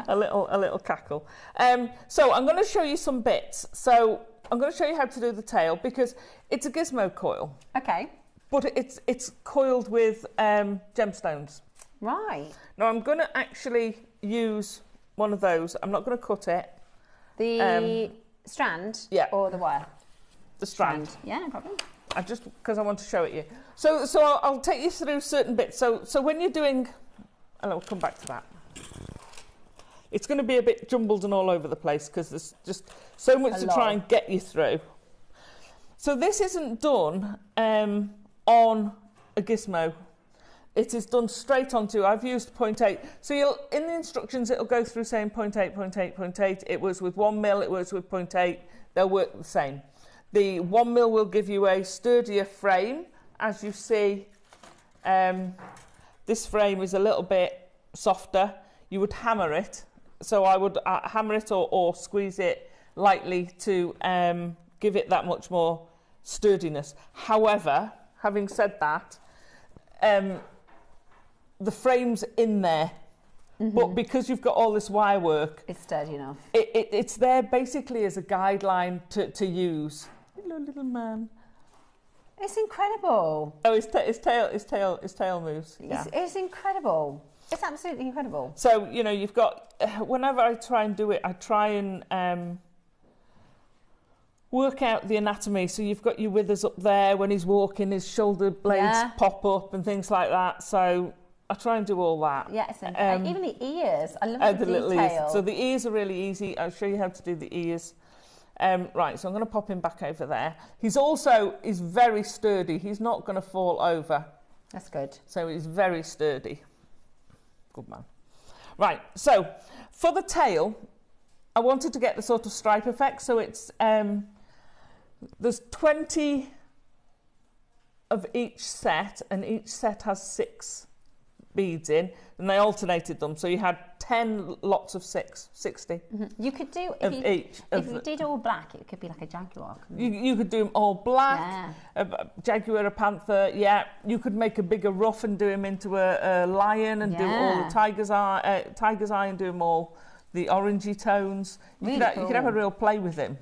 a little cackle. So I'm going to show you some bits. So I'm going to show you how to do the tail, because it's a gizmo coil. Okay. But it's coiled with gemstones. Right. Now I'm going to actually use one of those. I'm not going to cut it. The strand? Yeah. Or the wire? The strand. Yeah, no problem. Because I want to show it you. So I'll take you through certain bits. So when you're doing, and I'll come back to that. It's going to be a bit jumbled and all over the place, because there's just so much to try and get you through. So this isn't done on a gizmo. It is done straight onto. I've used 0.8. So in the instructions it'll go through saying 0.8, 0.8, 0.8. It was with 1 mil. It was with 0.8. They'll work the same. The 1 mil will give you a sturdier frame. As you see, this frame is a little bit softer. You would hammer it. So I would hammer it or squeeze it lightly to give it that much more sturdiness. However, having said that, the frame's in there, but because you've got all this wire work, it's sturdy enough. It's there basically as a guideline to use. Hello, little man. It's incredible. Oh, his tail moves. Yeah. It's incredible. It's absolutely incredible. So you know, you've got. Whenever I try and do it, I try and work out the anatomy. So you've got your withers up there when he's walking, his shoulder blades pop up and things like that. So I try and do all that. Yes, and even the ears. I love the little detail. ears. So the ears are really easy. I'll show you how to do the ears. Right, so I'm going to pop him back over there. He's very sturdy. He's not going to fall over. That's good. So he's very sturdy. Good man. Right, so for the tail, I wanted to get the sort of stripe effect. So it's there's 20 of each set, and each set has 6 beads in, and they alternated them. So you had 10 lots of 60 You could do, of each. if you did all black, it could be like a jaguar. You could do them all black, a jaguar, a panther, yeah. You could make a bigger ruff and do him into a lion and do all the tiger's eye and do them all the orangey tones. You could have a real play with him.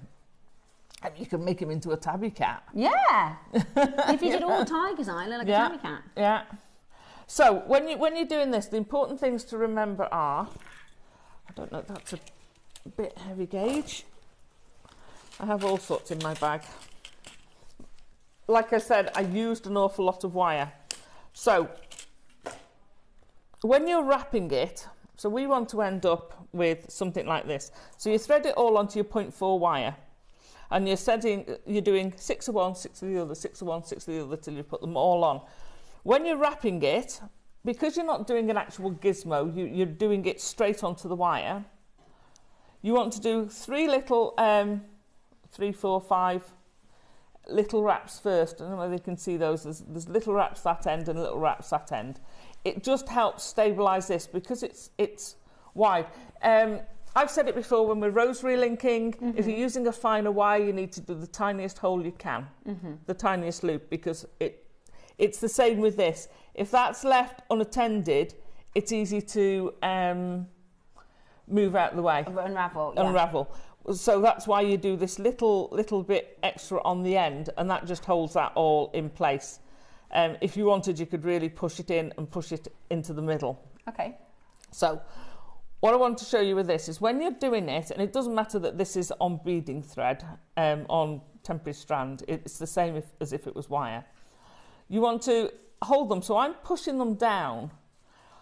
And you could make him into a tabby cat. Yeah. If you did all tiger's eye, like a tabby cat. Yeah. So when you're doing this, the important things to remember are, I don't know, that's a bit heavy gauge. I have all sorts in my bag. Like I said, I used an awful lot of wire. So when you're wrapping it, so we want to end up with something like this. So you thread it all onto your 0.4 wire, and you're doing 6 of one, 6 of the other, 6 of one, 6 of the other till you put them all on. When you're wrapping it, because you're not doing an actual gizmo, you're doing it straight onto the wire. You want to do 3 little, 3, 4, 5 little wraps first. I don't know whether you can see those. There's little wraps that end and little wraps that end. It just helps stabilise this because it's wide. I've said it before, when we're rosary linking, if you're using a finer wire, you need to do the tiniest hole you can, the tiniest loop, because it's the same with this. If that's left unattended, it's easy to move out of the way. Unravel. Unravel. So that's why you do this little bit extra on the end, and that just holds that all in place. If you wanted, you could really push it in and push it into the middle. Okay. So what I want to show you with this is when you're doing it, and it doesn't matter that this is on beading thread, on temporary strand, it's the same as if it was wire. You want to hold them, so I'm pushing them down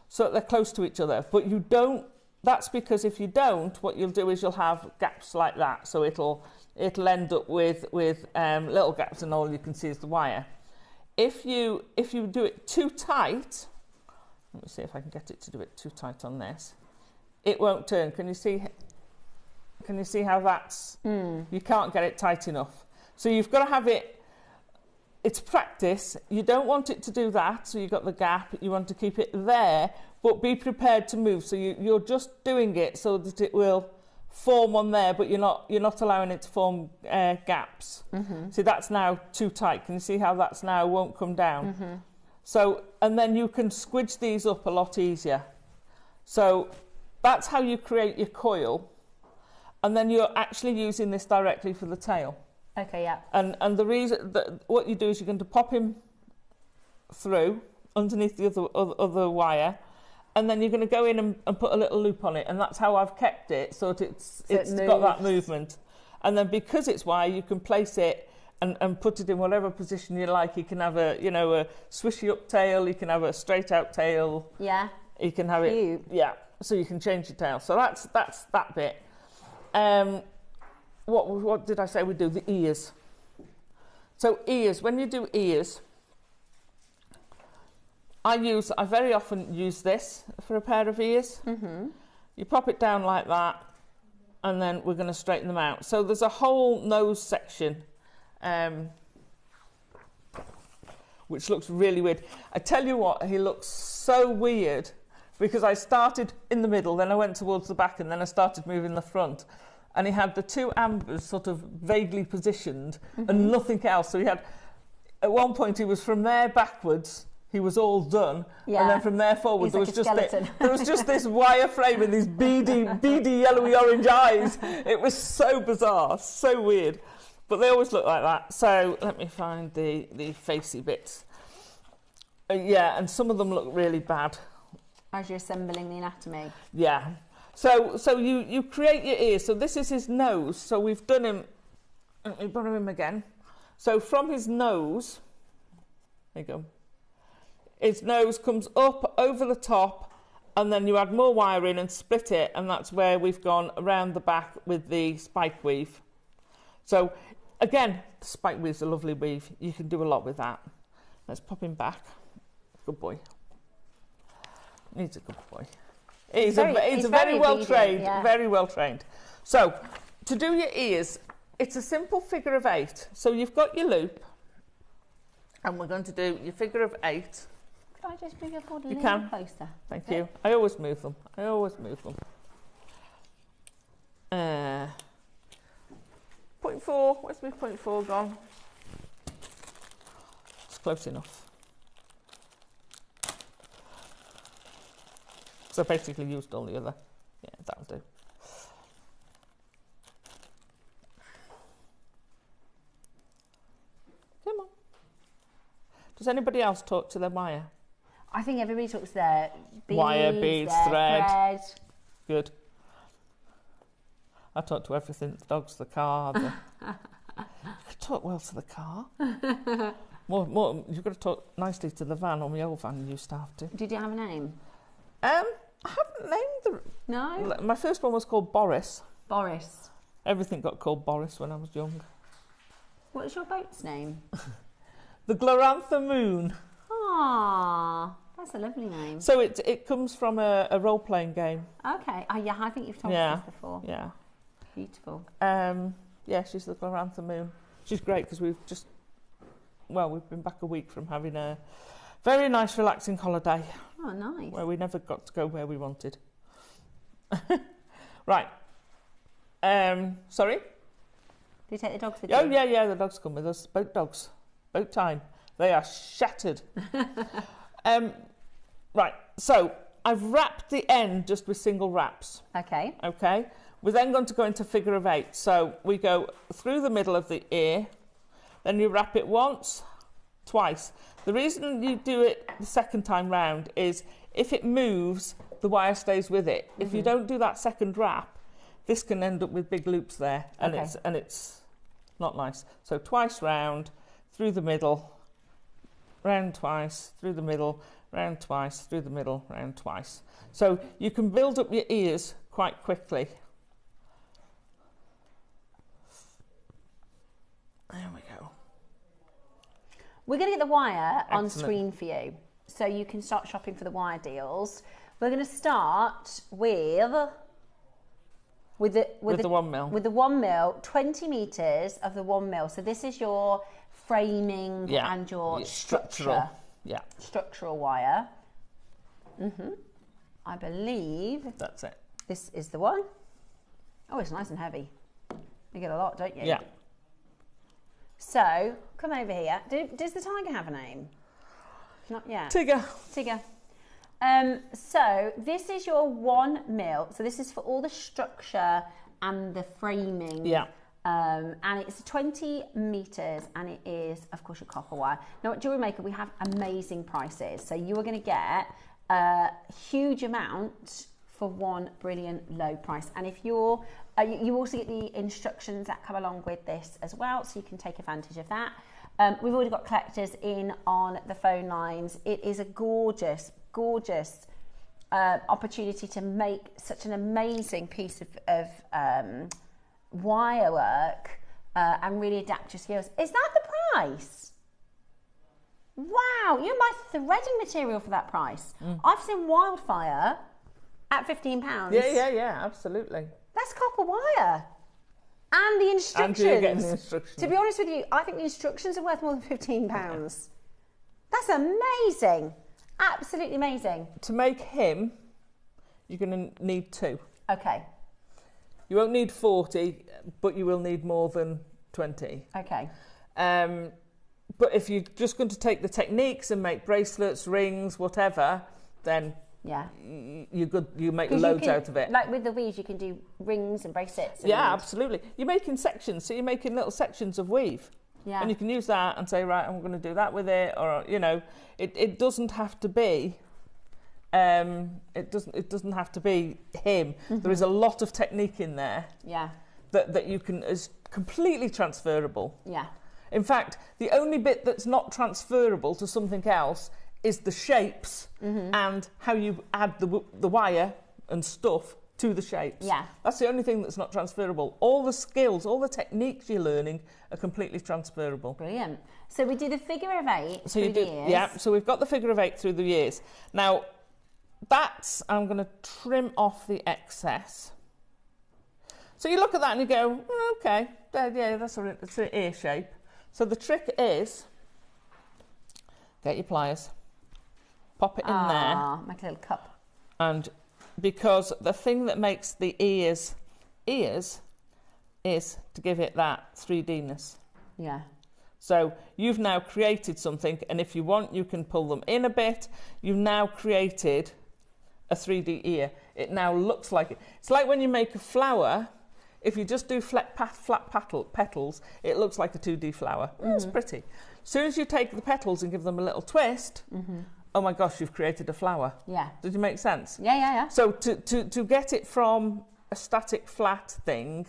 so that they're close to each other, but you don't, that's because if you don't, what you'll do is you'll have gaps like that, so it'll end up with little gaps and all you can see is the wire. If you do it too tight, let me see if I can get it to do it too tight on this, it won't turn. Can you see how that's, you can't get it tight enough. So you've got to have it's practice. You don't want it to do that, so you've got the gap. You want to keep it there, but be prepared to move. So you're just doing it so that it will form on there, but you're not allowing it to form gaps. See, that's now too tight. Can you see how that's now won't come down? So, and then you can squidge these up a lot easier. So that's how you create your coil, and then you're actually using this directly for the tail. Okay, yeah. And the reason that what you do is you're going to pop him through underneath the other wire, and then you're going to go in and put a little loop on it, and that's how I've kept it so that it's got that movement. And then because it's wire, you can place it and put it in whatever position you like. You can have a swishy up tail, you can have a straight out tail. Yeah. You can have it. Yeah. So you can change your tail. So that's that bit. What did I say we do? The ears. So ears, when you do ears, I very often use this for a pair of ears. You pop it down like that, and then we're going to straighten them out. So there's a whole nose section, which looks really weird. I tell you what, he looks so weird because I started in the middle, then I went towards the back, and then I started moving the front. And he had the 2 ambers sort of vaguely positioned and nothing else. So he had, at one point, he was from there backwards, he was all done. Yeah. And then from there forward, there was just this wire frame and these beady yellowy orange eyes. It was so bizarre, so weird. But they always look like that. So let me find the facey bits. Yeah, and some of them look really bad. As you're assembling the anatomy. Yeah. So you create your ears. So this is his nose. So we've done him. Let me borrow him again. So from his nose, there you go. His nose comes up over the top, and then you add more wire in and split it, and that's where we've gone around the back with the spike weave. So again, the spike weave's a lovely weave. You can do a lot with that. Let's pop him back. Good boy. He's a good boy. He's very well trained, yeah. Very well trained. So, to do your ears, it's a simple figure of 8. So you've got your loop, and we're going to do your figure of 8. Could I just move your board a You little can. closer? Thank you. I always move them. 0.4. Where's my 0.4 gone? It's close enough. So basically used all the other. Yeah, that'll do. Come on. Does anybody else talk to their wire? I think everybody talks their beads, Wire, beads, their thread. Good. I talk to everything. The dogs, the car. I talk well to the car. More, you've got to talk nicely to the van, or my old van you used to have to. Did you have a name? I haven't named the... No? My first one was called Boris. Boris. Everything got called Boris when I was young. What's your boat's name? The Glorantha Moon. Ah, that's a lovely name. So it comes from a role-playing game. Okay. Oh, yeah, I think you've told us this before. Yeah. Beautiful. Yeah, she's the Glorantha Moon. She's great because we've been back a week from having a very nice, relaxing holiday. Oh, nice. Where we never got to go where we wanted. Right. Sorry? Did you take the dogs with you? Oh, yeah, the dogs come with us. Boat dogs. Boat time. They are shattered. Right, so I've wrapped the end just with single wraps. Okay. Okay. We're then going to go into figure of 8. So we go through the middle of the ear, then you wrap it once, twice. The reason you do it the second time round is if it moves, the wire stays with it. If you don't do that second wrap, this can end up with big loops there, and it's not nice. So twice round, through the middle, round twice, through the middle, round twice, through the middle, round twice. So you can build up your ears quite quickly. There we go. We're going to get the wire on Excellent. screen for you, so you can start shopping for the wire deals. We're going to start with the 1 mil. With the 1 mil, 20 meters of the 1 mil. So this is your framing and your structural. Yeah. Structural wire. I believe That's it. this is the one. Oh, it's nice and heavy. You get a lot, don't you? Yeah. So, come over here. Does the tiger have a name? Not yet. Tigger. Tigger. So, this is your 1 mil. So, this is for all the structure and the framing. Yeah. And it's 20 metres and it is, of course, your copper wire. Now, at JewelleryMaker, we have amazing prices. So, you are going to get a huge amount for one brilliant low price. And if you're, you also get the instructions that come along with this as well, so you can take advantage of that. We've already got collectors in on the phone lines. It is a gorgeous, gorgeous opportunity to make such an amazing piece of wire work and really adapt your skills. Is that the price? Wow, you buy threading material for that price. I've seen Wildfire at £15. Yeah, absolutely. That's copper wire. And the instructions. And you're getting the instructions. To be honest with you, I think the instructions are worth more than £15. That's amazing. Absolutely amazing. To make him, you're going to need 2. Okay. You won't need 40, but you will need more than 20. Okay. But if you're just going to take the techniques and make bracelets, rings, whatever, then you're good. You make loads out of it. Like with the weaves, you can do rings and bracelets. And Absolutely. You're making sections, so you're making little sections of weave. Yeah. And you can use that and say, right, I'm going to do that with it, or it doesn't have to be. It doesn't have to be him. There is a lot of technique in there. Yeah. That you can is completely transferable. Yeah. In fact, the only bit that's not transferable to something else is the shapes and how you add the wire and stuff to the shapes. Yeah. That's the only thing that's not transferable. All the skills, all the techniques you're learning are completely transferable. Brilliant. So we do the figure of 8 through the years. Yeah, so we've got the figure of 8 through the years. Now, I'm going to trim off the excess. So you look at that and you go, okay, that's an ear shape. So the trick is, get your pliers. pop it in there. Make a little cup. And because the thing that makes the ears is to give it that 3D-ness. Yeah. So you've now created something, and if you want, you can pull them in a bit. You've now created a 3D ear. It now looks like it. It's like when you make a flower, if you just do flat petals, it looks like a 2D flower. It's pretty. As soon as you take the petals and give them a little twist, oh my gosh, you've created a flower. Yeah. Did it make sense? Yeah. So to get it from a static flat thing,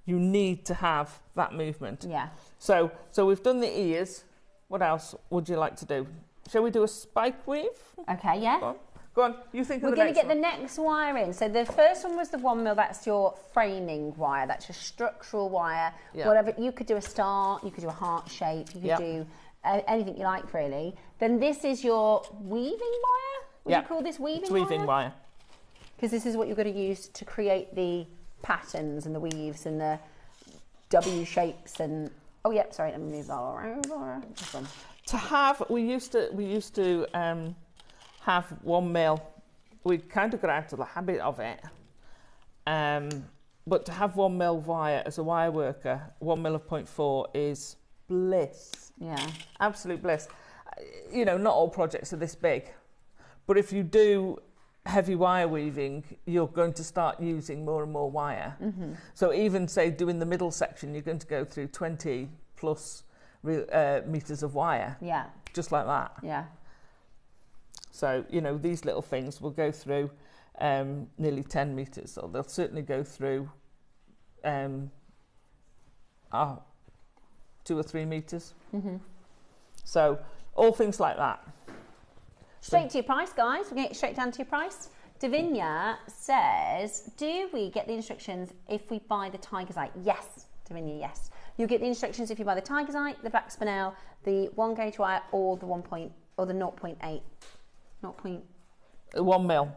you need to have that movement. Yeah. So we've done the ears. What else would you like to do? Shall we do a spike weave? Okay, yeah. Go on. You think We're of the going to next get one. the next wire in. So the first one was the 1 mil. That's your framing wire. That's your structural wire. Yeah. Whatever. You could do a star. You could do a heart shape. You could do anything you like, really. Then this is your weaving wire. Would you call this weaving wire? It's weaving wire. Because this is what you're going to use to create the patterns and the weaves and the W shapes and... Oh, yeah, sorry, let me move that over. This one. To have, we used to have 1 mil. We kind of got out of the habit of it. But to have 1 mil wire as a wire worker, 1 mil of 0.4 is bliss. Yeah. Absolute bliss. You know, not all projects are this big. But if you do heavy wire weaving, you're going to start using more and more wire. So even, say, doing the middle section, you're going to go through 20 plus meters of wire. Yeah. Just like that. Yeah. So, you know, these little things will go through nearly 10 metres, or they'll certainly go through 2 or 3 metres. So, all things like that. Straight to your price, guys. We're going to get straight down to your price. Davinia says, do we get the instructions if we buy the Tiger's Eye? Yes, Davinia, yes. You'll get the instructions if you buy the Tiger's Eye, the black spinel, the 1 gauge wire, or the 0.8. 1 mil.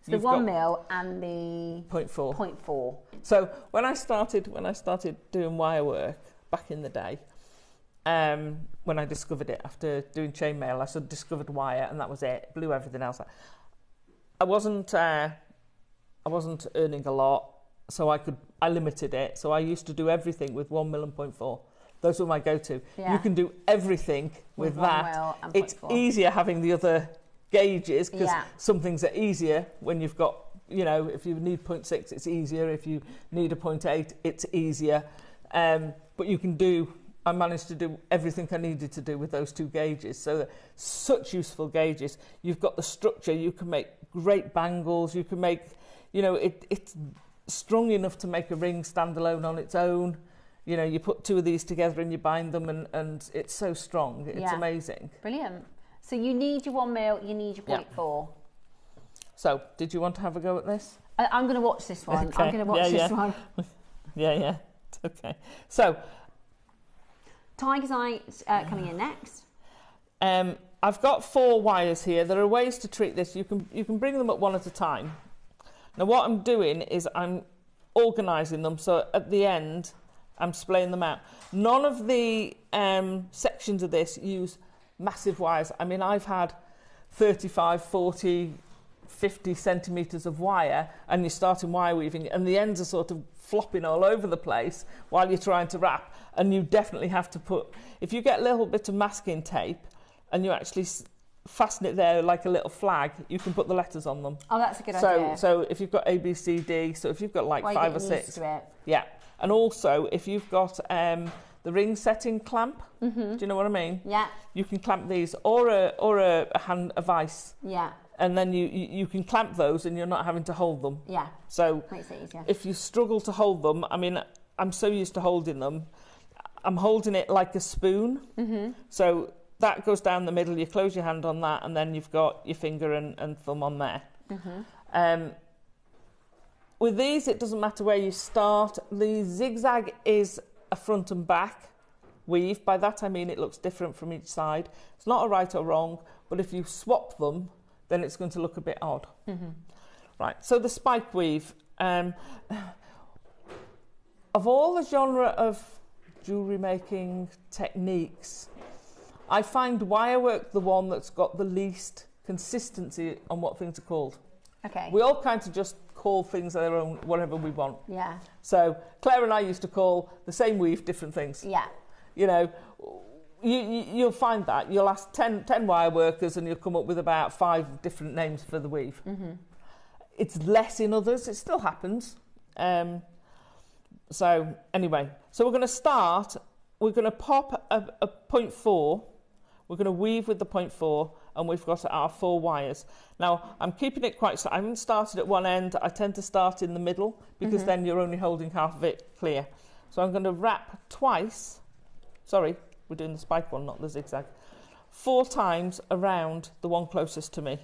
So the 1 mil and the 0.4. 0.4. So when I started doing wire work back in the day, when I discovered it after doing chainmail, I sort of discovered wire, and that was it. Blew everything else. I wasn't earning a lot, so I limited it. So I used to do everything with 1 mil and 0.4. Those were my go-to. Yeah. You can do everything with 1 that. mil and It's 0.4. easier having the other gauges, because Yeah. some things are easier when you've got, you know, if you need 0.6, it's easier. If you need a 0.8, it's easier. But I managed to do everything I needed to do with those 2 gauges. So they're such useful gauges. You've got the structure. You can make great bangles. You can make, you know, it's strong enough to make a ring stand alone on its own. You know, you put 2 of these together and you bind them, and it's so strong. It's amazing. Brilliant. So you need your 1 mil, you need your 0.4. So, did you want to have a go at this? I'm going to watch this one. Okay. I'm going to watch this one. Yeah. Okay. So, Tiger's Eye coming in next. I've got 4 wires here. There are ways to treat this. You can bring them up one at a time. Now, what I'm doing is I'm organising them, so at the end, I'm splaying them out. None of the sections of this use massive wires. I mean, I've had 35, 40, 50 centimetres of wire, and you're starting wire weaving, and the ends are sort of flopping all over the place while you're trying to wrap. And you definitely have to if you get a little bit of masking tape and you actually fasten it there like a little flag, you can put the letters on them. Oh, that's a good idea. So if you've got A, B, C, D, so if you've got like 5 or 6. Yeah. And also, if you've got the ring setting clamp, do you know what I mean? Yeah. You can clamp these, or a vice. Yeah. And then you can clamp those, and you're not having to hold them. Yeah. So makes it easier. If you struggle to hold them, I mean, I'm so used to holding them, I'm holding it like a spoon. So that goes down the middle, you close your hand on that, and then you've got your finger and thumb on there. With these, it doesn't matter where you start. The zigzag is a front and back weave. By that I mean it looks different from each side. It's not a right or wrong, but if you swap them, then it's going to look a bit odd. Right, so the spike weave. Of all the genre of jewellery making techniques, I find wire work the one that's got the least consistency on what things are called. Okay. We all kind of just call things their own, whatever we want. Yeah. So Claire and I used to call the same weave different things. Yeah. You know, you'll find that. You'll ask 10 wire workers and you'll come up with about 5 different names for the weave. Mm-hmm. It's less in others. It still happens. So anyway, so we're going to start. We're going to pop a 0.4. We're going to weave with the 0.4 and we've got our 4 wires. Now, I'm keeping it quite... I haven't started at one end. I tend to start in the middle because then you're only holding half of it clear. So I'm going to wrap twice. Sorry, we're doing the spike one, not the zigzag. 4 times around the one closest to me.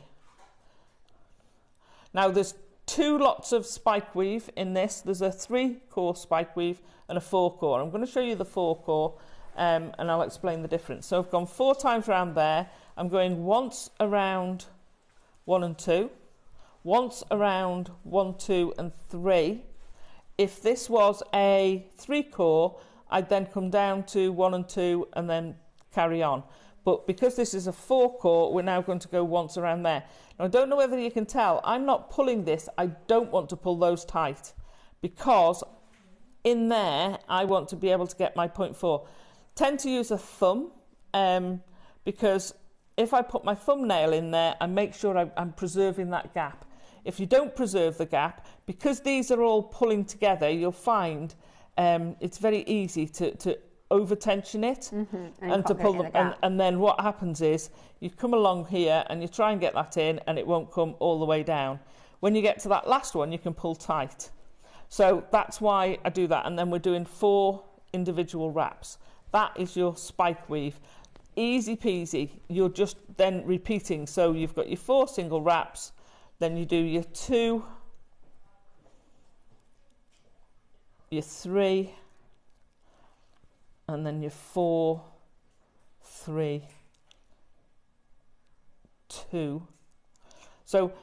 Now, there's 2 lots of spike weave in this. There's a 3-core spike weave and a 4-core. I'm going to show you the 4-core and I'll explain the difference. So I've gone 4 times around there. I'm going once around 1 and 2, once around 1, 2 and 3. If this was a 3-core, I'd then come down to 1 and 2 and then carry on. But because this is a 4-core, we're now going to go once around there. Now, I don't know whether you can tell, I'm not pulling this. I don't want to pull those tight because in there, I want to be able to get my 0.4. Tend to use a thumb because if I put my thumbnail in there, I make sure I'm preserving that gap. If you don't preserve the gap, because these are all pulling together, you'll find it's very easy to over-tension it and to pull them. And then what happens is you come along here and you try and get that in and it won't come all the way down. When you get to that last one, you can pull tight. So that's why I do that. And then we're doing 4 individual wraps. That is your spike weave. Easy peasy. You're just then repeating. So you've got your 4 single wraps, then you do your 2, your 3, and then your 4, 3, 2. So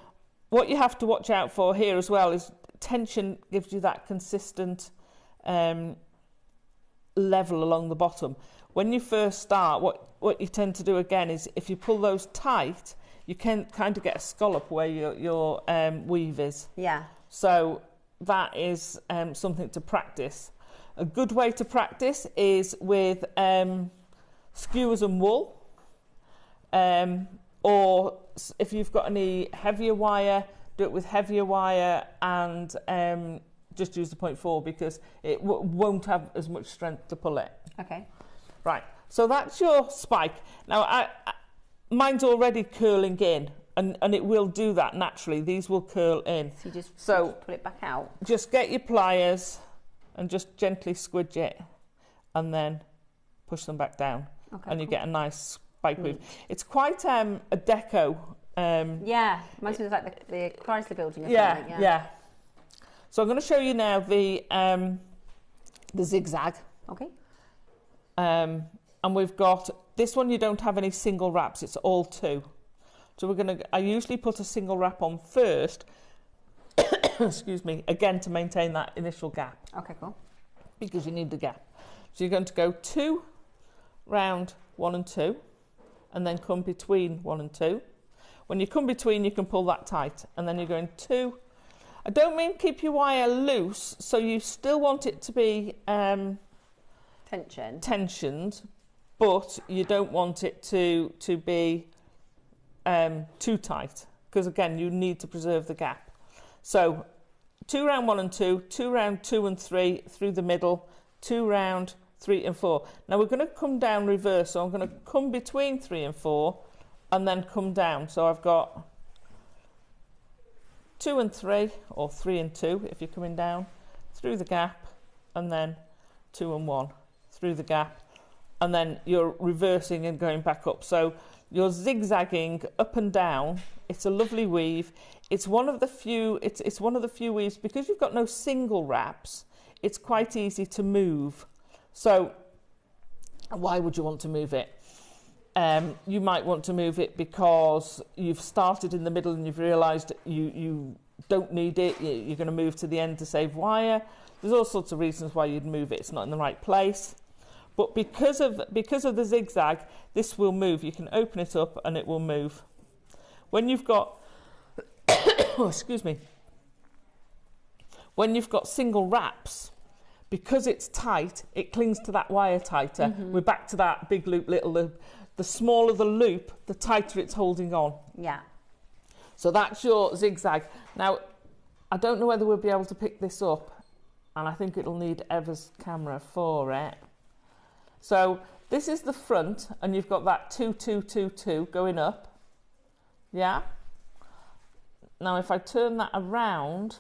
what you have to watch out for here as well is tension gives you that consistent level along the bottom. When you first start, what you tend to do again is if you pull those tight, you can kind of get a scallop where your weave is. Yeah. So that is something to practice. A good way to practice is with skewers and wool, or if you've got any heavier wire, do it with heavier wire and just use the 0.4 because it won't have as much strength to pull it. Okay. Right, so that's your spike. Now, mine's already curling in, and it will do that naturally. These will curl in. So you just pull it back out? Just get your pliers and just gently squidge it and then push them back down. Okay, and you get a nice spike weave. It's quite a deco. Yeah, reminds me of like the Chrysler building or something. Yeah. So I'm going to show you now the zigzag. Okay. And we've got this one. You don't have any single wraps; it's all 2. So I usually put a single wrap on first. Excuse me. Again, to maintain that initial gap. Okay, cool. Because you need the gap. So you're going to go 2 round 1 and 2, and then come between 1 and 2. When you come between, you can pull that tight, and then you're going 2. I don't mean keep your wire loose, so you still want it to be tensioned, but you don't want it to be too tight, because again, you need to preserve the gap. So 2 round 1 and 2, 2 round 2 and 3 through the middle, 2 round 3 and 4. Now we're going to come down reverse, so I'm going to come between 3 and 4 and then come down. So I've got 2 and 3, or 3 and 2 if you're coming down, through the gap, and then 2 and 1 through the gap, and then you're reversing and going back up. So you're zigzagging up and down. It's a lovely weave. It's one of the few. It's one of the few weaves, because you've got no single wraps. It's quite easy to move. So why would you want to move it? You might want to move it because you've started in the middle and you've realised you don't need it. You're going to move to the end to save wire. There's all sorts of reasons why you'd move it. It's not in the right place. But because of the zigzag, this will move. You can open it up and it will move. when you've got, oh, excuse me, when you've got single wraps, because it's tight, it clings to that wire tighter. We're back to that big loop, little loop. The smaller the loop, the tighter it's holding on. Yeah. So that's your zigzag. Now, I don't know whether we'll be able to pick this up, and I think it'll need Eva's camera for it. So this is the front, and you've got that 2, 2, 2, 2 going up. Yeah? Now, if I turn that around,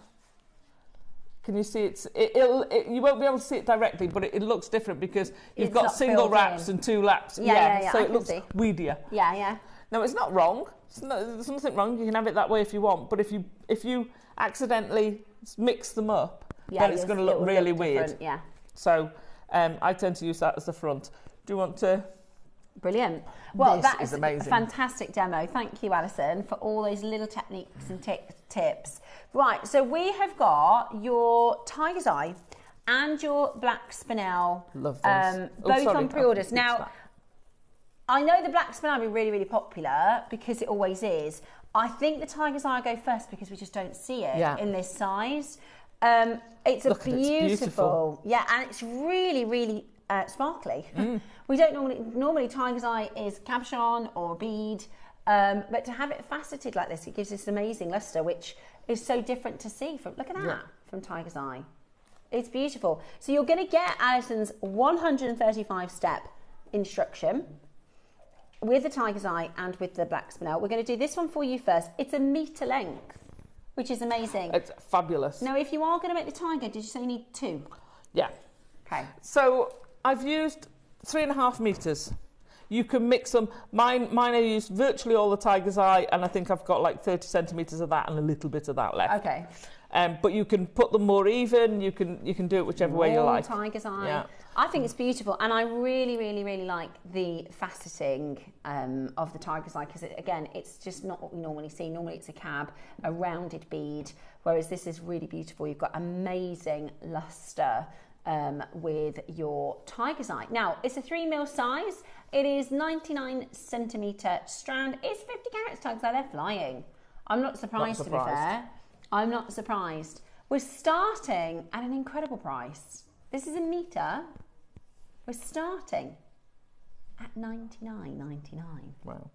can you see you won't be able to see it directly, but it looks different because you've got single wraps and 2 laps. Yeah. So it looks weedier. Yeah. No, it's not wrong. There's nothing wrong. You can have it that way if you want. But if you accidentally mix them up, then it's going to look really weird. Yeah. So I tend to use that as the front. Do you want to? Brilliant. Well, This that is is amazing. a fantastic demo. Thank you, Alison, for all those little techniques and tips. Right, so we have got your Tiger's Eye and your Black Spinel. Love those. Both on pre-orders. Now, I know the Black Spinel will be really, really popular because it always is. I think the Tiger's Eye will go first because we just don't see it in this size. It's a beautiful. Yeah, and it's really, really sparkly. We don't normally Tiger's Eye is cabochon or bead, but to have it faceted like this, it gives this amazing luster, which is so different to see from. Look at that from Tiger's Eye. It's beautiful. So you're going to get Alison's 135 step instruction with the Tiger's Eye and with the Black Spinel. We're going to do this one for you first. It's a metre length, which is amazing. It's fabulous. Now, if you are going to make the tiger, did you say you need 2? Yeah. Okay. So I've used 3.5 meters. You can mix them. Mine I used virtually all the Tiger's Eye, and I think I've got like 30 centimeters of that and a little bit of that left. Okay. But you can put them more even. You can do it whichever way you like. Tiger's Eye. Yeah. I think it's beautiful, and I really, really, really like the faceting of the Tiger's Eye because again, it's just not what we normally see. Normally, it's a cab, a rounded bead, whereas this is really beautiful. You've got amazing luster with your Tiger's Eye. Now, it's a 3mm size. It is 99 centimetre strand. It's 50 carats Tiger's Eye. They're flying. I'm not surprised, to be fair. I'm not surprised. We're starting at an incredible price. This is a metre. We're starting at $99.99. Wow.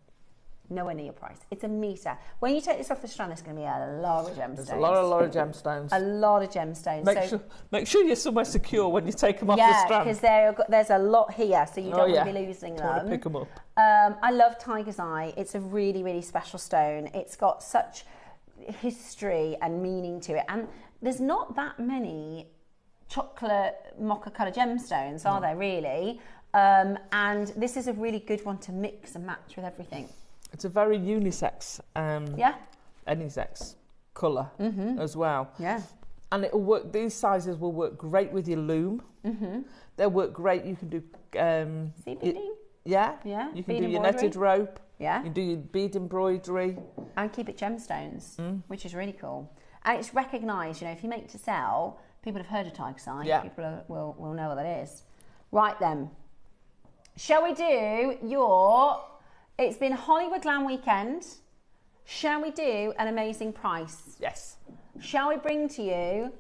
Nowhere near your price. It's a metre. When you take this off the strand, there's going to be a lot of gemstones. There's a lot of gemstones. A lot of gemstones. Make sure you're somewhere secure when you take them off the strand. Yeah, because there's a lot here, so you don't want to be losing them. Want to pick them up. I love Tiger's Eye. It's a really, really special stone. It's got such history and meaning to it. And there's not that many chocolate mocha colour gemstones, are there really? And this is a really good one to mix and match with everything. It's a very unisex, any sex colour as well. Yeah. And it'll work. These sizes will work great with your loom. They'll work great. You can do CPD. Yeah. You can do your netted rope. Yeah. You can do your bead embroidery. And keep it gemstones, which is really cool. And it's recognised, if you make to sell, people have heard of Tiger's Eye. Yeah. People will know what that is. Right then. Shall we do your... It's been Hollywood Glam Weekend. Shall we do an amazing price? Yes. Shall we bring to you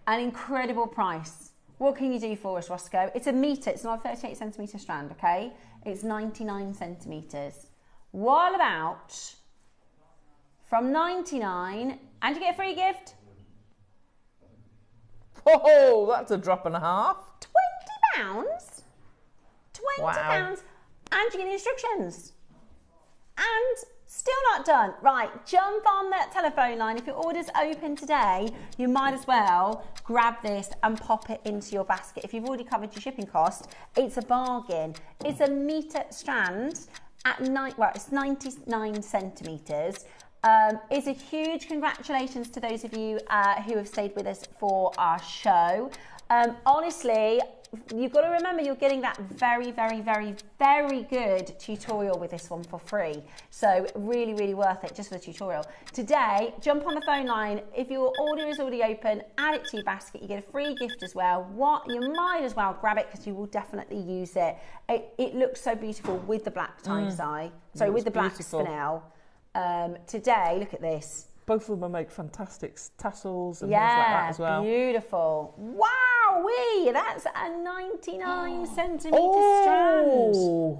an incredible price? What can you do for us, Roscoe? It's a metre. It's not a 38 centimetre strand, okay? It's 99 centimetres. What about from 99, and you get a free gift? Oh, that's a drop and a half. £20? £20, and you get the instructions. And still not done. Right, jump on that telephone line. If your order's open today, you might as well grab this and pop it into your basket. If you've already covered your shipping cost, it's a bargain. It's a metre strand at it's 99 centimetres. It's a huge congratulations to those of you who have stayed with us for our show. Honestly, you've got to remember you're getting that very, very, very, very good tutorial with this one for free. So really, really worth it just for the tutorial. Today, jump on the phone line. If your order is already open, add it to your basket. You get a free gift as well. You might as well grab it because you will definitely use it. It looks so beautiful with the black Tiger's Eye. Sorry, with the black Spinel. Today, look at this. Both of them make fantastic tassels and things like that as well. Beautiful. Wowee! That's a 99 centimetre strand.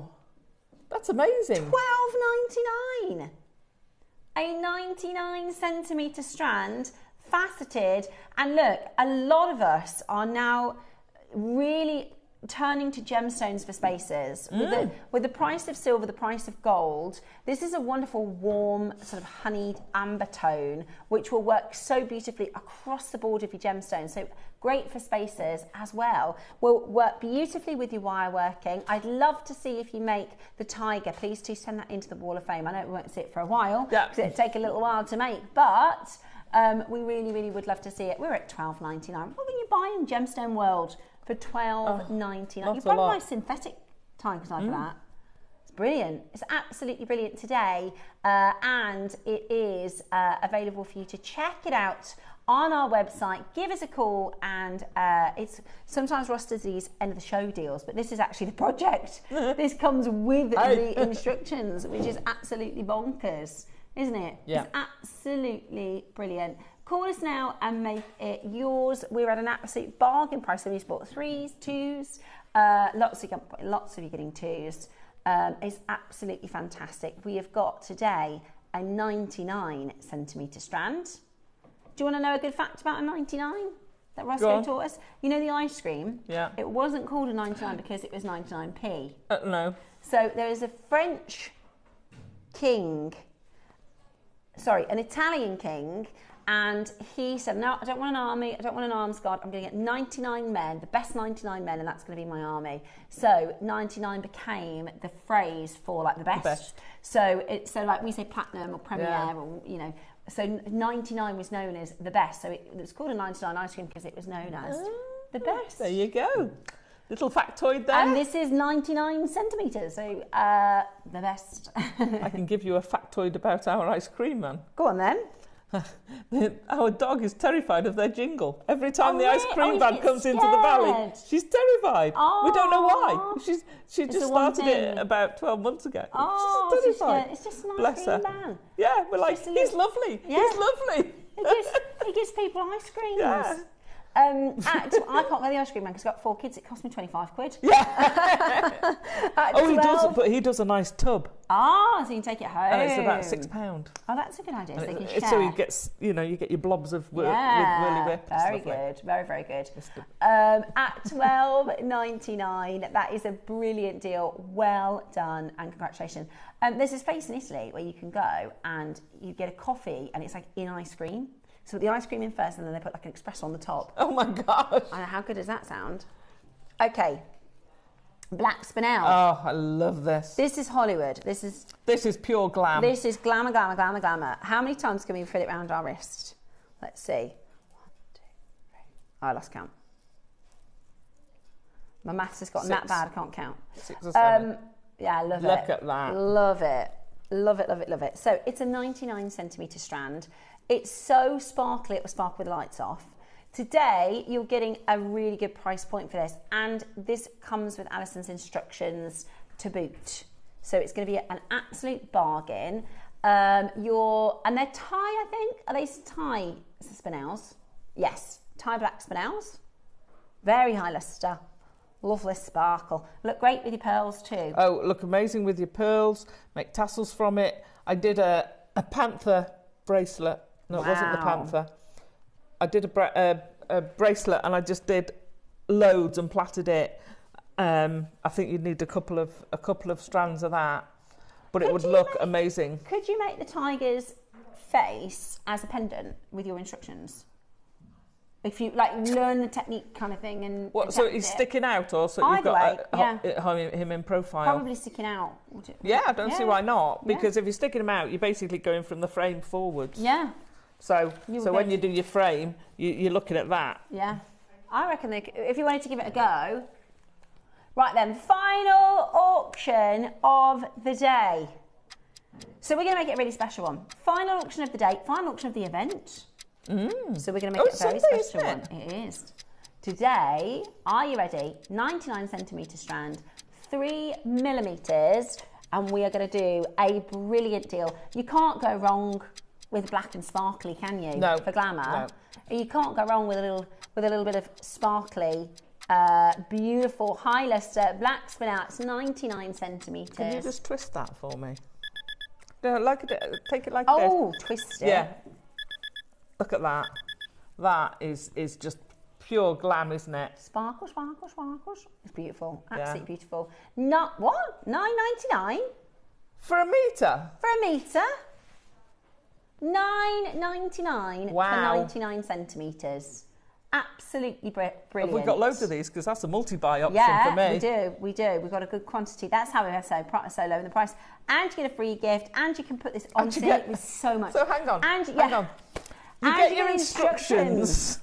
That's amazing. $12.99. A 99 centimetre strand, faceted. And look, a lot of us are now really turning to gemstones for spaces. With the price of silver, the price of gold, this is a wonderful warm sort of honeyed amber tone which will work so beautifully across the board of your gemstones. So great for spaces as well. Will work beautifully with your wire working. I'd love to see if you make the tiger. Please do send that into the Wall of Fame. I know we won't see it for a while because it'll take a little while to make, but we really, really would love to see it. We're at $12.99. What can you buy in Gemstone World for $12.99? You probably buy synthetic tigers for that. It's brilliant. It's absolutely brilliant today, and it is available for you to check it out on our website. Give us a call, and it's sometimes Ross does these end of the show deals, but this is actually the project. This comes with the instructions, which is absolutely bonkers, isn't it? Yeah. It's absolutely brilliant. Call us now and make it yours. We're at an absolute bargain price. So we bought 3s, 2s, lots of you getting 2s. It's absolutely fantastic. We have got today a 99 centimetre strand. Do you want to know a good fact about a 99 that Roscoe taught us? You know the ice cream? Yeah. It wasn't called a 99 because it was 99p. No. So there is a French king, an Italian king, and he said, no, I don't want an army, I don't want an arms guard, I'm going to get 99 men, the best 99 men, and that's going to be my army. So 99 became the phrase for like the best. So like we say platinum or premier, or you know, so 99 was known as the best. So it was called a 99 ice cream because it was known as the best. There you go. Little factoid there. And this is 99 centimetres, so the best. I can give you a factoid about our ice cream man. Go on then. Our dog is terrified of their jingle. Every time the ice cream van comes into the valley, she's terrified. We don't know why. She just started it about 12 months ago. She's terrified. It's just an Bless ice her. cream van. Yeah, we're like, he's lovely. Yeah. He's lovely. He gives people ice creams. Yeah. I can't go to the ice cream man because I've got 4 kids. It cost me 25 quid. Yeah. He does, but he does a nice tub. So you can take it home. And it's about £6. Oh, that's a good idea. So they can share. So you get your blobs of with Whirly Whip. Very good. Very, very good. At $12.99, that is a brilliant deal. Well done and congratulations. There's this place in Italy where you can go and you get a coffee and it's like in ice cream. So put the ice cream in first and then they put like an espresso on the top. Oh my gosh. How good does that sound? Okay. Black spinel. Oh, I love this. This is Hollywood. This is pure glam. This is glamour, glamour, glamour, glamour. How many times can we fit it around our wrist? Let's see. 1, 2, 3. Oh, I lost count. My maths has gotten that bad, I can't count. 6 or 7. Yeah, I love it. Look at that. Love it. Love it, love it, love it. So it's a 99 centimetre strand. It's so sparkly, it will sparkle with the lights off. Today, you're getting a really good price point for this. And this comes with Alison's instructions to boot. So it's going to be an absolute bargain. And they're tie, I think. Are they tie spinels? Yes, tie black spinels. Very high lustre. Lovely sparkle. Look great with your pearls too. Oh, look amazing with your pearls. Make tassels from it. I did a panther bracelet. No, it wasn't the panther. I did a bracelet and I just did loads and plaited it. I think you'd need a couple of strands of that, but it would look amazing. Could you make the tiger's face as a pendant with your instructions? If you learn the technique kind of thing and so he's sticking out, or so you've got him in profile. Probably sticking out. Yeah, I don't see why not. Because if you're sticking him out, you're basically going from the frame forwards. Yeah. So when you do your frame, you're looking at that. Yeah. I reckon if you wanted to give it a go. Right then, final auction of the day. So we're going to make it a really special one. Final auction of the day, final auction of the event. So we're going to make it a very special one. It is. Today, are you ready? 99 centimetre strand, 3 millimetres. and we are going to do a brilliant deal. You can't go wrong with black and sparkly, can you? No. For glamour. No. You can't go wrong with a little bit of sparkly, beautiful high luster black spinel. It's 99 centimetres. Can you just twist that for me? No, take it like this. Oh, twist it. Yeah. Look at that. That is just pure glam, isn't it? Sparkle, sparkle, sparkles. It's beautiful. Yeah. Absolutely beautiful. Not what? $9.99 For a metre? for a metre. $9.99 Wow. for 99 centimetres. Absolutely brilliant. Have we got loads of these? Because that's a multi-buy option Yeah, for me. we do. We've got a good quantity. That's how we have so low in the price. And you get a free gift, and you can put this on sale with so much. So hang on, And hang on. You and get your instructions,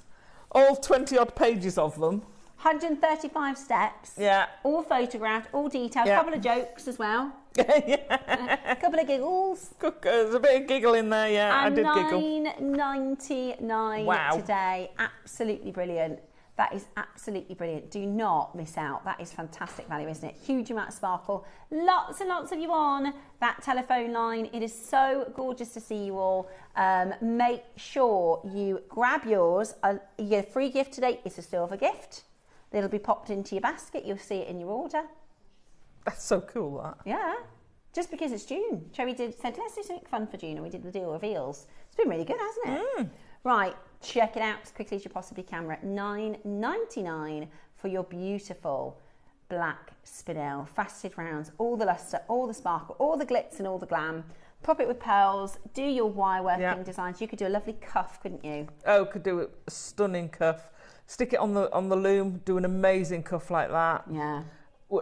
all 20 odd pages of them. 135 steps. Yeah. All photographed, all detailed. Yeah. A couple of jokes as well. Yeah. A couple of giggles. There's a bit of giggle in there, yeah. I And did giggle. $9.99 Wow. today. Absolutely brilliant. That is absolutely brilliant. Do not miss out. That is fantastic value, isn't it? Huge amount of sparkle. Lots and lots of you on that telephone line. It is so gorgeous to see you all. Make sure you grab yours. You get a free gift today. It's a silver gift. It'll be popped into your basket. You'll see it in your order. That's so cool, that. Yeah. Just because it's June. Cherry said, let's do something fun for June, and we did the deal reveals. It's been really good, hasn't it? Right, check it out as quickly as you possibly can. We're at $9.99 for your beautiful black spinel, faceted rounds, all the luster, all the sparkle, all the glitz and all the glam. Pop it with pearls, do your wire working designs. You could do a lovely cuff, couldn't you? Oh, could do a stunning cuff. Stick it on the loom, do an amazing cuff like that. Yeah.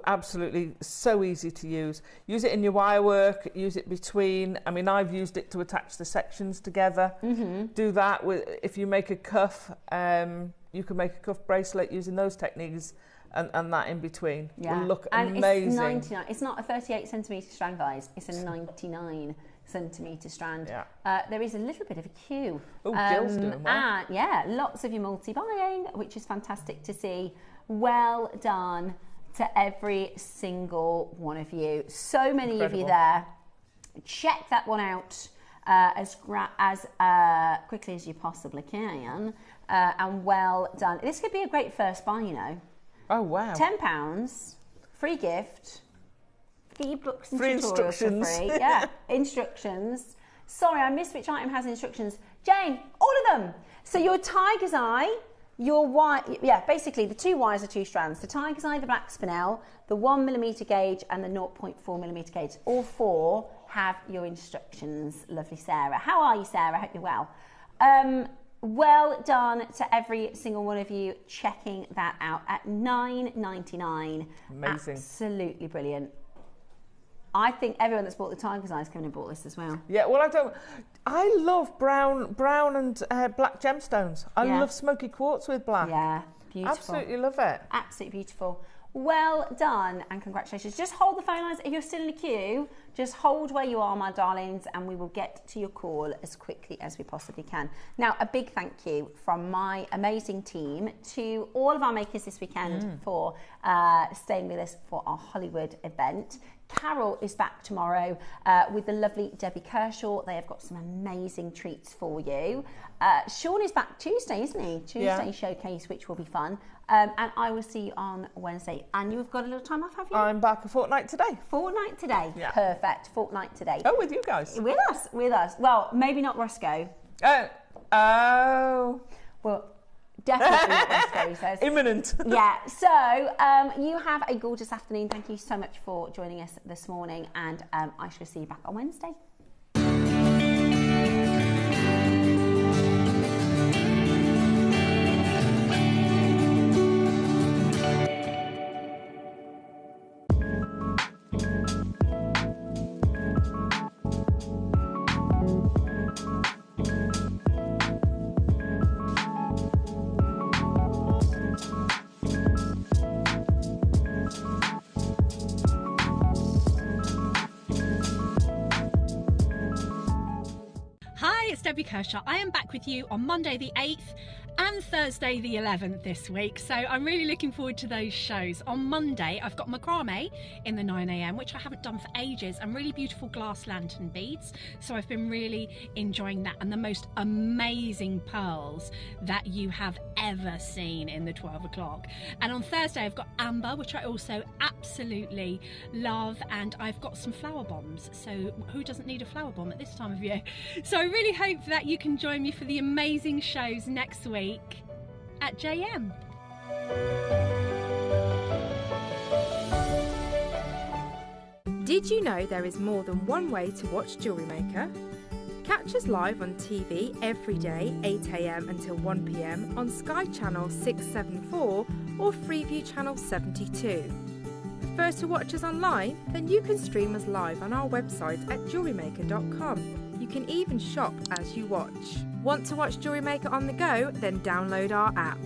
Absolutely so easy to use. Use it in your wire work, use it between. I mean, I've used it to attach the sections together. Do that with, if you make a cuff, you can make a cuff bracelet using those techniques and that in between. Yeah. Will look and amazing. It's 99. It's not a 38 centimetre strand, guys. It's a 99 centimetre strand. Yeah. There is a little bit of a queue. Oh, Jill's doing well. And yeah, lots of you multi-buying, which is fantastic to see. Well done to every single one of you. So many Incredible. of you there. Check that one out as quickly as you possibly can. And well done. This could be a great first buy, you know. Oh, wow. £10, free gift. Get your books and Free tutorials instructions. for free. Yeah, instructions. Sorry, I missed which item has instructions. Jane, all of them. So your tiger's eye, your wire, basically the two wires are two strands. The tiger's eye, the black spinel, the 1mm gauge and the 0.4mm gauge. All four have your instructions. Lovely Sarah. How are you, Sarah? I hope you're well. Well done to every single one of you checking that out at $9.99. Amazing. Absolutely brilliant. I think everyone that's bought the tiger's eyes coming and bought this as well. Yeah, well, I love brown and black gemstones. I love smoky quartz with black. Yeah, beautiful. Absolutely love it. Absolutely beautiful. Well done and congratulations. Just hold the phone lines. If you're still in the queue, just hold where you are, my darlings, and we will get to your call as quickly as we possibly can. Now, a big thank you from my amazing team to all of our makers this weekend for staying with us for our Hollywood event. Carol is back tomorrow with the lovely Debbie Kershaw. They have got some amazing treats for you. Sean is back Tuesday, isn't he? Tuesday showcase, which will be fun. And I will see you on Wednesday. And you've got a little time off, have you? I'm back a fortnight today. Fortnight today. Yeah. Perfect. Fortnight today. Oh, with you guys. With us. Well, maybe not Roscoe. Oh. Well, definitely not Roscoe, he says. Imminent. Yeah. So you have a gorgeous afternoon. Thank you so much for joining us this morning. And I shall see you back on Wednesday. Hi, it's Debbie Kershaw. I am back with you on Monday the 8th and Thursday the 11th this week, so I'm really looking forward to those shows. On Monday I've got macrame in the 9 a.m, which I haven't done for ages, and really beautiful glass lantern beads, so I've been really enjoying that, and the most amazing pearls that you have ever seen in the 12 o'clock. And on Thursday I've got amber, which I also absolutely love, and I've got some flower bombs, so who doesn't need a flower bomb at this time of year? So I really hope that you can join me for the amazing shows next week at JM. Did you know there is more than one way to watch JewelleryMaker? Catch us live on TV every day, 8 a.m. until 1 p.m. on Sky Channel 674 or Freeview Channel 72. Prefer to watch us online? Then you can stream us live on our website at JewelleryMaker.com. You can even shop as you watch. Want to watch JewelleryMaker on the go? Then download our app.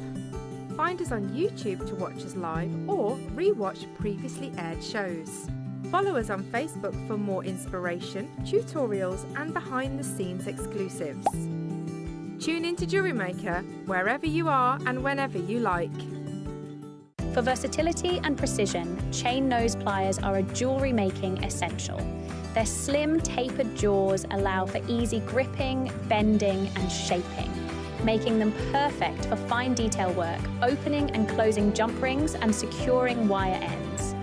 Find us on YouTube to watch us live or re-watch previously aired shows. Follow us on Facebook for more inspiration, tutorials and behind-the-scenes exclusives. Tune in to JewelleryMaker wherever you are and whenever you like. For versatility and precision, chain nose pliers are a jewellery making essential. Their slim, tapered jaws allow for easy gripping, bending and shaping, making them perfect for fine detail work, opening and closing jump rings and securing wire ends.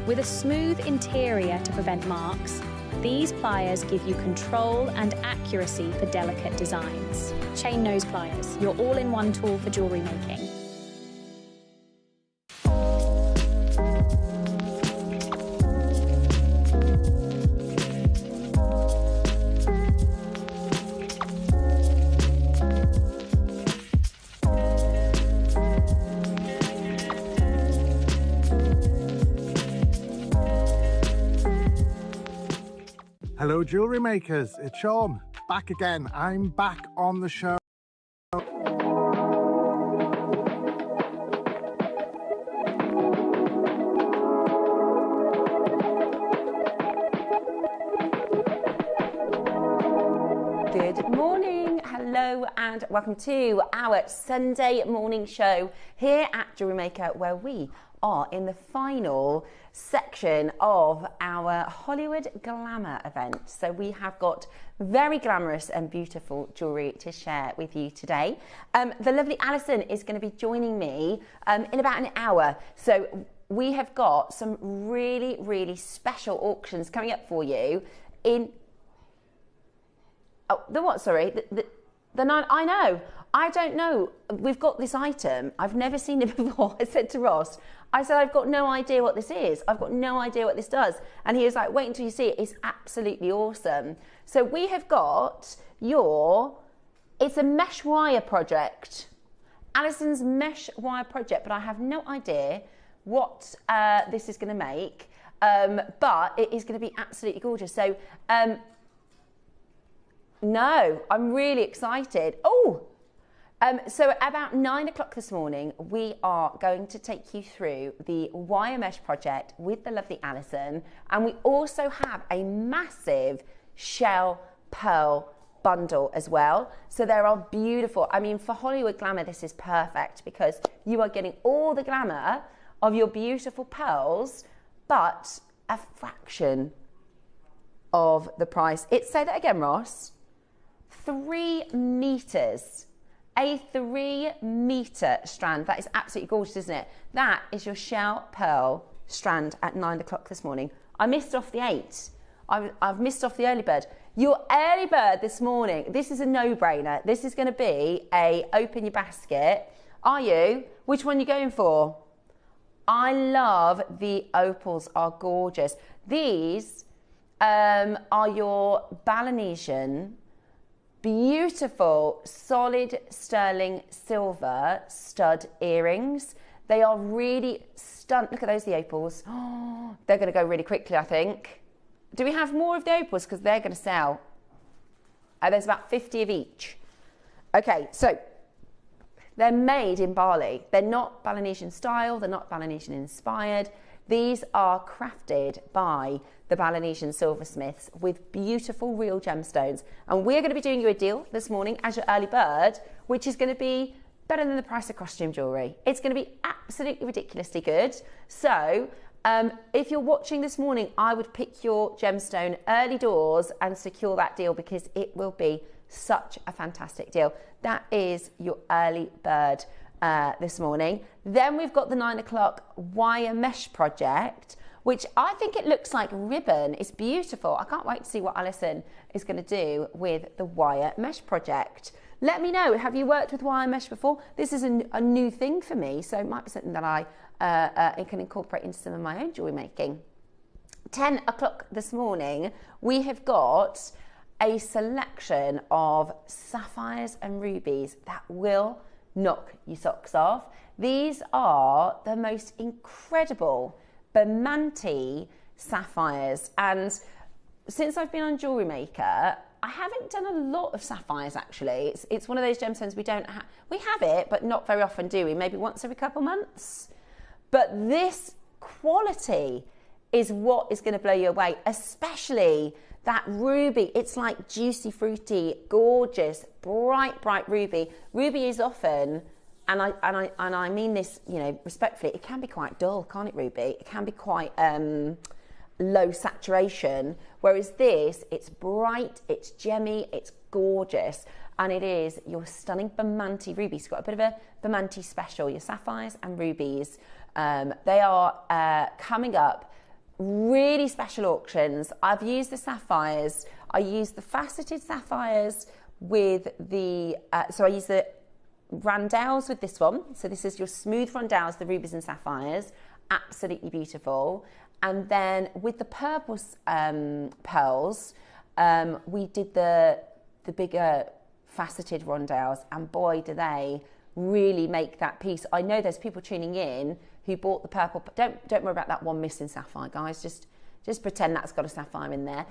With a smooth interior to prevent marks, these pliers give you control and accuracy for delicate designs. Chain nose pliers, your all-in-one tool for jewellery making. Hello, jewellery makers. It's Sean, back again. I'm back on the show. Good morning, hello and welcome to our Sunday morning show here at JewelleryMaker, where we are in the final section of our Hollywood Glamour event. So we have got very glamorous and beautiful jewellery to share with you today. The lovely Alison is going to be joining me in about an hour. So we have got some really, really special auctions coming up for you in... Oh, the what, sorry? The nine, I know. I don't know. We've got this item. I've never seen it before. I said to Ross, I said, I've got no idea what this is. I've got no idea what this does. And he was like, wait until you see it. It's absolutely awesome. So we have got it's a mesh wire project. Alison's mesh wire project, but I have no idea what this is going to make. But it is going to be absolutely gorgeous. So, no, I'm really excited. So about 9 o'clock this morning, we are going to take you through the wire mesh project with the lovely Alison. And we also have a massive shell pearl bundle as well. So there are beautiful, I mean, for Hollywood Glamour, this is perfect because you are getting all the glamour of your beautiful pearls, but a fraction of the price. Say that again, Ross. 3 meters. A 3-meter strand. That is absolutely gorgeous, isn't it? That is your shell pearl strand at 9 o'clock this morning. I missed off the 8. I've missed off the early bird. Your early bird this morning, this is a no-brainer. This is going to be a open your basket. Are you? Which one are you going for? I love the opals, are gorgeous. These are your Balinesian beautiful solid sterling silver stud earrings. They are really stunning. Look at those, the opals. Oh, they're going to go really quickly, I think. Do we have more of the opals? Because they're going to sell. There's about 50 of each. Okay, so they're made in Bali. They're not Balinesian style. They're not Balinesian inspired. These are crafted by the Balinesian silversmiths with beautiful real gemstones. And we're going to be doing you a deal this morning as your early bird, which is going to be better than the price of costume jewellery. It's going to be absolutely ridiculously good. So if you're watching this morning, I would pick your gemstone early doors and secure that deal, because it will be such a fantastic deal. That is your early bird this morning. Then we've got the 9 o'clock wire mesh project, which I think it looks like ribbon. It's beautiful. I can't wait to see what Alison is going to do with the wire mesh project. Let me know, have you worked with wire mesh before? This is a new thing for me, so it might be something that I can incorporate into some of my own jewellery making. 10 o'clock this morning, we have got a selection of sapphires and rubies that will knock your socks off. These are the most incredible Bermanti sapphires, and since I've been on Jewellery Maker, I haven't done a lot of sapphires actually. It's one of those gemstones we don't have. We have it, but not very often, do we? Maybe once every couple months. But this quality is what is going to blow you away, especially that ruby. It's like juicy, fruity, gorgeous, bright ruby. Ruby is often, and I mean this, you know, respectfully, it can be quite dull, can't it, ruby? It can be quite low saturation, whereas this, it's bright, it's gemmy, it's gorgeous, and it is your stunning Bermanti ruby. It's got a bit of a Bermanti special, your sapphires and rubies. They are coming up. Really special auctions. I've used the sapphires. I used the faceted sapphires with the, so I use the rondelles with this one. So this is your smooth rondelles, the rubies and sapphires. Absolutely beautiful. And then with the purple pearls, we did the bigger faceted rondelles, and boy, do they really make that piece. I know there's people tuning in who bought the purple. Don't worry about that one missing sapphire, guys. Just pretend that's got a sapphire in there.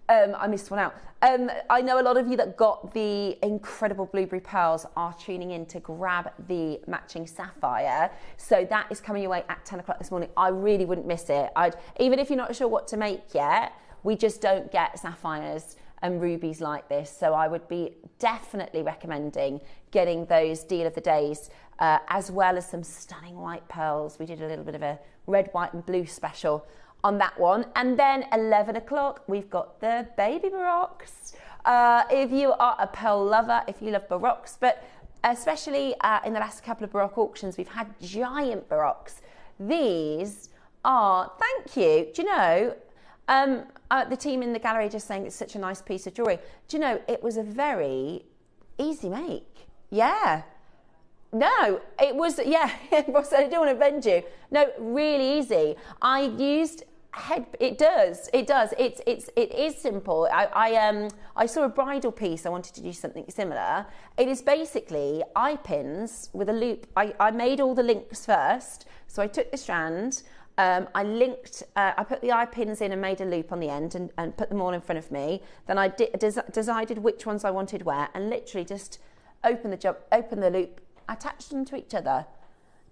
I missed one out. I know a lot of you that got the incredible blueberry pearls are tuning in to grab the matching sapphire. So that is coming your way at 10 o'clock this morning. I really wouldn't miss it. Even if you're not sure what to make yet, we just don't get sapphires and rubies like this. So I would be definitely recommending getting those deal of the days, as well as some stunning white pearls. We did a little bit of a red, white and blue special on that one. And then 11 o'clock, we've got the baby baroques. If you are a pearl lover, if you love baroques, but especially in the last couple of baroque auctions, we've had giant baroques. These are, thank you, do you know, the team in the gallery just saying it's such a nice piece of jewellery. Do you know, it was a very easy make. Yeah. No, it was, yeah, Ross said, I don't want to offend you. No, really easy. I used it is simple. I saw a bridal piece, I wanted to do something similar. It is basically eye pins with a loop. I made all the links first. So I took the strand, I linked, I put the eye pins in and made a loop on the end and put them all in front of me. Then I decided which ones I wanted where, and literally just open the loop, attach them to each other.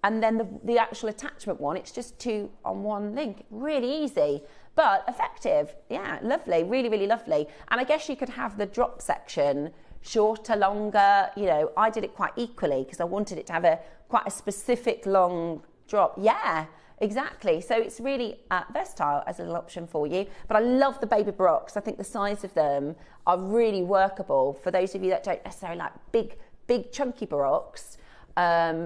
And then the actual attachment one, it's just two on one link. Really easy, but effective. Yeah, lovely, really, really lovely. And I guess you could have the drop section shorter, longer. You know, I did it quite equally because I wanted it to have quite a specific long drop. Yeah, exactly. So it's really versatile as a little option for you. But I love the baby baroques. I think the size of them are really workable for those of you that don't necessarily like big chunky baroques.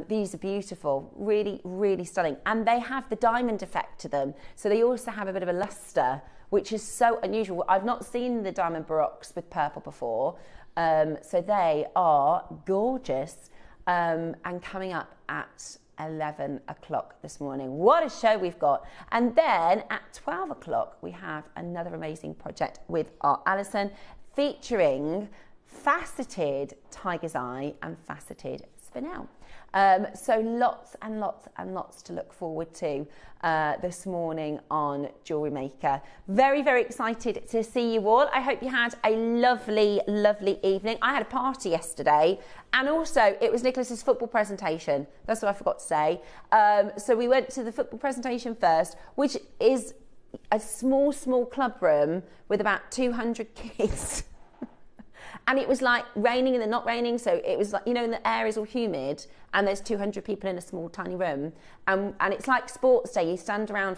These are beautiful, really, really stunning. And they have the diamond effect to them. So they also have a bit of a luster, which is so unusual. I've not seen the diamond baroques with purple before. So they are gorgeous and coming up at 11 o'clock this morning. What a show we've got. And then at 12 o'clock, we have another amazing project with our Alison featuring faceted tiger's eye and faceted spinel. So lots and lots and lots to look forward to this morning on Jewellery Maker. Very, very excited to see you all. I hope you had a lovely, lovely evening. I had a party yesterday, and also it was Nicholas's football presentation. That's what I forgot to say. So we went to the football presentation first, which is a small club room with about 200 kids. And it was like raining and then not raining. So it was like, you know, and the air is all humid and there's 200 people in a small, tiny room. And it's like sports day. You stand around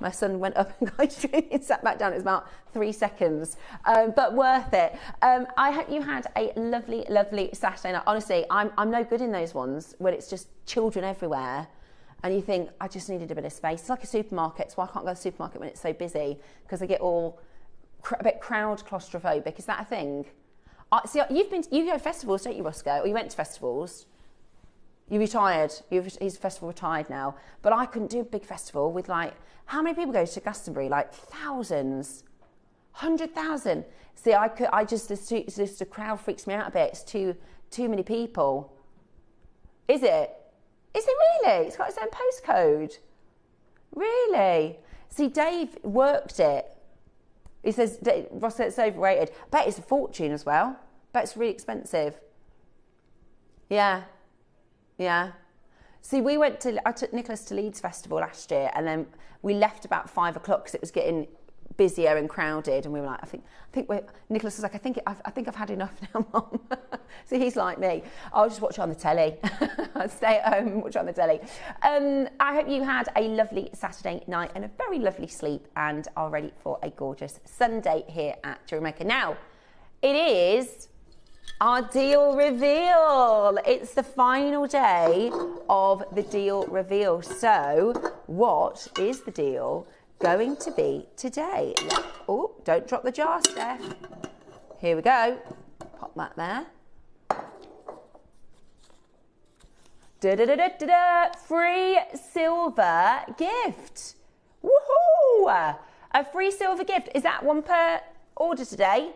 my son went up and got his drink and sat back down. It was about 3 seconds, but worth it. I hope you had a lovely, lovely Saturday night. Honestly, I'm no good in those ones where it's just children everywhere. And you think, I just needed a bit of space. It's like a supermarket, so I can't go to the supermarket when it's so busy because I get all a bit crowd claustrophobic. Is that a thing? See, you go to festivals, don't you, Roscoe? Or you went to festivals? You retired. He's festival retired now. But I couldn't do a big festival with like, how many people go to Glastonbury? Like thousands, 100,000. See, the crowd freaks me out a bit. It's too many people. Is it? Is it really? It's got its own postcode. Really? See, Dave worked it. He says, Ross said it's overrated. I bet it's a fortune as well. I bet it's really expensive. Yeah. Yeah. See, I took Nicholas to Leeds Festival last year, and then we left about 5 o'clock because it was getting busier and crowded, and we were like, Nicholas was like, I think I've had enough now, Mum. So he's like me. I'll just watch it on the telly. I'll stay at home and watch it on the telly. I hope you had a lovely Saturday night and a very lovely sleep and are ready for a gorgeous Sunday here at JewelleryMaker. Now, it is our deal reveal. It's the final day of the deal reveal. So, what is the deal going to be today? Oh, don't drop the jar, Steph. Here we go. Pop that there. Da-da-da-da-da-da. Free silver gift. Woohoo! A free silver gift. Is that one per order today?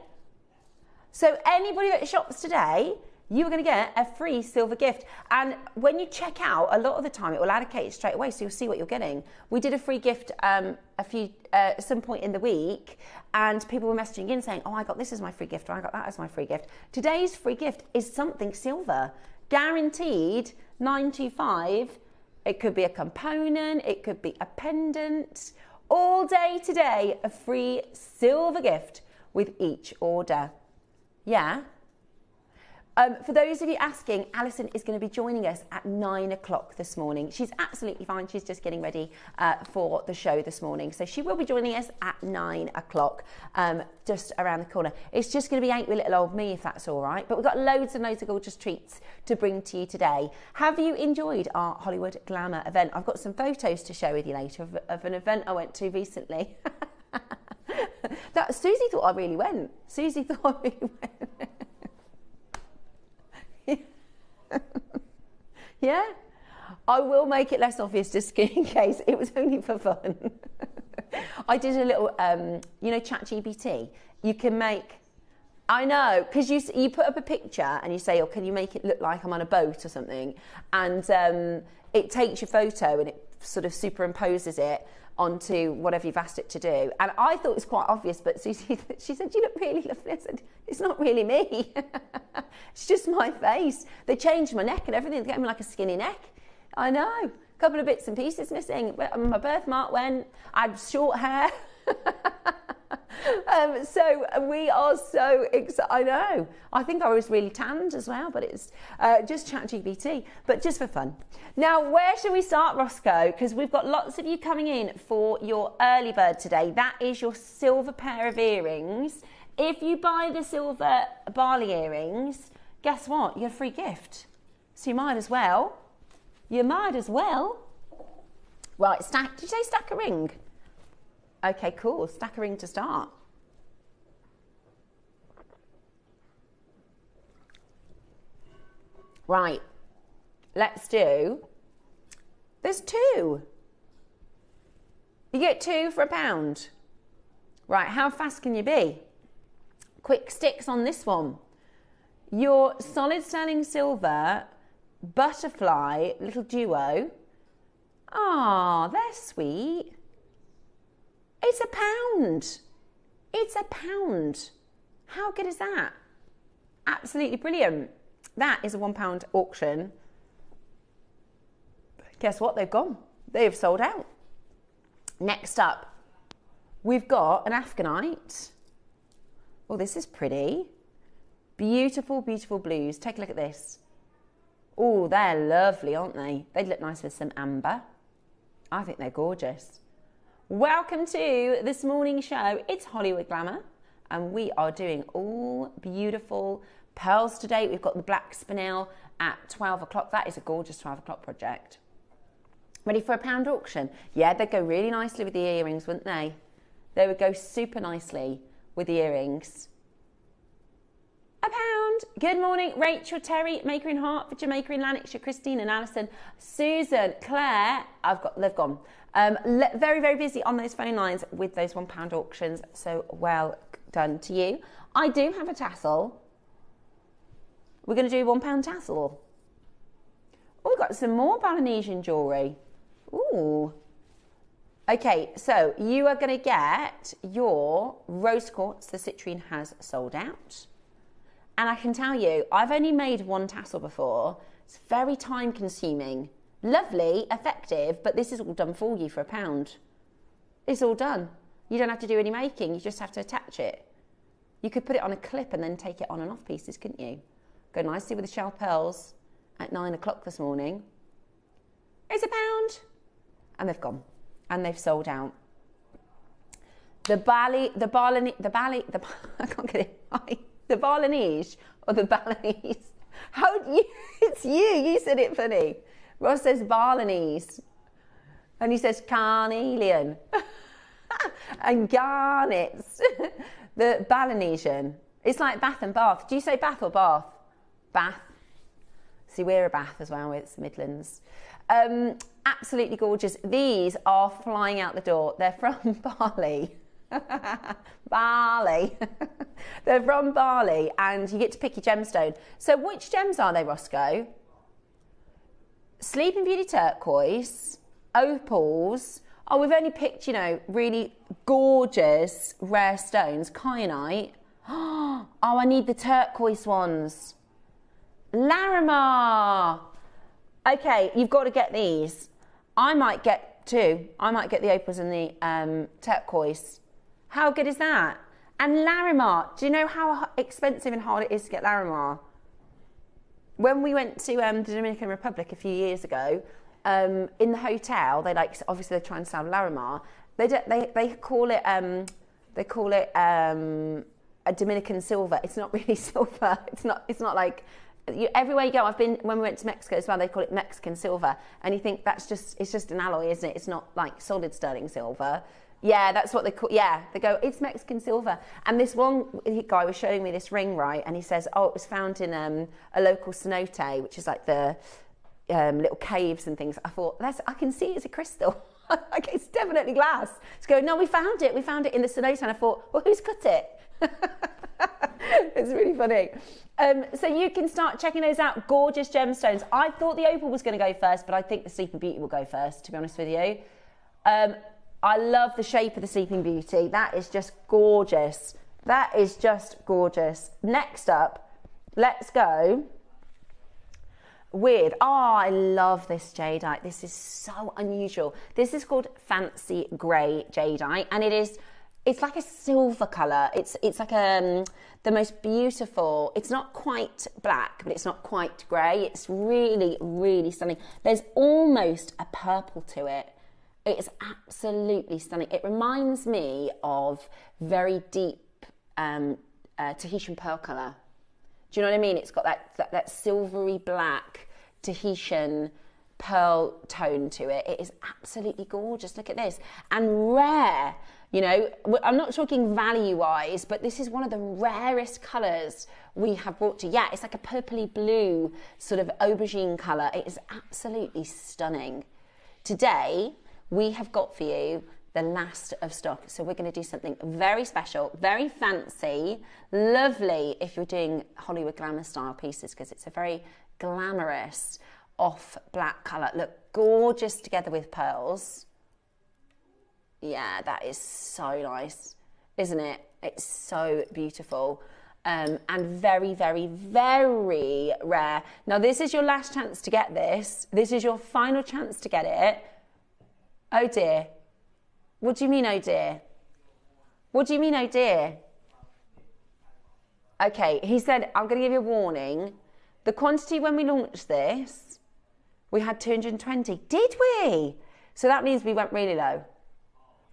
So anybody that shops today, you are going to get a free silver gift. And when you check out, a lot of the time it will allocate it straight away, so you'll see what you're getting. We did a free gift some point in the week, and people were messaging in saying, oh, I got this as my free gift, or I got that as my free gift. Today's free gift is something silver. Guaranteed 925. It could be a component, it could be a pendant. All day today, a free silver gift with each order. Yeah. For those of you asking, Alison is going to be joining us at 9 o'clock this morning. She's absolutely fine. She's just getting ready for the show this morning. So she will be joining us at 9 o'clock, just around the corner. It's just going to be 8 with little old me, if that's all right. But we've got loads and loads of gorgeous treats to bring to you today. Have you enjoyed our Hollywood Glamour event? I've got some photos to share with you later of an event I went to recently. Susie thought I really went. Susie thought I really went. Yeah, I will make it less obvious just in case. It was only for fun. I did a little, ChatGPT. You can make, I know, because you put up a picture and you say, oh, can you make it look like I'm on a boat or something? And it takes your photo and it sort of superimposes it onto whatever you've asked it to do. And I thought it was quite obvious, but Susie, she said, you look really lovely. I said, it's not really me. It's just my face. They changed my neck and everything. They gave me like a skinny neck. I know. A couple of bits and pieces missing. My birthmark went. I had short hair. So we are so excited. I know. I think I was really tanned as well, but it's just ChatGPT, but just for fun. Now, where should we start, Roscoe? Because we've got lots of you coming in for your early bird today. That is your silver pair of earrings. If you buy the silver barley earrings, guess what? You get a free gift. So you might as well. You might as well. Right, did you say stack a ring? Okay, cool. Stack a ring to start. Right, let's do, there's 2. You get 2 for £1. Right, how fast can you be? Quick sticks on this one. Your solid sterling silver butterfly little duo. Ah, they're sweet. It's £1. It's £1. How good is that? Absolutely brilliant. That is a £1 auction. Guess what? They've gone. They've sold out. Next up, we've got an Afghanite. Oh, this is pretty. Beautiful, beautiful blues. Take a look at this. Oh, they're lovely, aren't they? They'd look nice with some amber. I think they're gorgeous. Welcome to this morning's show. It's Hollywood Glamour, and we are doing all beautiful pearls today. We've got the black spinel at 12 o'clock. That is a gorgeous 12 o'clock project. Ready for a pound auction? Yeah, they'd go really nicely with the earrings, wouldn't they? They would go super nicely with the earrings. A pound. Good morning, Rachel, Terry, Maker in Hertfordshire, Maker in Lanarkshire, Christine and Alison, Susan, Claire. They've gone. Very, very busy on those phone lines with those £1 auctions. So well done to you. I do have a tassel. We're going to do £1 tassel. Oh, we've got some more Balinesian jewellery. Ooh. Okay, so you are going to get your rose quartz. The citrine has sold out. And I can tell you, I've only made one tassel before. It's very time consuming. Lovely, effective, but this is all done for you for £1. It's all done. You don't have to do any making, you just have to attach it. You could put it on a clip and then take it on and off pieces, couldn't you? Go nicely with the shell pearls at 9 o'clock this morning. It's £1. And they've gone. And they've sold out. I can't get it right. The Balinese or the Balinese? It's you said it funny. Ross says Balinese. And he says carnelian. And garnets. The Balinesian. It's like Bath and Bath. Do you say Bath or Bath? Bath. See, we're a Bath as well, it's the Midlands. Absolutely gorgeous. These are flying out the door. They're from Bali. Bali. They're from Bali, and you get to pick your gemstone. So which gems are they, Roscoe? Sleeping Beauty turquoise, opals. Oh, we've only picked, really gorgeous rare stones. Kyanite. Oh, I need the turquoise ones. Larimar. Okay, you've got to get these. I might get two. I might get the opals and the turquoise. How good is that? And Larimar. Do you know how expensive and hard it is to get Larimar? When we went to the Dominican Republic a few years ago, in the hotel, obviously they try and sell Larimar. They call it a Dominican silver. It's not really silver. It's not like everywhere you go. When we went to Mexico as well. They call it Mexican silver, and you think it's just an alloy, isn't it? It's not like solid sterling silver. Yeah, that's what they call. Yeah, they go, it's Mexican silver. And this one guy was showing me this ring, right? And he says, oh, it was found in a local cenote, which is like the little caves and things. I thought, I can see it's a crystal. Like, it's definitely glass. It's going, no, we found it in the cenote. And I thought, well, who's cut it? It's really funny. So you can start checking those out. Gorgeous gemstones. I thought the opal was going to go first, but I think the Sleeping Beauty will go first, to be honest with you. I love the shape of the Sleeping Beauty. That is just gorgeous. That is just gorgeous. Next up, let's go with, I love this jadeite. This is so unusual. This is called Fancy Grey Jadeite, and it's like a silver colour. It's like the most beautiful. It's not quite black, but it's not quite grey. It's really, really stunning. There's almost a purple to it. It's absolutely stunning. It reminds me of very deep Tahitian pearl colour. Do you know what I mean? It's got that silvery black Tahitian pearl tone to it. It is absolutely gorgeous. Look at this. And rare. I'm not talking value-wise, but this is one of the rarest colours we have brought to. Yeah, it's like a purpley blue sort of aubergine colour. It is absolutely stunning. Today, we have got for you the last of stock. So we're going to do something very special, very fancy, lovely if you're doing Hollywood glamour style pieces, because it's a very glamorous off black colour. Look, gorgeous together with pearls. Yeah, that is so nice, isn't it? It's so beautiful. And very, very, very rare. Now, this is your last chance to get this. This is your final chance to get it. Oh dear. What do you mean, oh dear? What do you mean, oh dear? Okay, he said, I'm going to give you a warning. The quantity when we launched this, we had 220. Did we? So that means we went really low.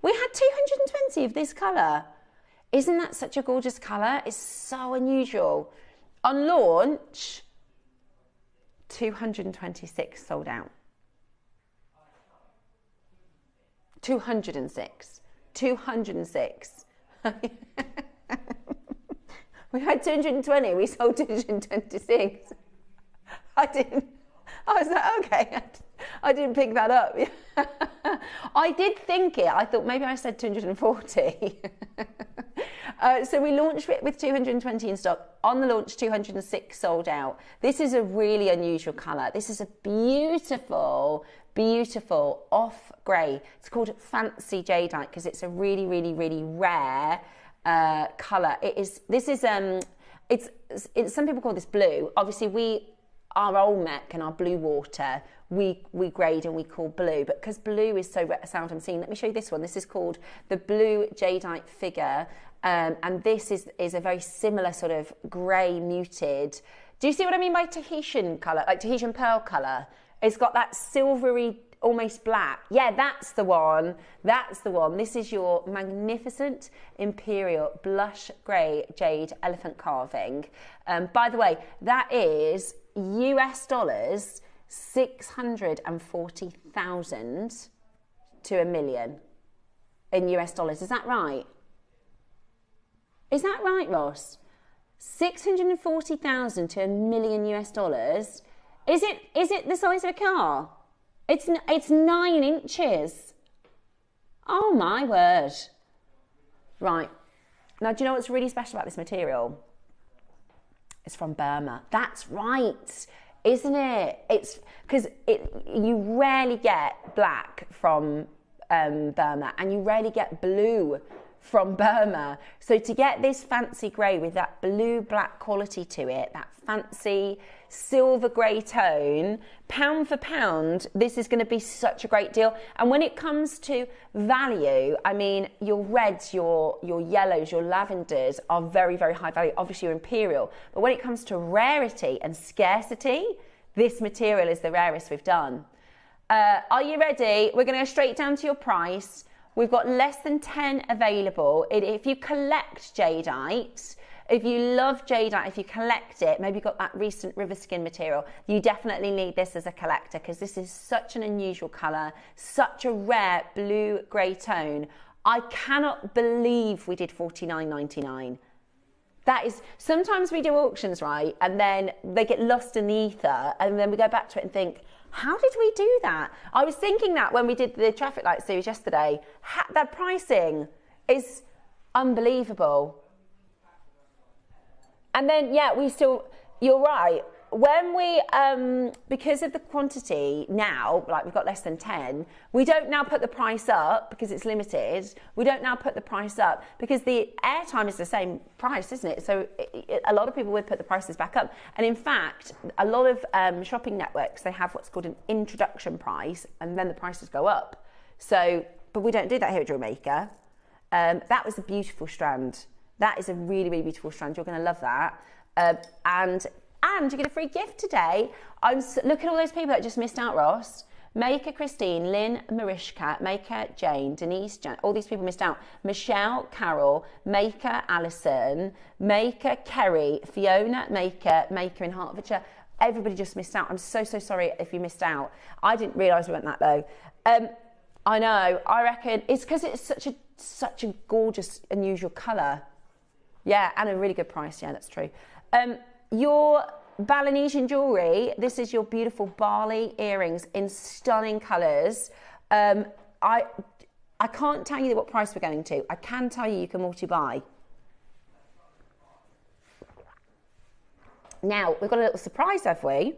We had 220 of this colour. Isn't that such a gorgeous colour? It's so unusual. On launch, 226 sold out. 206. 206. We had 220, we sold 226. I was like, okay, I didn't pick that up. I did think it. I thought maybe I said 240. So we launched it with 220 in stock. On the launch, 206 sold out. This is a really unusual colour. This is a beautiful, beautiful off grey. It's called Fancy Jadeite because it's a really, really, really rare colour. It's some people call this blue. Obviously, our Olmec and our blue water, we grade and we call blue, but because blue is so seldom seen, let me show you this one. This is called the Blue Jadeite Figure, and this is a very similar sort of grey muted. Do you see what I mean by Tahitian colour, like Tahitian pearl colour? It's got that silvery, almost black. Yeah, that's the one. That's the one. This is your magnificent imperial blush grey jade elephant carving. By the way, that is US dollars 640,000 to $1 million in US dollars. Is that right? Is that right, Ross? 640,000 to $1 million US dollars. Is it the size of a car? It's 9 inches. Oh my word. Right. Now, do you know what's really special about this material? It's from Burma. That's right, isn't it? It's because you rarely get black from Burma, and you rarely get blue from Burma. So to get this fancy grey with that blue-black quality to it, that fancy silver grey tone, pound for pound, this is going to be such a great deal. And when it comes to value, I mean, your reds, your yellows, your lavenders are very, very high value. Obviously, your imperial. But when it comes to rarity and scarcity, this material is the rarest we've done. Are you ready? We're going to go straight down to your price. We've got less than 10 available. If you collect jadeite, if you love jadeite, if you collect it, maybe you've got that recent river skin material, you definitely need this as a collector because this is such an unusual colour, such a rare blue-grey tone. I cannot believe we did $49.99. That is, sometimes we do auctions, right, and then they get lost in the ether, and then we go back to it and think, how did we do that? I was thinking that when we did the traffic light series yesterday. That pricing is unbelievable. And then, yeah, you're right. When we, because of the quantity now, like we've got less than 10, we don't now put the price up because it's limited. We don't now put the price up because the airtime is the same price, isn't it? So a lot of people would put the prices back up. And in fact, a lot of shopping networks, they have what's called an introduction price and then the prices go up. So, but we don't do that here at JewelleryMaker. That was a beautiful strand. That is a really, really beautiful strand. You're going to love that. And you get a free gift today. Look at all those people that just missed out, Ross. Maker Christine, Lynn Marishka, Maker Jane, Denise, all these people missed out. Michelle, Carol, Maker Alison, Maker Kerry, Fiona, Maker in Hertfordshire. Everybody just missed out. I'm so, so sorry if you missed out. I didn't realise we went that low. I know, I reckon it's because it's such a gorgeous, unusual colour. Yeah, and a really good price. Yeah, that's true. Your Balinesian jewellery, this is your beautiful Bali earrings in stunning colours. I can't tell you what price we're going to. I can tell you can multi-buy. Now, we've got a little surprise, have we?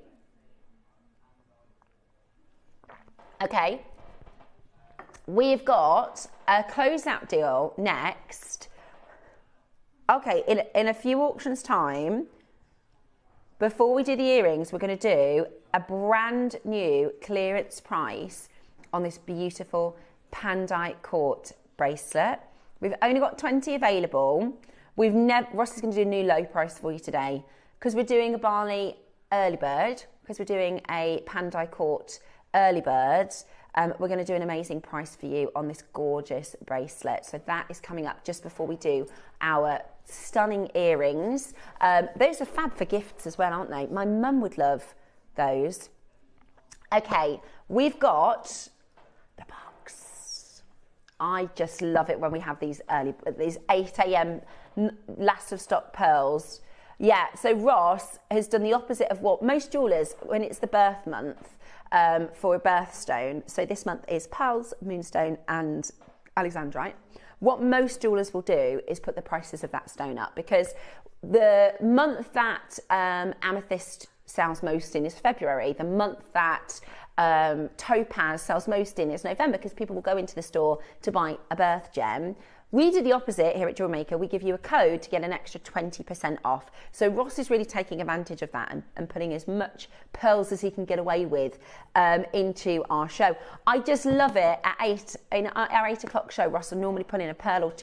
Okay. We've got a closeout deal next. Okay, in a few auctions' time, before we do the earrings, we're going to do a brand new clearance price on this beautiful Pandite Court bracelet. We've only got 20 available. Ross is going to do a new low price for you today because we're doing a Barley early bird, because we're doing a Pandai Court early bird. We're going to do an amazing price for you on this gorgeous bracelet. So that is coming up just before we do our stunning earrings. Those are fab for gifts as well, aren't they? My mum would love those. Okay, we've got the box. I just love it when we have these 8 a.m. last of stock pearls. Yeah, so Ross has done the opposite of what most jewellers, when it's the birth month, for a birthstone. So this month is pearls, moonstone and alexandrite. What most jewellers will do is put the prices of that stone up, because the month that amethyst sells most in is February. The month that topaz sells most in is November, because people will go into the store to buy a birth gem. We do the opposite here at JewelleryMaker. We give you a code to get an extra 20% off. So Ross is really taking advantage of that and putting as much pearls as he can get away with into our show. I just love it. In our 8 o'clock show, Ross will normally put in a pearl or two